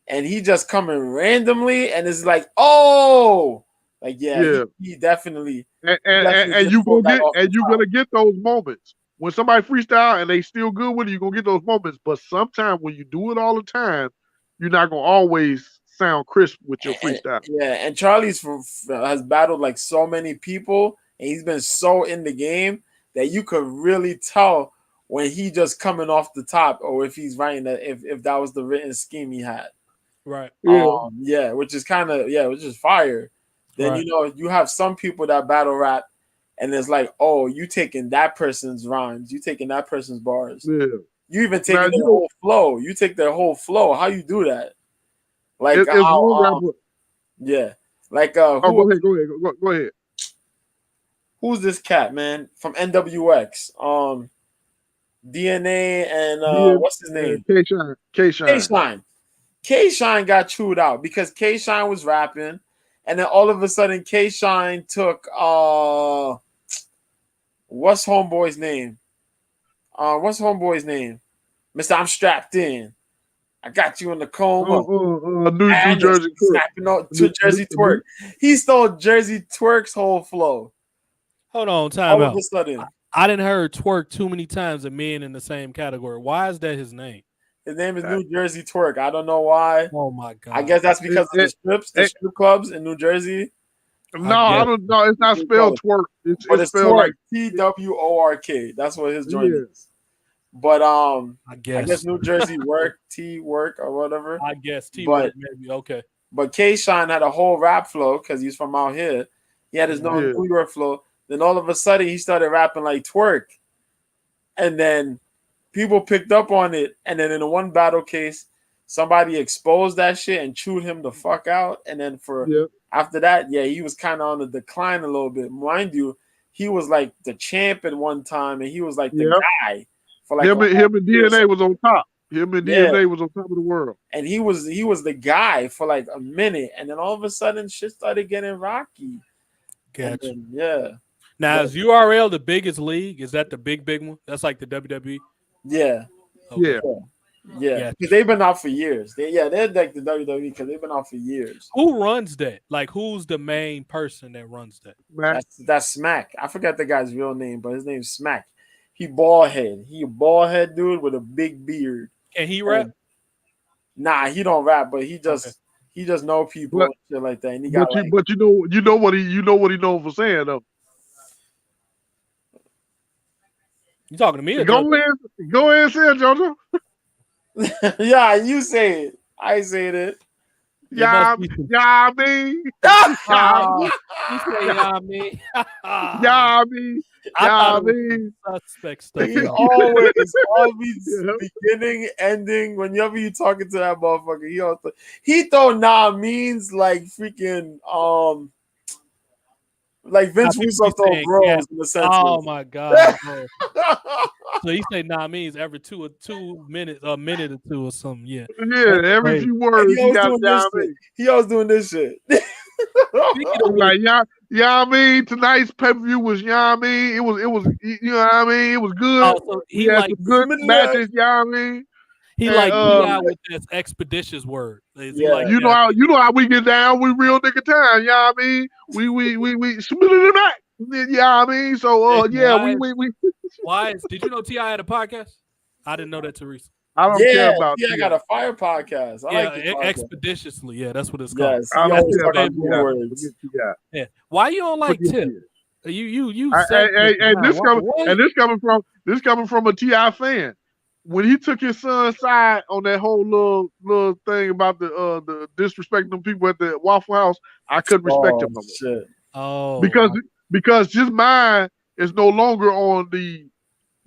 and he just coming randomly, and it's like, "Oh, like he definitely." And you're gonna get those moments. When somebody freestyle and they still good with it, you're gonna get those moments. But sometimes when you do it all the time, you're not gonna always sound crisp with your freestyle. And Charlie's has battled like so many people, and he's been so in the game that you could really tell when he just coming off the top, or if he's writing that if that was the written scheme he had. Right. Which is which is fire. Then you have some people that battle rap. And it's like, oh, you taking that person's rhymes, you taking that person's bars. Yeah. You even taking their whole flow. You take their whole flow. How you do that? Like, it's like, go ahead. Who's this cat, man? From NWX, DNA, and what's his name? K-Shine. K-Shine got chewed out because K-Shine was rapping, and then all of a sudden K-Shine took what's homeboy's name? Mr. I'm strapped in. I got you in the coma. New Jersey twerk. To Jersey twerk. He stole Jersey twerk's whole flow. Hold on, time out. All of a sudden. I didn't heard twerk too many times and men in the same category. Why is that his name? His name is New Jersey Twerk. I don't know why. Oh my god! I guess that's because of the strip clubs in New Jersey. No, I don't know. It's not spelled twerk. It's spelled twerk, like TWORK. That's what his joint is. But I guess New Jersey work, work or whatever. I guess work maybe. Okay. But K-Shine had a whole rap flow because he's from out here. He had his New York flow. Then all of a sudden he started rapping like twerk, and then people picked up on it. And then in the one battle case, somebody exposed that shit and chewed him the fuck out. And then after that, he was kind of on the decline a little bit. Mind you, he was like the champ at one time, and he was like the guy for like him and DNA was on top. Him and DNA was on top of the world. And he was the guy for like a minute, and then all of a sudden shit started getting rocky. Gotcha. Then, now is URL the biggest league? Is that the big one? That's like the WWE? Yeah. Okay. Yeah. Because they've been out for years. They're like the WWE because they've been out for years. Who runs that? Like, who's the main person that runs that? That's Smack. I forgot the guy's real name, but his name's Smack. He bald head. He a bald head dude with a big beard. Can he rap? Nah, he don't rap, but he just know people and shit like that. And he got but you know what he known for saying though. You talking to me? Go ahead and say it, JoJo. Yeah, you say it. I say it. Yeah, me. You say yeah, me. Yeah, me. Yeah, me. Suspect stuff. He always beginning, ending. Whenever you talking to that motherfucker, he thought nah means like freaking like Vince Russo throw bros in the sentence. Oh my god. So he say nah means every 2 minutes, a minute or two or something. Yeah. Yeah, every few words he always doing this shit. Like I mean, tonight's pay-per-view was I mean, it was you know what I mean, it was good. Oh, so he had like some good matches, I mean. He like with this expeditious word. Like you know how we get down, we real nigga time, you know what I mean? We split it back. Yeah, I mean, so we Why did you know T.I. had a podcast? I didn't know that, Teresa. I don't care about T.I. got a fire podcast. I like the podcast. Expeditiously. Yeah, that's what it's called. Yes, I don't care about words. Yeah. Why you don't like Tip? You this coming from a T.I. fan. when he took his son's side on that whole little thing about the disrespecting them people at the Waffle House, I couldn't respect him no more. Shit. Oh, Because his mind is no longer on the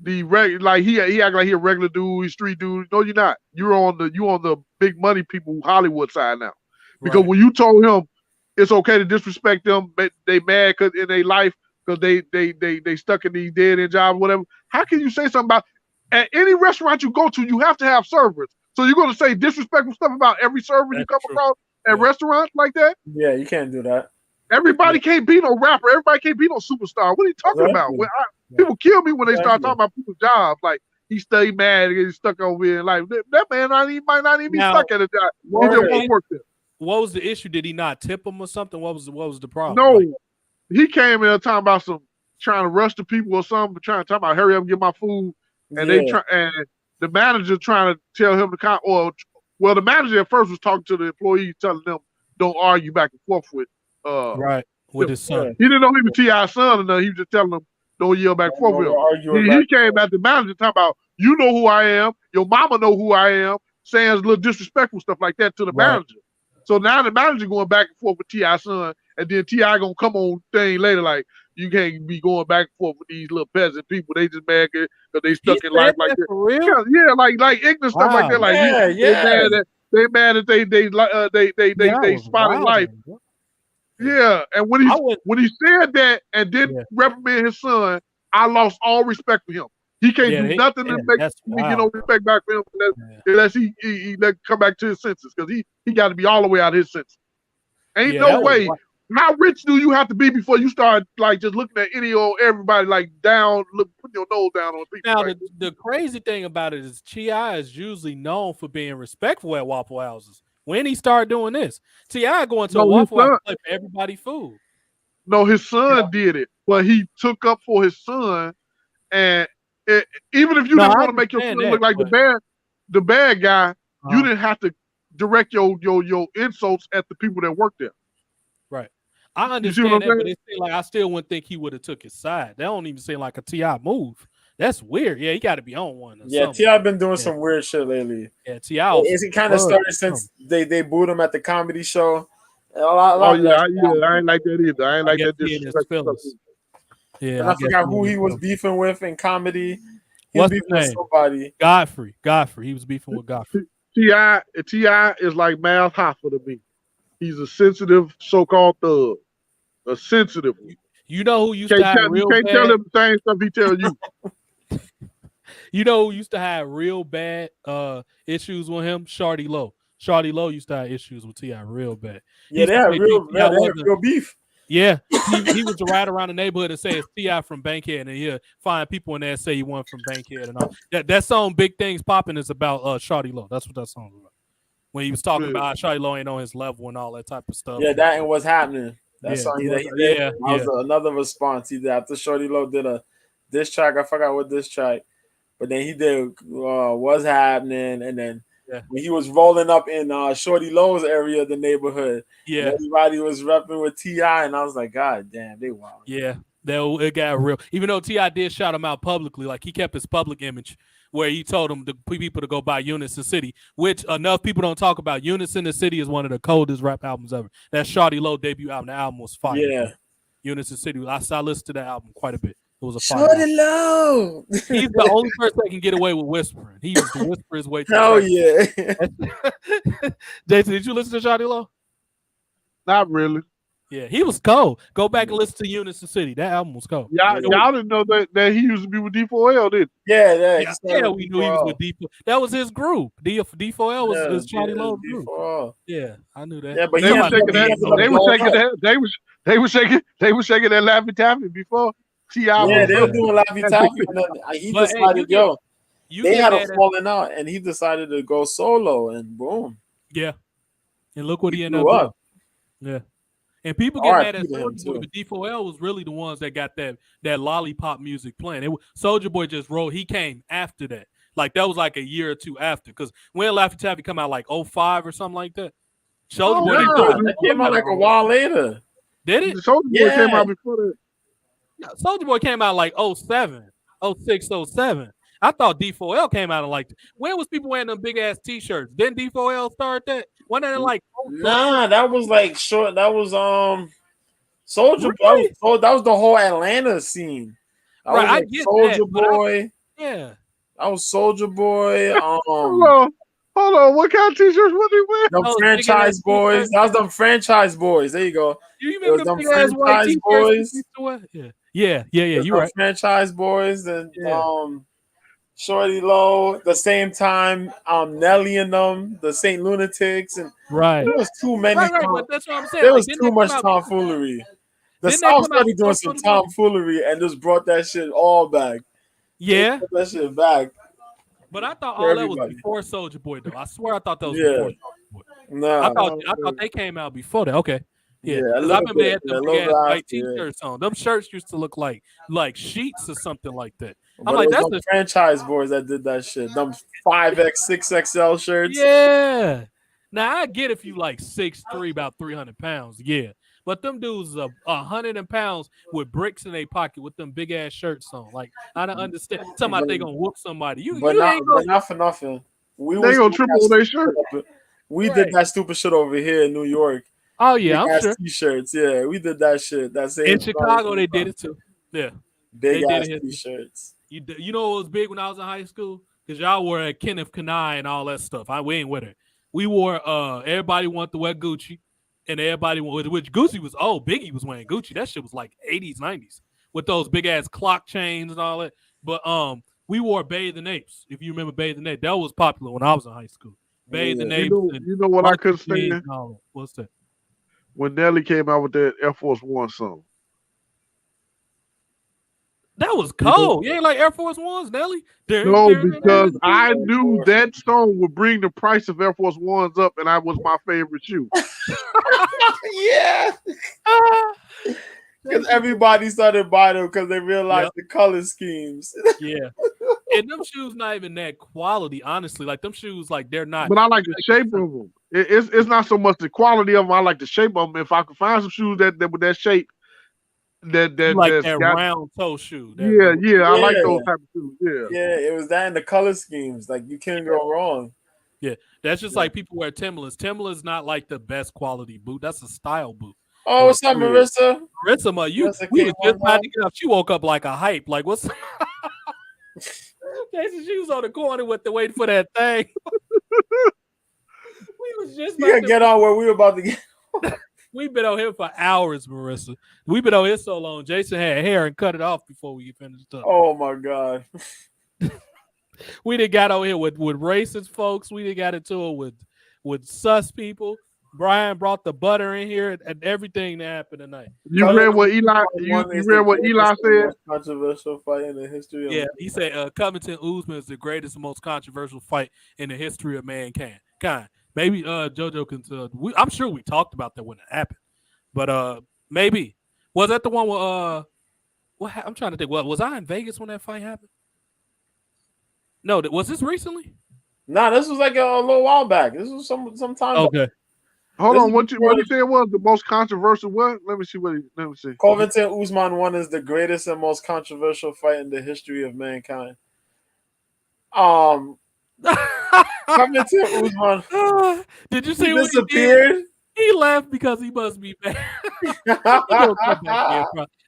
like he act like he a regular dude, he's street dude. No, you're not. You on the big money people Hollywood side now. Because when you told him it's okay to disrespect them, they mad cause in their life because they stuck in these dead end jobs, whatever. How can you say something about at any restaurant you go to, you have to have servers. So you're gonna say disrespectful stuff about every server you come across at restaurants like that? Yeah, you can't do that. Everybody can't be no rapper. Everybody can't be no superstar. What are you talking about? People kill me when they start talking about people's jobs. Like he stay mad and he's stuck over here. Like that man might not even be stuck at a job. He just won't work there. What was the issue? Did he not tip him or something? What was the problem? No, he came in talking about trying to rush the people or something, trying to talk about hurry up and get my food. And the manager trying to tell him to the manager at first was talking to the employees, telling them don't argue back and forth with his son. He didn't know he was T.I.'s son, and he was just telling them don't yell back and forth with him. He came at the manager talking about you know who I am, your mama know who I am, saying a little disrespectful stuff like that to the manager. So now the manager going back and forth with T.I.'s son, and then T.I. gonna come on thing later like you can't be going back and forth with these little peasant people. They just mad because they stuck in life like that. For real? Yeah, like ignorant stuff like that. Like they mad that they spotted life. Yeah, and when he said that and didn't reprimand his son, I lost all respect for him. He can't do nothing to make me get no respect back for him unless he come back to his senses because he got to be all the way out of his senses. Ain't no way. How rich do you have to be before you start like just looking at everybody like down, putting your nose down on people? Now the crazy thing about it is T.I. is usually known for being respectful at Waffle Houses. When he started doing this, T.I. going to a Waffle House to for everybody food. No, his son did it, but he took up for his son, and even if you didn't want to make your son look like the bad guy, you didn't have to direct your insults at the people that work there. Right. I understand that, but it seemed like I still wouldn't think he would have took his side. That don't even seem like a T.I. move. That's weird. Yeah, he got to be on one. T.I. been doing some weird shit lately. Yeah, T.I. It kind of started since they booed him at the comedy show. I ain't like that either. I ain't like that. Yeah, I forgot who he was beefing with in comedy. What's his name? Somebody. Godfrey. He was beefing with Godfrey. T.I. is like Mal Hoffa to me. He's a sensitive so-called thug. A sensitive one. You know who used to have real bad... You can't tell him the same stuff he tells you. You know who used to have real bad issues with him? Shawty Low. Shawty Low used to have issues with T.I. real bad. Yeah, they had real beef. Yeah, he was to ride around the neighborhood and say it's T.I. from Bankhead, and he'll find people in there say he won from Bankhead and all. That song "Big Things Popping" is about Shawty Low. That's what that song is about. When he was talking about how Shawty Low ain't on his level and all that type of stuff. Yeah, that and what's happening. That song he did. Was another response he did after Shawty Low did a diss track. I forgot what diss track, but then he did what's happening, and then. Yeah. When he was rolling up in Shorty Lowe's area of the neighborhood, everybody was repping with T.I., and I was like, God damn, they wild. Yeah, it got real. Even though T.I. did shout him out publicly, like he kept his public image where he told them the people to go buy Unison City, which enough people don't talk about. Unison the City is one of the coldest rap albums ever. That Shawty Low debut album, the album was fire. Yeah. Unison City, I listened to that album quite a bit. It was a fire. Shawty Low. He's the only person that can get away with whispering. He used to whisper his way to Jason, did you listen to Shawty Low? Not really. Yeah, he was cold. Go back and listen to Unison City. That album was cold. Y'all didn't know that he used to be with D4L, did he? Yeah, we knew he was with D4L. That was his group. D4L was Shawty Low's group. Yeah, I knew that. Yeah, but they were shaking that Laffy Taffy before. Yeah, they were doing Laffy Taffy, and then he decided, they had a falling out, and he decided to go solo, and boom. Yeah, and look what he ended up doing. Yeah, and people get mad at Soulja Boy, but D4L was really the ones that got that lollipop music playing. Soulja Boy just wrote. He came after that. Like that was like a year or two after, because when Laffy Taffy come out like 05 or something like that. Soulja Boy came out like a while later. Did it? Soulja Boy came out before that. Soulja Boy came out like 07, 06, 07. I thought D4L came out of like. When was people wearing them big ass T-shirts? Didn't D4L start that? Wasn't that like? Nah, that was like short. That was Soldier. Really? That was the whole Atlanta scene. That Right, was like I get Soldier that, Boy. yeah. That was Soldier Boy. Hold on. What kind of T-shirts was he wearing? Them franchise boys. That was them franchise boys. There you go. You remember the big ass white T-shirts? Yeah. You right. Franchise boys and Shorty Low. The same time, Nelly and them, the Saint Lunatics, and right. There was too many. Right, but that's what I'm saying. There was too much tomfoolery. The South started doing some tomfoolery and just brought that shit all back. Yeah, that shit back. But I thought all that was before Soldier Boy, though. I swear I thought that was before Soldier Boy. No, I thought they came out before that. Okay. Yeah, because I remember they had the big ass white T-shirts on. Them shirts used to look like sheets or something like that. I'm like, that's the franchise boys that did that shit. Them 5X, 6XL shirts. Yeah. Now I get if you like 6'3", about 300 pounds. Yeah. But them dudes are 100 pounds with bricks in their pocket with them big ass shirts on. Like, I don't understand. Talking about they gonna whoop somebody. But not for nothing. They gonna triple their shirt. We did that stupid shit over here in New York. Oh yeah, I'm sure. T-shirts, yeah, we did that shit. That same in Chicago, they did it too. Yeah, big ass T-shirts. You know what was big when I was in high school? Because y'all wore a Kenneth Kanai and all that stuff. We ain't with it. We wore. Everybody wanted to wear Gucci, and everybody which Gucci was. Oh, Biggie was wearing Gucci. That shit was like 80s, 90s with those big ass clock chains and all that. But we wore Bathe the Apes. If you remember Bathe the Apes, that was popular when I was in high school. Bathe the Apes. You know what I could stand? What's that? When Nelly came out with that Air Force One song. That was cold. You ain't like Air Force Ones, Nelly? No, because I knew that song would bring the price of Air Force Ones up, and that was my favorite shoe. Yeah. Because everybody started buying them because they realized the color schemes. Yeah. And them shoes not even that quality, honestly. Like, them shoes, like, they're not. But I like the shape of them. It's not so much the quality of them. I like the shape of them. If I could find some shoes that with that shape, that round toe shoe. Yeah. I like those type of shoes. Yeah, it was that and the color schemes. Like, you can't go wrong. Yeah, that's just like people wear Timberlands. Timberlands not like the best quality boot. That's a style boot. Oh, what's up, Marissa? Marissa, we was just about to get up. She woke up like a hype. Like, what's Jason, she was on the corner with the waiting for that thing. We was just about to get on where we were about to get. We've been on here for hours, Marissa. We've been on here so long. Jason had hair and cut it off before we finished up. Oh my god. We done got on here with racist folks. We done got into it with sus people. Brian brought the butter in here and everything that happened tonight. You read what Eli? You read what Eli said? Controversial fight in the history of he said Covington Usman is the greatest and most controversial fight in the history of mankind. Maybe JoJo can. I'm sure we talked about that when it happened, but maybe was that the one where what? I'm trying to think. Well, was I in Vegas when that fight happened? No, was this recently? Nah, this was like a little while back. This was some time. Okay. Hold on, what you said was the most controversial what? Let me see. Covington Usman won is the greatest and most controversial fight in the history of mankind. Covington Usman. Did you see he what disappeared? He did? He left because he must be mad.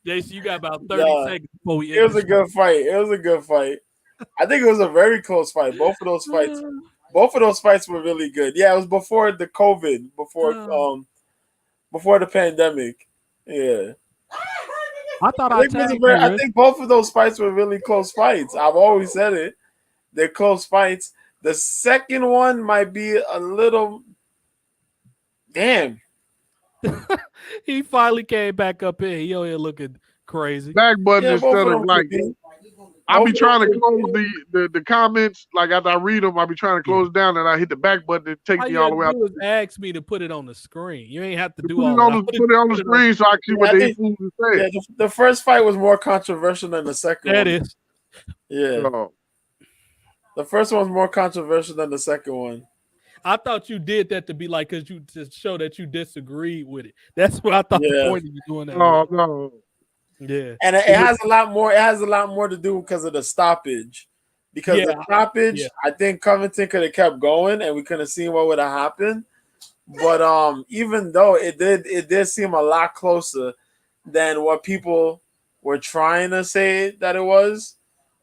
Jason, you got about 30 seconds before we end. It was a good fight. I think it was a very close fight. Both of those fights were really good. Yeah, it was before the COVID, before the pandemic. Yeah. I think both of those fights were really close fights. I've always said it. They're close fights. The second one might be a little damn. He finally came back up here. He over here looking crazy. Back button instead of like I be trying to close the comments. Like after I read them, I be trying to close it down, and I hit the back button and take me all the way out. Ask me to put it on the screen. You ain't have to do all that. Put it on the screen so I can see what they say. Yeah, the first fight was more controversial than the second one. That is. Yeah. The first one was more controversial than the second one. I thought you did that to be like because you to show that you disagreed with it. That's what I thought the point of you doing that. No. Yeah, and it has a lot more. It has a lot more to do because of the stoppage. because the stoppage, I think Covington could have kept going and we could have seen what would have happened. But even though it did seem a lot closer than what people were trying to say that it was.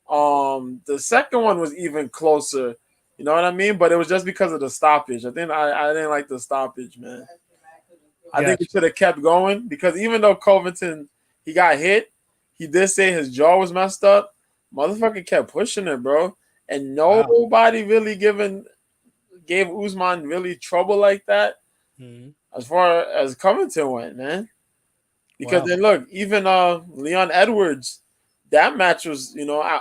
The second one was even closer. You know what I mean? But it was just because of the stoppage. I think I didn't like the stoppage, man. I think it should have kept going because even though Covington he got hit, he did say his jaw was messed up. Motherfucker kept pushing it, bro, and nobody really gave Usman really trouble like that. As far as Covington went, man. Because then look, even Leon Edwards, that match was,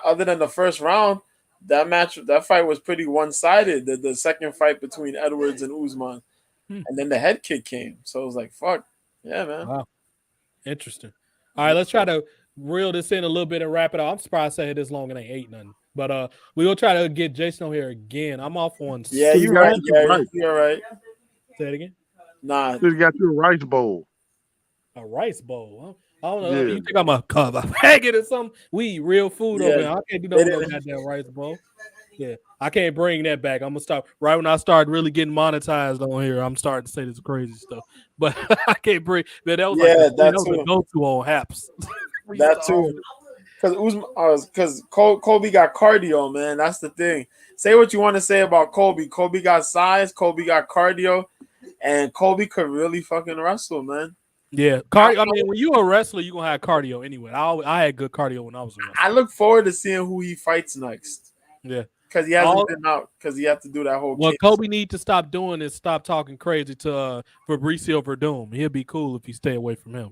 other than the first round, that fight was pretty one-sided. The second fight between Edwards and Usman. And then the head kick came. So it was like, fuck. Yeah, man. Wow. Interesting. All right, let's try to reel this in a little bit and wrap it up. I'm surprised I had this long and ain't ate nothing. But we will try to get Jason on here again. I'm off on. Yeah, you're right. Yeah, you're right. Say it again. Nah. Just got you a rice bowl. A rice bowl. Huh? I don't know. Yeah. You think I'm a faggot or something? We eat real food over here. I can't do no goddamn rice bowl. Yeah, I can't bring that back. I'm gonna stop right when I start really getting monetized on here. I'm starting to say this crazy stuff, but I can't bring that. That was that was a go-to on Haps. That too, because Colby got cardio, man. That's the thing. Say what you want to say about Colby. Colby got size. Colby got cardio, and Colby could really fucking wrestle, man. Yeah, cardio. I mean, when you're a wrestler, you're gonna have cardio anyway. I had good cardio when I was a wrestler. I look forward to seeing who he fights next. Yeah. Because he hasn't been out. Because he have to do that whole. What Kobe need to stop doing is stop talking crazy to Fabricio Verdum. He'll be cool if you stay away from him.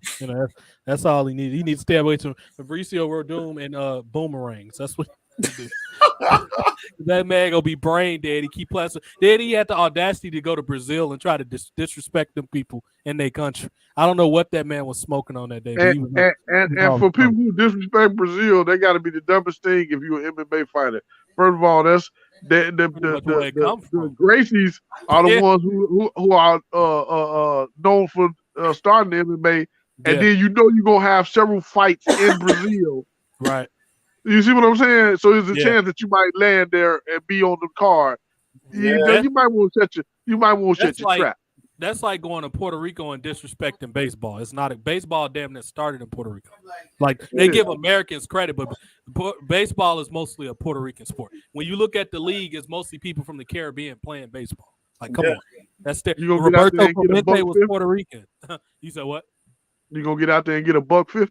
That's all he needs. He needs to stay away from Fabricio Verdum and boomerangs. That's what he do. That man gonna be brain dead. He keep playing. Then he had the audacity to go to Brazil and try to disrespect them people in their country. I don't know what that man was smoking on that day. And for people who disrespect Brazil, they got to be the dumbest thing if you're an MMA fighter. First of all, that's the Gracies are the ones who are known for starting the MMA, and then you're gonna have several fights in Brazil, right? You see what I'm saying? So there's a chance that you might land there and be on the card. You might want to set your trap. That's like going to Puerto Rico and disrespecting baseball. It's not baseball. Damn, that started in Puerto Rico. Like they give Americans credit, but baseball is mostly a Puerto Rican sport. When you look at the league, it's mostly people from the Caribbean playing baseball. Like, come on, that's Roberto Clemente was Puerto Rican. You said what? You gonna get out there and get $150?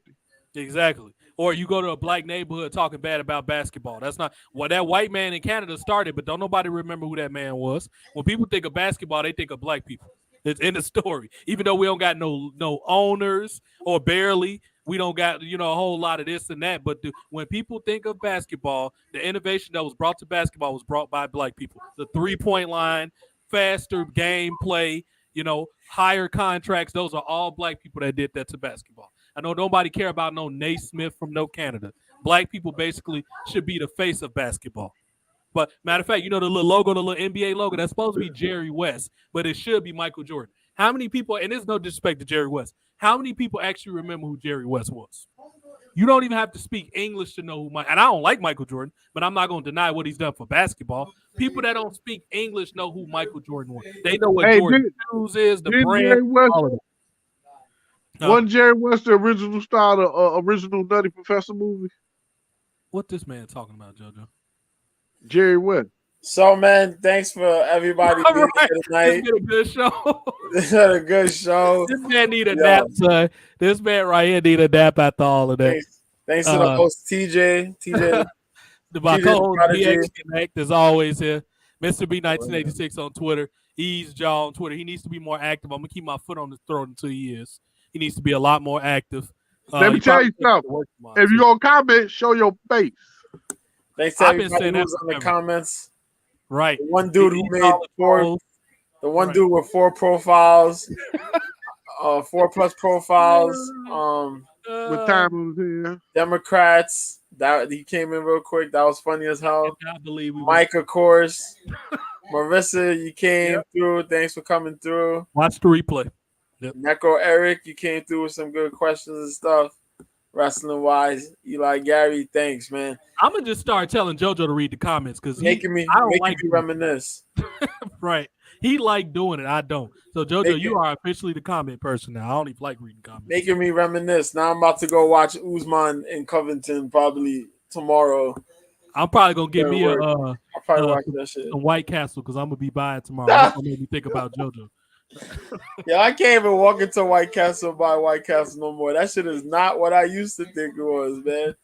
Exactly. Or you go to a black neighborhood talking bad about basketball. That's not what that white man in Canada started, but don't nobody remember who that man was. When people think of basketball, they think of black people. It's in the story. Even though we don't got no owners or barely, we don't got a whole lot of this and that. But when people think of basketball, the innovation that was brought to basketball was brought by black people. The 3-point line, faster gameplay, higher contracts. Those are all black people that did that to basketball. I know nobody care about no Naismith from no Canada. Black people basically should be the face of basketball. But matter of fact, the little logo, the little NBA logo, that's supposed to be Jerry West, but it should be Michael Jordan. How many people, and there's no disrespect to Jerry West, how many people actually remember who Jerry West was? You don't even have to speak English to know who and I don't like Michael Jordan, but I'm not going to deny what he's done for basketball. People that don't speak English know who Michael Jordan was. They know what Jordan shoes is, the brand, all of it. Wasn't Jerry West the original star of the original Nutty Professor movie? What this man talking about, JoJo? Jerry West. So, man, thanks for everybody being here tonight. This been a good show. This been a good show. This man need a nap, son. This man right here need a nap after all of that. Thanks to the host, TJ. My co-host, BX Connect, is always here. Mr. B 1986 on Twitter. Ease Jaw on Twitter. He needs to be more active. I'm going to keep my foot on his throat until he is. He needs to be a lot more active. Let me tell you something. If you're going to comment, show your face. Thanks to everybody who was on the comments. Right. The one dude who made dude with 4 profiles, 4+ profiles. With time was here. Democrats. That he came in real quick. That was funny as hell. I believe Mike, of course. Marissa, you came through. Thanks for coming through. Watch the replay. Neko Eric, you came through with some good questions and stuff. wrestling wise. Eli Gary, thanks, man. I'm gonna just start telling JoJo to read the comments because Making me reminisce. Right. He like doing it. I don't. So JoJo, you are officially the comment person now. I don't even like reading comments. Making me reminisce. Now I'm about to go watch Usman in Covington probably tomorrow. I'm probably gonna get me I'll probably watch that shit. A White Castle because I'm gonna be by it tomorrow. That's what made me think about JoJo. Yeah, I can't even walk into White Castle and buy White Castle no more. That shit is not what I used to think it was, man.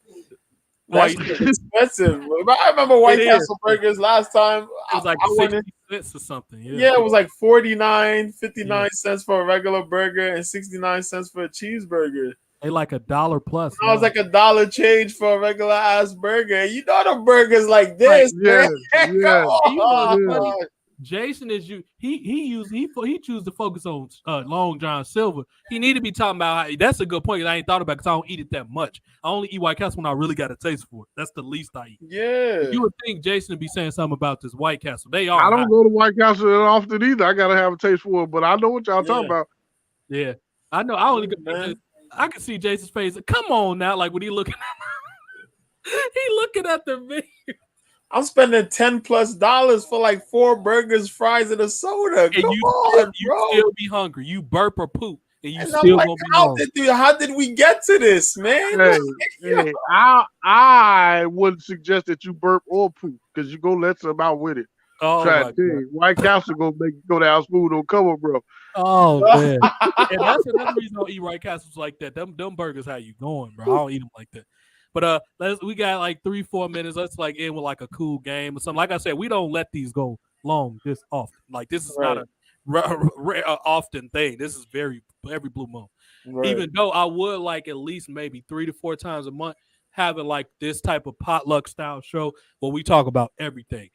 That's expensive. I remember White Castle burgers last time. It was like 60 cents or something. Yeah, it was like 59 cents for a regular burger and 69 cents for a cheeseburger. They like $1 plus. I was like $1 change for a regular ass burger. You know the burgers like this, man. Yeah. Jason is he choose to focus on Long John Silver. He need to be talking about that's a good point. I ain't thought about because I don't eat it that much. I only eat White Castle when I really got a taste for it. That's the least I eat. Yeah, you would think Jason would be saying something about this White Castle. They are. I don't go to White Castle that often either. I gotta have a taste for it, but I know what y'all talking about. Yeah, I know. I only go. I can see Jason's face. Come on now, like when he looking at the video. I'm spending $10+ for like 4 burgers, fries, and a soda. And Come you on, still be hungry. You burp or poop, and you and still like, gonna be hungry. how did we get to this, man? Hey, I wouldn't suggest that you burp or poop because you go let some out with it. Oh my God. White Castle gonna make you go down smooth on cover, bro. Oh man, and that's another reason I don't eat White Castles like that. Them burgers, how you going, bro? I don't eat them like that. But we got like 3-4 minutes. Let's like end with like a cool game or something. Like I said, we don't let these go long this often. Like this is not a often thing. This is every blue moon. Right. Even though I would like at least maybe 3 to 4 times a month having like this type of potluck style show where we talk about everything.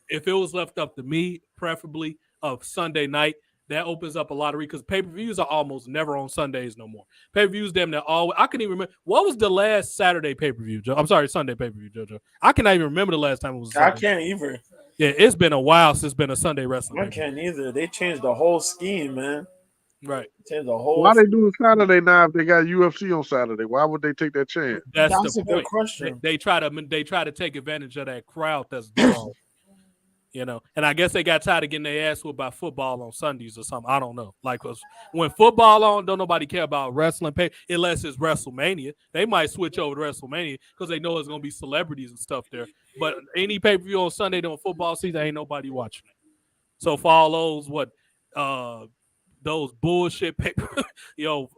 If it was left up to me, preferably of Sunday night. That opens up a lot of because pay-per-views are almost never on Sundays no more. Pay-per-views, damn, they're always. I can even remember what was the last Saturday pay-per-view. I'm sorry, Sunday pay-per-view, JoJo. I cannot even remember the last time it was. I can't either. Yeah, it's been a while since it's been a Sunday wrestling. I can't either. They changed the whole scheme, man. Right. Changed the whole. Why they doing Saturday now if they got UFC on Saturday? Why would they take that chance? That's a good question. They try to take advantage of that crowd that's drawn. You know, and I guess they got tired of getting their ass whooped by football on Sundays or something. I don't know. Like, when football on, don't nobody care about wrestling pay unless it's WrestleMania. They might switch over to WrestleMania because they know it's going to be celebrities and stuff there. But any pay-per-view on Sunday during football season, ain't nobody watching it. So for all those bullshit pay-per-view,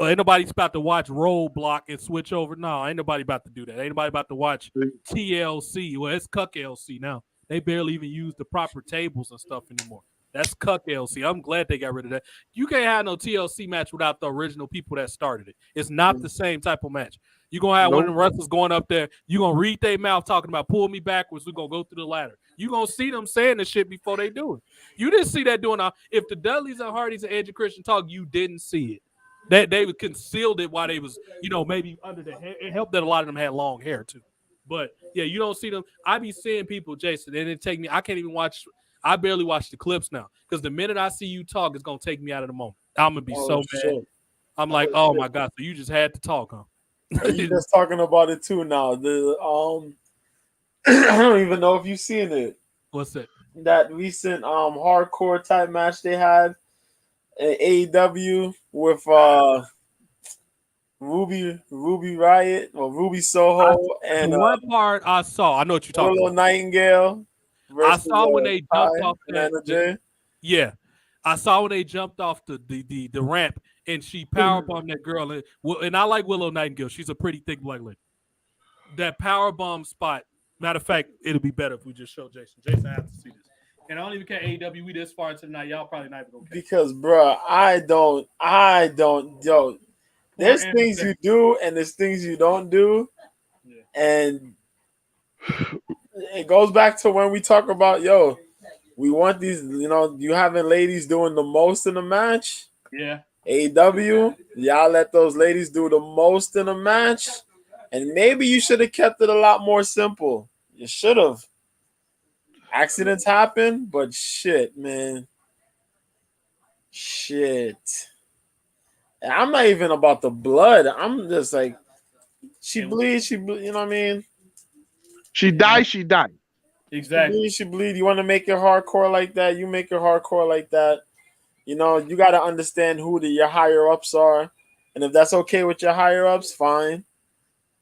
ain't nobody's about to watch Roadblock and switch over. No, ain't nobody about to do that. Ain't nobody about to watch TLC. Well, it's Cuck LC now. They barely even use the proper tables and stuff anymore. That's Cuck LC. I'm glad they got rid of that. You can't have no TLC match without the original people that started it. It's not the same type of match. You're going to have one of the wrestlers going up there. You're going to read their mouth talking about pull me backwards. We're going to go through the ladder. You're going to see them saying the shit before they do it. You didn't see that doing if the Dudleys and Hardys and Edge and Christian talk, you didn't see it. They concealed it while they was, maybe under the hair. It helped that a lot of them had long hair too. But yeah, you don't see them. I be seeing people, Jason, and it take me. I can't even watch. I barely watch the clips now because the minute I see you talk, it's gonna take me out of the moment. I'm gonna be so mad. I'm like, oh my God, so you just had to talk, huh? You just talking about it too now. I don't even know if you've seen it. What's it? That recent hardcore type match they had at AEW with Ruby Riot or Ruby Soho and the one part I saw. I know what you're talking Willow about. Nightingale. I saw when they jumped off yeah, I saw when they jumped off the ramp and she powerbombed that girl. And I like Willow Nightingale. She's a pretty thick black lady. That powerbomb spot. Matter of fact, it'll be better if we just show Jason. Jason, I have to see this. And I don't even care AEW. We this far into the night. Y'all probably not even gonna care. Because, bro, I don't. Yo, there's things you do and there's things you don't do, and it goes back to when we talk about we want these. You having ladies doing the most in the match. Yeah. AEW, y'all let those ladies do the most in a match, and maybe you should have kept it a lot more simple. You should have. Accidents happen, but shit, man. Shit. I'm not even about the blood. I'm just like, She bleeds. You know what I mean? She died. She died. Exactly. She bleed. You want to make it hardcore like that? You make it hardcore like that. You know, you got to understand who your higher ups are, and if that's okay with your higher ups, fine.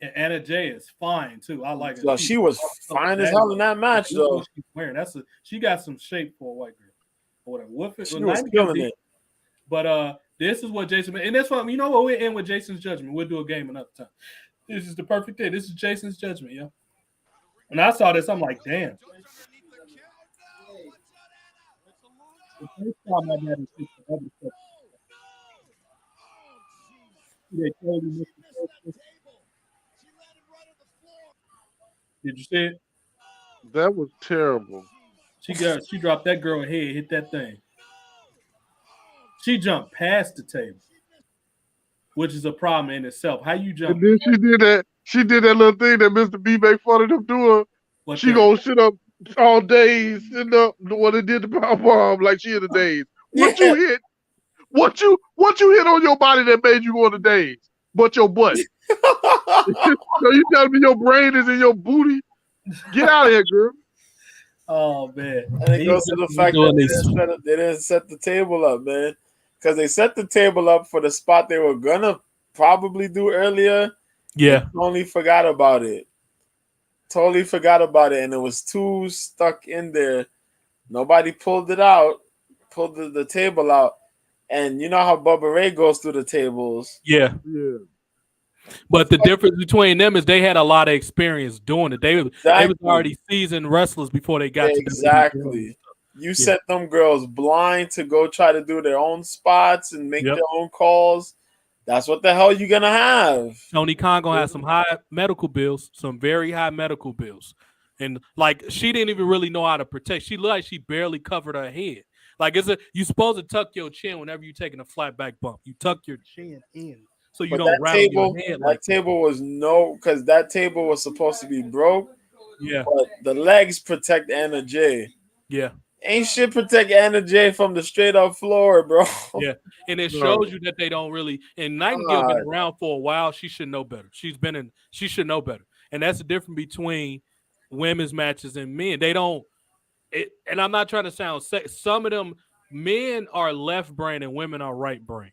And Anna Jay is fine too. I like it. So she was fine as hell in that match, though. She's wearing she got some shape for a white girl. Or whatever. She was killing it. But this is what Jason, and that's why, you know what, we'll end with Jason's judgment. We'll do a game another time. This is the perfect thing. This is Jason's judgment, yo. When I saw this, I'm like, damn. The first time I had to the other stuff. Did you see it? That was terrible. She dropped that girl head, hit that thing. She jumped past the table, which is a problem in itself. How you jump? And then she did that. She did that little thing that Mr. B make fun of them doing. She gonna sit up all day, sitting up when they did the power bomb like she in the days. What you hit? What you hit on your body that made you go in the days? But your butt. So you telling me your brain is in your booty? Get out of here, girl. Oh man! And it goes to the fact that they didn't set the table up, man. Because they set the table up for the spot they were gonna probably do earlier. Yeah. Totally forgot about it. And it was too stuck in there. Nobody pulled it out, pulled the table out. And you know how Bubba Ray goes through the tables. Yeah. But the difference between them is they had a lot of experience doing it. They was already seasoned wrestlers before they got to exactly. You set them girls blind to go try to do their own spots and make their own calls. That's what the hell you're gonna have. Tony Khan gonna have some high medical bills, some very high medical bills, and like she didn't even really know how to protect. She looked like she barely covered her head. Like you supposed to tuck your chin whenever you're taking a flat back bump. You tuck your chin in so you don't rattle your head. That table was because that table was supposed to be broke. Yeah, but the legs protect Anna Jay. Yeah. Ain't shit protect Anna Jay from the straight up floor, bro. Yeah, and it shows you that they don't really. And Nightingale been around for a while. She should know better. She should know better, and that's the difference between women's matches and men. They don't. And I'm not trying to sound some of them men are left brain and women are right brain.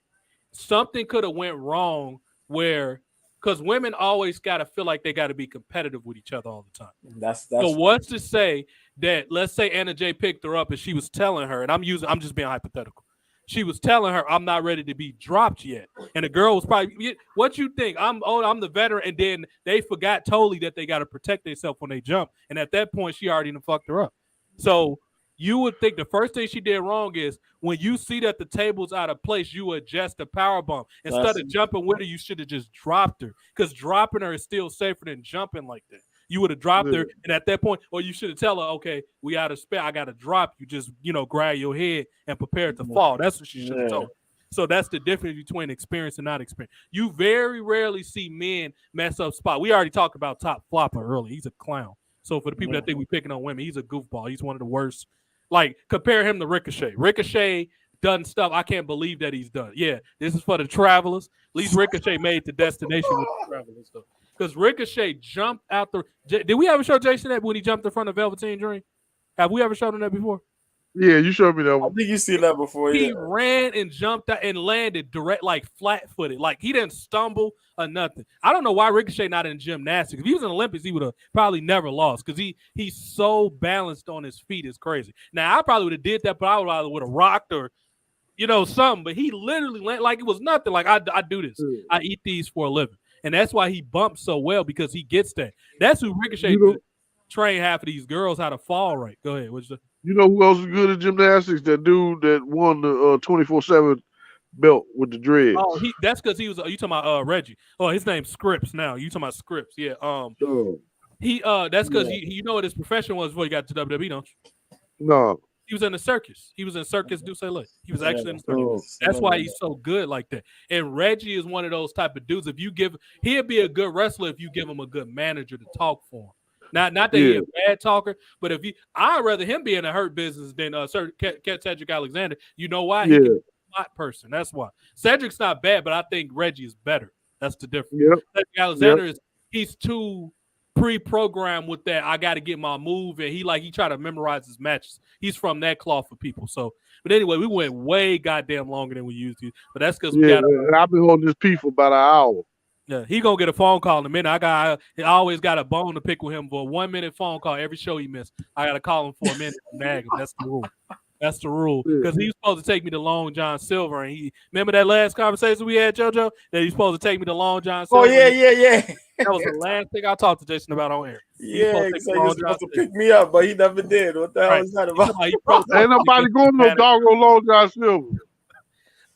Something could have went wrong because women always got to feel like they got to be competitive with each other all the time. So what's to say that, let's say Anna Jay picked her up and she was telling her, and I'm just being hypothetical. She was telling her, I'm not ready to be dropped yet. And the girl was probably, what you think? I'm the veteran. And then they forgot totally that they got to protect themselves when they jump. And at that point, she already done fucked her up. So you would think the first thing she did wrong is when you see that the table's out of place, you adjust the power bomb. Instead of jumping with her, you should have just dropped her, because dropping her is still safer than jumping like that. You would have dropped her, and at that point, or you should have tell her, okay, we out of space. I got to drop you. Just, grab your head and prepare to fall. That's what she should have told her. So that's the difference between experience and not experience. You very rarely see men mess up spot. We already talked about Top Flopper earlier. He's a clown. So for the people that think we're picking on women, he's a goofball. He's one of the worst. Like, compare him to Ricochet. Ricochet done stuff I can't believe that he's done. Yeah, this is for the travelers. At least Ricochet made the destination with the travelers stuff. Because Ricochet jumped out the. Did we ever show Jason that when he jumped in front of Velveteen Dream? Have we ever shown him that before? Yeah, you showed me that one. I think you seen that before. He ran and jumped out and landed direct, like flat-footed. Like, he didn't stumble or nothing. I don't know why Ricochet not in gymnastics. If he was in the Olympics, he would have probably never lost, because he's so balanced on his feet. It's crazy. Now, I probably would have did that, but I would have rocked or, something. But he literally landed like it was nothing. Like, I do this. I eat these for a living. And that's why he bumps so well, because he gets that. That's who Ricochet train half of these girls how to fall right. Go ahead. You know who else is good at gymnastics? That dude that won the 24/7 belt with the dreads. Oh, that's because he was. You talking about Reggie? Oh, his name's Scripps now. You talking about Scripps? Yeah. That's because you know what his profession was before he got to WWE, don't you? No. He was in the circus. He was in Circus du Soleil. He was actually in the circus. That's why he's so good like that. And Reggie is one of those type of dudes. He'd be a good wrestler if you give him a good manager to talk for him. Not that he's a bad talker, but I'd rather him be in a hurt business than Cedric Alexander. You know why? He's a smart person. That's why. Cedric's not bad, but I think Reggie is better. That's the difference. Cedric Alexander is he's too pre-programmed with that. I got to get my move, and he try to memorize his matches. He's from that cloth for people. So, but anyway, we went way goddamn longer than we used to. But that's because we got. I've been holding this piece for about an hour. Yeah, he gonna get a phone call in a minute. I always got a bone to pick with him for a 1 minute phone call every show he missed. I gotta call him for a minute and nag him. That's the rule. That's the rule. Because he was supposed to take me to Long John Silver, and he remember that last conversation we had, JoJo? That he's supposed to take me to Long John Silver. Oh yeah. That was the last thing I talked to Jason about on air. Yeah, he was supposed to pick me up, but he never did. What the hell is that about? Ain't nobody going no dog on Long John Silver.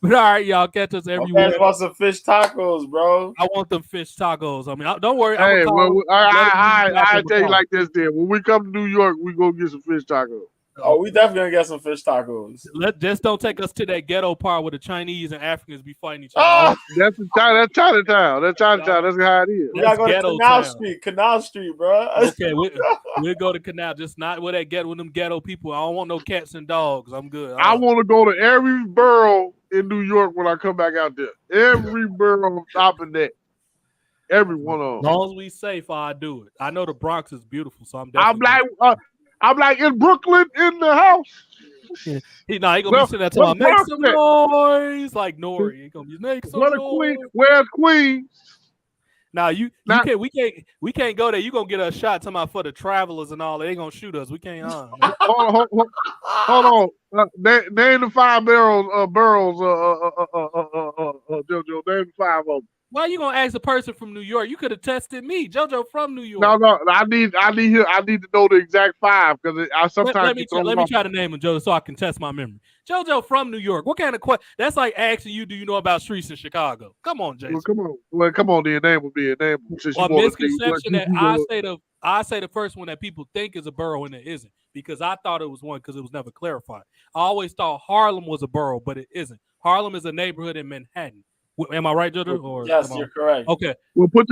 But all right, y'all, catch us every week. I want some fish tacos, bro. I want them fish tacos. I mean, don't worry. Hey, I tell you like this, then. When we come to New York, we go get some fish tacos. Oh, we definitely gonna get some fish tacos. Just don't take us to that ghetto part where the Chinese and Africans be fighting each other. Oh, that's Chinatown. That's Chinatown. That's how it is. We gotta go to Canal Street, bro. Okay, we'll go to Canal, just not where that ghetto with them ghetto people. I don't want no cats and dogs. I'm good. I want to go to every borough in New York when I come back out there. Every borough on top of that. Every one of them. As long as we safe, I do it. I know the Bronx is beautiful, so I'm like in Brooklyn in the house. Yeah. He gonna be sitting there talking, make some noise like Nori. He gonna be make some noise. Where's Queens? Now we can't go there. You gonna get a shot to my for the travelers and all. They gonna shoot us. We can't. Hold on. Name the 5 boroughs. JoJo, name the 5 of them. Why you gonna ask a person from New York? You could have tested me, JoJo from New York. No. I need to know the exact 5 because I sometimes let me try to name them, JoJo, so I can test my memory. JoJo from New York. What kind of question? That's like asking you, do you know about streets in Chicago? Come on, Jason. Well, come on. The name will be a name. A misconception that I say the first one that people think is a borough and it isn't, because I thought it was one because it was never clarified. I always thought Harlem was a borough, but it isn't. Harlem is a neighborhood in Manhattan. Am I right, JoJo? Or yes, you're correct. Okay. Well, put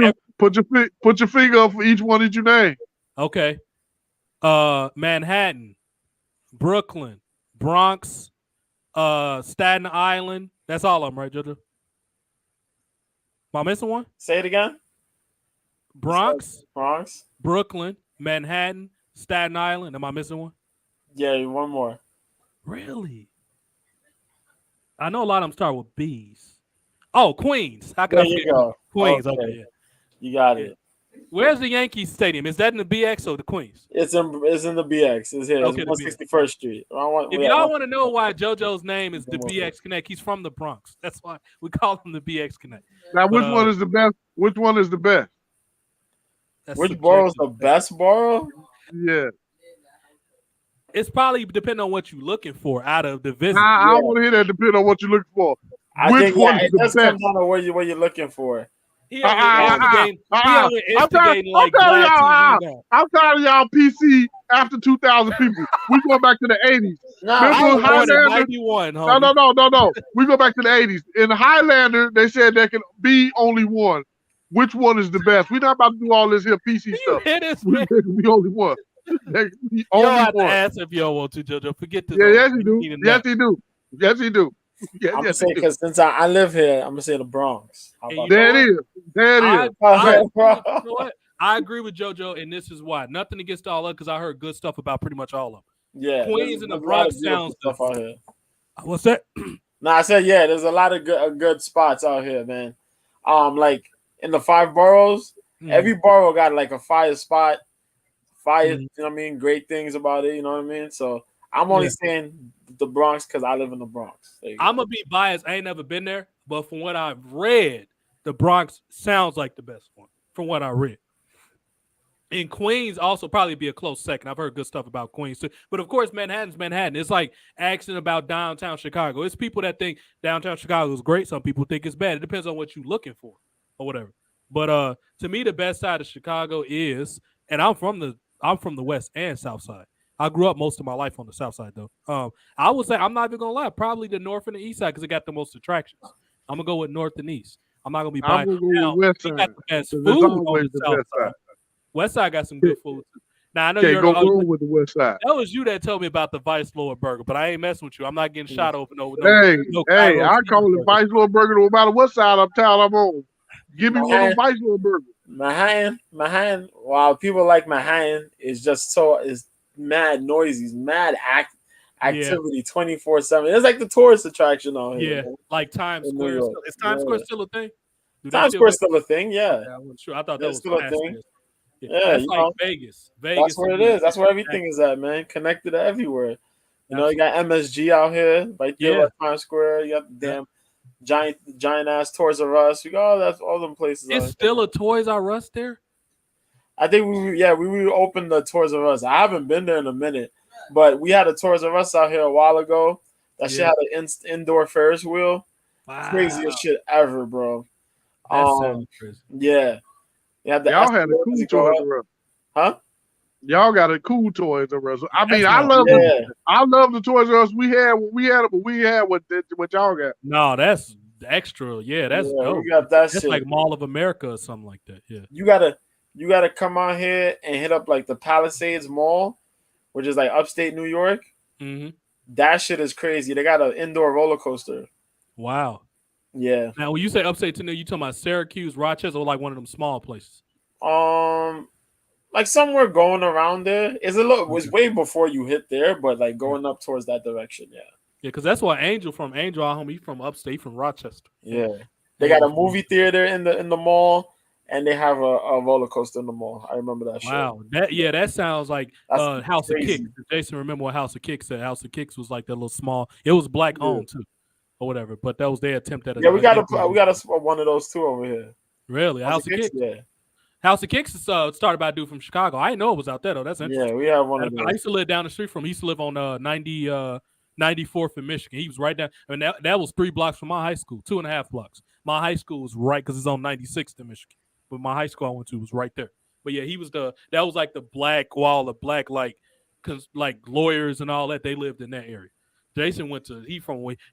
your finger up for each one that you name. Okay. Manhattan, Brooklyn, Bronx, Staten Island. That's all of them, right, JoJo? Am I missing one? Say it again. Bronx, Brooklyn, Manhattan, Staten Island. Am I missing one? Yeah, one more. Really? I know a lot of them start with B's. Oh, Queens. How can I forget? Go. Queens. Okay. Yeah. You got it. Where's the Yankees Stadium? Is that in the BX or the Queens? It's in the BX. It's here. Okay, it's 161st Street. If y'all want to know why JoJo's name is the BX Connect, he's from the Bronx. That's why we call him the BX Connect. Now, which one is the best? Which one is the best? Which borough is the best borough? Yeah. It's probably depending on what you're looking for out of the visit. I don't want to hear that depending on what you're looking for. Which one is the best? It does come down to what you're looking for. I'm tired of y'all PC after 2,000 people. We going back to the 80s. No. We go back to the 80s. In Highlander, they said there can be only one. Which one is the best? We're not about to do all this here PC stuff. There can be only one. There can be only one. You don't have to answer if you don't want to, JoJo. Forget this. Yes, you do. Yes, he do. I'm gonna say because since I live here, I'm gonna say the Bronx. There it is. I agree with JoJo, and this is why. Nothing against all of it, because I heard good stuff about pretty much all of them. Yeah, Queens and the Bronx sounds stuff out here. What's that? No, I said there's a lot of good spots out here, man. Like in the 5 boroughs, every borough got like a fire spot. You know what I mean? Great things about it, you know what I mean? So I'm only saying the Bronx because I live in the Bronx. I'm going to be biased. I ain't never been there, but from what I've read, the Bronx sounds like the best one from what I read. And Queens also probably be a close second. I've heard good stuff about Queens too. But of course, Manhattan's Manhattan. It's like asking about downtown Chicago. It's people that think downtown Chicago is great. Some people think it's bad. It depends on what you're looking for or whatever. But to me, the best side of Chicago is, and I'm from the West and South Side. I grew up most of my life on the South Side, though. I would say, I'm not even going to lie, probably the North and the East Side because it got the most attractions. I'm going to go with North and East. I'm not going to be biased. We got the best food on the South Side. West Side got some good food, too. Now, I know you're go wrong with the West Side. That was you that told me about the Vice Lord Burger, but I ain't messing with you. I'm not getting shot over I call it Vice Lord Burger no matter what side of town I'm on. Give me one of Vice Lord Burgers. Manhattan. Wow, people like Manhattan is mad noisy, mad activity 24/7. It's like the tourist attraction out here. Yeah, Man, like Times in New Square. York. Is Times Square Yeah. still a thing? Do they Times still Square's make? still a thing. Yeah, Okay, I wasn't sure. I thought that it's was still a past thing. this. Yeah, Yeah, that's like Vegas. that's Vegas to where it me. is. That's where everything is at, man. Connected to everywhere. You know, you got Absolutely. MSG out here, right there, Yeah. by Times Square. You got the Yeah. damn giant ass Toys R Us. You got all them places out It's here. still a Toys R Us there. I think we reopened the Toys R Us. I haven't been there in a minute, but we had a Toys R Us out here a while ago. That shit Yeah. had an indoor Ferris wheel. Craziest Wow. shit ever, bro. That sounds crazy. Yeah. You had the Y'all had a escalators cool to go Toys up. R Us. Huh? Y'all got a cool Toys R Us. I mean, That's I not love Yeah. the Toys R Us we had when we had it, but we had what y'all got. No, that's extra. Yeah, that's Yeah, dope. we got that That's shit. like Mall of America or something like that. Yeah. You gotta come out here and hit up like the Palisades Mall, which is like upstate New York. Mm-hmm. That shit is crazy. They got an indoor roller coaster. Wow. Yeah. Now, when you say upstate to New, you talking about Syracuse, Rochester, or like one of them small places? Like somewhere going around there. It's way before you hit there, but like going up towards that direction. Yeah. Yeah, because that's what Angel, our homie, he from upstate, from Rochester. Yeah. They got a movie theater in the mall, and they have a roller coaster in the mall. I remember that shit. Wow. That sounds like That's House crazy. of Kicks. Jason, remember what House of Kicks said? House of Kicks was like that little small. It was black owned too, or whatever. But that was their attempt at. Yeah, we got one of those too over here. Really, House of Kicks. Yeah. House of Kicks is started by a dude from Chicago. I didn't know it was out there though. That's interesting. Yeah, we have one of those. I used to live down the street from him. He used to live on 94th in Michigan. He was right down. I mean, that was 3 blocks from my high school, 2.5 blocks. My high school was right because it's on 96th in Michigan. But my high school I went to was right there. But yeah, that was like the black wall, the black like lawyers and all that. They lived in that area. Jason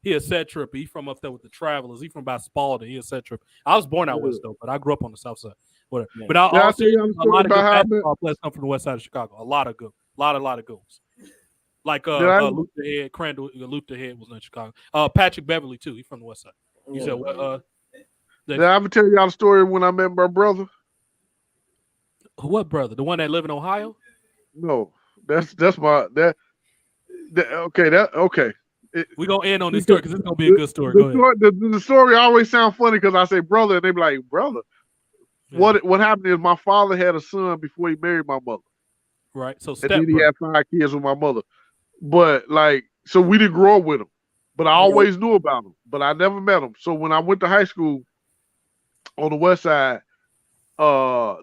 he a set trip. He from up there with the Travelers. He from by Spalding. He a set trip. I was born out west though, but I grew up on the south side. Whatever. Yeah. But a lot of good basketball players come from the west side of Chicago. A lot of good ones. Like Luther Head, Crandall, Luther Head was in Chicago. Patrick Beverly too. He's from the west side. You said what? Did I ever tell y'all the story when I met my brother? What brother? The one that live in Ohio? No, that's my okay. We're gonna end on this story because it's gonna be a good story. Go ahead. The story always sounds funny because I say brother and they be like, brother. Yeah. What happened is my father had a son before he married my mother. Right. So and then he had 5 kids with my mother. But so we didn't grow up with him. But I always knew about him. But I never met him. So when I went to high school on the west side,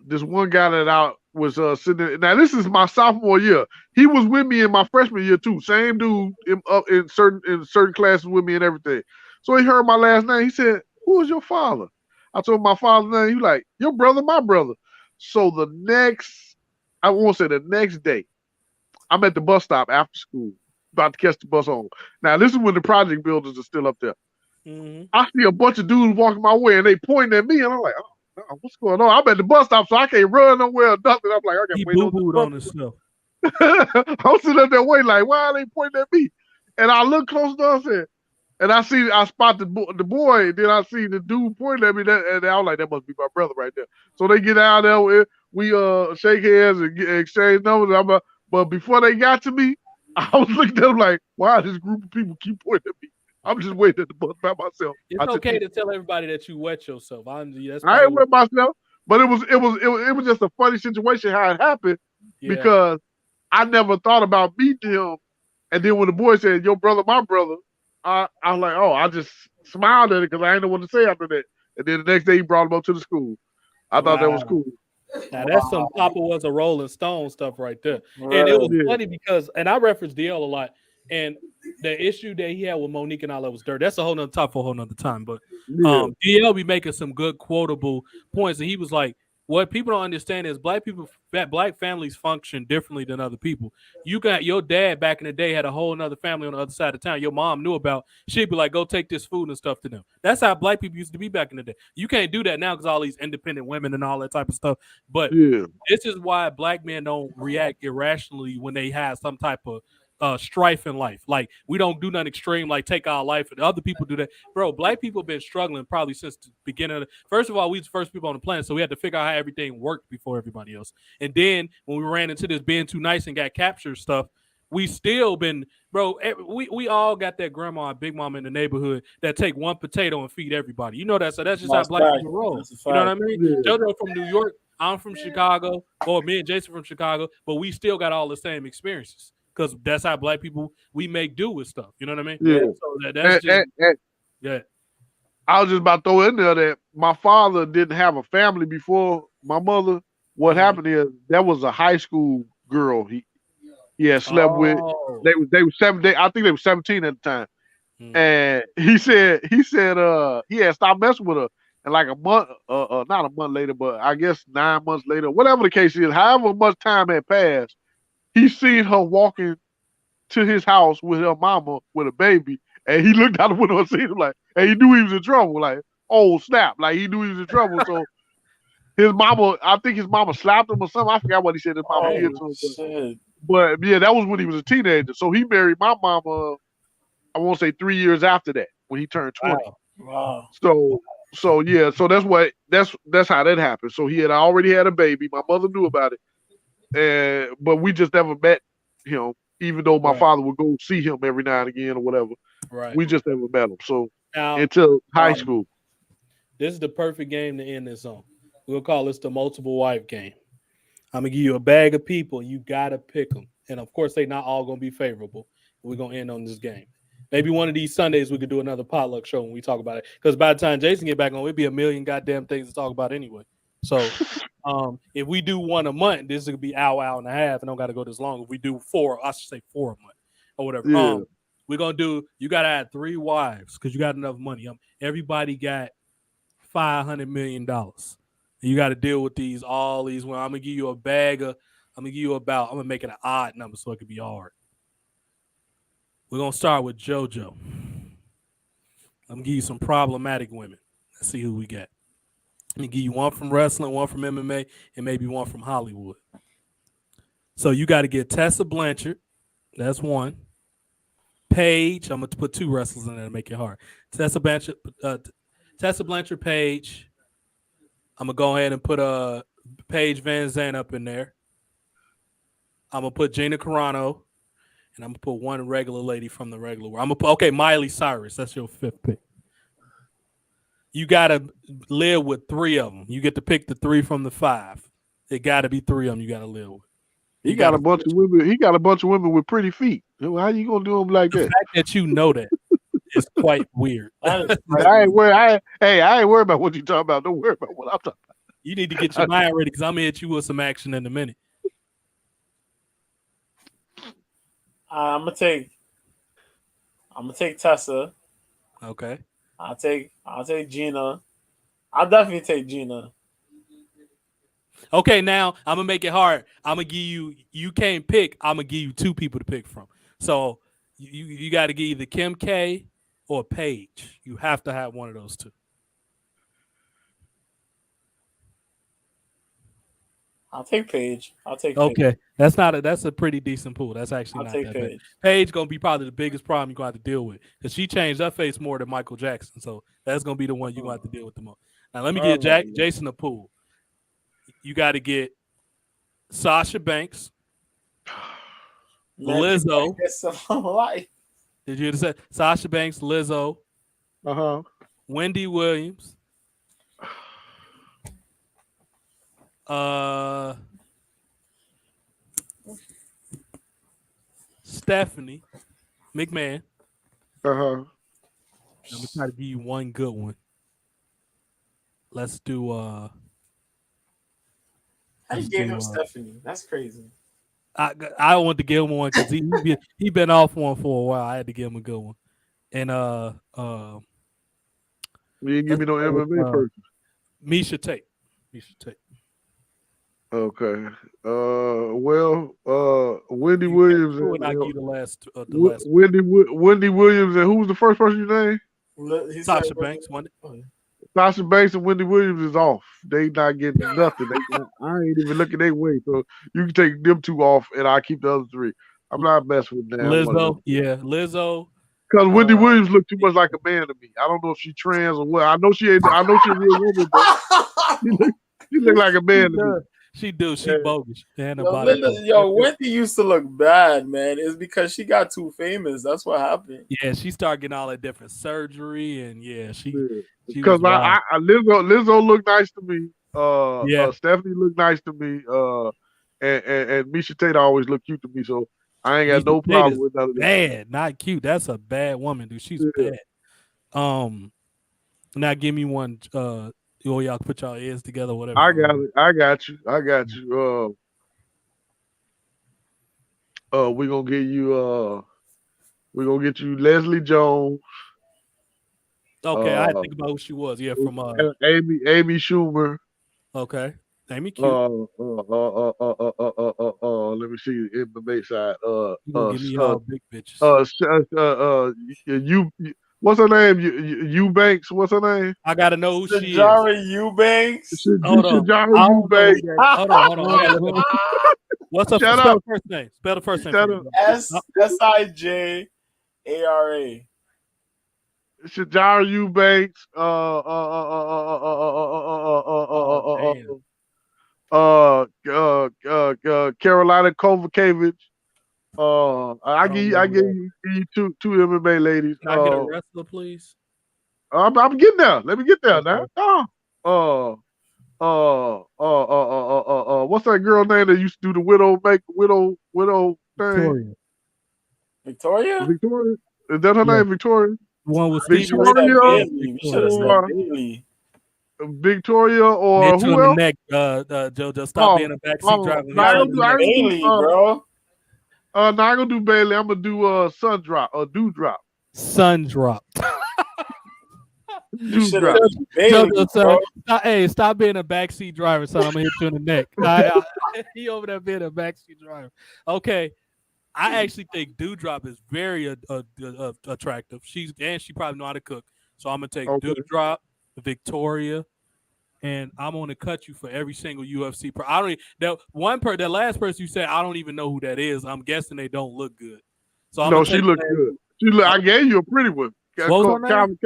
this one guy that I was sitting there. Now this is my sophomore year. He was with me in my freshman year too. Same dude in certain classes with me and everything. So he heard my last name. He said, "Who is your father?" I told him my father's name. He was like, "Your brother, my brother." So the next day, I'm at the bus stop after school, about to catch the bus home. Now this is when the project buildings are still up there. Mm-hmm. I see a bunch of dudes walking my way and they pointing at me and I'm like, oh, what's going on? I'm at the bus stop, so I can't run nowhere or nothing. I'm like, I got to wait on this stuff. I'm sitting up there waiting, like, why are they pointing at me? And I look close enough and I spot the boy, and then I see the dude pointing at me, and I was like, that must be my brother right there. So they get out there, we shake hands and exchange numbers. But before they got to me, I was looking at them like, why this group of people keep pointing at me? I'm just waiting at the bus by myself. It's okay to tell everybody that you wet yourself. I ain't wet myself, but it was just a funny situation how it happened because I never thought about meeting him. And then when the boy said, "Your brother, my brother," I was like, oh, I just smiled at it because I didn't know what to say after that. And then the next day he brought him up to the school. I thought that was cool. Now that's some Papa was a Rolling Stone stuff right there. Right. And it was funny because, and I reference DL a lot, and the issue that he had with Monique and all that was dirt. That's a whole nother topic for a whole nother time. But DL be making some good quotable points, and he was like, what people don't understand is black families function differently than other people. You got your dad back in the day had a whole other family on the other side of town. Your mom knew about. She'd be like, go take this food and stuff to them. That's how black people used to be back in the day. You can't do that now because all these independent women and all that type of stuff. But this is why black men don't react irrationally when they have some type of strife in life. Like we don't do nothing extreme, like take our life, and other people do that. Bro, black people have been struggling probably since the beginning of first of all, we was the first people on the planet, so we had to figure out how everything worked before everybody else. And then when we ran into this being too nice and got captured stuff, we still been, bro. We all got that grandma and big mama in the neighborhood that take one potato and feed everybody. You know that, so that's just how black people roll. You know what I mean? Yeah. JoJo from New York, I'm from Chicago, or me and Jason from Chicago, but we still got all the same experiences. Because that's how black people we make do with stuff. You know what I mean? Yeah. So that's just yeah. I was just about to throw in there that my father didn't have a family before my mother. What happened is that was a high school girl he had slept with. They were 17. I think they were 17 at the time. And he said he had stopped messing with her. And like a month, not a month later, but I guess 9 months later, whatever the case is, however much time had passed, he seen her walking to his house with her mama with a baby, and he looked out the window and seen him like, and he knew he was in trouble. Like, oh snap! Like he knew he was in trouble. So his mama, I think his mama slapped him or something. I forgot what he said his mama did to him. But yeah, that was when he was a teenager. So he married my mama. I won't say 3 years after that when he turned 20. Wow. So yeah, so that's how that happened. So he had already had a baby. My mother knew about it. But we just never met him, even though my father would go see him every now and again or whatever. Right. We just never met him. So now, until high school. This is the perfect game to end this on. We'll call this the multiple wife game. I'm gonna give you a bag of people. You gotta pick them, and of course, they're not all gonna be favorable. We're gonna end on this game. Maybe one of these Sundays we could do another potluck show when we talk about it. Because by the time Jason get back on, it'd be a million goddamn things to talk about anyway. So if we do one a month, this could be hour and a half, and don't got to go this long. If we do 4, I should say 4 a month or whatever. Yeah. We're gonna do. You gotta add 3 wives because you got enough money. Everybody got $500 million. You got to deal with all these. Well, I'm gonna give you a bag of. I'm gonna make it an odd number so it could be hard. We're gonna start with JoJo. I'm gonna give you some problematic women. Let's see who we got. Let me give you one from wrestling, one from MMA, and maybe one from Hollywood. So you got to get Tessa Blanchard. That's one. Paige. I'm going to put 2 wrestlers in there to make it hard. Tessa Blanchard, Paige. I'm going to go ahead and put Paige Van Zandt up in there. I'm going to put Gina Carano. And I'm going to put one regular lady from the regular world. I'm going to put, okay, Miley Cyrus. That's your 5th pick. You got to live with 3 of them. You get to pick the 3 from the 5. It got to be 3 of them you got to live with. He got a bunch of women. He got a bunch of women with pretty feet. How you gonna do them like that? The fact that you know that is quite weird. I ain't worried about what you talking about. Don't worry about what I'm talking about. You need to get your mind ready because I'm gonna hit you with some action in a minute. I'm gonna take Tessa. Okay. I'll take Gina. I'll definitely take Gina. Okay, now I'm gonna make it hard. I'm gonna give you can't pick. I'm gonna give you 2 people to pick from. So you got to get either Kim K or Paige. You have to have one of those 2. I'll take Paige. Okay, that's a pretty decent pool. That's actually not that bad. Paige gonna be probably the biggest problem you're gonna have to deal with because she changed her face more than Michael Jackson. So that's gonna be the one you're gonna have to deal with the most. Now let me get Jason a pool. You got to get Sasha Banks, Lizzo. Did you say Sasha Banks, Lizzo, Wendy Williams, Stephanie McMahon. I'm gonna try to give you one good one. Let's do I just gave him Stephanie. That's crazy. I want to give him one because he been off one for a while. I had to give him a good one. And you didn't give me no MMA person. Misha Tate. Okay. Wendy Williams. And I give you the last. Wendy Williams and who was the first person you named? Sasha Banks. Sasha Banks and Wendy Williams is off. They not getting nothing. I ain't even looking their way. So you can take them 2 off, and I'll keep the other 3. I'm not messing with that. Lizzo, yeah, Lizzo. Because Wendy Williams looked too much like a man to me. I don't know if she's trans or what. I know she ain't. I know she's a real woman, but she look like a man to me. She do. She bogus. Wendy used to look bad, man. It's because she got too famous. That's what happened. Yeah, she started getting all that different surgery, and because Lizzo looked nice to me. Stephanie looked nice to me. And Misha Tate always looked cute to me. So I ain't got no problem with that. Bad, not cute. That's a bad woman, dude. She's bad. Now give me one. Y'all put y'all ears together, whatever. I got it. I got you. We're gonna get you. We're gonna get you Leslie Jones. Okay, I had to think about who she was. Yeah, from Amy Schumer. Okay, Amy cute. Let me see in the May side. Give me all big bitches. You. What's her name? Eubanks. What's her name? I gotta know who she is. Eubanks. Hold on. Eubanks. Hold on. What's up? Spell the first name. Spell the first name. Sijara. Shajara Eubanks. Carolina Kovacevic. I give you two MMA ladies. Can I get a wrestler, please? I'm getting there. Let me get there now. What's that girl name that used to do the widow thing? Victoria? Is that her name? Victoria? One with Victoria. Victoria or who else? Neck, JoJo, stop being a backseat driver. Bailey, bro. I'm gonna do Bailey. I'm gonna do Sun Drop or Dew Drop. Sun Drop. Hey, stop being a backseat driver, son. I'm gonna hit you in the neck. He over there being a backseat driver. Okay, I actually think Dewdrop is very attractive. She probably know how to cook. So I'm gonna take Dewdrop, Victoria, and I'm gonna cut you for every single UFC. That last person you said, I don't even know who that is. I'm guessing they don't look good. So she looked good. I gave you a pretty one. What was her name?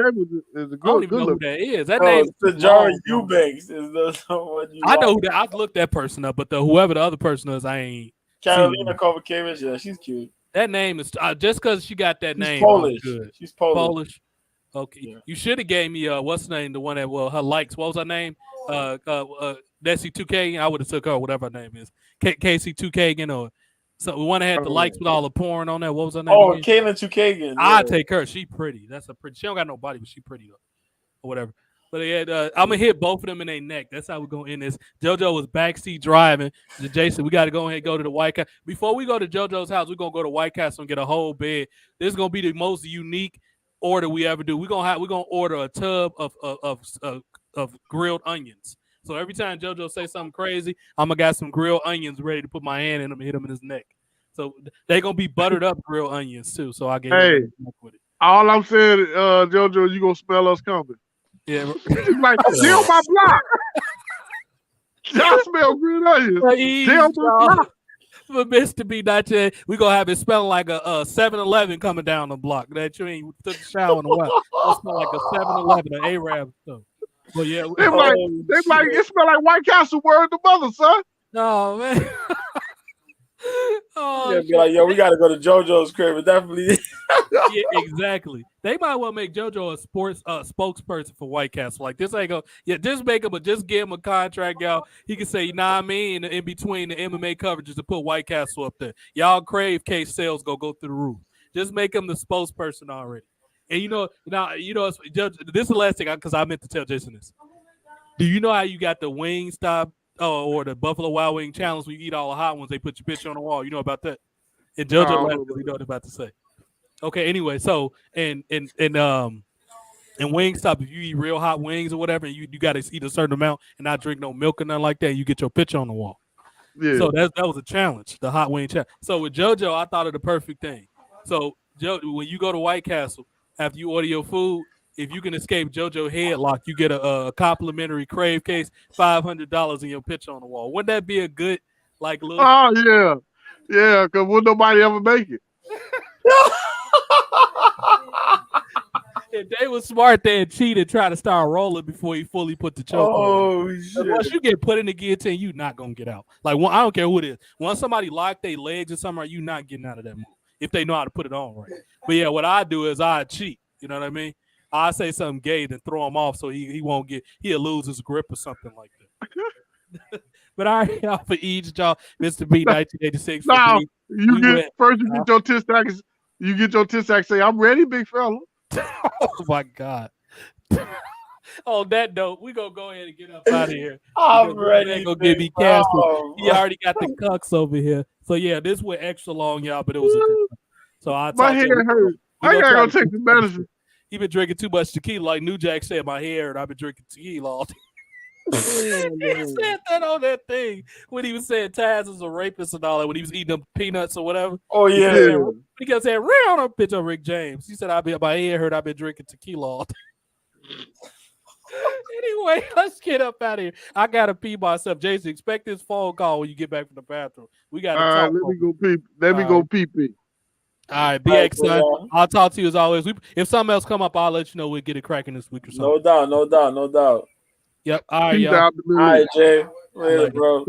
Is a good, I don't even know who that is. That name is Sijara Eubanks. Is the one I know who that. I've looked that person up, but whoever the other person is, I ain't. Carolina Kovacevic, yeah, she's cute. That name is just because she got that name. Polish. Good. She's Polish. Okay, yeah. You should have gave me what's the name? The one that her likes. What was her name? Desi 2K. I would have took her. Whatever her name is. KC2K or. So the one that had the likes with all the porn on there. What was her name? Oh, Kaylin Chukagian. I take her. She pretty. That's a pretty. She don't got no body, but she pretty though, or whatever. But I'm gonna hit both of them in their neck. That's how we're gonna end this. JoJo was backseat driving. Jason, we got to go ahead and go to the White Castle. Before we go to JoJo's house, we're gonna go to White Castle and get a whole bed. This is gonna be the most unique order we ever do. We're gonna order a tub of grilled onions. So every time JoJo say something crazy, I'm gonna got some grilled onions ready to put my hand in him and hit him in his neck. So they're gonna be buttered up grilled onions too. So I get with it. All I'm saying, JoJo, you gonna smell us coming. Yeah, like get on my block. Y'all smell grilled onions. Get on my block. For Mr. B, not yet. We gonna have it smelling like a 7-Eleven coming down the block that you ain't took a shower in a while. It smell like a 7-Eleven, an Arab stuff. But yeah, it smell like White Castle. Word the mother, son. No man. Be like, yo, we gotta go to JoJo's crib. But definitely. Yeah, exactly. They might well make JoJo a sports spokesperson for White Castle. Like this ain't go. Yeah, just make him, but just give him a contract, y'all. He can say, "Nah, I mean, in between the MMA coverages to put White Castle up there. Y'all crave case sales go through the roof. Just make him the spokesperson already." And this is the last thing because I meant to tell Jason this. Do you know how you got the Wingstop or the Buffalo Wild Wing challenge when you eat all the hot ones? They put your picture on the wall. You know about that? And JoJo laughed because he know what I'm about to say. Okay, anyway, so and Wingstop, if you eat real hot wings or whatever, and you got to eat a certain amount and not drink no milk or nothing like that, you get your picture on the wall. Yeah. So that was a challenge, the hot wing challenge. So with JoJo, I thought of the perfect thing. So when you go to White Castle, after you order your food, if you can escape JoJo headlock, you get a complimentary crave case, $500 in your picture on the wall. Wouldn't that be a good little? Oh yeah. Yeah, because will nobody ever make it? If they was smart, they'd cheat and try to start rolling before he fully put the choke on. Shit. Once you get put in the guillotine, you not gonna get out. Like I don't care who it is. Once somebody lock their legs or something, you not getting out of that move if they know how to put it on right. But yeah, what I do is I cheat. You know what I mean? I say something gay to throw him off so he'll lose his grip or something like that. But all right, y'all for each y'all, Mr. B 1986. No, you get your 10 seconds. You get your 10 seconds. Say, I'm ready, big fella. Oh my God. On that note, we're gonna go ahead and get up out of here. I'm ready. Gonna get me canceled. He already got the cucks over here. So yeah, this went extra long, y'all, but it was a good one. So my hair hurt. I gotta go take the medicine. He been drinking too much tequila, like New Jack said. My hair, and I've been drinking tequila all day. He said that on that thing when he was saying Taz is a rapist and all that when he was eating them peanuts or whatever. Oh yeah. He kept saying, "Real on bitch on Rick James." He said, my hair hurt. I've been drinking tequila all day. Anyway, let's get up out of here. I gotta pee myself. Jason, expect this phone call when you get back from the bathroom. We gotta talk. Let me go pee. Let me go pee. All right, BX son. I'll talk to you as always. If something else come up, I'll let you know. We'll get it cracking this week or something. No doubt. Yep. All right, y'all. All right, Jay. Later, bro.